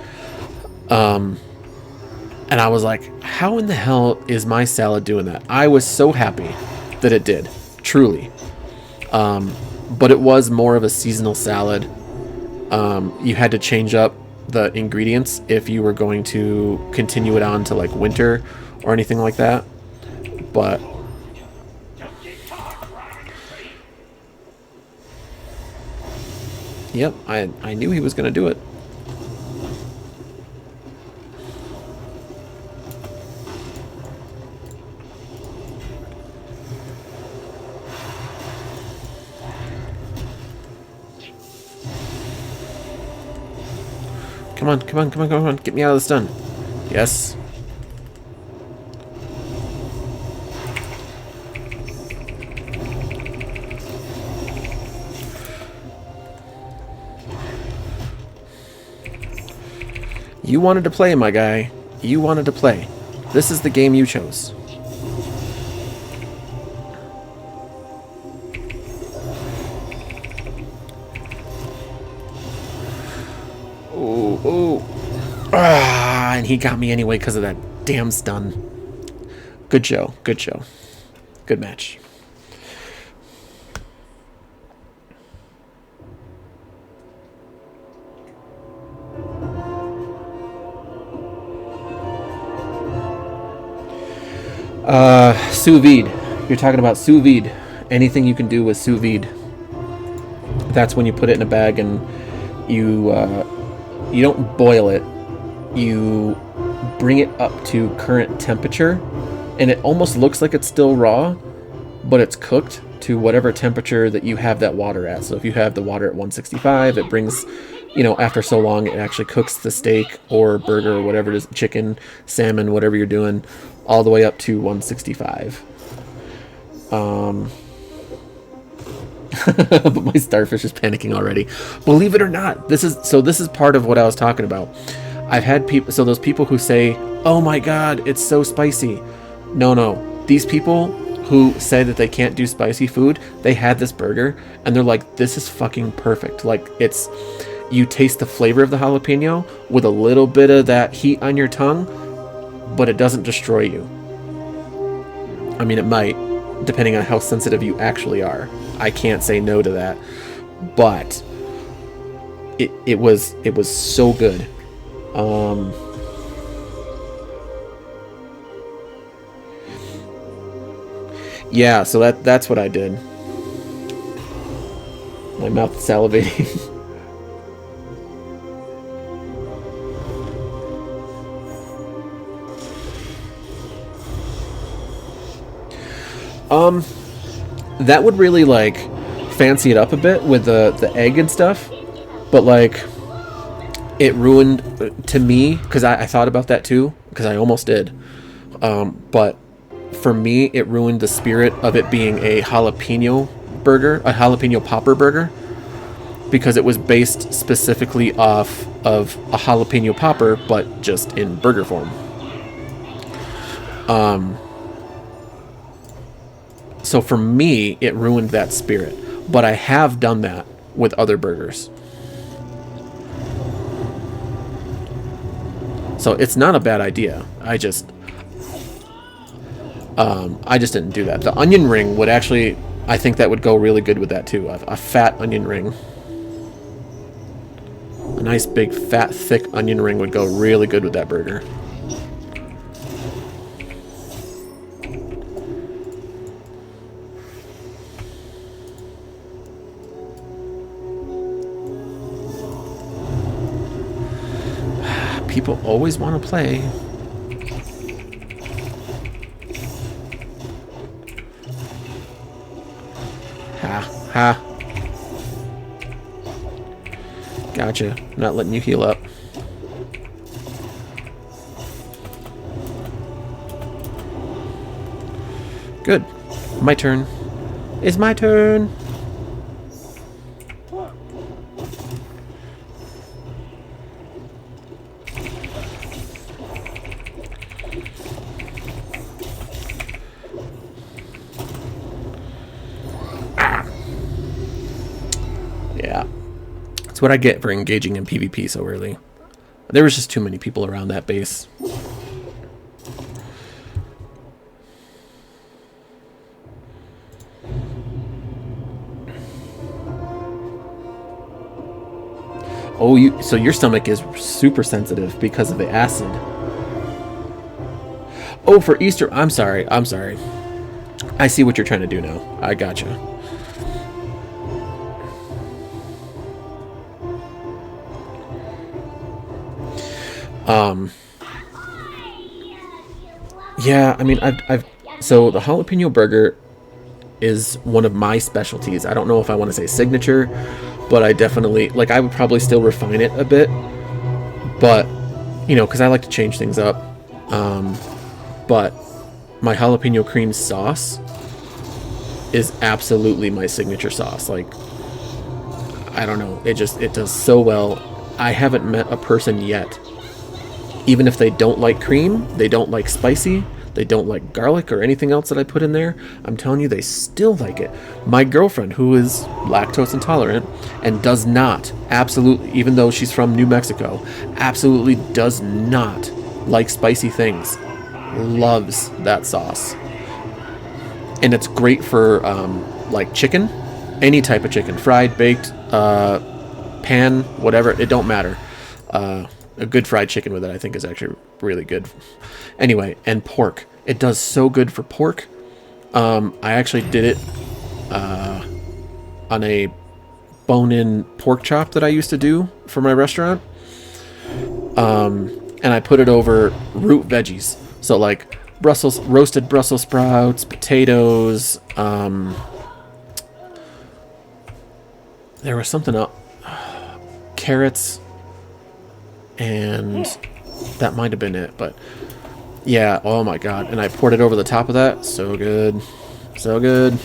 And I was like, how in the hell is my salad doing that? I was so happy that it did, truly. But it was more of a seasonal salad. You had to change up the ingredients if you were going to continue it on to like winter or anything like that. But yep, I knew he was going to do it. Come on, come on, come on, come on. Get me out of the stun. Yes. You wanted to play, my guy. You wanted to play. This is the game you chose. And he got me anyway because of that damn stun. Good show. Good show. Good match. Sous vide. You're talking about sous vide. Anything you can do with sous vide. That's when you put it in a bag and you don't boil it. You bring it up to current temperature, and it almost looks like it's still raw, but it's cooked to whatever temperature that you have that water at. So if you have the water at 165, it brings, after so long, it actually cooks the steak or burger or whatever it is, chicken, salmon, whatever you're doing, all the way up to 165. But my starfish is panicking already. Believe it or not, this is part of what I was talking about. I've had people, so those people who say, oh my god, it's so spicy. No. These people who say that they can't do spicy food, they had this burger and they're like, this is fucking perfect. Like, you taste the flavor of the jalapeno with a little bit of that heat on your tongue, but it doesn't destroy you. I mean, it might, depending on how sensitive you actually are. I can't say no to that, but it was so good. Yeah, so that's what I did. My mouth is salivating. That would really fancy it up a bit with the egg and stuff, but it ruined to me, because I thought about that too, because I almost did. But for me, it ruined the spirit of it being a jalapeno burger, a jalapeno popper burger, because it was based specifically off of a jalapeno popper, but just in burger form. So for me, it ruined that spirit. But I have done that with other burgers. So it's not a bad idea. I just didn't do that. The onion ring would actually, I think that would go really good with that too. A fat onion ring. A nice big fat thick onion ring would go really good with that burger. People always want to play. Ha, ha. Gotcha. Not letting you heal up. Good. My turn. It's my turn. Yeah. That's what I get for engaging in PvP so early. There was just too many people around that base. Oh, so your stomach is super sensitive because of the acid. Oh, for Easter, I'm sorry. I see what you're trying to do now. I gotcha. Yeah, I mean, so the jalapeno burger is one of my specialties. I don't know if I want to say signature, but I definitely, like, I would probably still refine it a bit, but, you know, because I like to change things up. But my jalapeno cream sauce is absolutely my signature sauce. Like, I don't know, it does so well. I haven't met a person yet, even if they don't like cream, they don't like spicy, they don't like garlic or anything else that I put in there, I'm telling you, they still like it. My girlfriend, who is lactose intolerant and does not, absolutely, even though she's from New Mexico, absolutely does not like spicy things, loves that sauce. And it's great for like chicken, any type of chicken, fried, baked, pan, whatever, it don't matter. A good fried chicken with it, I think, is actually really good. Anyway, and pork. It does so good for pork. I actually did it on a bone-in pork chop that I used to do for my restaurant. And I put it over root veggies. So, like, roasted Brussels sprouts, potatoes. There was something else. Carrots. And that might have been it, but yeah, oh my god. And I poured it over the top of that. So good. So good.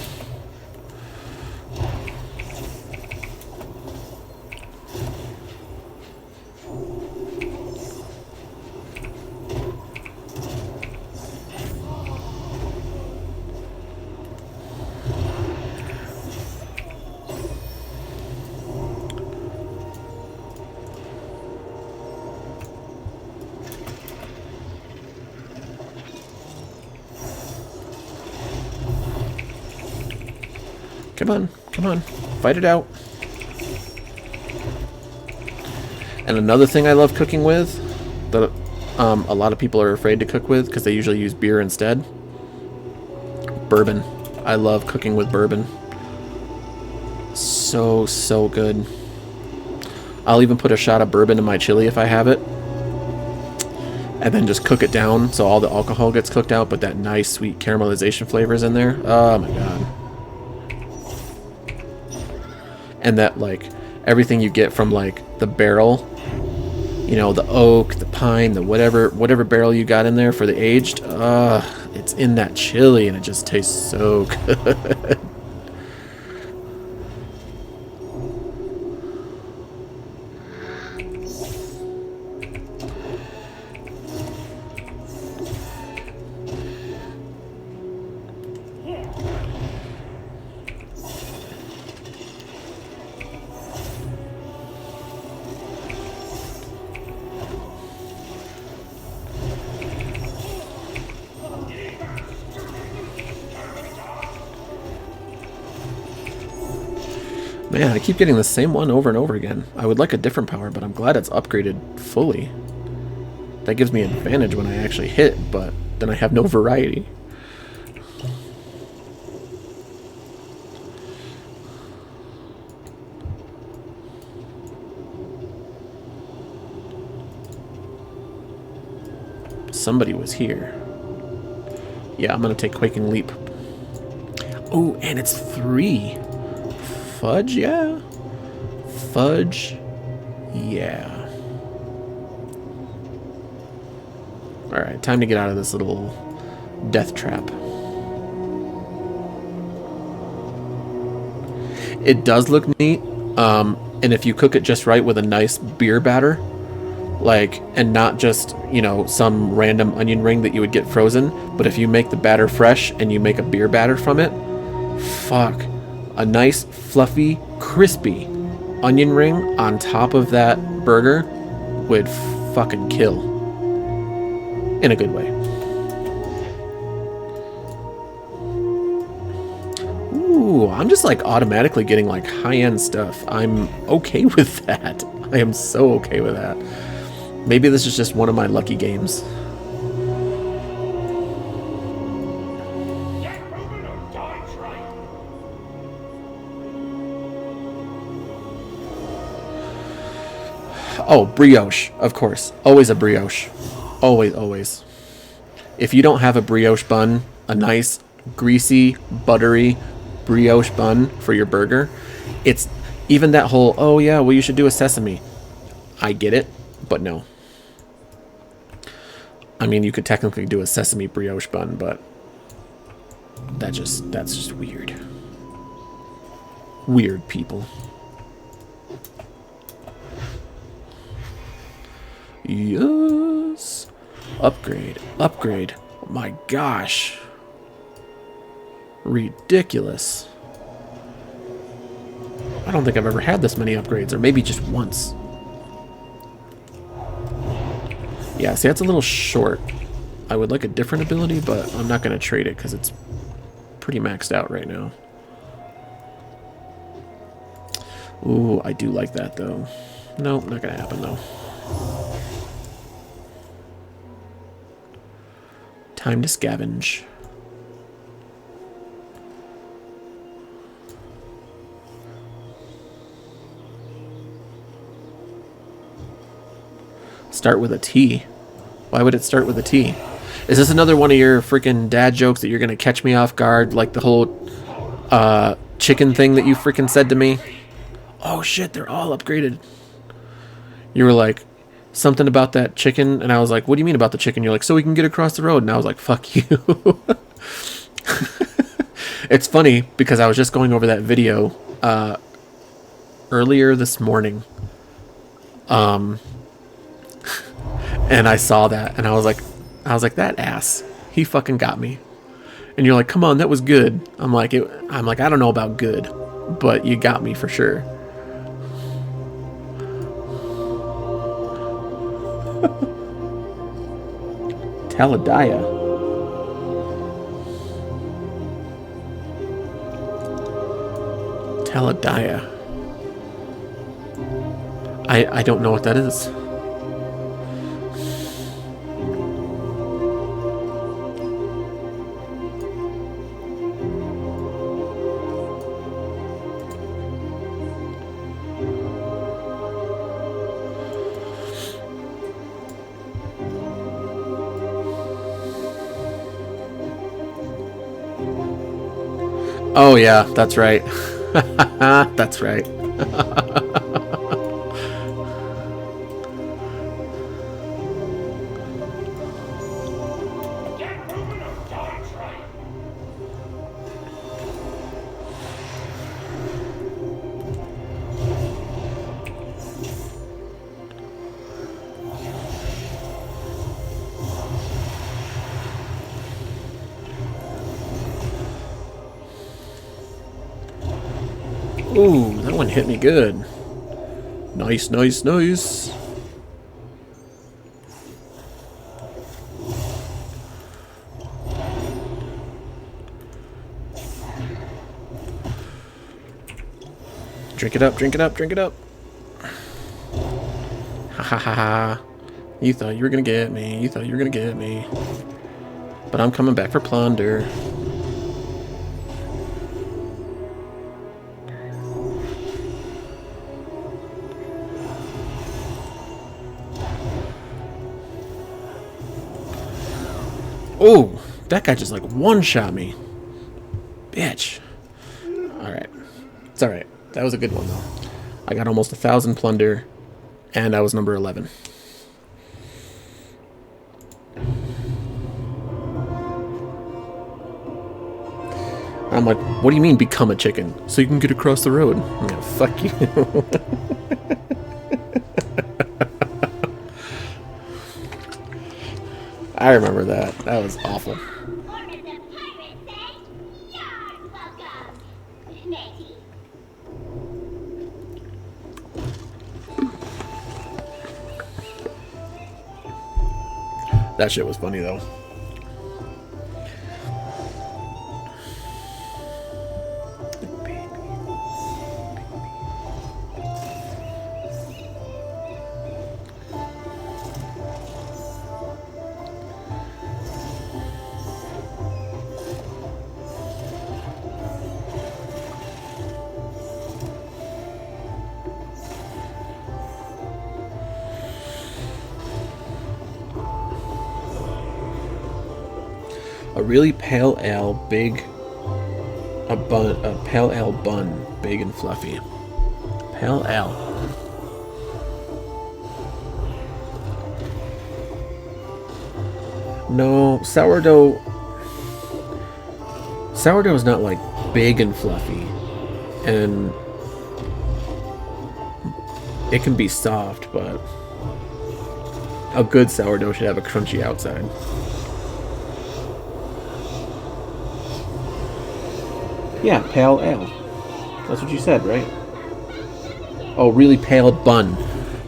Come on, come on, fight it out. And another thing I love cooking with, that a lot of people are afraid to cook with because they usually use beer instead. Bourbon. I love cooking with bourbon. So good. I'll even put a shot of bourbon in my chili if I have it. And then just cook it down so all the alcohol gets cooked out, but that nice sweet caramelization flavor is in there. Oh my god. And that, like, everything you get from, like, the barrel you know, the oak, the pine, the whatever barrel you got in there for the aged. It's in that chili and it just tastes so good. Man, I keep getting the same one over and over again. I would like a different power, but I'm glad it's upgraded fully. That gives me an advantage when I actually hit, but then I have no variety. Somebody was here. Yeah, I'm gonna take Quaking Leap. Oh, and it's 3. Fudge, yeah. Fudge, yeah. Alright, time to get out of this little death trap. It does look neat, and if you cook it just right with a nice beer batter, like, and not just, you know, some random onion ring that you would get frozen, but if you make the batter fresh and you make a beer batter from it, fuck. A nice, fluffy, crispy onion ring on top of that burger would fucking kill. In a good way. Ooh, I'm just like automatically getting like high-end stuff. I'm okay with that. I am so okay with that. Maybe this is just one of my lucky games. Oh, brioche, of course. Always a brioche. Always, always. If you don't have a brioche bun, a nice, greasy, buttery brioche bun for your burger, it's even that whole, oh yeah, well you should do a sesame. I get it, but no. I mean, you could technically do a sesame brioche bun, but that's just weird. Weird people. Yes. Upgrade. Upgrade. Oh my gosh. Ridiculous. I don't think I've ever had this many upgrades, or maybe just once. Yeah, see, that's a little short. I would like a different ability, but I'm not going to trade it because it's pretty maxed out right now. Ooh, I do like that, though. Nope, not going to happen, though. Time to scavenge. Start with a T. Why would it start with a T? Is this another one of your freaking dad jokes that you're going to catch me off guard? Like the whole chicken thing that you freaking said to me? Oh shit, they're all upgraded. You were like, something about that chicken, and I was like, what do you mean about the chicken? You're like, so we can get across the road. And I was like, fuck you. It's funny because I was just going over that video earlier this morning. And I saw that, and I was like, that ass. He fucking got me. And you're like, come on, that was good. I'm like, I don't know about good, but you got me for sure. Taladiah. Taladiah. I don't know what that is. Oh yeah, that's right. That's right. Ooh, that one hit me good. Nice, nice, nice. Drink it up, drink it up, drink it up. Ha ha ha ha. You thought you were gonna get me. You thought you were gonna get me. But I'm coming back for plunder. Oh, that guy just like one-shot me. Bitch. Alright. It's alright. That was a good one though. I got almost 1,000 plunder, and I was number 11. I'm like, what do you mean become a chicken? So you can get across the road. Yeah, fuck you. I remember that. That was awful. That shit was funny though. A really pale ale, big. A pale ale bun, big and fluffy. Pale ale. No, sourdough. Sourdough is not like big and fluffy, and it can be soft, but a good sourdough should have a crunchy outside. Yeah, pale ale. That's what you said, right? Oh, really pale bun.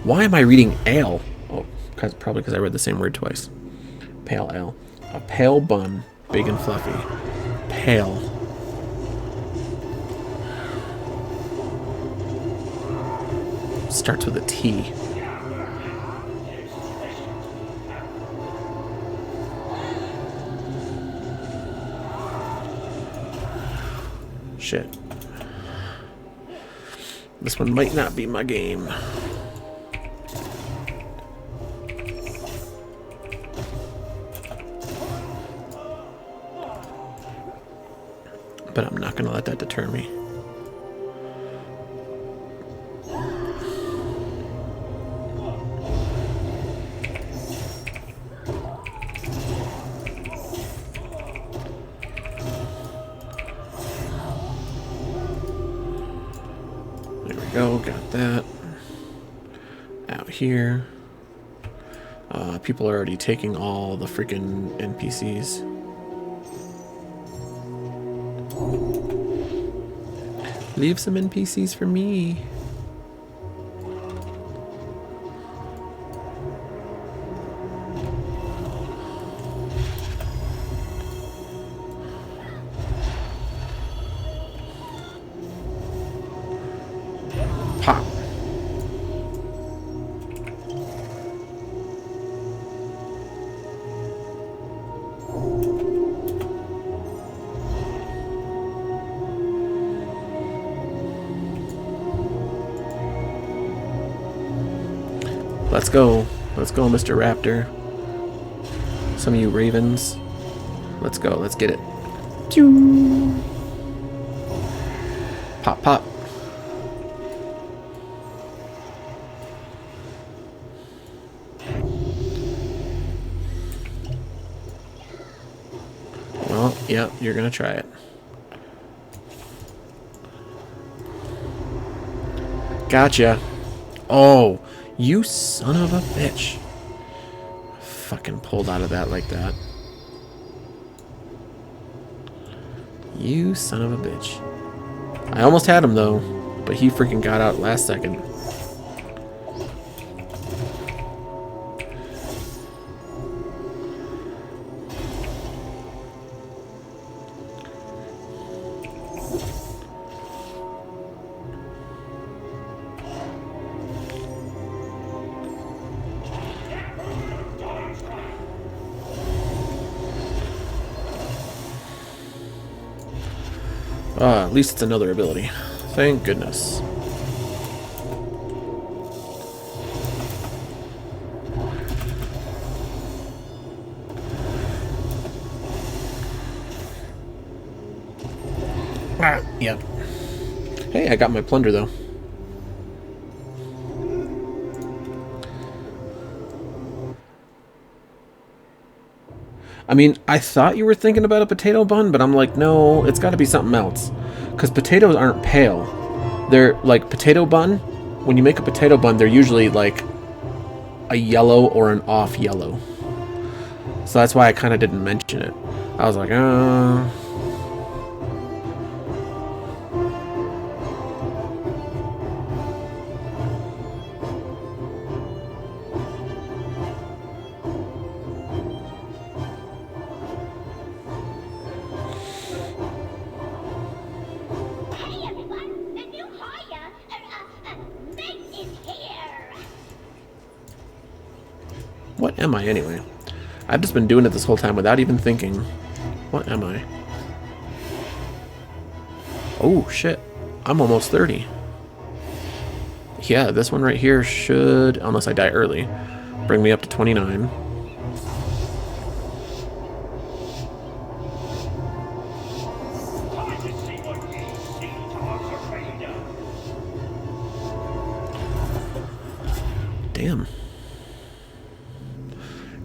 Why am I reading ale? Oh, probably because I read the same word twice. Pale ale. A pale bun, big and fluffy. Pale. Starts with a T. Shit. This one might not be my game. But I'm not gonna let that deter me. Go, got that. Out here. People are already taking all the freaking NPCs. Leave some NPCs for me. Pop. Let's go. Let's go, Mr. Raptor. Some of you ravens. Let's go. Let's get it. Pop, pop. Well, yep, you're gonna try it. Gotcha. Oh, you son of a bitch. Fucking pulled out of that like that. You son of a bitch. I almost had him though. but he freaking got out last second. At least it's another ability. Thank goodness. Ah, yep. Hey, I got my plunder though. I mean, I thought you were thinking about a potato bun, but I'm like, no, it's got to be something else. Because potatoes aren't pale. They're like potato bun. When you make a potato bun, they're usually like a yellow or an off yellow. So that's why I kind of didn't mention it. I was like, Hey everyone, the new hire, mate is here. What am I anyway? I've just been doing it this whole time without even thinking. What am I? Oh, shit. I'm almost 30. Yeah, this one right here should, unless I die early, bring me up to 29. Time to see what these sea dogs are made of. Damn.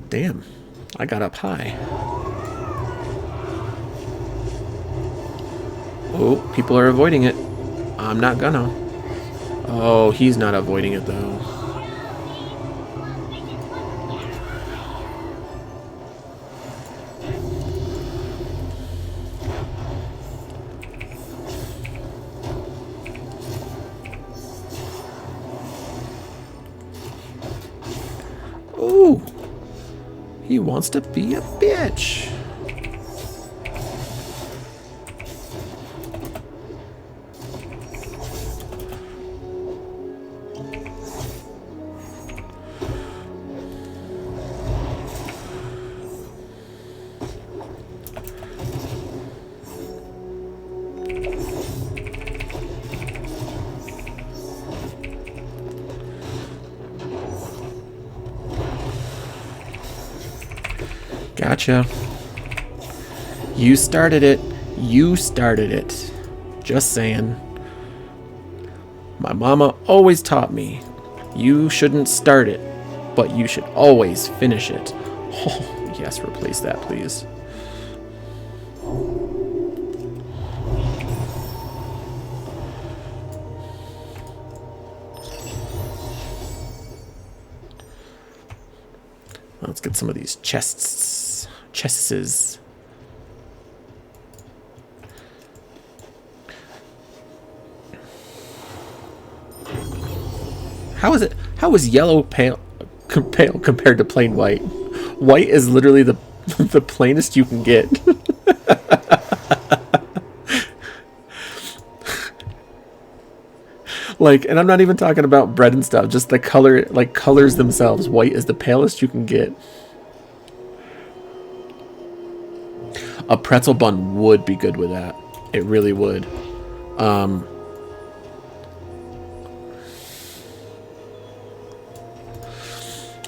Damn. I got up high. Oh, people are avoiding it. I'm not gonna. Oh, he's not avoiding it though. Ooh. He wants to be a bitch. Gotcha. You started it. You started it. Just saying. My mama always taught me, you shouldn't start it, but you should always finish it. Oh, yes, replace that, please. Let's get some of these chests. Chests. How is yellow pale compared to plain white? White is literally the the plainest you can get. Like, and I'm not even talking about bread and stuff, just the color, like colors themselves. White is the palest you can get. A pretzel bun would be good with that. It really would.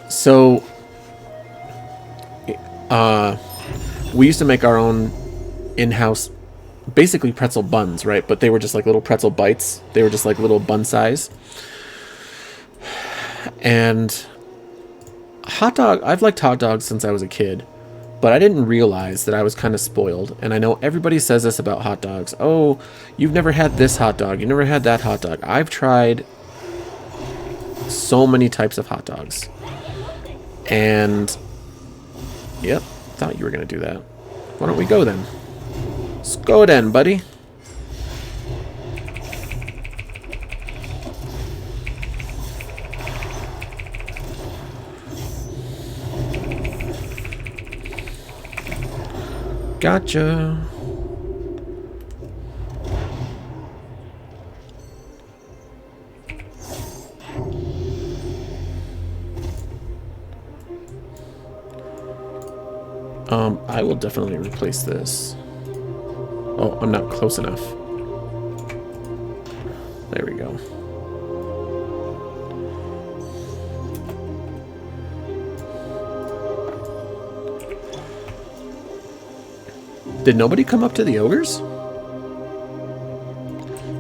So, we used to make our own in-house, basically pretzel buns, right? But they were just like little pretzel bites. They were just like little bun size. And hot dog, I've liked hot dogs since I was a kid, but I didn't realize that I was kind of spoiled. And I know everybody says this about hot dogs. Oh, you've never had this hot dog. You've never had that hot dog. I've tried so many types of hot dogs. And, yep, thought you were going to do that. Why don't we go then? Let's go then, buddy. Gotcha. I will definitely replace this. Oh, I'm not close enough. There we go. Did nobody come up to the ogres?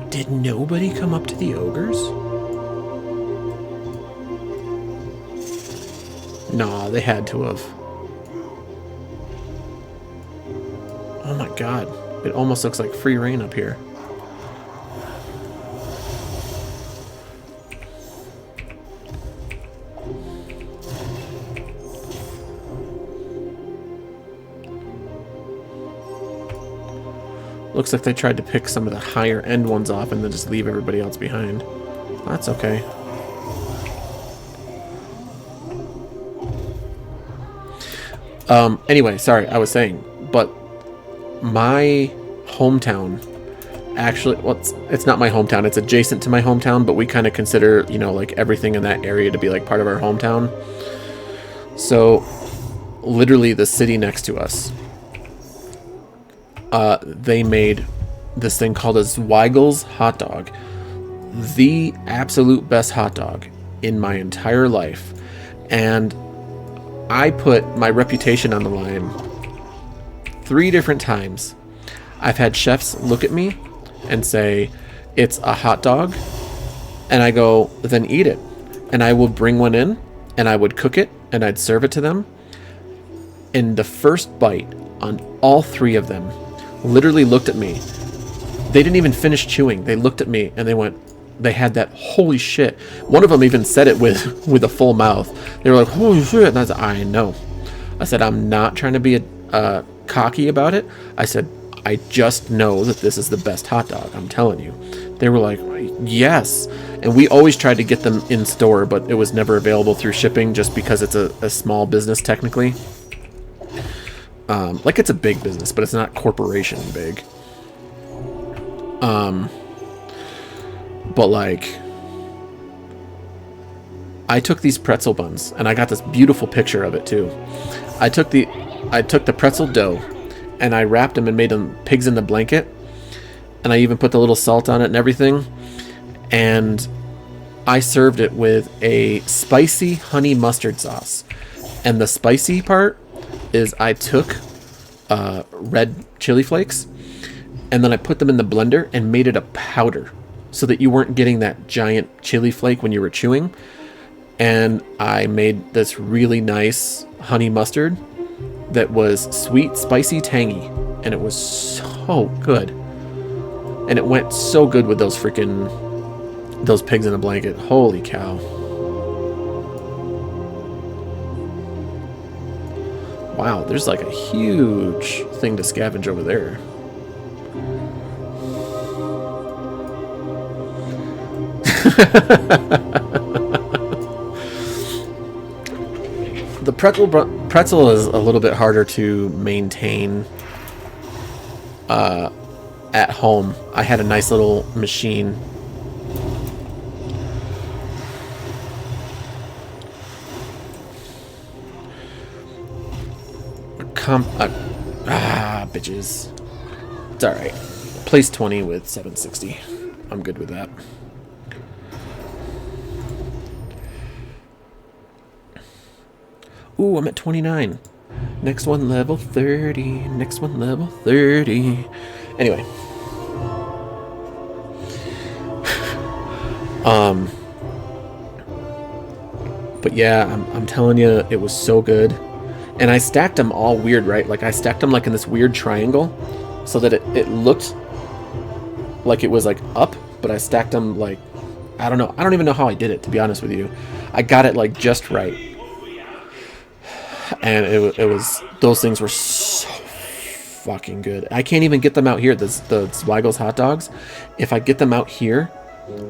Did nobody come up to the ogres? Nah, they had to have. Oh my god. It almost looks like free reign up here. Looks like they tried to pick some of the higher end ones off and then just leave everybody else behind. That's okay. Anyway, sorry, I was saying, but my hometown actually, well, it's not my hometown, it's adjacent to my hometown, but we kind of consider, you know, like everything in that area to be like part of our hometown. So literally the city next to us, they made this thing called a Zweigel's hot dog. The absolute best hot dog in my entire life. And I put my reputation on the line 3 different times. I've had chefs look at me and say, it's a hot dog. And I go, then eat it. And I would bring one in and I would cook it and I'd serve it to them. And the first bite on all 3 of them literally looked at me. They didn't even finish chewing. They looked at me and they went, they had that holy shit. One of them even said it with a full mouth. They were like, holy shit. And I said, I know. I said, I'm not trying to be cocky about it. I said, I just know that this is the best hot dog. I'm telling you. They were like, yes. And we always tried to get them in store, but it was never available through shipping just because it's a small business technically. Like it's a big business, but it's not corporation big. But like, I took these pretzel buns, and I got this beautiful picture of it too. I took the pretzel dough, and I wrapped them and made them pigs in the blanket, and I even put the little salt on it and everything. And I served it with a spicy honey mustard sauce. And the spicy part is I took red chili flakes, and then I put them in the blender and made it a powder so that you weren't getting that giant chili flake when you were chewing. And I made this really nice honey mustard that was sweet, spicy, tangy, and it was so good. And it went so good with those pigs in a blanket. Holy cow. Wow, there's like a huge thing to scavenge over there. The pretzel is a little bit harder to maintain at home. I had a nice little machine. Bitches. It's alright. Place 20 with 760. I'm good with that. Ooh, I'm at 29. Next one, level 30. Next one, level 30. Anyway. But yeah, I'm telling you, it was so good. And I stacked them all weird, right? Like, I stacked them like in this weird triangle so that it looked like it was like up, but I stacked them like, I don't know. I don't even know how I did it, to be honest with you. I got it like just right. And it was, those things were so fucking good. I can't even get them out here, the Zweigel's hot dogs. If I get them out here,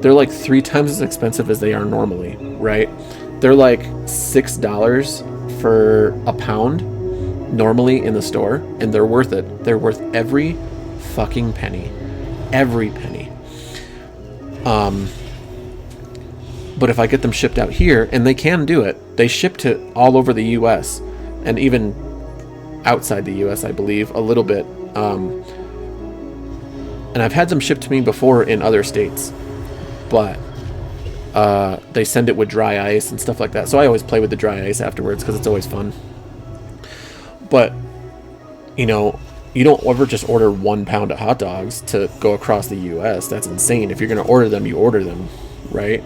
they're like 3 times as expensive as they are normally, right? They're like $6 for a pound, normally in the store, and they're worth it. They're worth every fucking penny. Every penny. But if I get them shipped out here, and they can do it, they ship to all over the US and even outside the US, I believe, a little bit. And I've had them shipped to me before in other states, but they send it with dry ice and stuff like that. So I always play with the dry ice afterwards because it's always fun. But, you know, you don't ever just order 1 pound of hot dogs to go across the US. That's insane. If you're going to order them, you order them, right?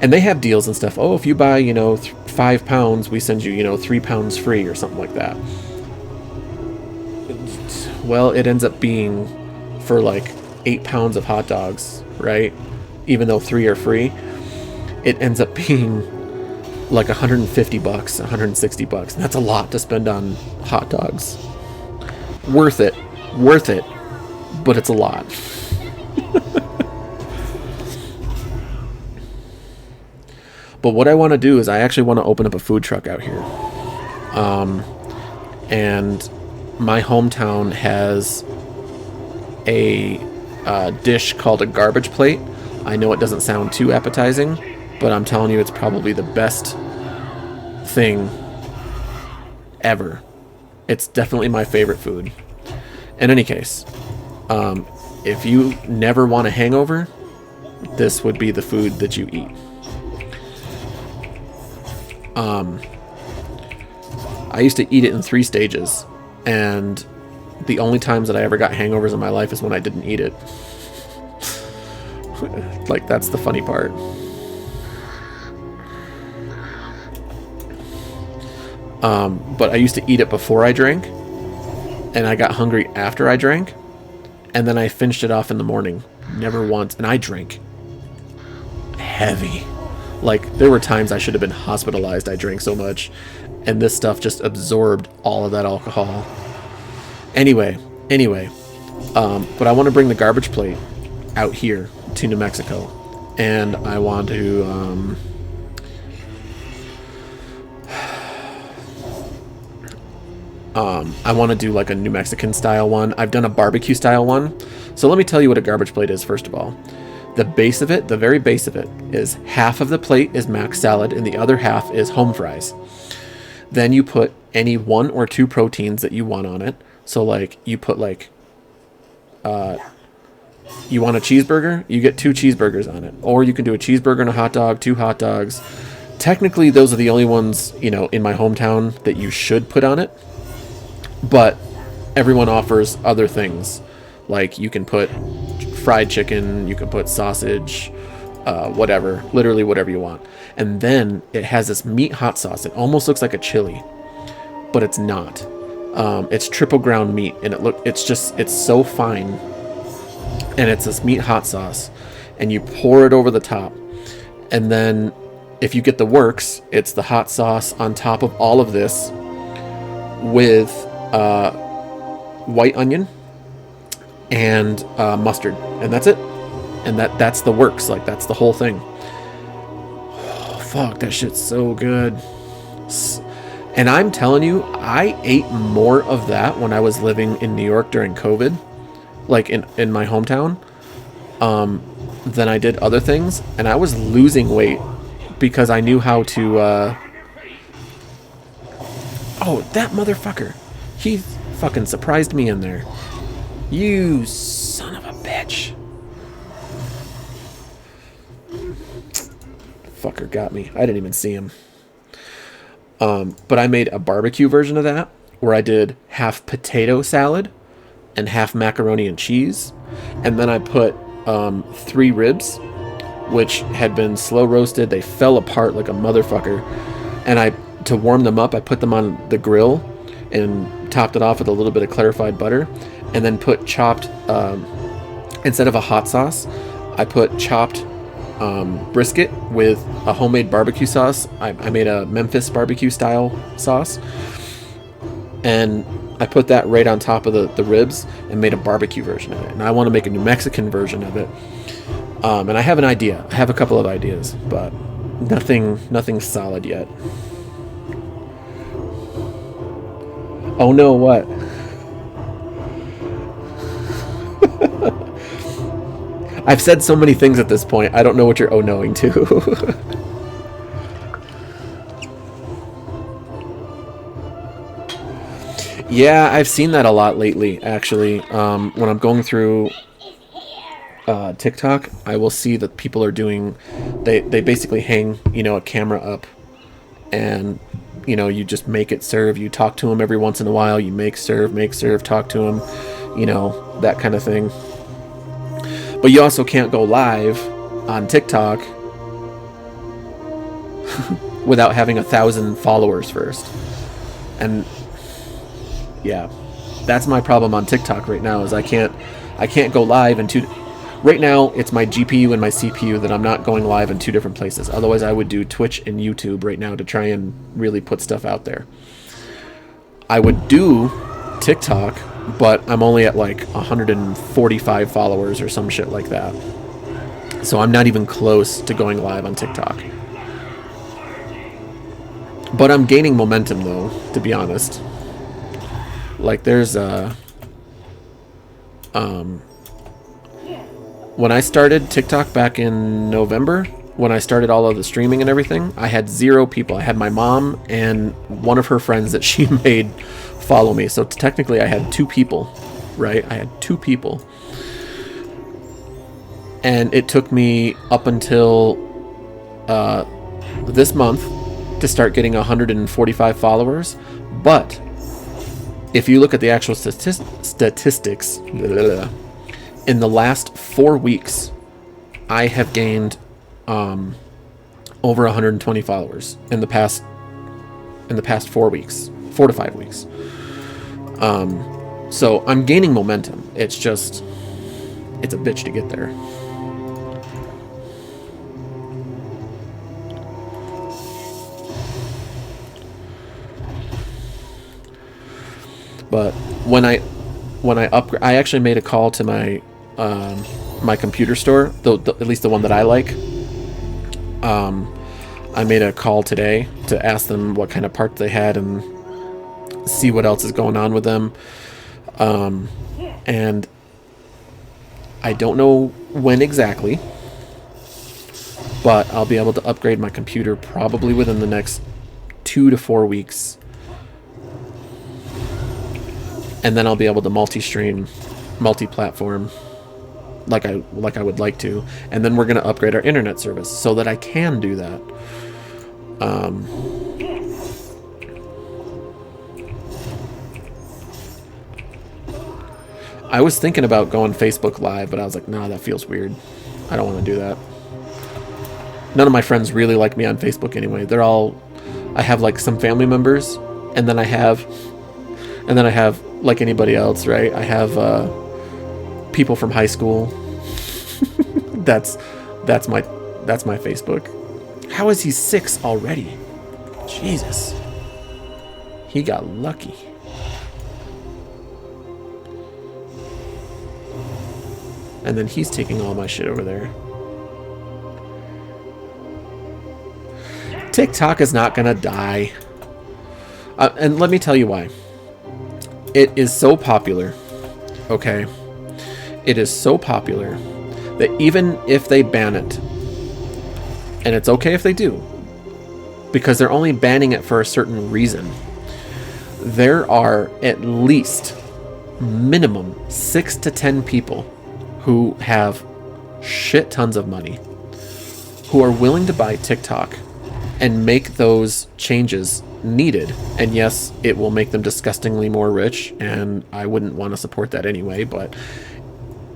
And they have deals and stuff. Oh, if you buy, you know, 5 pounds, we send you, you know, 3 pounds free or something like that. Well, it ends up being for like 8 pounds of hot dogs, right? Even though 3 are free, it ends up being like $150, $160, and that's a lot to spend on hot dogs. Worth it, but it's a lot. But what I want to do is I actually want to open up a food truck out here. And my hometown has a dish called a garbage plate. I know it doesn't sound too appetizing, but I'm telling you, it's probably the best thing ever. It's definitely my favorite food. In any case, if you never want a hangover, this would be the food that you eat. I used to eat it in 3 stages, and the only times that I ever got hangovers in my life is when I didn't eat it. Like, that's the funny part. But I used to eat it before I drank, and I got hungry after I drank, and then I finished it off in the morning. Never once. And I drank heavy. Like, there were times I should have been hospitalized. I drank so much, and this stuff just absorbed all of that alcohol. Anyway, but I want to bring the garbage plate out here to New Mexico, and I want to I want to do like a New Mexican style one. I've done a barbecue style one. So let me tell you what a garbage plate is first of all. The base of it, the very base of it, is half of the plate is mac salad and the other half is home fries. Then you put any 1 or 2 proteins that you want on it. So like you put like you want a cheeseburger, you get 2 cheeseburgers on it. Or you can do a cheeseburger and a hot dog, 2 hot dogs. Technically those are the only ones, you know, in my hometown that you should put on it. But everyone offers other things. Like you can put fried chicken, you can put sausage, whatever, literally whatever you want. And then it has this meat hot sauce. It almost looks like a chili, but it's not. It's triple ground meat, and it's so fine. And it's this meat hot sauce, and you pour it over the top. And then if you get the works, it's the hot sauce on top of all of this with white onion and mustard, and that's it. And that's the works. Like, that's the whole thing. Oh, fuck, that shit's so good. And I'm telling you, I ate more of that when I was living in New York during COVID, like in my hometown, than I did other things. And I was losing weight because I knew how to oh, that motherfucker, he fucking surprised me in there. You son of a bitch. Fucker got me. I didn't even see him. But I made a barbecue version of that where I did half potato salad and half macaroni and cheese. And then I put 3 ribs, which had been slow roasted. They fell apart like a motherfucker. And to warm them up, I put them on the grill and topped it off with a little bit of clarified butter. And then put chopped, instead of a hot sauce, I put chopped brisket with a homemade barbecue sauce. I made a Memphis barbecue style sauce. And I put that right on top of the ribs and made a barbecue version of it. And I want to make a New Mexican version of it. And I have an idea. I have a couple of ideas, but nothing solid yet. Oh no, what? I've said so many things at this point. I don't know what you're oh knowing to. Yeah, I've seen that a lot lately, actually. When I'm going through TikTok, I will see that people are doing. They basically hang, a camera up, and you just make it serve. You talk to them every once in a while. You make serve, talk to them, that kind of thing. But you also can't go live on TikTok without having 1,000 followers first. And yeah, that's my problem on TikTok right now. Is I can't go live in two. Right now, it's my GPU and my CPU that I'm not going live in two different places. Otherwise, I would do Twitch and YouTube right now to try and really put stuff out there. I would do TikTok, but I'm only at like 145 followers or some shit like that. So I'm not even close to going live on TikTok. But I'm gaining momentum, though, to be honest. Like, there's when I started TikTok back in November, when I started all of the streaming and everything, I had 0 people. I had my mom and one of her friends that she made follow me. So technically I had 2 people, right? I had 2 people. And it took me up until this month to start getting 145 followers. But if you look at the actual statistics, in the last 4 weeks, I have gained over 120 followers in the past 4 weeks, 4 to 5 weeks. So I'm gaining momentum. It's just, it's a bitch to get there. But when I I actually made a call to my my computer store, at least the one that I like. I made a call today to ask them what kind of parts they had and see what else is going on with them. And I don't know when exactly, but I'll be able to upgrade my computer probably within the next 2 to 4 weeks. And then I'll be able to multi-stream, multi-platform, like I would like to. And then we're going to upgrade our internet service so that I can do that. I was thinking about going Facebook Live, but I was like, nah, that feels weird. I don't want to do that. None of my friends really like me on Facebook anyway. I have like some family members, and then I have like anybody else, right? I have people from high school. that's my Facebook. How is he 6 already? Jesus. He got lucky. And then he's taking all my shit over there. TikTok is not gonna die. And let me tell you why. It is so popular, okay? It is so popular that even if they ban it, and it's okay if they do, because they're only banning it for a certain reason, there are at least minimum 6 to 10 people who have shit tons of money who are willing to buy TikTok and make those changes needed. And yes, it will make them disgustingly more rich, and I wouldn't want to support that anyway,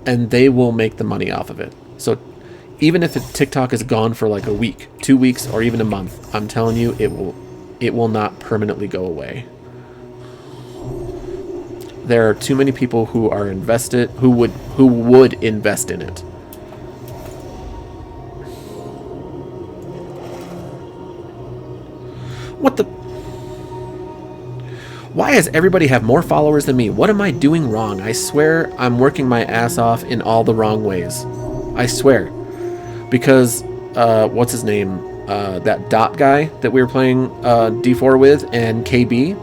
and they will make the money off of it. So even if TikTok is gone for like a week, 2 weeks, or even a month, I'm telling you, it will not permanently go away. There are too many people who are invested, who would invest in it. What the? Why does everybody have more followers than me? What am I doing wrong? I swear I'm working my ass off in all the wrong ways. I swear. Because, what's his name? That Dot guy that we were playing D4 with, and KB.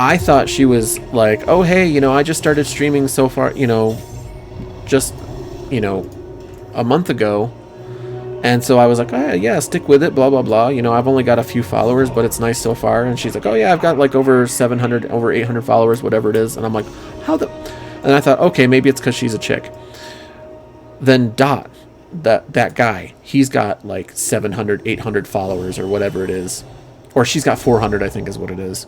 I thought she was like, oh, hey, you know, I just started streaming so far, you know, just, you know, a month ago. And so I was like, oh, yeah, stick with it, blah, blah, blah. You know, I've only got a few followers, but it's nice so far. And she's like, oh, yeah, I've got like over 700, over 800 followers, whatever it is. And I'm like, how the... And I thought, okay, maybe it's because she's a chick. Then Dot, that guy, he's got like 700, 800 followers or whatever it is. Or she's got 400, I think is what it is.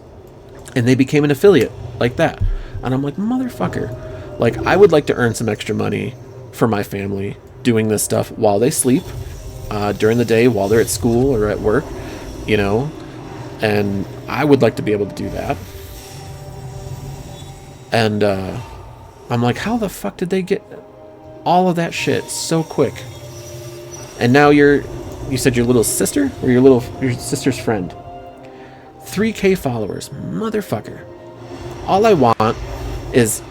And they became an affiliate like that. And I'm like, motherfucker. Like, I would like to earn some extra money for my family doing this stuff while they sleep, during the day, while they're at school or at work, you know. And I would like to be able to do that. And I'm like, how the fuck did they get all of that shit so quick? And now you said your little sister or your sister's friend. 3K followers, motherfucker. All I want is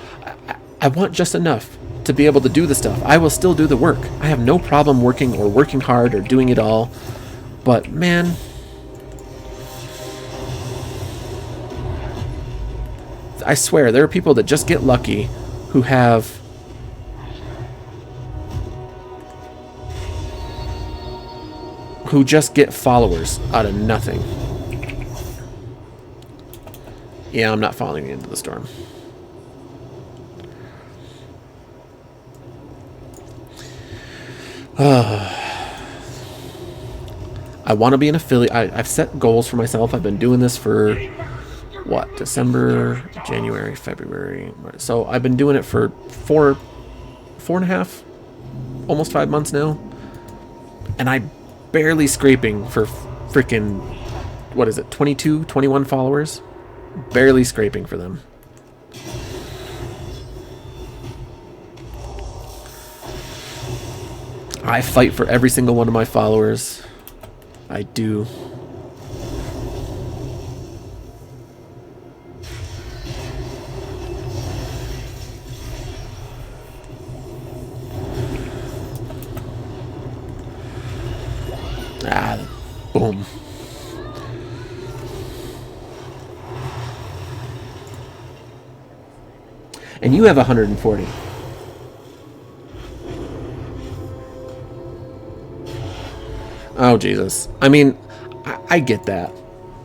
I want just enough to be able to do the stuff. I will still do the work. I have no problem working hard or doing it all. But man, I swear there are people that just get lucky who just get followers out of nothing. Yeah, I'm not falling into the storm. I want to be an affiliate. I've set goals for myself. I've been doing this for, what, December, January, February. So I've been doing it for four and a half, almost 5 months now. And I'm barely scraping for freaking, what is it, 22, 21 followers? Barely scraping for them. I fight for every single one of my followers. I do. Ah, boom. And you have 140. Oh, Jesus. I mean, I get that.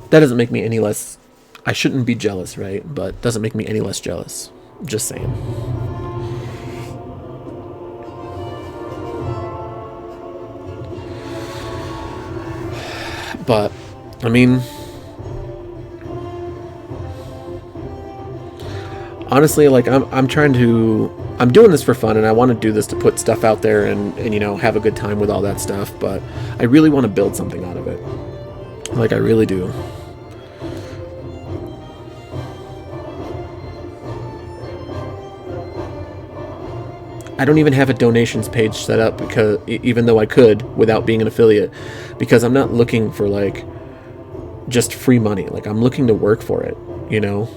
That doesn't make me any less... I shouldn't be jealous, right? But doesn't make me any less jealous. Just saying. But, I mean... honestly, like, I'm trying to... I'm doing this for fun, and I want to do this to put stuff out there and, you know, have a good time with all that stuff, but I really want to build something out of it. Like, I really do. I don't even have a donations page set up, because even though I could without being an affiliate, because I'm not looking for, like, just free money. Like, I'm looking to work for it, you know?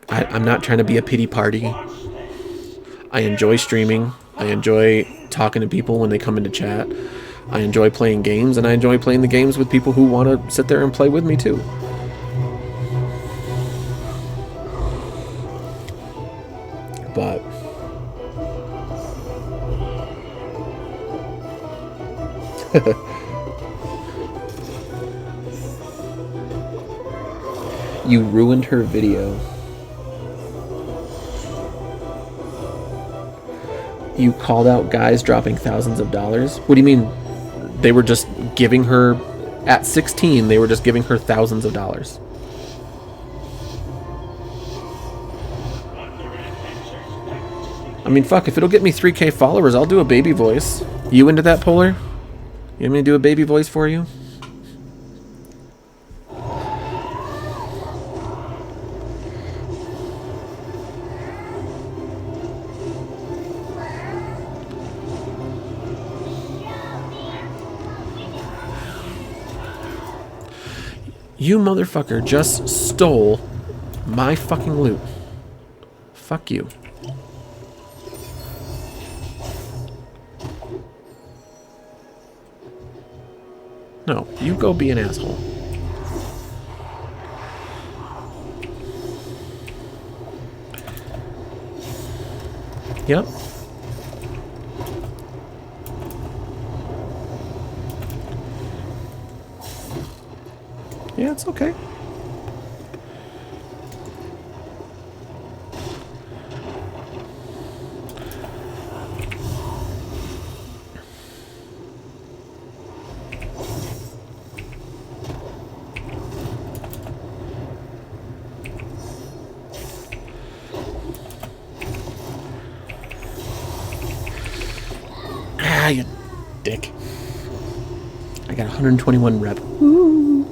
I'm not trying to be a pity party. I enjoy streaming. I enjoy talking to people when they come into chat. I enjoy playing games, and I enjoy playing the games with people who want to sit there and play with me too. But you ruined her video. You called out guys dropping thousands of dollars? What do you mean? They were just giving her, at 16, they were just giving her thousands of dollars. I mean, fuck, if it'll get me 3K followers, I'll do a baby voice. You into that, Polar? You want me to do a baby voice for you? You motherfucker just stole my fucking loot. Fuck you. No, you go be an asshole. Yep. Yeah, it's okay. Ah, you dick. I got 121 rep. Woo.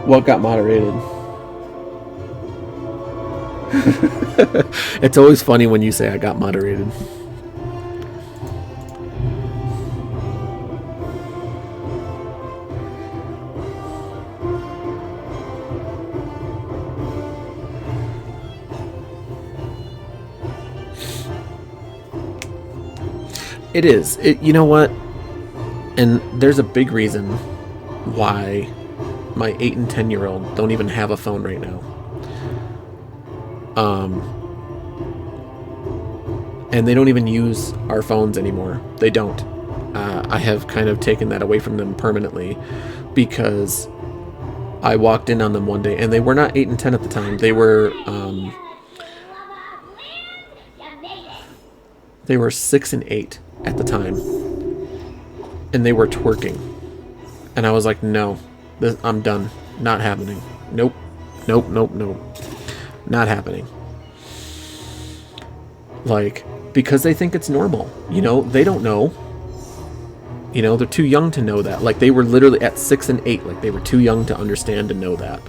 What got moderated? It's always funny when you say I got moderated. It is. You know what? And there's a big reason why my 8 and 10-year-old don't even have a phone right now. And they don't even use our phones anymore. They don't. I have kind of taken that away from them permanently because I walked in on them one day and they were not 8 and 10 at the time. They were 6 and 8 at the time. And they were twerking. And I was like, no, I'm done. Not happening. Nope. Nope, nope, nope. Not happening. Like, because they think it's normal. You know, they don't know. You know, they're too young to know that. Like, they were literally at 6 and 8. Like, they were too young to understand and know that.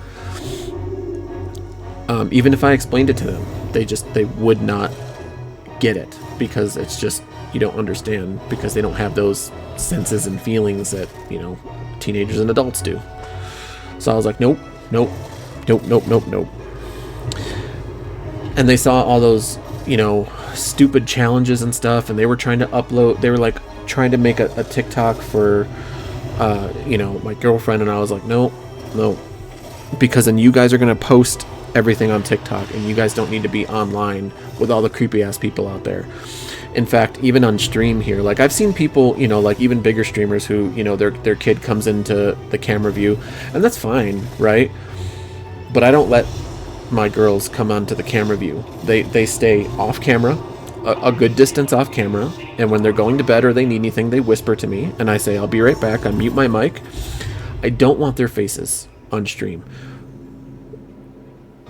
Even if I explained it to them, they would not get it. Because it's just, you don't understand. Because they don't have those senses and feelings that, you know, teenagers and adults do. So I was like, nope, nope, nope, nope, nope, nope. And they saw all those, you know, stupid challenges and stuff, and they were trying to upload, they were like trying to make a TikTok for, you know, my girlfriend, and I was like, no, no, because then you guys are going to post everything on TikTok, and you guys don't need to be online with all the creepy ass people out there. In fact, even on stream here, like I've seen people, you know, like even bigger streamers who, you know, their kid comes into the camera view, and that's fine, right? But I don't let my girls come onto the camera view. They stay off camera, a good distance off camera, and when they're going to bed or they need anything, they whisper to me, and I say, I'll be right back. I mute my mic. I don't want their faces on stream.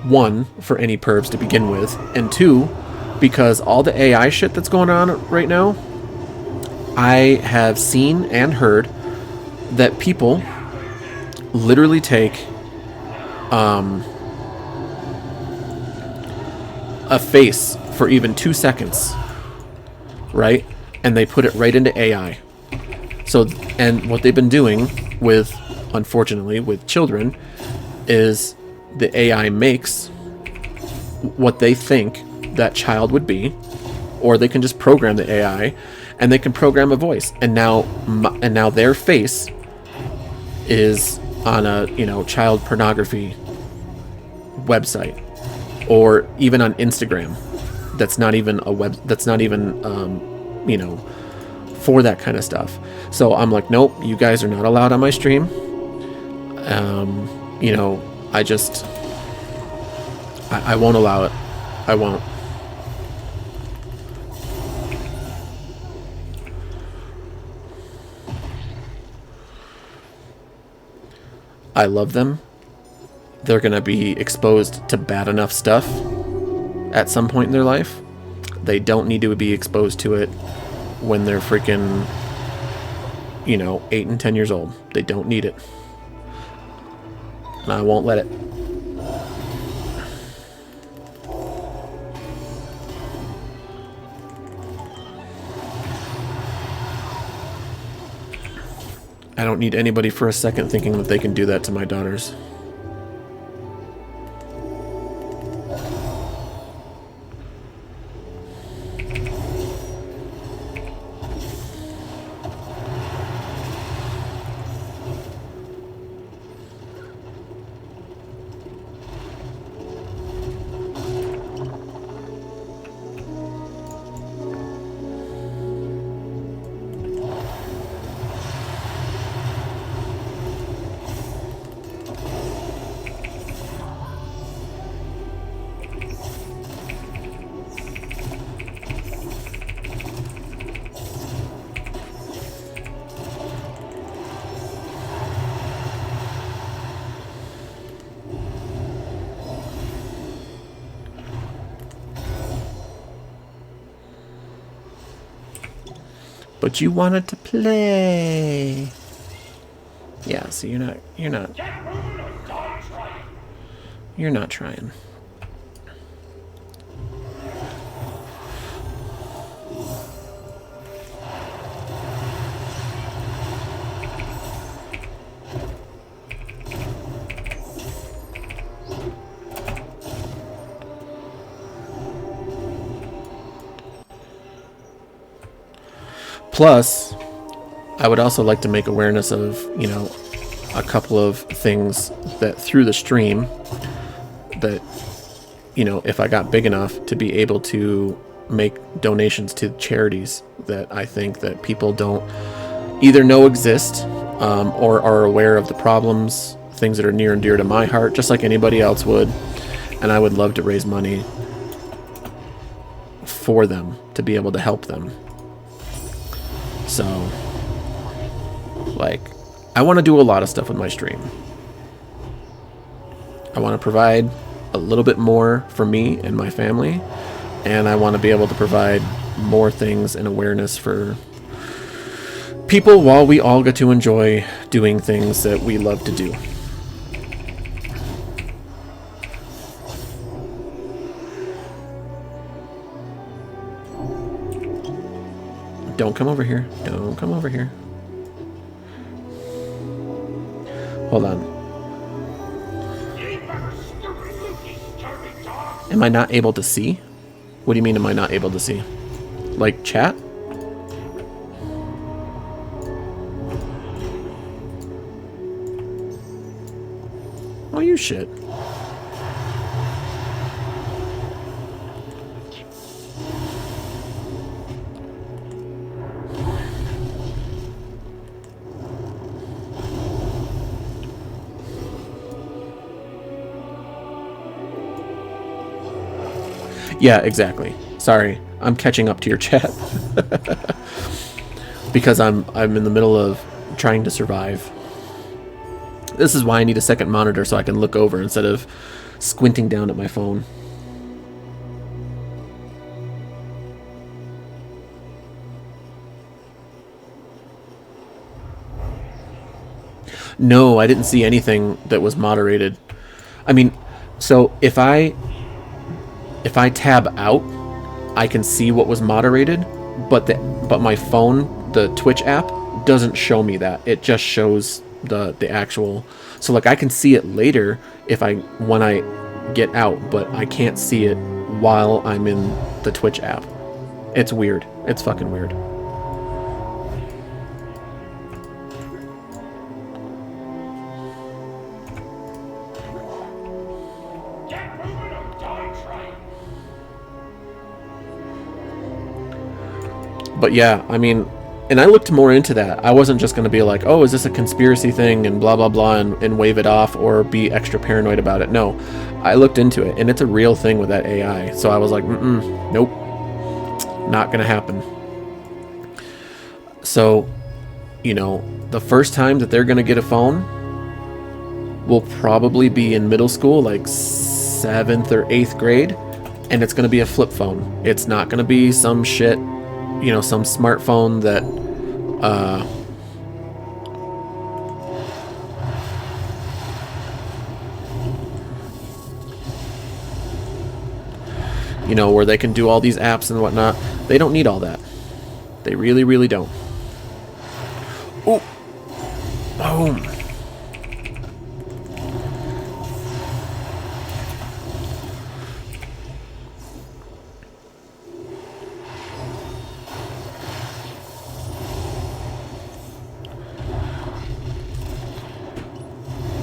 One, for any pervs to begin with, and two, because all the AI shit that's going on right now, I have seen and heard that people literally take a face for even 2 seconds, right? And they put it right into AI. So, and what they've been doing with, unfortunately, with children is the AI makes what they think that child would be, or they can just program the AI and they can program a voice. And now their face is on a, you know, child pornography website, or even on Instagram. That's not even a web. That's not even, you know, for that kind of stuff. So I'm like, nope, you guys are not allowed on my stream. You know, I won't allow it. I won't. I love them. They're going to be exposed to bad enough stuff at some point in their life. They don't need to be exposed to it when they're freaking, you know, 8 and 10 years old. They don't need it. And I won't let it. I don't need anybody for a second thinking that they can do that to my daughters. But you wanted to play. Yeah, so you're not Get moving or die trying. you're not trying. Plus, I would also like to make awareness of, you know, a couple of things that through the stream that, you know, if I got big enough to be able to make donations to charities that I think that people don't either know exist or are aware of the problems, things that are near and dear to my heart, just like anybody else would. And I would love to raise money for them to be able to help them. So, like, I want to do a lot of stuff with my stream. I want to provide a little bit more for me and my family, and I want to be able to provide more things and awareness for people while we all get to enjoy doing things that we love to do. Don't come over here. Don't come over here. Hold on. Am I not able to see? What do you mean am I not able to see? Like chat? Oh, you shit. Yeah, exactly. Sorry, I'm catching up to your chat because I'm in the middle of trying to survive. This is why I need a second monitor so I can look over instead of squinting down at my phone. No, I didn't see anything that was moderated. I mean, so if I tab out, I can see what was moderated, but my phone, the Twitch app, doesn't show me that. It just shows the actual. So like I can see it later when I get out, but I can't see it while I'm in the Twitch app. It's weird. It's fucking weird. But yeah, I mean, and I looked more into that. I wasn't just going to be like, oh, is this a conspiracy thing and blah, blah, blah, and wave it off or be extra paranoid about it. No, I looked into it, and it's a real thing with that AI. So I was like, nope, not going to happen. So, you know, the first time that they're going to get a phone will probably be in middle school, like 7th or 8th grade, and it's going to be a flip phone. It's not going to be some shit, you know, some smartphone that you know, where they can do all these apps and whatnot. They don't need all that. They really, really don't. Oh, boom.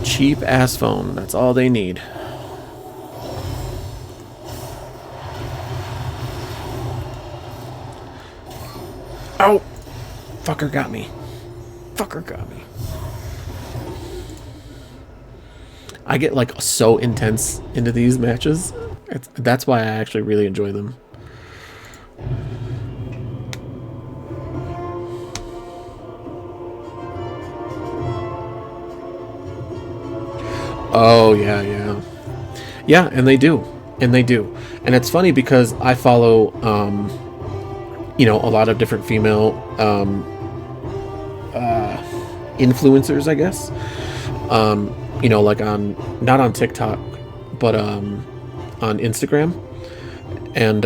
Cheap ass phone. That's all they need. Ow! Fucker got me. Fucker got me. I get like so intense into these matches. That's why I actually really enjoy them. Oh, yeah, yeah. Yeah, and they do. And they do. And it's funny because I follow you know, a lot of different female influencers, I guess. You know, like on, not on TikTok, but on Instagram. And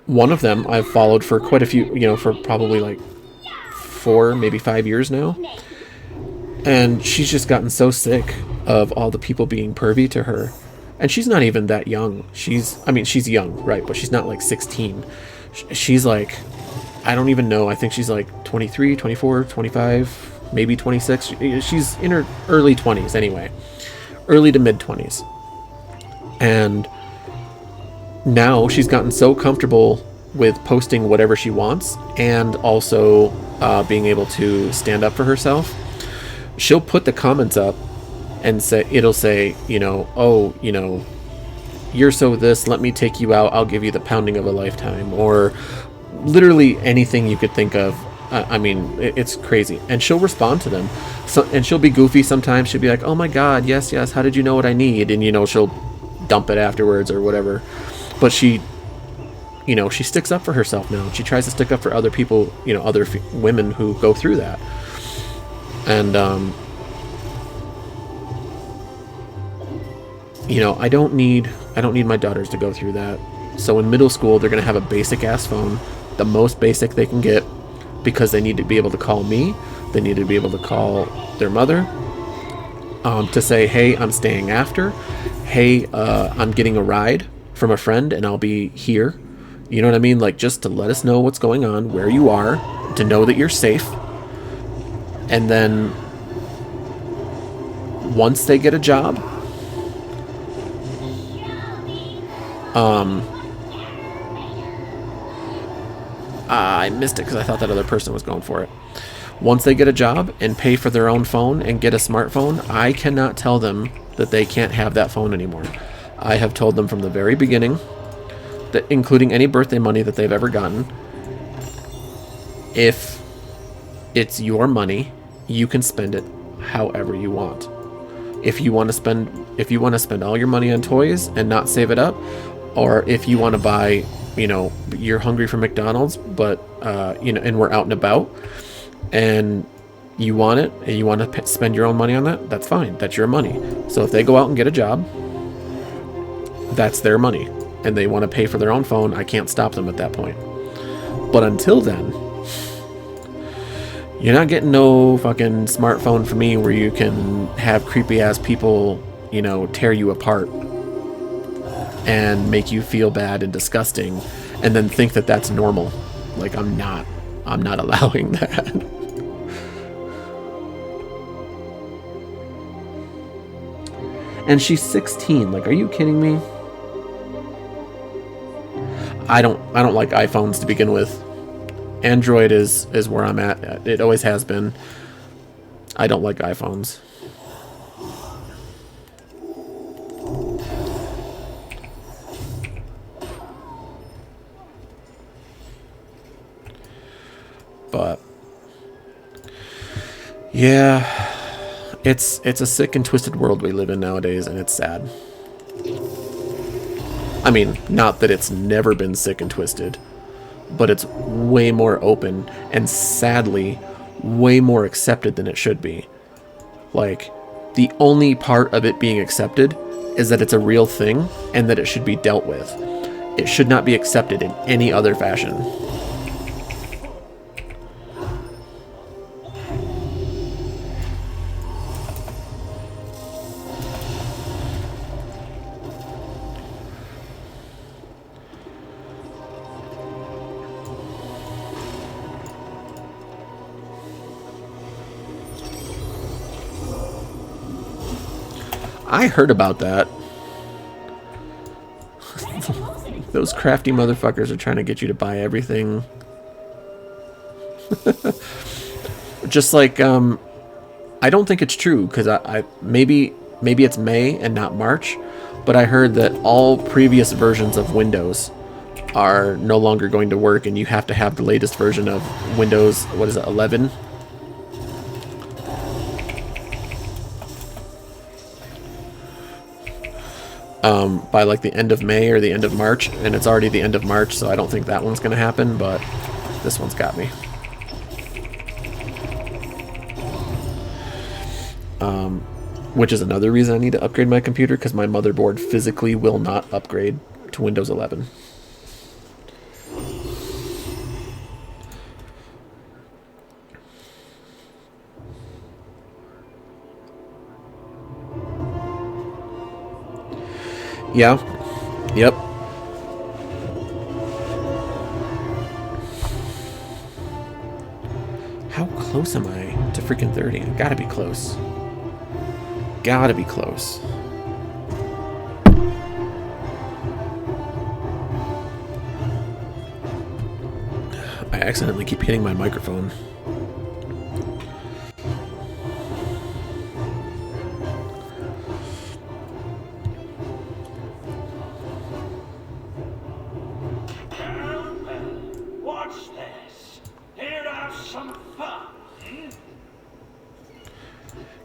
one of them I've followed for quite a few, you know, for probably like 4, maybe 5 years now. And she's just gotten so sick of all the people being pervy to her. And she's not even that young. I mean, she's young, right? But she's not like 16. She's like, I don't even know. I think she's like 23, 24, 25, maybe 26. She's in her early 20s anyway. Early to mid 20s. And now she's gotten so comfortable with posting whatever she wants and also being able to stand up for herself. She'll put the comments up and it'll say, you know, oh, you know, you're so this, let me take you out, I'll give you the pounding of a lifetime, or literally anything you could think of. I mean, it's crazy. And she'll respond to them. And she'll be goofy sometimes. She'll be like, oh my God, yes, how did you know what I need? And, you know, she'll dump it afterwards or whatever. But she, you know, she sticks up for herself now. She tries to stick up for other people, you know, other women who go through that. And, you know, I don't need my daughters to go through that. So in middle school, they're going to have a basic ass phone, the most basic they can get, because they need to be able to call me. They need to be able to call their mother, to say, hey, I'm staying after. Hey, I'm getting a ride from a friend and I'll be here. You know what I mean? Like, just to let us know what's going on, where you are, to know that you're safe. And then once they get a job, I missed it because I thought that other person was going for it. Once they get a job and pay for their own phone and get a smartphone, I cannot tell them that they can't have that phone anymore. I have told them from the very beginning, that including any birthday money that they've ever gotten, if it's your money, you can spend it however you want. If you want to spend all your money on toys and not save it up, or if you want to buy, you know, you're hungry for McDonald's, but you know, and we're out and about, and you want it, and you want to spend your own money on that, that's fine. That's your money. So if they go out and get a job, that's their money, and they want to pay for their own phone, I can't stop them at that point. But until then, you're not getting no fucking smartphone from me where you can have creepy ass people, you know, tear you apart and make you feel bad and disgusting, and then think that that's normal. Like, I'm not allowing that. And she's 16. Like, are you kidding me? I don't like iPhones to begin with. Android is where I'm at. It always has been. I don't like iPhones. But yeah, it's a sick and twisted world we live in nowadays, and it's sad. I mean, not that it's never been sick and twisted, but it's way more open and sadly way more accepted than it should be. Like, the only part of it being accepted is that it's a real thing and that it should be dealt with. It should not be accepted in any other fashion. I heard about that. Those crafty motherfuckers are trying to get you to buy everything. Just like, I don't think it's true, because I maybe it's May and not March, but I heard that all previous versions of Windows are no longer going to work, and you have to have the latest version of Windows, what is it, 11? by like the end of May or the end of March, and it's already the end of March, so I don't think that one's going to happen, but this one's got me. Which is another reason I need to upgrade my computer, because my motherboard physically will not upgrade to Windows 11. Yeah. Yep. How close am I to freaking 30? I gotta be close. Gotta be close. I accidentally keep hitting my microphone. Watch this. Here have some fun.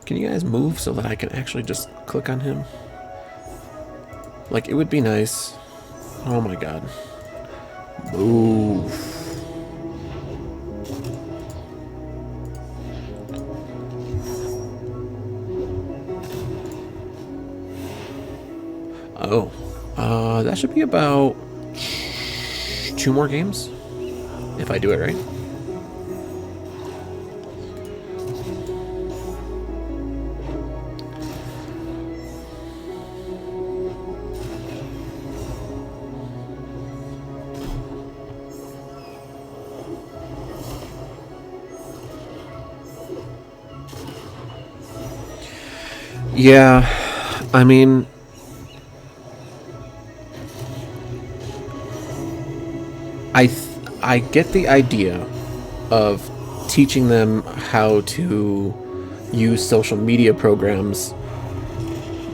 Can you guys move so that I can actually just click on him? Like, it would be nice. Oh my god. Move. Oh. That should be about 2 more games. If I do it right. Yeah, I mean, I get the idea of teaching them how to use social media programs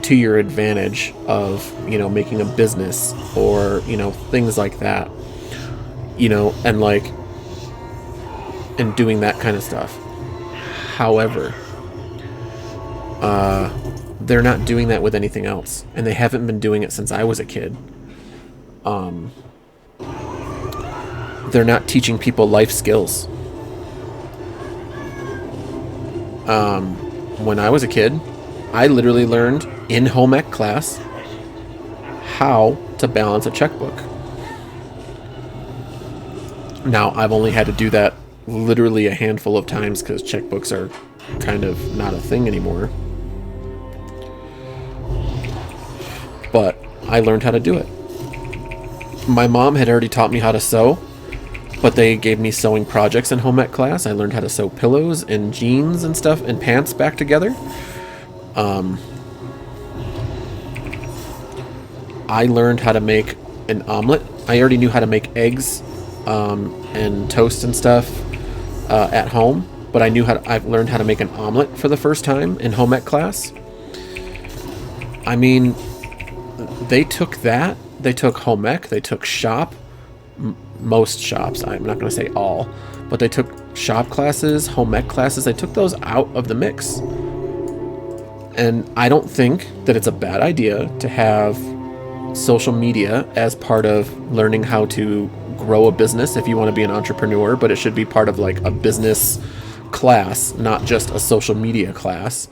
to your advantage of, you know, making a business or, you know, things like that, you know, and like, and doing that kind of stuff. However, they're not doing that with anything else, and they haven't been doing it since I was a kid. They're not teaching people life skills. When I was a kid, I literally learned in home ec class how to balance a checkbook. Now, I've only had to do that literally a handful of times because checkbooks are kind of not a thing anymore. But I learned how to do it. My mom had already taught me how to sew, but they gave me sewing projects in home ec class. I learned how to sew pillows and jeans and stuff and pants back together. I learned how to make an omelet. I already knew how to make eggs and toast and stuff at home, but I've learned how to make an omelet for the first time in home ec class. I mean, they took that. They took home ec. They took shop. Most shops. I'm not going to say all, but they took shop classes, home ec classes. They took those out of the mix. And I don't think that it's a bad idea to have social media as part of learning how to grow a business if you want to be an entrepreneur, but it should be part of like a business class, not just a social media class.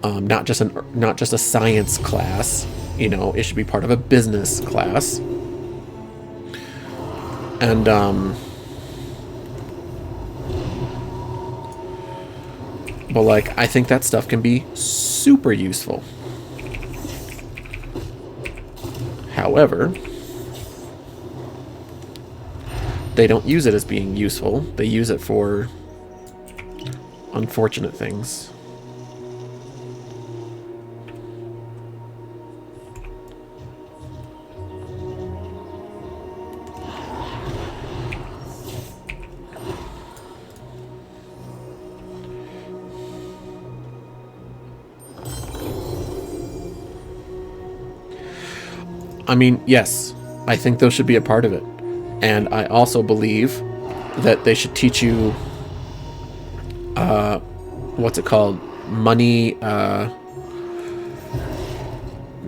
Not just a science class. You know, it should be part of a business class. And but like, I think that stuff can be super useful. However, they don't use it as being useful. They use it for unfortunate things. I mean, yes, I think those should be a part of it. And I also believe that they should teach you, what's it called? Money,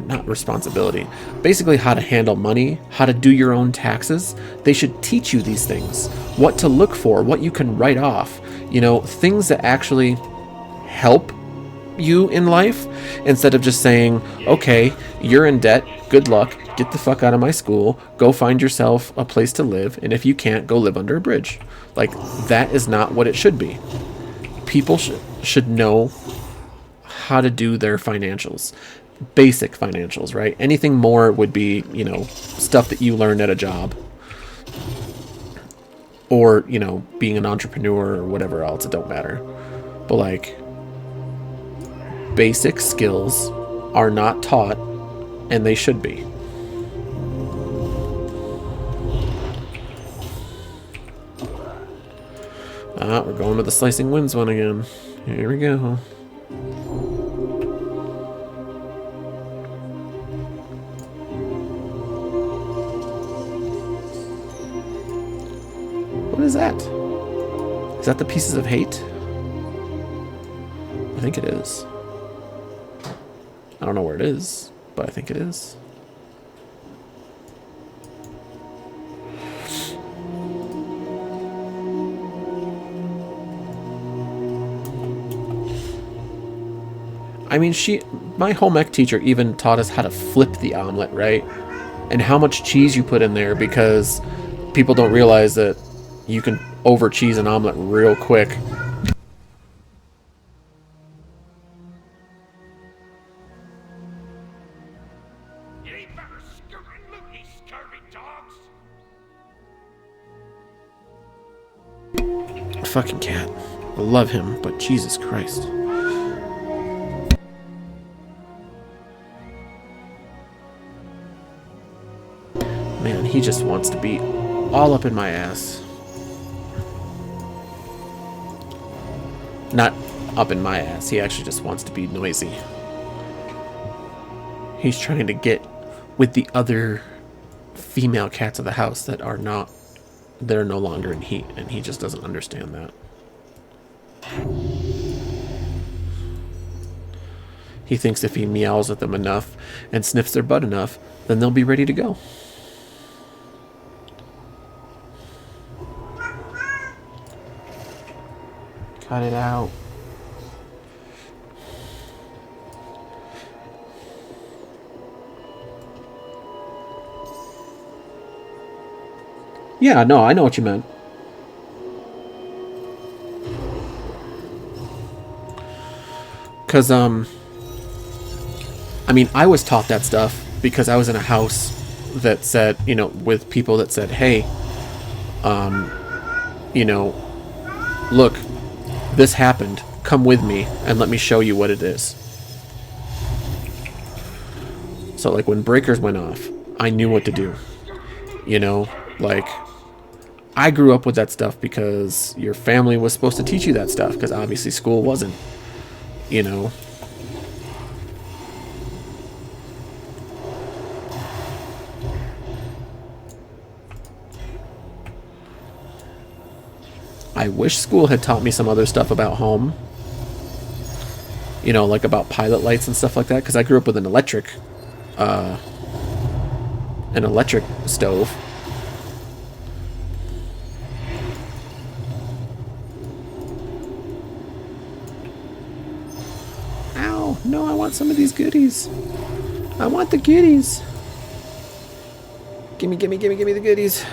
not responsibility, basically how to handle money, how to do your own taxes. They should teach you these things, what to look for, what you can write off, you know, things that actually help you in life, instead of just saying, okay, you're in debt, good luck, get the fuck out of my school, go find yourself a place to live, and if you can't, go live under a bridge. Like, that is not what it should be. People should know how to do their financials, basic financials, right? Anything more would be, you know, stuff that you learned at a job, or, you know, being an entrepreneur or whatever else. It don't matter. But like, basic skills are not taught, and they should be. We're going to the slicing winds one again. Here we go. What is that? Is that the pieces of hate? I think it is. I don't know where it is, but I think it is. I mean, my home ec teacher even taught us how to flip the omelet, right? And how much cheese you put in there, because people don't realize that you can over cheese an omelet real quick. You ain't better scoot and loot, you scurvy dogs! Fucking cat. I love him, but Jesus Christ. Man, he just wants to be all up in my ass. Not up in my ass. He actually just wants to be noisy. He's trying to get with the other female cats of the house that are not, they're no longer in heat, and he just doesn't understand that. He thinks if he meows at them enough and sniffs their butt enough, then they'll be ready to go. Cut it out. Yeah, no, I know what you meant. Because, I mean, I was taught that stuff because I was in a house that said, you know, with people that said, hey, you know, look, this happened. Come with me and let me show you what it is. So, like, when breakers went off, I knew what to do. You know, like, I grew up with that stuff because your family was supposed to teach you that stuff, because obviously school wasn't, you know. I wish school had taught me some other stuff about home. You know, like about pilot lights and stuff like that, because I grew up with an electric stove. Ow, no, I want some of these goodies. I want the goodies. Gimme, gimme, gimme, gimme the goodies.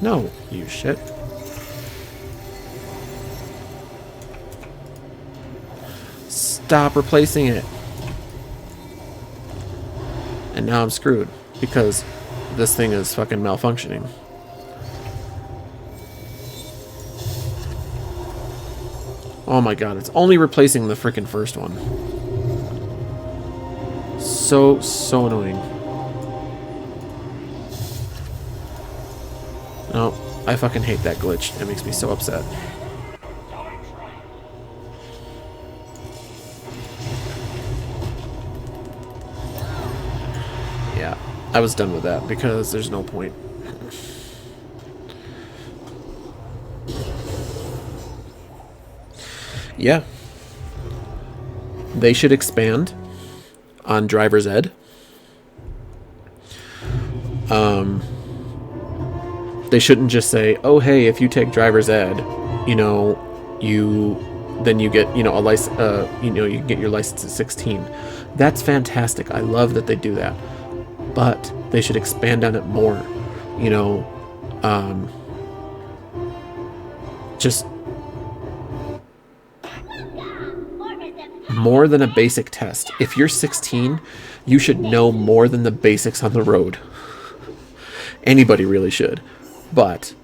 No, you shit. Stop replacing it. And now I'm screwed because this thing is fucking malfunctioning. Oh my god, it's only replacing the freaking first one. So annoying. No, I fucking hate that glitch. It makes me so upset. Yeah, I was done with that because there's no point. Yeah. They should expand on driver's ed. They shouldn't just say, "Oh, hey, if you take driver's ed, you know, you get, you know, a license, you know, you get your license at 16." That's fantastic. I love that they do that. But they should expand on it more. You know, just more than a basic test. If you're 16, you should know more than the basics on the road. Anybody really should. But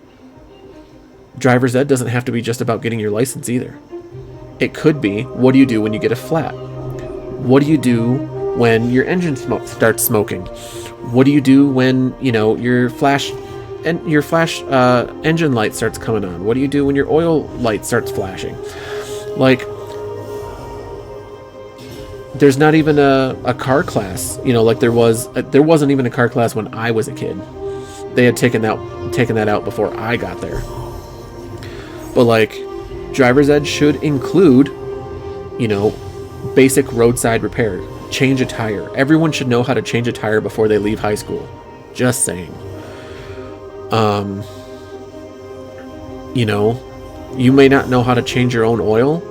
driver's ed doesn't have to be just about getting your license either. It could be, what do you do when you get a flat? What do you do when your engine starts smoking? What do you do when, you know, your flash engine light starts coming on? What do you do when your oil light starts flashing? Like, there's not even a car class, you know, like there wasn't even a car class when I was a kid. They had taken that out before I got there. But like, driver's ed should include, you know, basic roadside repair. Change a tire. Everyone should know how to change a tire before they leave high school. Just saying. You know, you may not know how to change your own oil,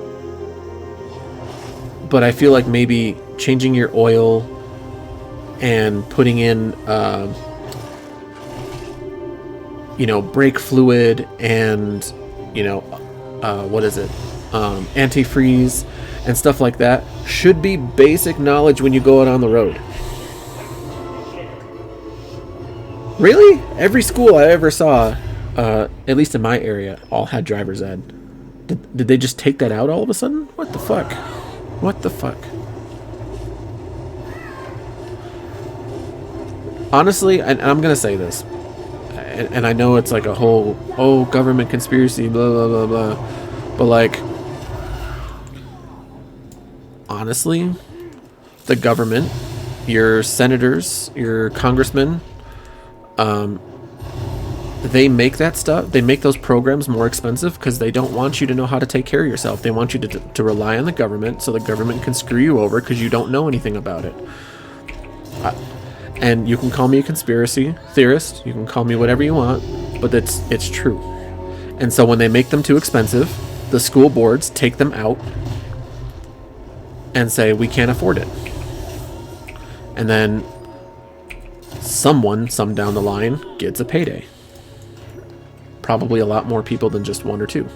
but I feel like maybe changing your oil and putting in, you know, brake fluid and, you know, antifreeze and stuff like that should be basic knowledge when you go out on the road. Really? Every school I ever saw, at least in my area, all had driver's ed. Did they just take that out all of a sudden? What the fuck? What the fuck? Honestly, and I'm gonna say this, and I know it's like a whole, oh, government conspiracy, blah, blah, blah, blah. But like, honestly, the government, your senators, your congressmen, they make that stuff, they make those programs more expensive because they don't want you to know how to take care of yourself. They want you to rely on the government so the government can screw you over because you don't know anything about it. And you can call me a conspiracy theorist, you can call me whatever you want, but it's true. And so when they make them too expensive, the school boards take them out and say, we can't afford it. And then some down the line gets a payday. Probably a lot more people than just one or two.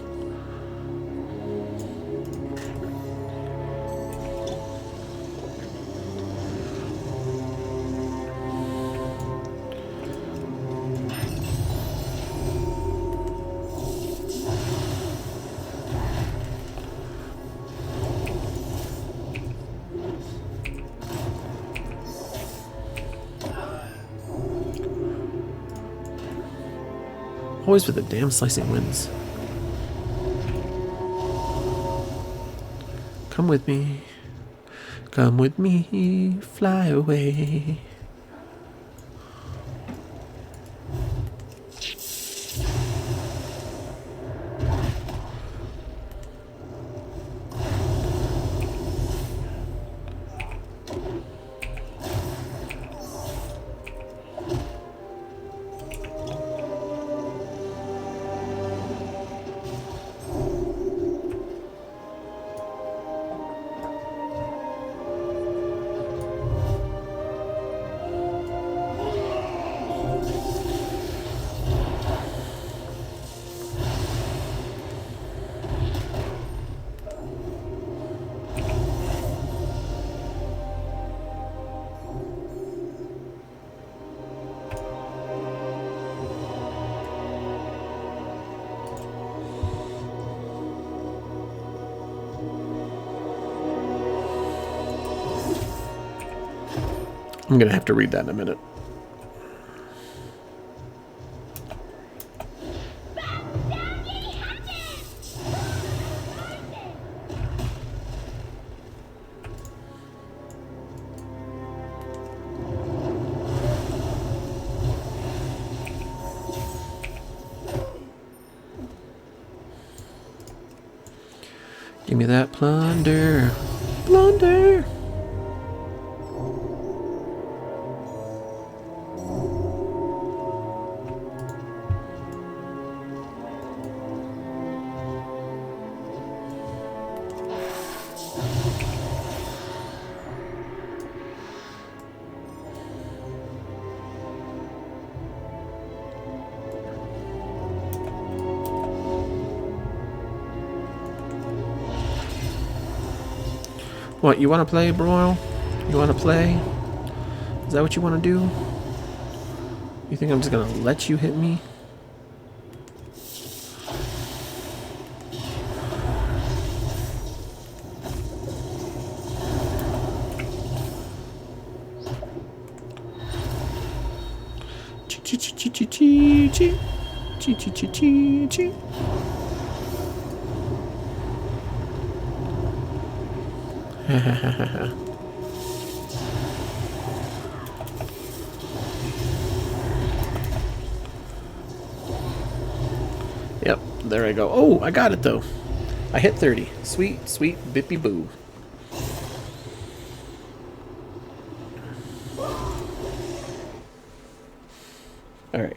Always with the damn slicing winds. Come with me. Come with me. Fly away. I'm gonna have to read that in a minute. Give me that plunder. Plunder. What, you want to play, bro? You want to play? Is that what you want to do? You think I'm just going to let you hit me? Yep, there I go. Oh, I got it though. I hit 30. Sweet, sweet bippy boo. Alright.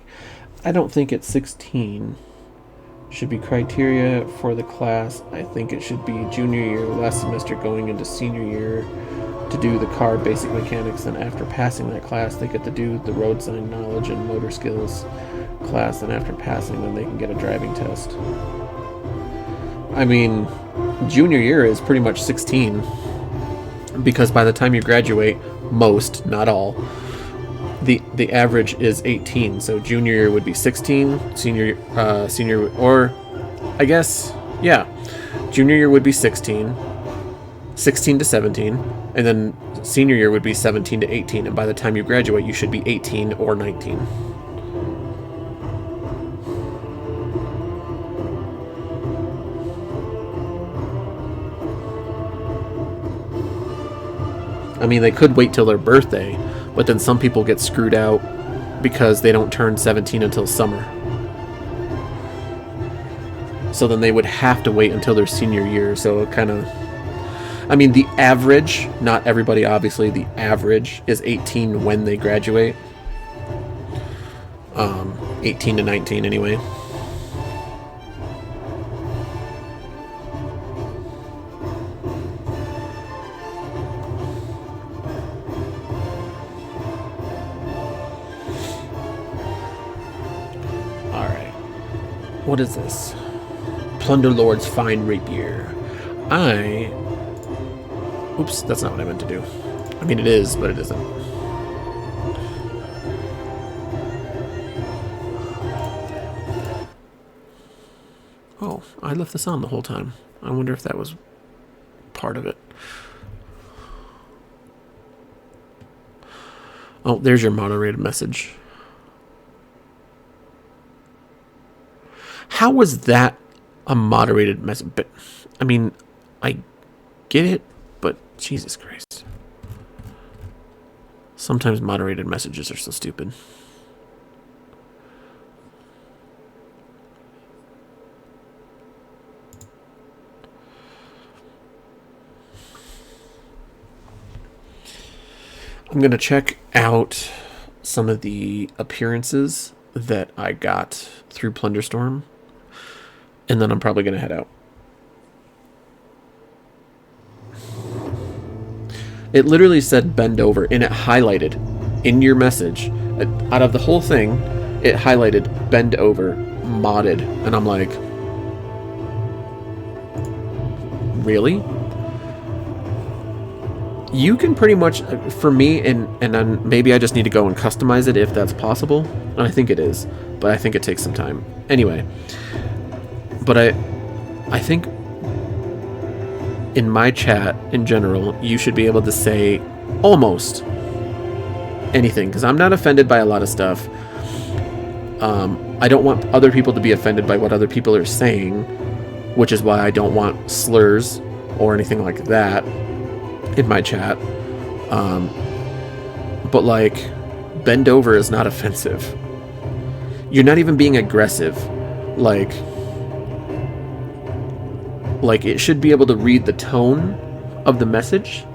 I don't think it's 16 should be criteria for the class. I think it should be junior year, last semester going into senior year to do the car basic mechanics, and after passing that class they get to do the road sign knowledge and motor skills class, and after passing then they can get a driving test. I mean, junior year is pretty much 16 because by the time you graduate, most, not all, the average is 18. So junior year would be 16, senior or I guess, yeah, junior year would be 16 to 17, and then senior year would be 17 to 18, and by the time you graduate you should be 18 or 19. I mean, they could wait till their birthday, but then some people get screwed out because they don't turn 17 until summer. So then they would have to wait until their senior year. So it kind of, I mean, the average, not everybody obviously, the average is 18 when they graduate. 18 to 19 anyway. What is this? Plunder Lord's Fine Rapier. Oops, that's not what I meant to do. I mean, it is, but it isn't. Oh, I left this on the whole time. I wonder if that was part of it. Oh, there's your moderated message. How was that a moderated message? But I mean, I get it, but Jesus Christ. Sometimes moderated messages are so stupid. I'm going to check out some of the appearances that I got through Plunderstorm, and then I'm probably going to head out. It literally said bend over, and it highlighted in your message. Out of the whole thing, it highlighted bend over, modded, and I'm like, really? You can pretty much, for me, and then maybe I just need to go and customize it if that's possible. And I think it is, but I think it takes some time. Anyway, but I think in my chat in general, you should be able to say almost anything, because I'm not offended by a lot of stuff. I don't want other people to be offended by what other people are saying, which is why I don't want slurs or anything like that in my chat. But like, bend over is not offensive. You're not even being aggressive. Like, like it should be able to read the tone of the message.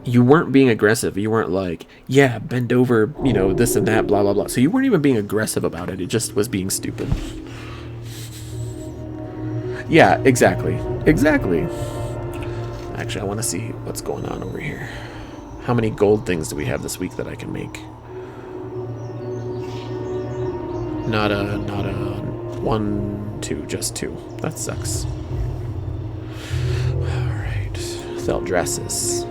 You weren't being aggressive. You weren't like, yeah, bend over, you know, this and that, blah, blah, blah. So you weren't even being aggressive about it. It just was being stupid. Yeah, exactly. Exactly. Actually, I want to see what's going on over here. How many gold things do we have this week that I can make? Not a 1, 2, just 2. That sucks. Alright. Theldrassus.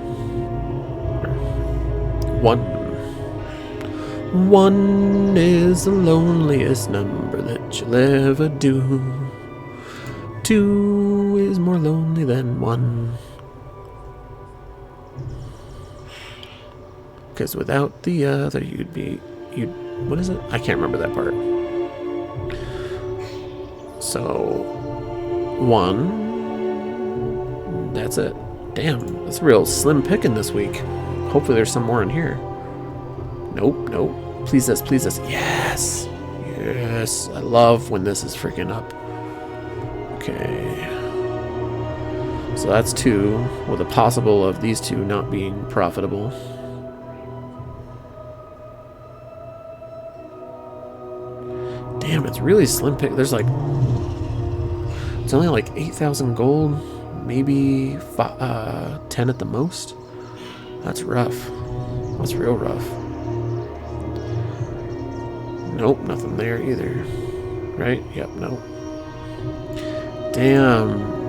1 is the loneliest number that you'll ever do. 2 is more lonely than 1. Because without the other, what is it? I can't remember that part. So, 1. That's it. Damn, that's a real slim picking this week. Hopefully there's some more in here. Nope, nope. Please this, please this. Yes! Yes, I love when this is freaking up. Okay. So that's 2, with a possible of these 2 not being profitable. Damn, it's really slim pick. There's like... It's only like 8,000 gold. Maybe 10 at the most. That's rough. That's real rough. Nope, nothing there either. Right? Yep, nope. Damn.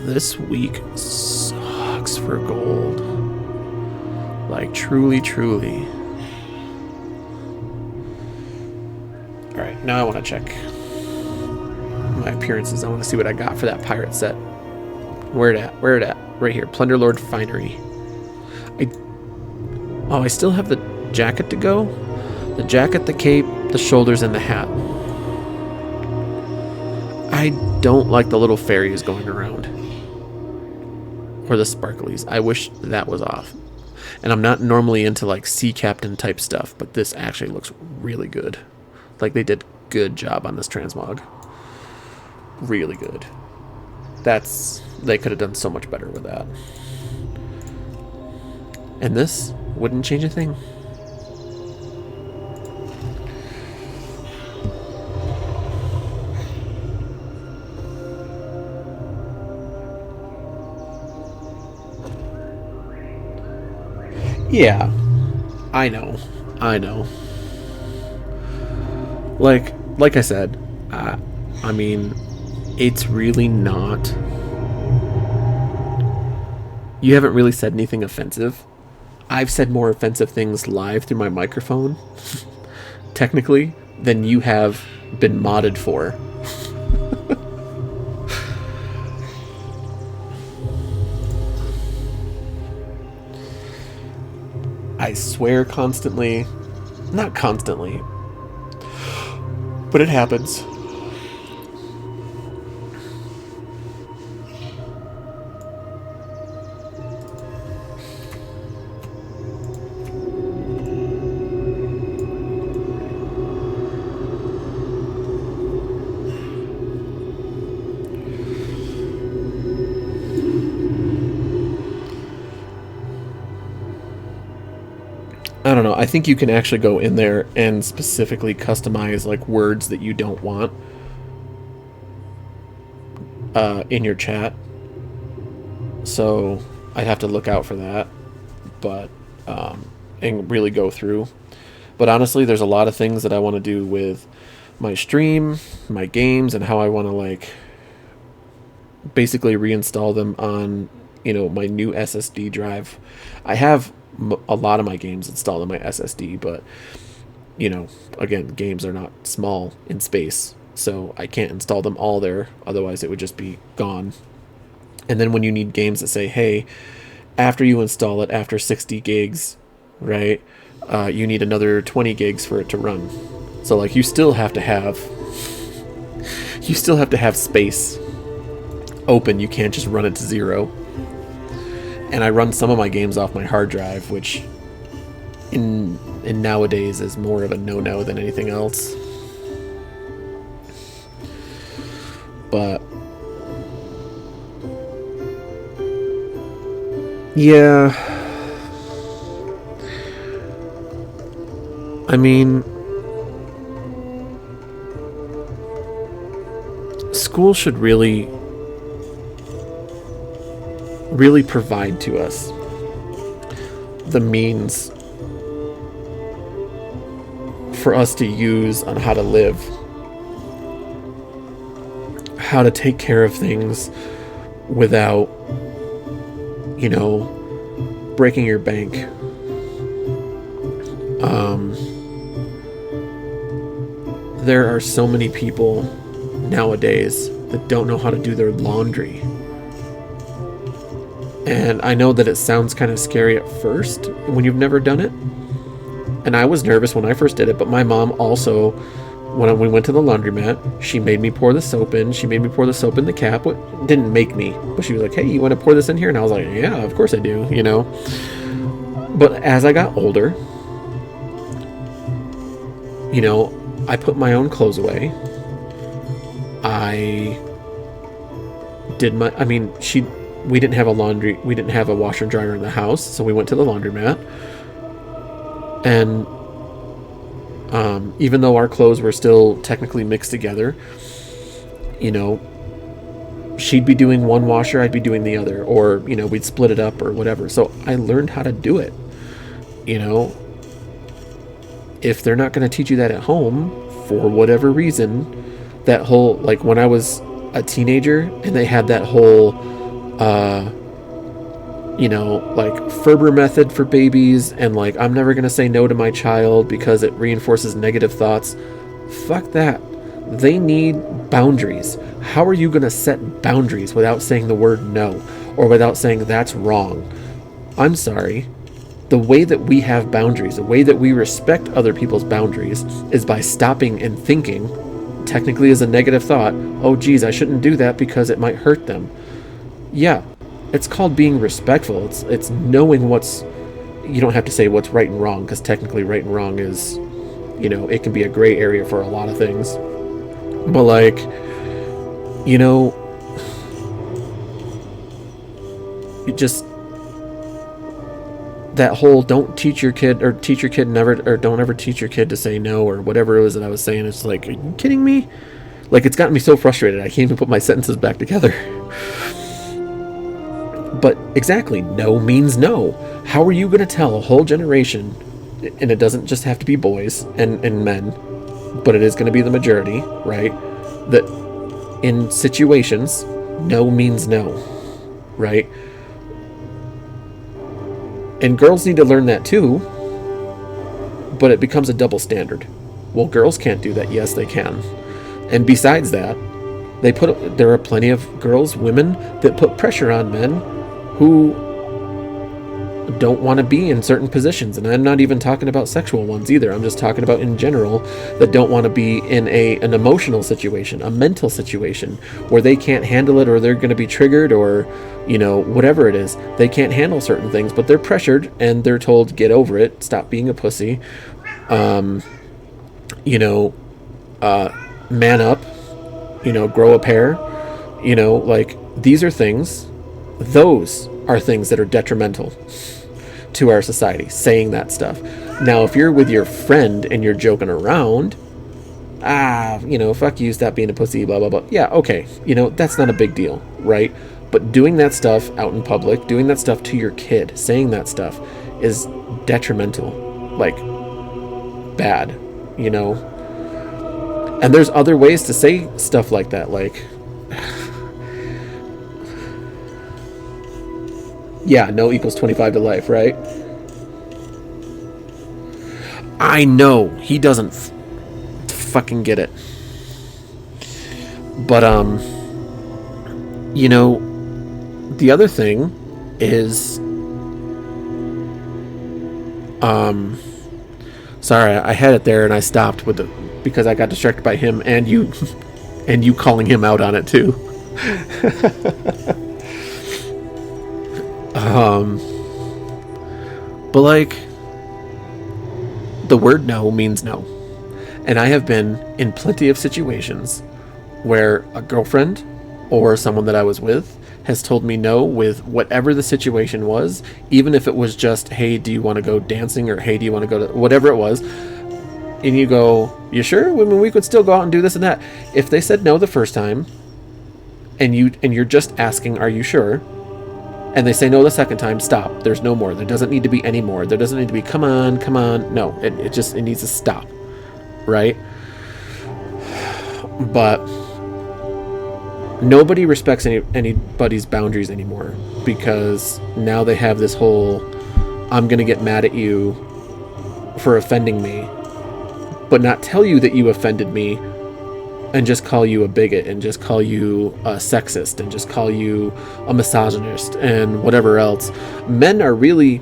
This week sucks for gold. Like, truly, truly. Alright, now I want to check my appearances. I want to see what I got for that pirate set. Where it at? Where it at? Right here. Plunderlord Finery. I still have the jacket to go. The jacket, the cape, the shoulders, and the hat. I don't like the little fairies going around. Or the sparklies. I wish that was off. And I'm not normally into like sea captain type stuff, but this actually looks really good. Like they did a good job on this transmog. Really good. They could have done so much better with that. And this wouldn't change a thing. Yeah, I know. Like I said, I mean, it's really not. You haven't really said anything offensive. I've said more offensive things live through my microphone, technically, than you have been modded for. I swear constantly. Not constantly. But it happens. I don't know. I think you can actually go in there and specifically customize like words that you don't want in your chat. So I'd have to look out for that, but and really go through. But honestly, there's a lot of things that I want to do with my stream, my games, and how I want to like basically reinstall them on, you know, my new SSD drive. I have a lot of my games installed on my SSD, but you know, again, games are not small in space, so I can't install them all there, otherwise it would just be gone. And then when you need games that say, hey, after you install it, after 60 gigs, right, you need another 20 gigs for it to run. So like you still have to have space open. You can't just run it to 0. And I run some of my games off my hard drive, which in and nowadays is more of a no-no than anything else. But yeah, I mean, school should really provide to us the means for us to use on how to live, how to take care of things without, you know, breaking your bank. There are so many people nowadays that don't know how to do their laundry. And I know that it sounds kind of scary at first when you've never done it. And I was nervous when I first did it, but my mom also, when we went to the laundromat, she made me pour the soap in. She made me pour the soap in the cap. Didn't make me, but she was like, hey, you want to pour this in here? And I was like, yeah, of course I do, you know. But as I got older, you know, I put my own clothes away. We didn't have a washer and dryer in the house, so we went to the laundromat. And even though our clothes were still technically mixed together, you know, she'd be doing one washer, I'd be doing the other, or, you know, we'd split it up or whatever. So I learned how to do it. You know, if they're not going to teach you that at home for whatever reason, that whole, like when I was a teenager and they had that whole you know, like Ferber method for babies, and like I'm never gonna say no to my child because it reinforces negative thoughts. Fuck that. They need boundaries. How are you gonna set boundaries without saying the word no, or without saying that's wrong? I'm sorry. The way that we have boundaries, the way that we respect other people's boundaries, is by stopping and thinking, technically as a negative thought, oh geez, I shouldn't do that because it might hurt them. Yeah, it's called being respectful. It's knowing you don't have to say what's right and wrong, because technically right and wrong is, you know, it can be a gray area for a lot of things. But like, you know, it just, that whole don't teach your kid never, or don't ever teach your kid to say no, or whatever it was that I was saying. It's like, are you kidding me? Like, it's gotten me so frustrated I can't even put my sentences back together. But exactly, no means no. How are you going to tell a whole generation, and it doesn't just have to be boys and men, but it is going to be the majority, right? That in situations, no means no, right? And girls need to learn that too, but it becomes a double standard. Well, girls can't do that. Yes, they can. And besides that, there are plenty of girls, women, that put pressure on men who don't want to be in certain positions. And I'm not even talking about sexual ones either. I'm just talking about in general, that don't want to be in an emotional situation, a mental situation, where they can't handle it, or they're going to be triggered, or, you know, whatever it is. They can't handle certain things, but they're pressured and they're told, get over it, stop being a pussy, you know, man up, you know, grow a pair, you know, like, those are things that are detrimental to our society, saying that stuff. Now, if you're with your friend and you're joking around, you know, fuck you, stop being a pussy, blah, blah, blah. Yeah, okay, you know, that's not a big deal, right? But doing that stuff out in public, doing that stuff to your kid, saying that stuff is detrimental, like, bad, you know? And there's other ways to say stuff like that, like, yeah, no equals 25 to life, right? I know he doesn't fucking get it. But, you know, the other thing is, sorry, I had it there and I stopped because I got distracted by him and you calling him out on it too. But like, The word no means no. And I have been in plenty of situations where a girlfriend or someone that I was with has told me no with whatever the situation was, even if it was just, hey, do you want to go dancing, or hey, do you want to go to whatever it was. And you go, you sure? I mean, we could still go out and do this and that. If they said no the first time, and you're just asking, are you sure? And they say no the second time, stop. There's no more. There doesn't need to be any more. There doesn't need to be, come on, come on. No, it needs to stop. Right? But nobody respects anybody's boundaries anymore, because now they have this whole, I'm going to get mad at you for offending me, but not tell you that you offended me, and just call you a bigot, and just call you a sexist, and just call you a misogynist, and whatever else. Men are really,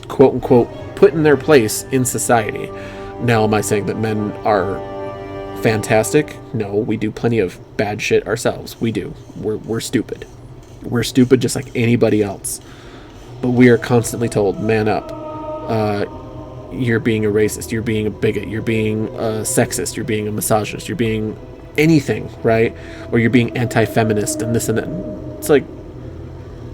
quote unquote, put in their place in society. Now, am I saying that men are fantastic? No, we do plenty of bad shit ourselves. We do. We're stupid. We're stupid just like anybody else. But we are constantly told, man up. You're being a racist. You're being a bigot. You're being a sexist. You're being a misogynist. You're being anything, right? Or you're being anti-feminist and this and that. It's like,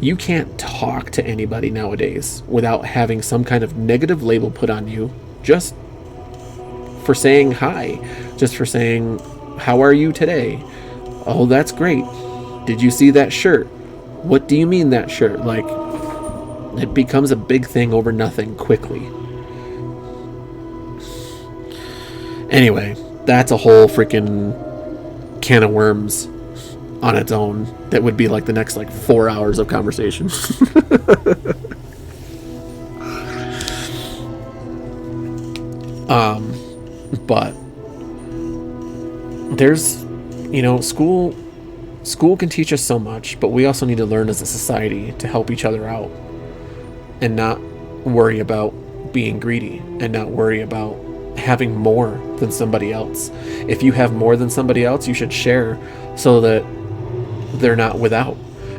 you can't talk to anybody nowadays without having some kind of negative label put on you, just for saying hi, just for saying, how are you today? Oh, that's great. Did you see that shirt? What do you mean that shirt? Like, it becomes a big thing over nothing quickly. Anyway, that's a whole freaking can of worms on its own. That would be like the next 4 hours of conversation. But there's, school can teach us so much, but we also need to learn as a society to help each other out and not worry about being greedy and not worry about having more than somebody else. If you have more than somebody else, you should share so that they're not without.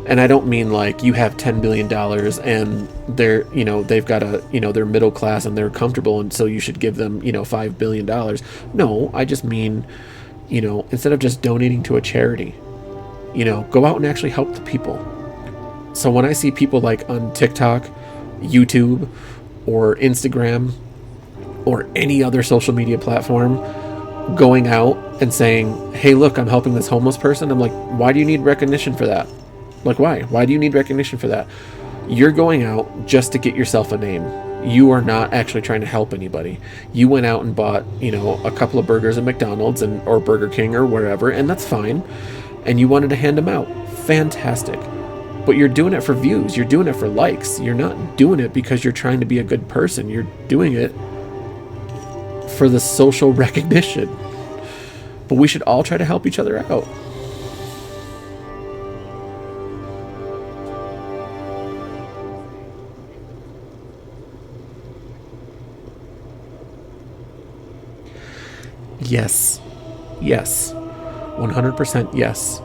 And I don't mean like you have $10 billion and they're, they've got they're middle class and they're comfortable, and so you should give them, $5 billion. No, I just mean, instead of just donating to a charity, go out and actually help the people. So when I see people like on TikTok, YouTube, or Instagram, or any other social media platform going out and saying, hey, look, I'm helping this homeless person, I'm like, why do you need recognition for that? Like, why? Why do you need recognition for that? You're going out just to get yourself a name. You are not actually trying to help anybody. You went out and bought, a couple of burgers at McDonald's or Burger King or wherever, and that's fine. And you wanted to hand them out. Fantastic. But you're doing it for views. You're doing it for likes. You're not doing it because you're trying to be a good person. You're doing it for the social recognition. But we should all try to help each other out. Yes. Yes. 100% yes.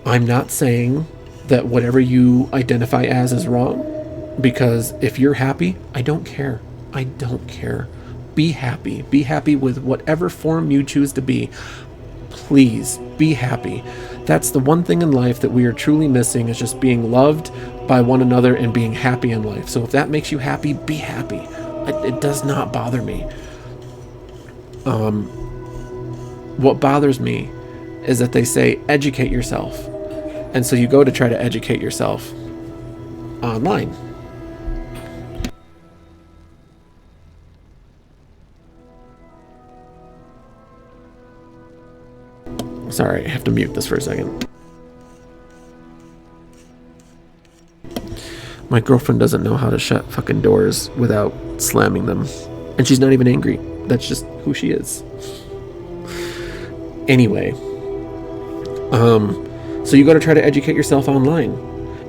I'm not saying that whatever you identify as is wrong, because if you're happy, I don't care. I don't care. Be happy. Be happy with whatever form you choose to be. Please be happy. That's the one thing in life that we are truly missing, is just being loved by one another and being happy in life. So if that makes you happy, be happy. It does not bother me. What bothers me is that they say educate yourself, and so you go to try to educate yourself online. Sorry, I have to mute this for a second. My girlfriend doesn't know how to shut fucking doors without slamming them. And she's not even angry. That's just who she is. Anyway. So you got to try to educate yourself online.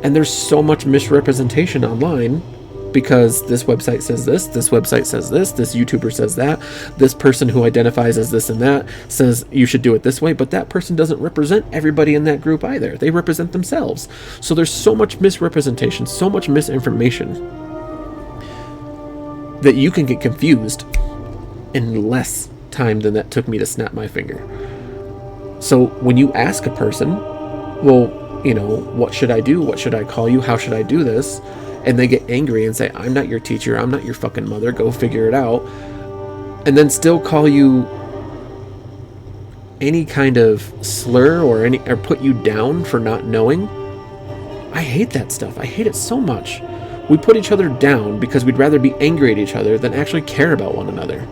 And there's so much misrepresentation online, because this website says this website says this YouTuber says that, this person who identifies as this and that says you should do it this way, but that person doesn't represent everybody in that group either. They represent themselves. So there's so much misrepresentation, so much misinformation. that you can get confused in less time than that took me to snap my finger. So when you ask a person, well, you know, what should I do? What should I call you? How should I do this? And they get angry and say, I'm not your teacher. I'm not your fucking mother. Go figure it out. And then still call you any kind of slur or put you down for not knowing. I hate that stuff. I hate it so much. We put each other down because we'd rather be angry at each other than actually care about one another.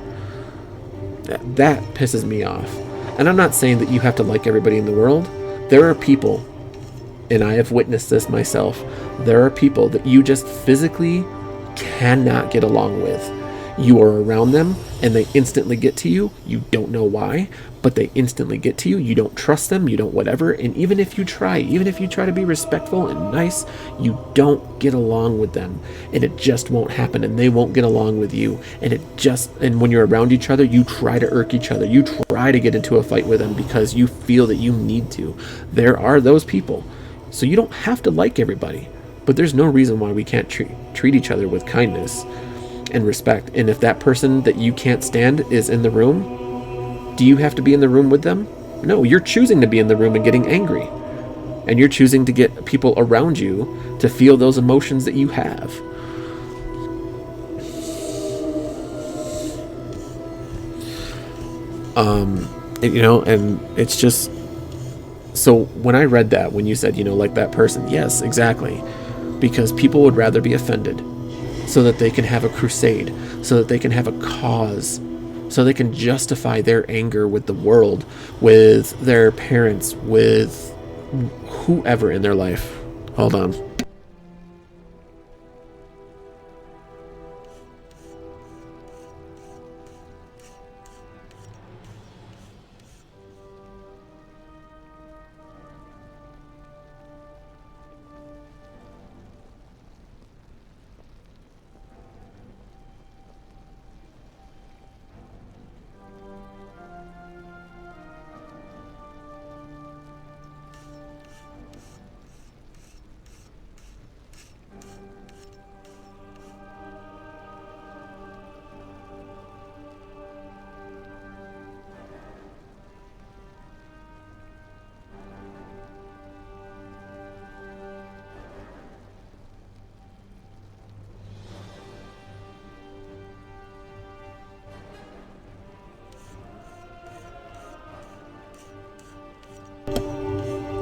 That pisses me off. And I'm not saying that you have to like everybody in the world. There are people, and I have witnessed this myself, there are people that you just physically cannot get along with. You are around them and they instantly get to you. You don't know why, but they instantly get to you. You don't trust them, you don't whatever. And even if you try to be respectful and nice, you don't get along with them. And it just won't happen, and they won't get along with you. And when you're around each other, you try to irk each other. You try to get into a fight with them because you feel that you need to. There are those people. So you don't have to like everybody, but there's no reason why we can't treat each other with kindness and respect. And if that person that you can't stand is in the room, do you have to be in the room with them? No, you're choosing to be in the room and getting angry. And you're choosing to get people around you to feel those emotions that you have. And it's just, so when I read that, when you said, like that person, yes, exactly. Because people would rather be offended so that they can have a crusade, so that they can have a cause, so they can justify their anger with the world, with their parents, with whoever in their life. Hold on.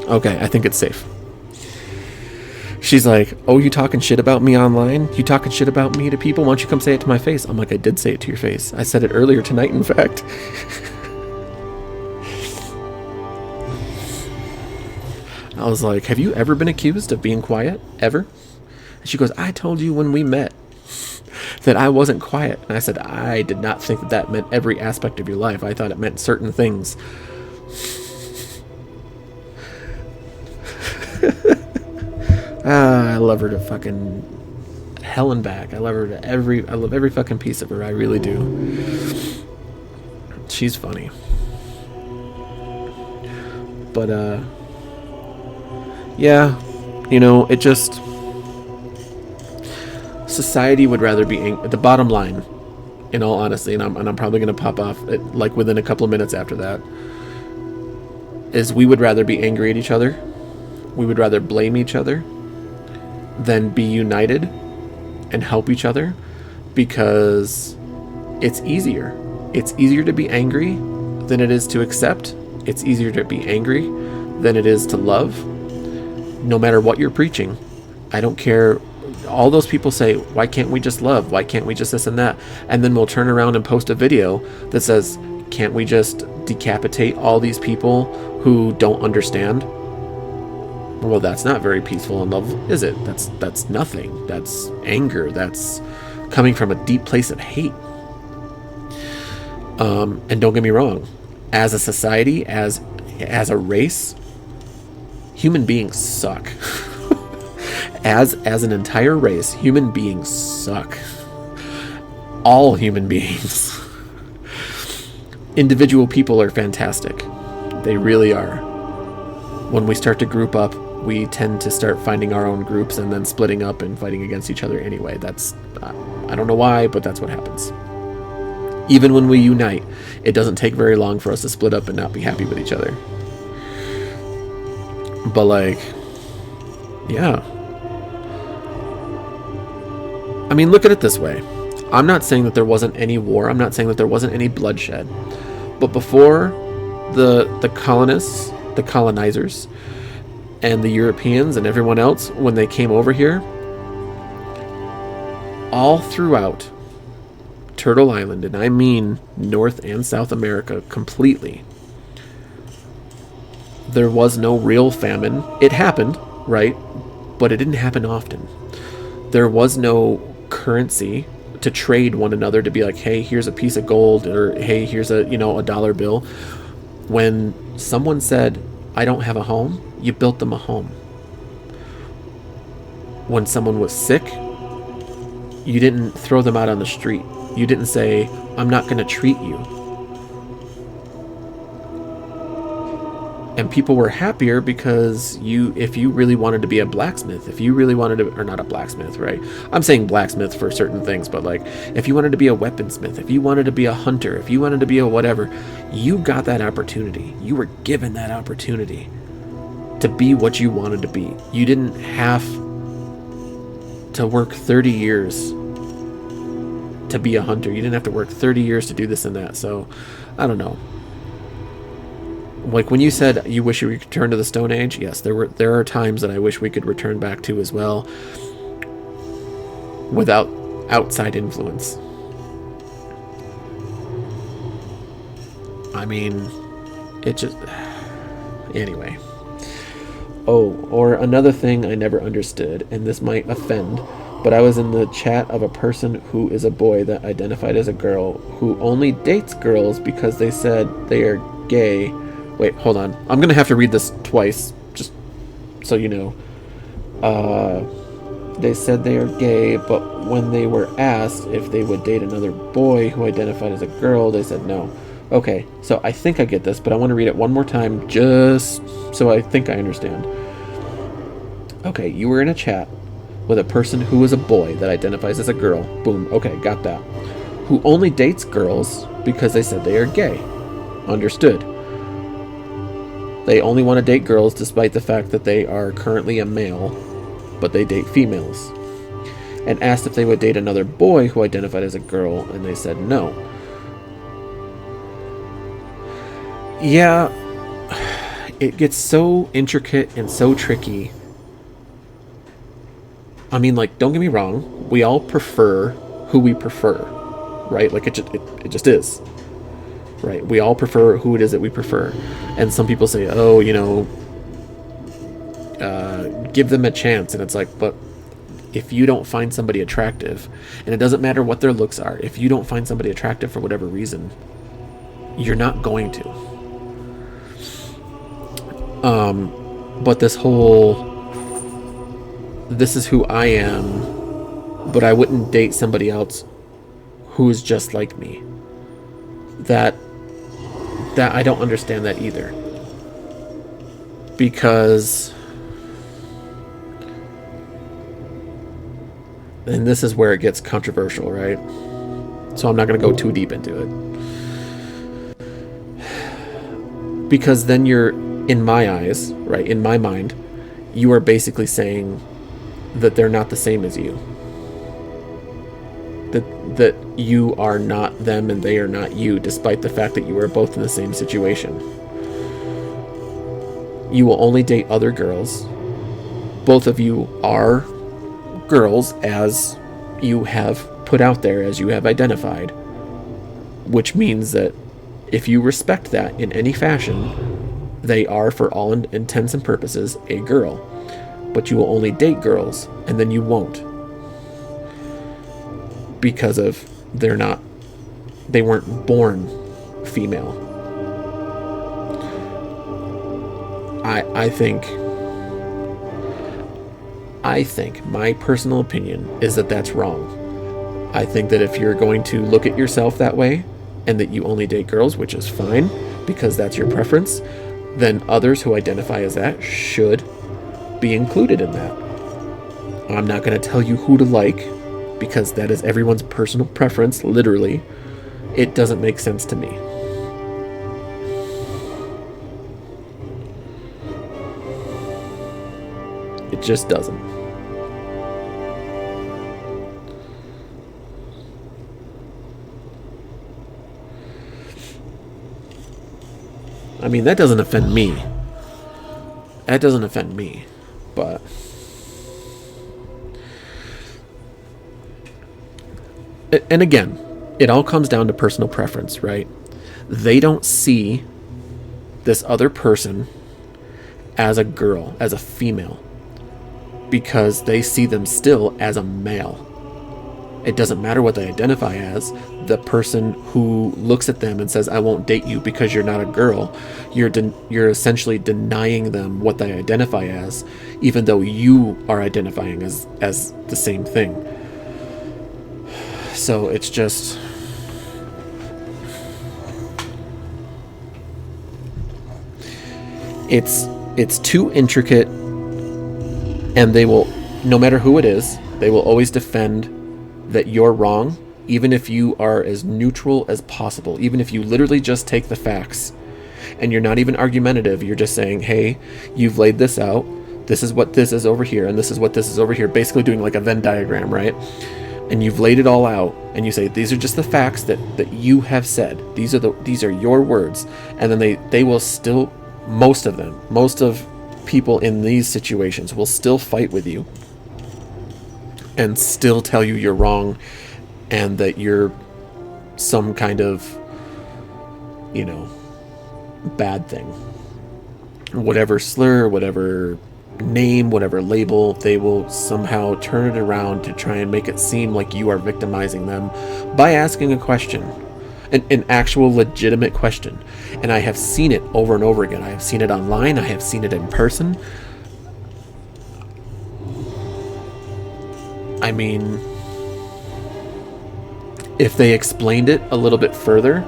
Okay, I think it's safe. She's like, oh, you talking shit about me online? You talking shit about me to people? Why don't you come say it to my face? I'm like, I did say it to your face. I said it earlier tonight, in fact. I was like, have you ever been accused of being quiet? Ever? And she goes, I told you when we met that I wasn't quiet. And I said, I did not think that meant every aspect of your life. I thought it meant certain things. I love her to fucking hell and back. I love every fucking piece of her. I really do. She's funny. But yeah, it just, society would rather be the bottom line, in all honesty, and I'm probably going to pop off like within a couple of minutes after that, is we would rather be angry at each other. We would rather blame each other than be united and help each other, because it's easier. It's easier to be angry than it is to accept. It's easier to be angry than it is to love. No matter what you're preaching, I don't care. All those people say, why can't we just love? Why can't we just this and that? And then we'll turn around and post a video that says, can't we just decapitate all these people who don't understand? Well, that's not very peaceful and love, is it? That's nothing. That's anger. That's coming from a deep place of hate. And don't get me wrong, as a society, as a race, human beings suck. as an entire race, human beings suck. All human beings. Individual people are fantastic. They really are. When we start to group up we tend to start finding our own groups and then splitting up and fighting against each other anyway. That's, I don't know why, but that's what happens. Even when we unite, it doesn't take very long for us to split up and not be happy with each other. But like, yeah. I mean, look at it this way. I'm not saying that there wasn't any war. I'm not saying that there wasn't any bloodshed. But before the colonists, the colonizers, and the Europeans and everyone else, when they came over here, all throughout Turtle Island, and I mean North and South America completely, there was no real famine. It happened, right? But it didn't happen often. There was no currency to trade one another, to be like, hey, here's a piece of gold, or hey, here's a $1 bill. When someone said, I don't have a home, you built them a home. When someone was sick, you didn't throw them out on the street. You didn't say, I'm not going to treat you. And people were happier because if you really wanted to be a blacksmith, if you really wanted to, or not a blacksmith, right? I'm saying blacksmith for certain things, but like, if you wanted to be a weaponsmith, if you wanted to be a hunter, if you wanted to be a whatever, you got that opportunity. You were given that opportunity to be what you wanted to be. You didn't have to work 30 years to be a hunter. You didn't have to work 30 years to do this and that. So, I don't know. Like when you said you wish you could return to the Stone Age, yes, there are times that I wish we could return back to as well, without outside influence. I mean, it just, anyway. Oh, or another thing I never understood, and this might offend, but I was in the chat of a person who is a boy that identified as a girl, who only dates girls because they said they are gay. Wait, hold on. I'm gonna have to read this twice, just so you know. They said they are gay, but when they were asked if they would date another boy who identified as a girl, they said no. Okay, so I think I get this, but I want to read it one more time, just so I think I understand. Okay, you were in a chat with a person who is a boy that identifies as a girl. Boom, okay, got that. Who only dates girls because they said they are gay. Understood. They only want to date girls despite the fact that they are currently a male, but they date females. And asked if they would date another boy who identified as a girl, and they said no. Yeah, it gets so intricate and so tricky. I mean, like, don't get me wrong, we all prefer who we prefer, right? Like, it just is. Right, we all prefer who it is that we prefer. And some people say, oh, give them a chance. And it's like, but if you don't find somebody attractive, and it doesn't matter what their looks are, if you don't find somebody attractive for whatever reason, you're not going to. But this is who I am, but I wouldn't date somebody else who's just like me. That I don't understand that either. Because, and this is where it gets controversial, right? So I'm not going to go too deep into it. Because then you're, in my eyes, right, in my mind, you are basically saying that they're not the same as you. That you are not them and they are not you, despite the fact that you are both in the same situation. You will only date other girls. Both of you are girls, as you have put out there, as you have identified. Which means that if you respect that in any fashion, they are, for all intents and purposes, a girl. But you will only date girls, and then you won't. Because of they weren't born female. I think my personal opinion is that that's wrong. I think that if you're going to look at yourself that way, and that you only date girls, which is fine, because that's your preference, then others who identify as that should be included in that. I'm not going to tell you who to like, because that is everyone's personal preference, literally. It doesn't make sense to me. It just doesn't. I mean, that doesn't offend me. That doesn't offend me. But and again, it all comes down to personal preference, right? They don't see this other person as a girl, as a female, because they see them still as a male. It doesn't matter what they identify as. The person who looks at them and says, I won't date you because you're not a girl, you're essentially denying them what they identify as, even though you are identifying as the same thing. So it's just... It's too intricate, and they will, no matter who it is, they will always defend that you're wrong, even if you are as neutral as possible, even if you literally just take the facts and you're not even argumentative. You're just saying, hey, you've laid this out, this is what this is over here, and this is what this is over here, basically doing like a Venn diagram, right? And you've laid it all out, and you say, these are just the facts that you have said, these are your words. And then they will still, most of people in these situations will still fight with you and still tell you you're wrong and that you're some kind of, bad thing. Whatever slur, whatever name, whatever label, they will somehow turn it around to try and make it seem like you are victimizing them by asking a question, an actual legitimate question. And I have seen it over and over again. I have seen it online. I have seen it in person. I mean, if they explained it a little bit further,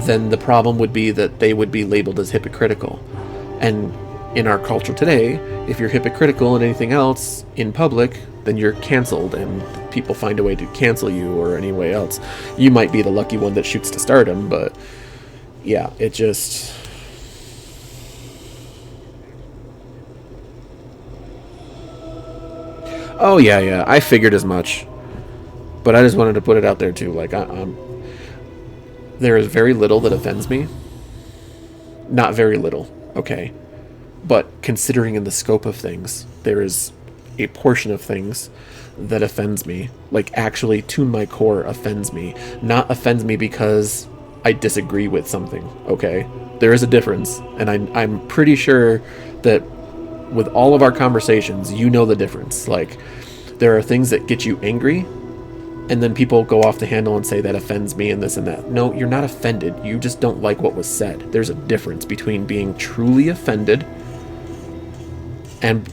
then the problem would be that they would be labeled as hypocritical. And in our culture today, if you're hypocritical and anything else in public, then you're canceled, and people find a way to cancel you or any way else. You might be the lucky one that shoots to stardom, but yeah, it just... Oh, yeah, I figured as much. But I just wanted to put it out there, too. Like, there is very little that offends me. Not very little, okay? But considering in the scope of things, there is a portion of things that offends me. Like, actually, to my core, offends me. Not offends me because I disagree with something, okay? There is a difference. And I'm pretty sure that with all of our conversations, you know the difference. Like, there are things that get you angry, and then people go off the handle and say that offends me and this and that. No, you're not offended. You just don't like what was said. There's a difference between being truly offended and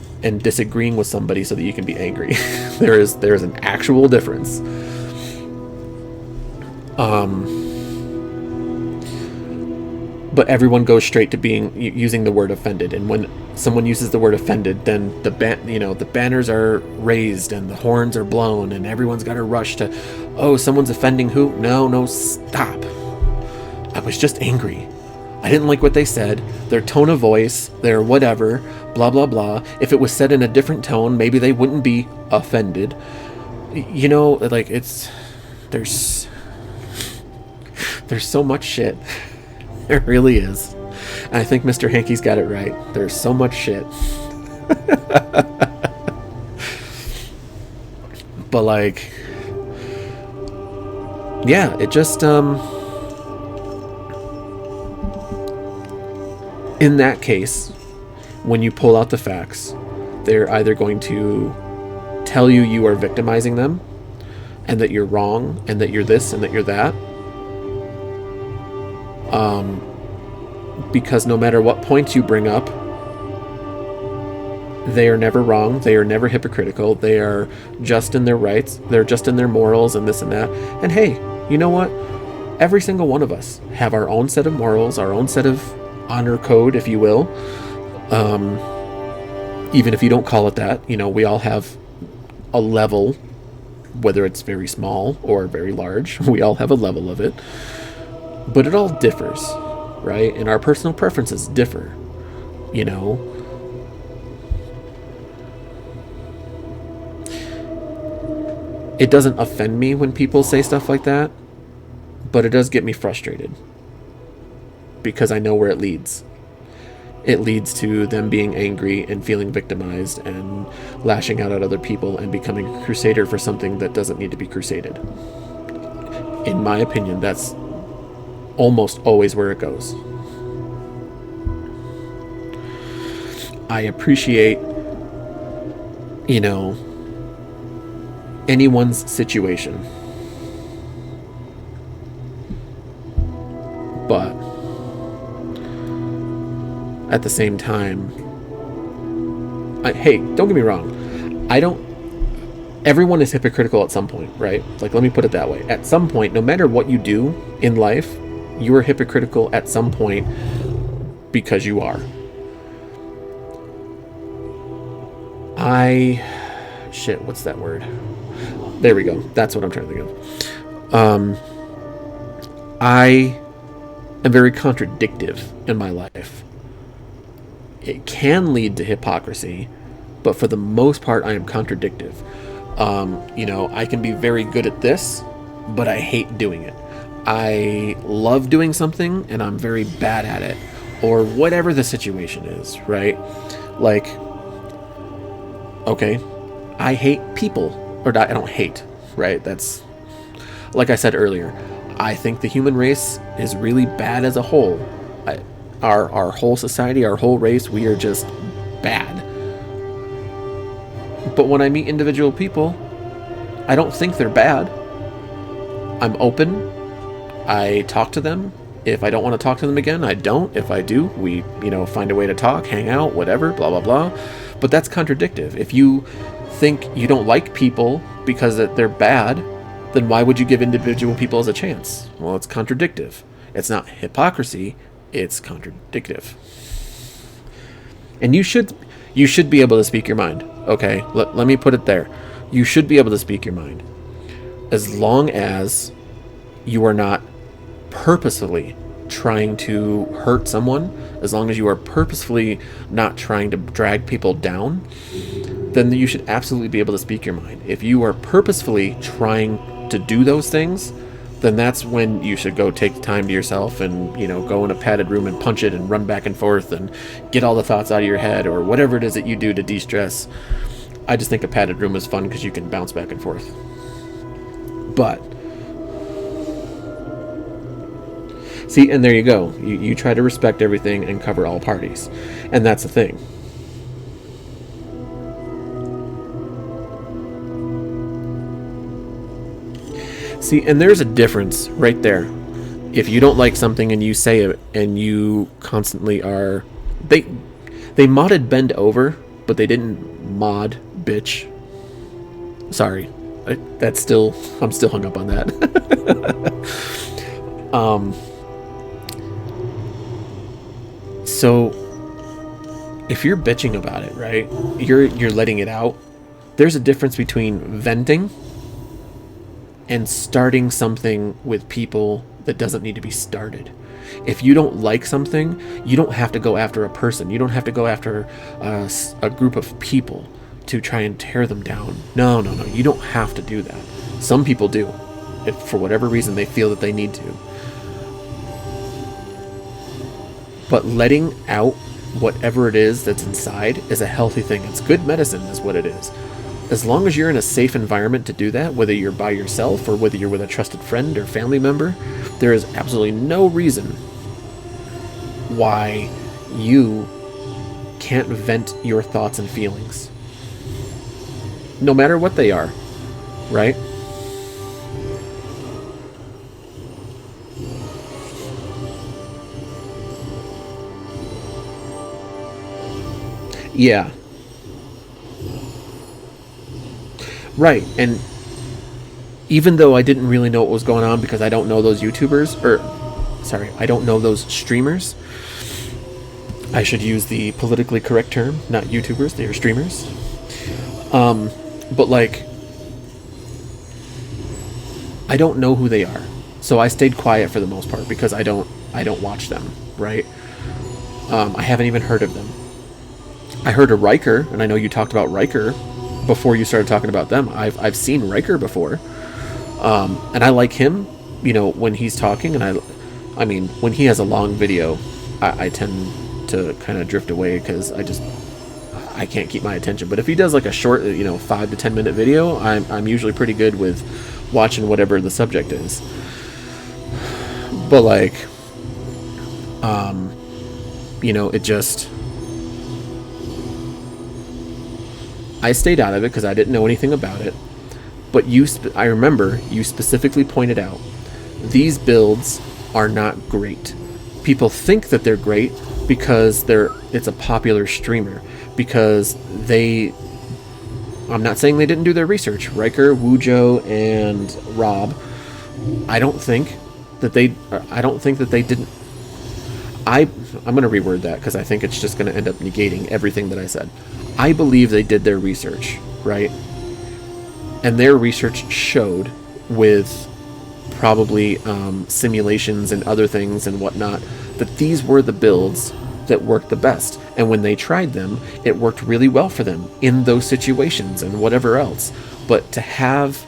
disagreeing with somebody so that you can be angry. there is an actual difference. But everyone goes straight to using the word offended, and when someone uses the word offended, then the banners are raised and the horns are blown, and everyone's got to rush to, oh, someone's offending who? No, stop. I was just angry. I didn't like what they said, their tone of voice, their whatever, blah blah blah. If it was said in a different tone, maybe they wouldn't be offended. Like, there's so much shit. There really is. And I think Mr. Hankey's got it right. There's so much shit. But, like, yeah, it just, in that case, when you pull out the facts, they're either going to tell you are victimizing them, and that you're wrong, and that you're this, and that you're that. Because no matter what points you bring up, they are never wrong, they are never hypocritical, they are just in their rights, they're just in their morals and this and that. And hey, you know what? Every single one of us have our own set of morals, our own set of honor code, if you will. Even if you don't call it that, we all have a level, whether it's very small or very large. We all have a level of it, but it all differs, right? And our personal preferences differ, you know. It doesn't offend me when people say stuff like that, but it does get me frustrated because I know where it leads. It leads to them being angry and feeling victimized and lashing out at other people and becoming a crusader for something that doesn't need to be crusaded. In my opinion, that's almost always where it goes. I appreciate, anyone's situation. But at the same time, hey, don't get me wrong. Everyone is hypocritical at some point, right? Like, let me put it that way. At some point, no matter what you do in life, you are hypocritical at some point because you are. What's that word? There we go. That's what I'm trying to think of. I am very contradictive in my life. It can lead to hypocrisy, but for the most part, I am contradictive. I can be very good at this, but I hate doing it. I love doing something, and I'm very bad at it, or whatever the situation is, right? Like, okay, I hate people, or I don't hate, right? That's, like I said earlier, I think the human race is really bad as a whole. Our whole society, our whole race, we are just bad. But when I meet individual people, I don't think they're bad. I'm open. I talk to them. If I don't want to talk to them again, I don't. If I do, we, find a way to talk, hang out, whatever, blah, blah, blah. But that's contradictive. If you think you don't like people because they're bad, then why would you give individual people as a chance? Well, it's contradictive. It's not hypocrisy. It's contradictive. And you should be able to speak your mind. Okay, let me put it there. You should be able to speak your mind, as long as you are not purposefully trying to hurt someone, as long as you are purposefully not trying to drag people down, then you should absolutely be able to speak your mind. If you are purposefully trying to do those things, then that's when you should go take time to yourself and, go in a padded room and punch it and run back and forth and get all the thoughts out of your head, or whatever it is that you do to de-stress. I just think a padded room is fun because you can bounce back and forth. But see, and there you go. You try to respect everything and cover all parties. And that's the thing. See, and there's a difference right there. If you don't like something and you say it, and you constantly are... They modded bend over, but they didn't mod bitch. Sorry. I'm still hung up on that. So if you're bitching about it, right? You're letting it out. There's a difference between venting and starting something with people that doesn't need to be started. If you don't like something, you don't have to go after a person. You don't have to go after a group of people to try and tear them down. No. You don't have to do that. Some people do, if for whatever reason they feel that they need to. But letting out whatever it is that's inside is a healthy thing. It's good medicine is what it is. As long as you're in a safe environment to do that, whether you're by yourself or whether you're with a trusted friend or family member, there is absolutely no reason why you can't vent your thoughts and feelings. No matter what they are, right? Yeah. Right, and even though I didn't really know what was going on because I don't know those YouTubers, I don't know those streamers, I should use the politically correct term, not YouTubers, they are streamers. But like, I don't know who they are, so I stayed quiet for the most part because I don't watch them, right? I haven't even heard of them. I heard of Riker, and I know you talked about Riker before you started talking about them. I've seen Riker before, and I like him, you know, when he's talking, and I mean, when he has a long video, I tend to kind of drift away because I can't keep my attention. But if he does like a short, you know, 5 to 10 minute video, I'm usually pretty good with watching whatever the subject is. But like, you know, it just, I stayed out of it because I didn't know anything about it. But I remember you specifically pointed out these builds are not great. People think that they're great because it's a popular streamer, because I'm not saying they didn't do their research. Riker, Wujo, and Rob, I don't think that they didn't. I'm going to reword that because I think it's just going to end up negating everything that I said. I believe they did their research, right? And their research showed with probably simulations and other things and whatnot that these were the builds that worked the best. And when they tried them, it worked really well for them in those situations and whatever else. But to have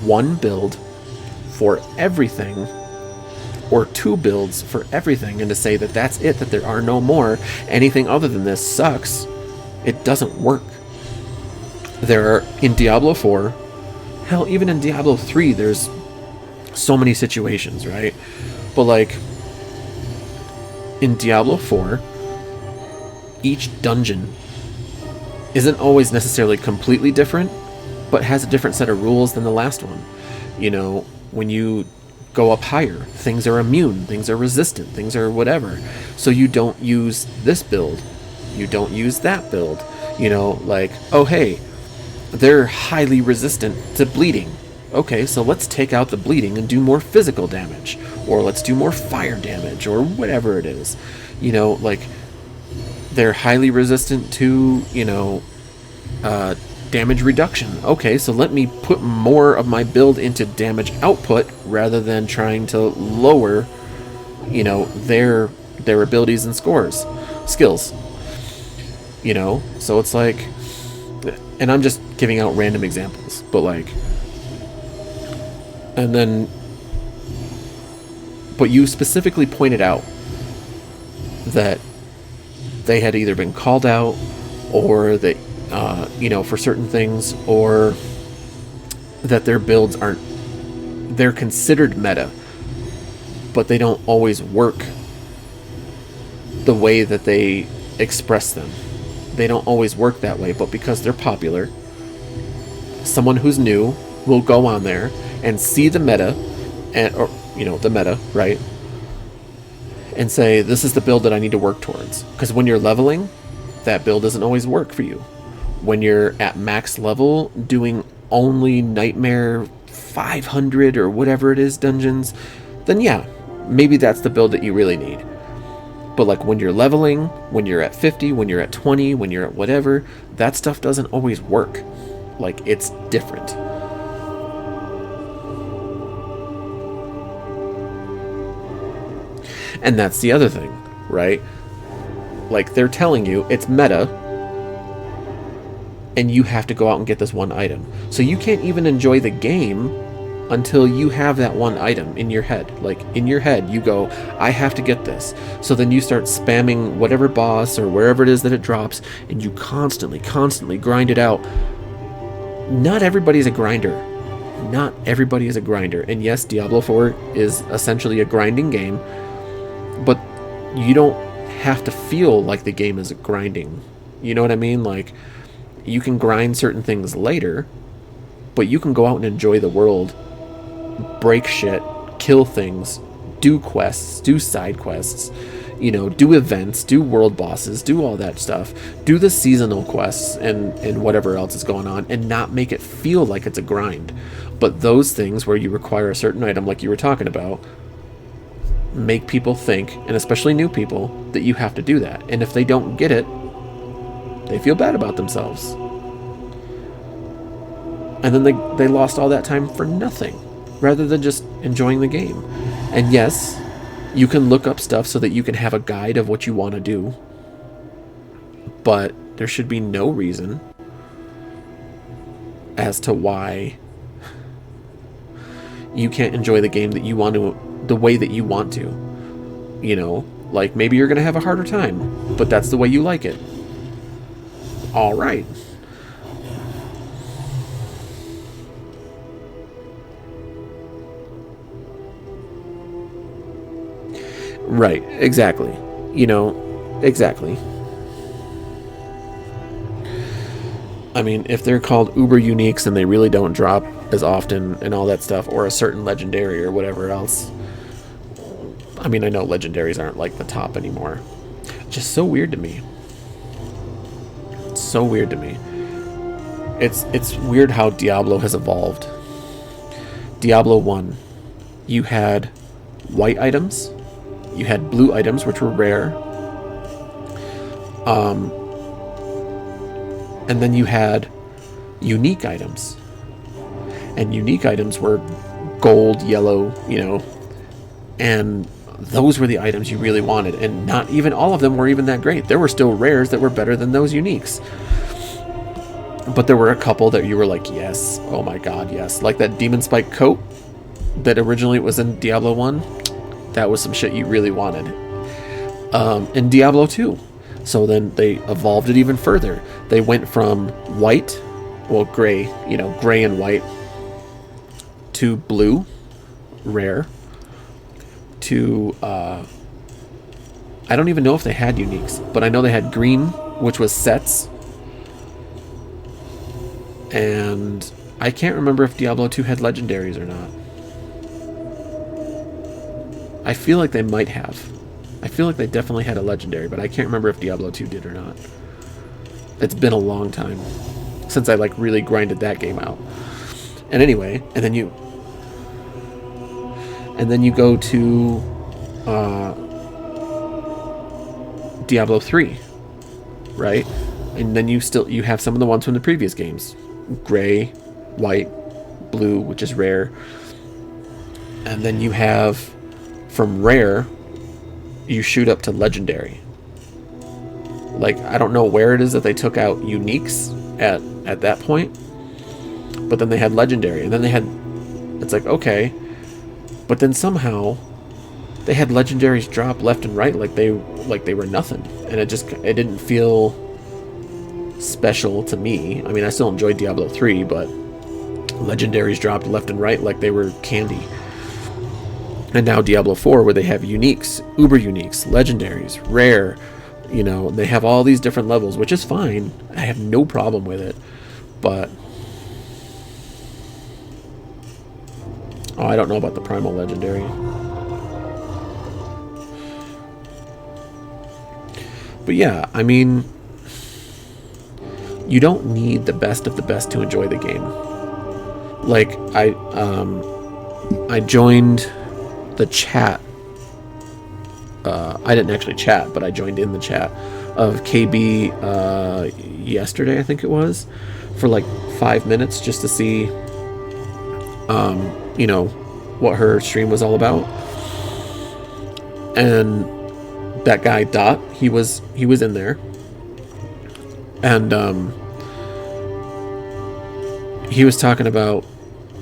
one build for everything, or 2 builds for everything, and to say that that's it, that there are no more, anything other than this sucks, it doesn't work. There are, in Diablo 4, hell, even in Diablo 3, there's so many situations, right? But like, in Diablo 4, each dungeon isn't always necessarily completely different, but has a different set of rules than the last one. You know, when you go up higher, things are immune, things are resistant, things are whatever. So you don't use this build, you don't use that build. You know, like, oh hey, they're highly resistant to bleeding. Okay, so let's take out the bleeding and do more physical damage, or let's do more fire damage, or whatever it is. You know, like, they're highly resistant to, you know, damage reduction. Okay, so let me put more of my build into damage output rather than trying to lower, you know, their abilities and skills. You know, so it's like, and I'm just giving out random examples, but like, and then, but you specifically pointed out that they had either been called out, or that, you know, for certain things, or that their builds they're considered meta, but they don't always work the way that they express them. They don't always work that way, but because they're popular, someone who's new will go on there and see the meta, or, you know, the meta, right? And say, this is the build that I need to work towards. Because when you're leveling, that build doesn't always work for you. When you're at max level, doing only Nightmare 500 or whatever it is dungeons, then yeah, maybe that's the build that you really need. But like, when you're leveling, when you're at 50, when you're at 20, when you're at whatever, that stuff doesn't always work. Like, it's different. And that's the other thing, right? Like, they're telling you it's meta, and you have to go out and get this one item. So you can't even enjoy the game until you have that one item in your head. Like, in your head, you go, I have to get this. So then you start spamming whatever boss or wherever it is that it drops, and you constantly grind it out. Not everybody's a grinder. Not everybody is a grinder. And yes, Diablo 4 is essentially a grinding game, but you don't have to feel like the game is grinding. You know what I mean? Like, you can grind certain things later, but you can go out and enjoy the world, break shit, kill things, do quests, do side quests, you know, do events, do world bosses, do all that stuff, do the seasonal quests and whatever else is going on, and not make it feel like it's a grind. But those things where you require a certain item, like you were talking about, make people think, and especially new people, that you have to do that. And if they don't get it, they feel bad about themselves. And then they lost all that time for nothing, rather than just enjoying the game. And yes, you can look up stuff so that you can have a guide of what you want to do. But there should be no reason as to why you can't enjoy the game that you want to, the way that you want to. You know, like maybe you're going to have a harder time, but that's the way you like it. All right. Right, exactly. You know, exactly. I mean, if they're called uber uniques and they really don't drop as often and all that stuff, or a certain legendary or whatever else. I mean, I know legendaries aren't like the top anymore. Just so weird to me. It's so weird to me. It's weird how Diablo has evolved. Diablo 1, you had white items, you had blue items, which were rare. And then you had unique items. And unique items were gold, yellow, you know, and those were the items you really wanted. And not even all of them were even that great. There were still rares that were better than those uniques. But there were a couple that you were like, yes, oh my god, yes. Like that Demon Spike coat that originally was in Diablo 1. That was some shit you really wanted. In Diablo 2. So then they evolved it even further. They went from white, well, gray, you know, gray and white, to blue, rare, to, I don't even know if they had uniques, but I know they had green, which was sets. And I can't remember if Diablo 2 had legendaries or not. I feel like they might have. I feel like they definitely had a legendary, but I can't remember if Diablo 2 did or not. It's been a long time since I like really grinded that game out. And anyway, and then you go to Diablo 3, right? And then you have some of the ones from the previous games. Gray, white, blue, which is rare. And then you have from rare, you shoot up to legendary. Like, I don't know where it is that they took out uniques at that point, but then they had legendary, and then they had, it's like, okay, but then somehow they had legendaries drop left and right like they were nothing, and it didn't feel special to me. I mean, I still enjoyed Diablo 3, but legendaries dropped left and right like they were candy. And now Diablo 4, where they have uniques, uber uniques, legendaries, rare, you know, they have all these different levels, which is fine. I have no problem with it. But I don't know about the primal legendary. But yeah, I mean, you don't need the best of the best to enjoy the game. Like, I joined the chat. I didn't actually chat, but I joined in the chat of KB yesterday, I think it was, for like 5 minutes just to see, you know, what her stream was all about. And that guy Dot, he was in there, and he was talking about,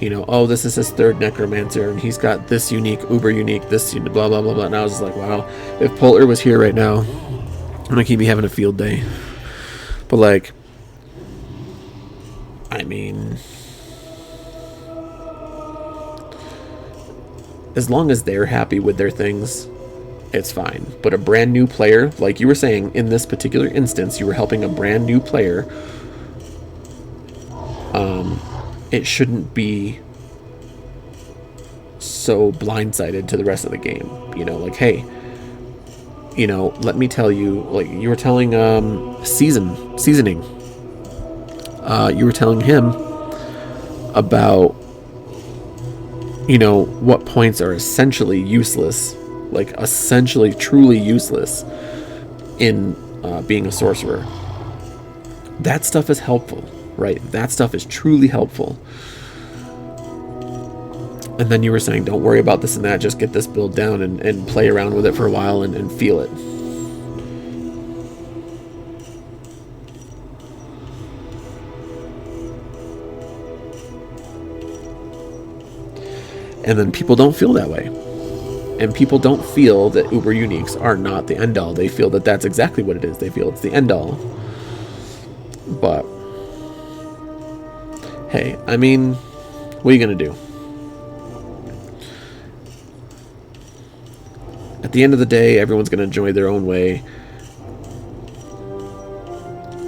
you know, oh, this is his third necromancer, and he's got this unique, uber unique, this blah blah blah blah. And I was just like, wow, if Poulter was here right now, I'm gonna keep me having a field day. But like, I mean, as long as they're happy with their things, it's fine. But a brand new player, like you were saying, in this particular instance, you were helping a brand new player. It shouldn't be so blindsided to the rest of the game. You know, like, hey, you know, let me tell you, like you were telling seasoning. You were telling him about, you know, what points are essentially useless, like essentially truly useless in being a sorcerer. That stuff is helpful, right? That stuff is truly helpful. And then you were saying, don't worry about this and that, just get this build down and play around with it for a while and feel it. And then people don't feel that way. And people don't feel that Uber Uniques are not the end all. They feel that that's exactly what it is. They feel it's the end all. But, hey, I mean, what are you going to do? At the end of the day, everyone's going to enjoy their own way.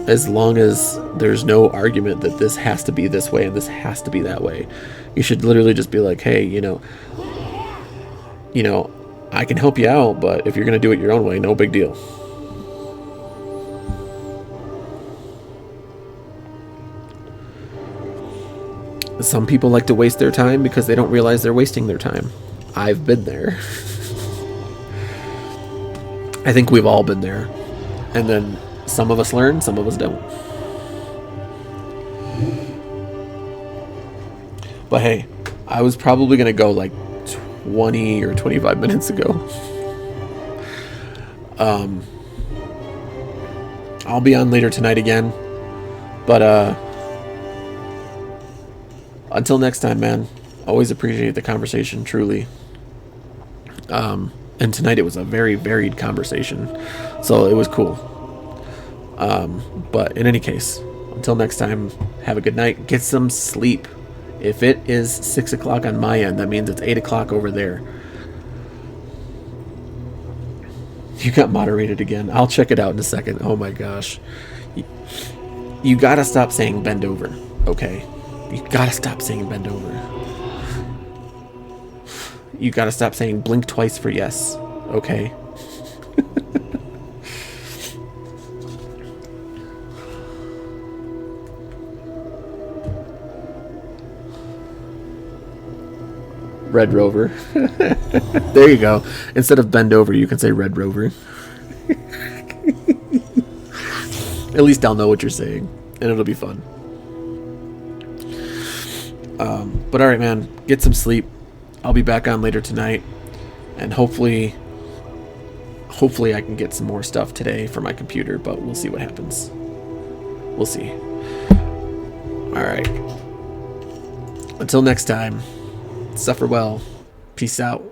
As long as there's no argument that this has to be this way and this has to be that way. You should literally just be like, hey, you know, I can help you out, but if you're going to do it your own way, no big deal. Some people like to waste their time because they don't realize they're wasting their time. I've been there. I think we've all been there. And then some of us learn, some of us don't. But hey, I was probably going to go like 20 or 25 minutes ago. I'll be on later tonight again. But until next time, man. Always appreciate the conversation, truly. And tonight it was a very varied conversation. So it was cool. But in any case, until next time, have a good night. Get some sleep. If it is 6 o'clock on my end, that means it's 8 o'clock over there. You got moderated again. I'll check it out in a second. Oh my gosh. You gotta stop saying bend over, okay? You gotta stop saying bend over. You gotta stop saying blink twice for yes, okay? Red Rover. There you go. Instead of bend over, you can say Red Rover. At least I'll know what you're saying, and it'll be fun. But alright, man. Get some sleep. I'll be back on later tonight, and hopefully I can get some more stuff today for my computer, but we'll see what happens. We'll see. Alright. Until next time, suffer well. Peace out.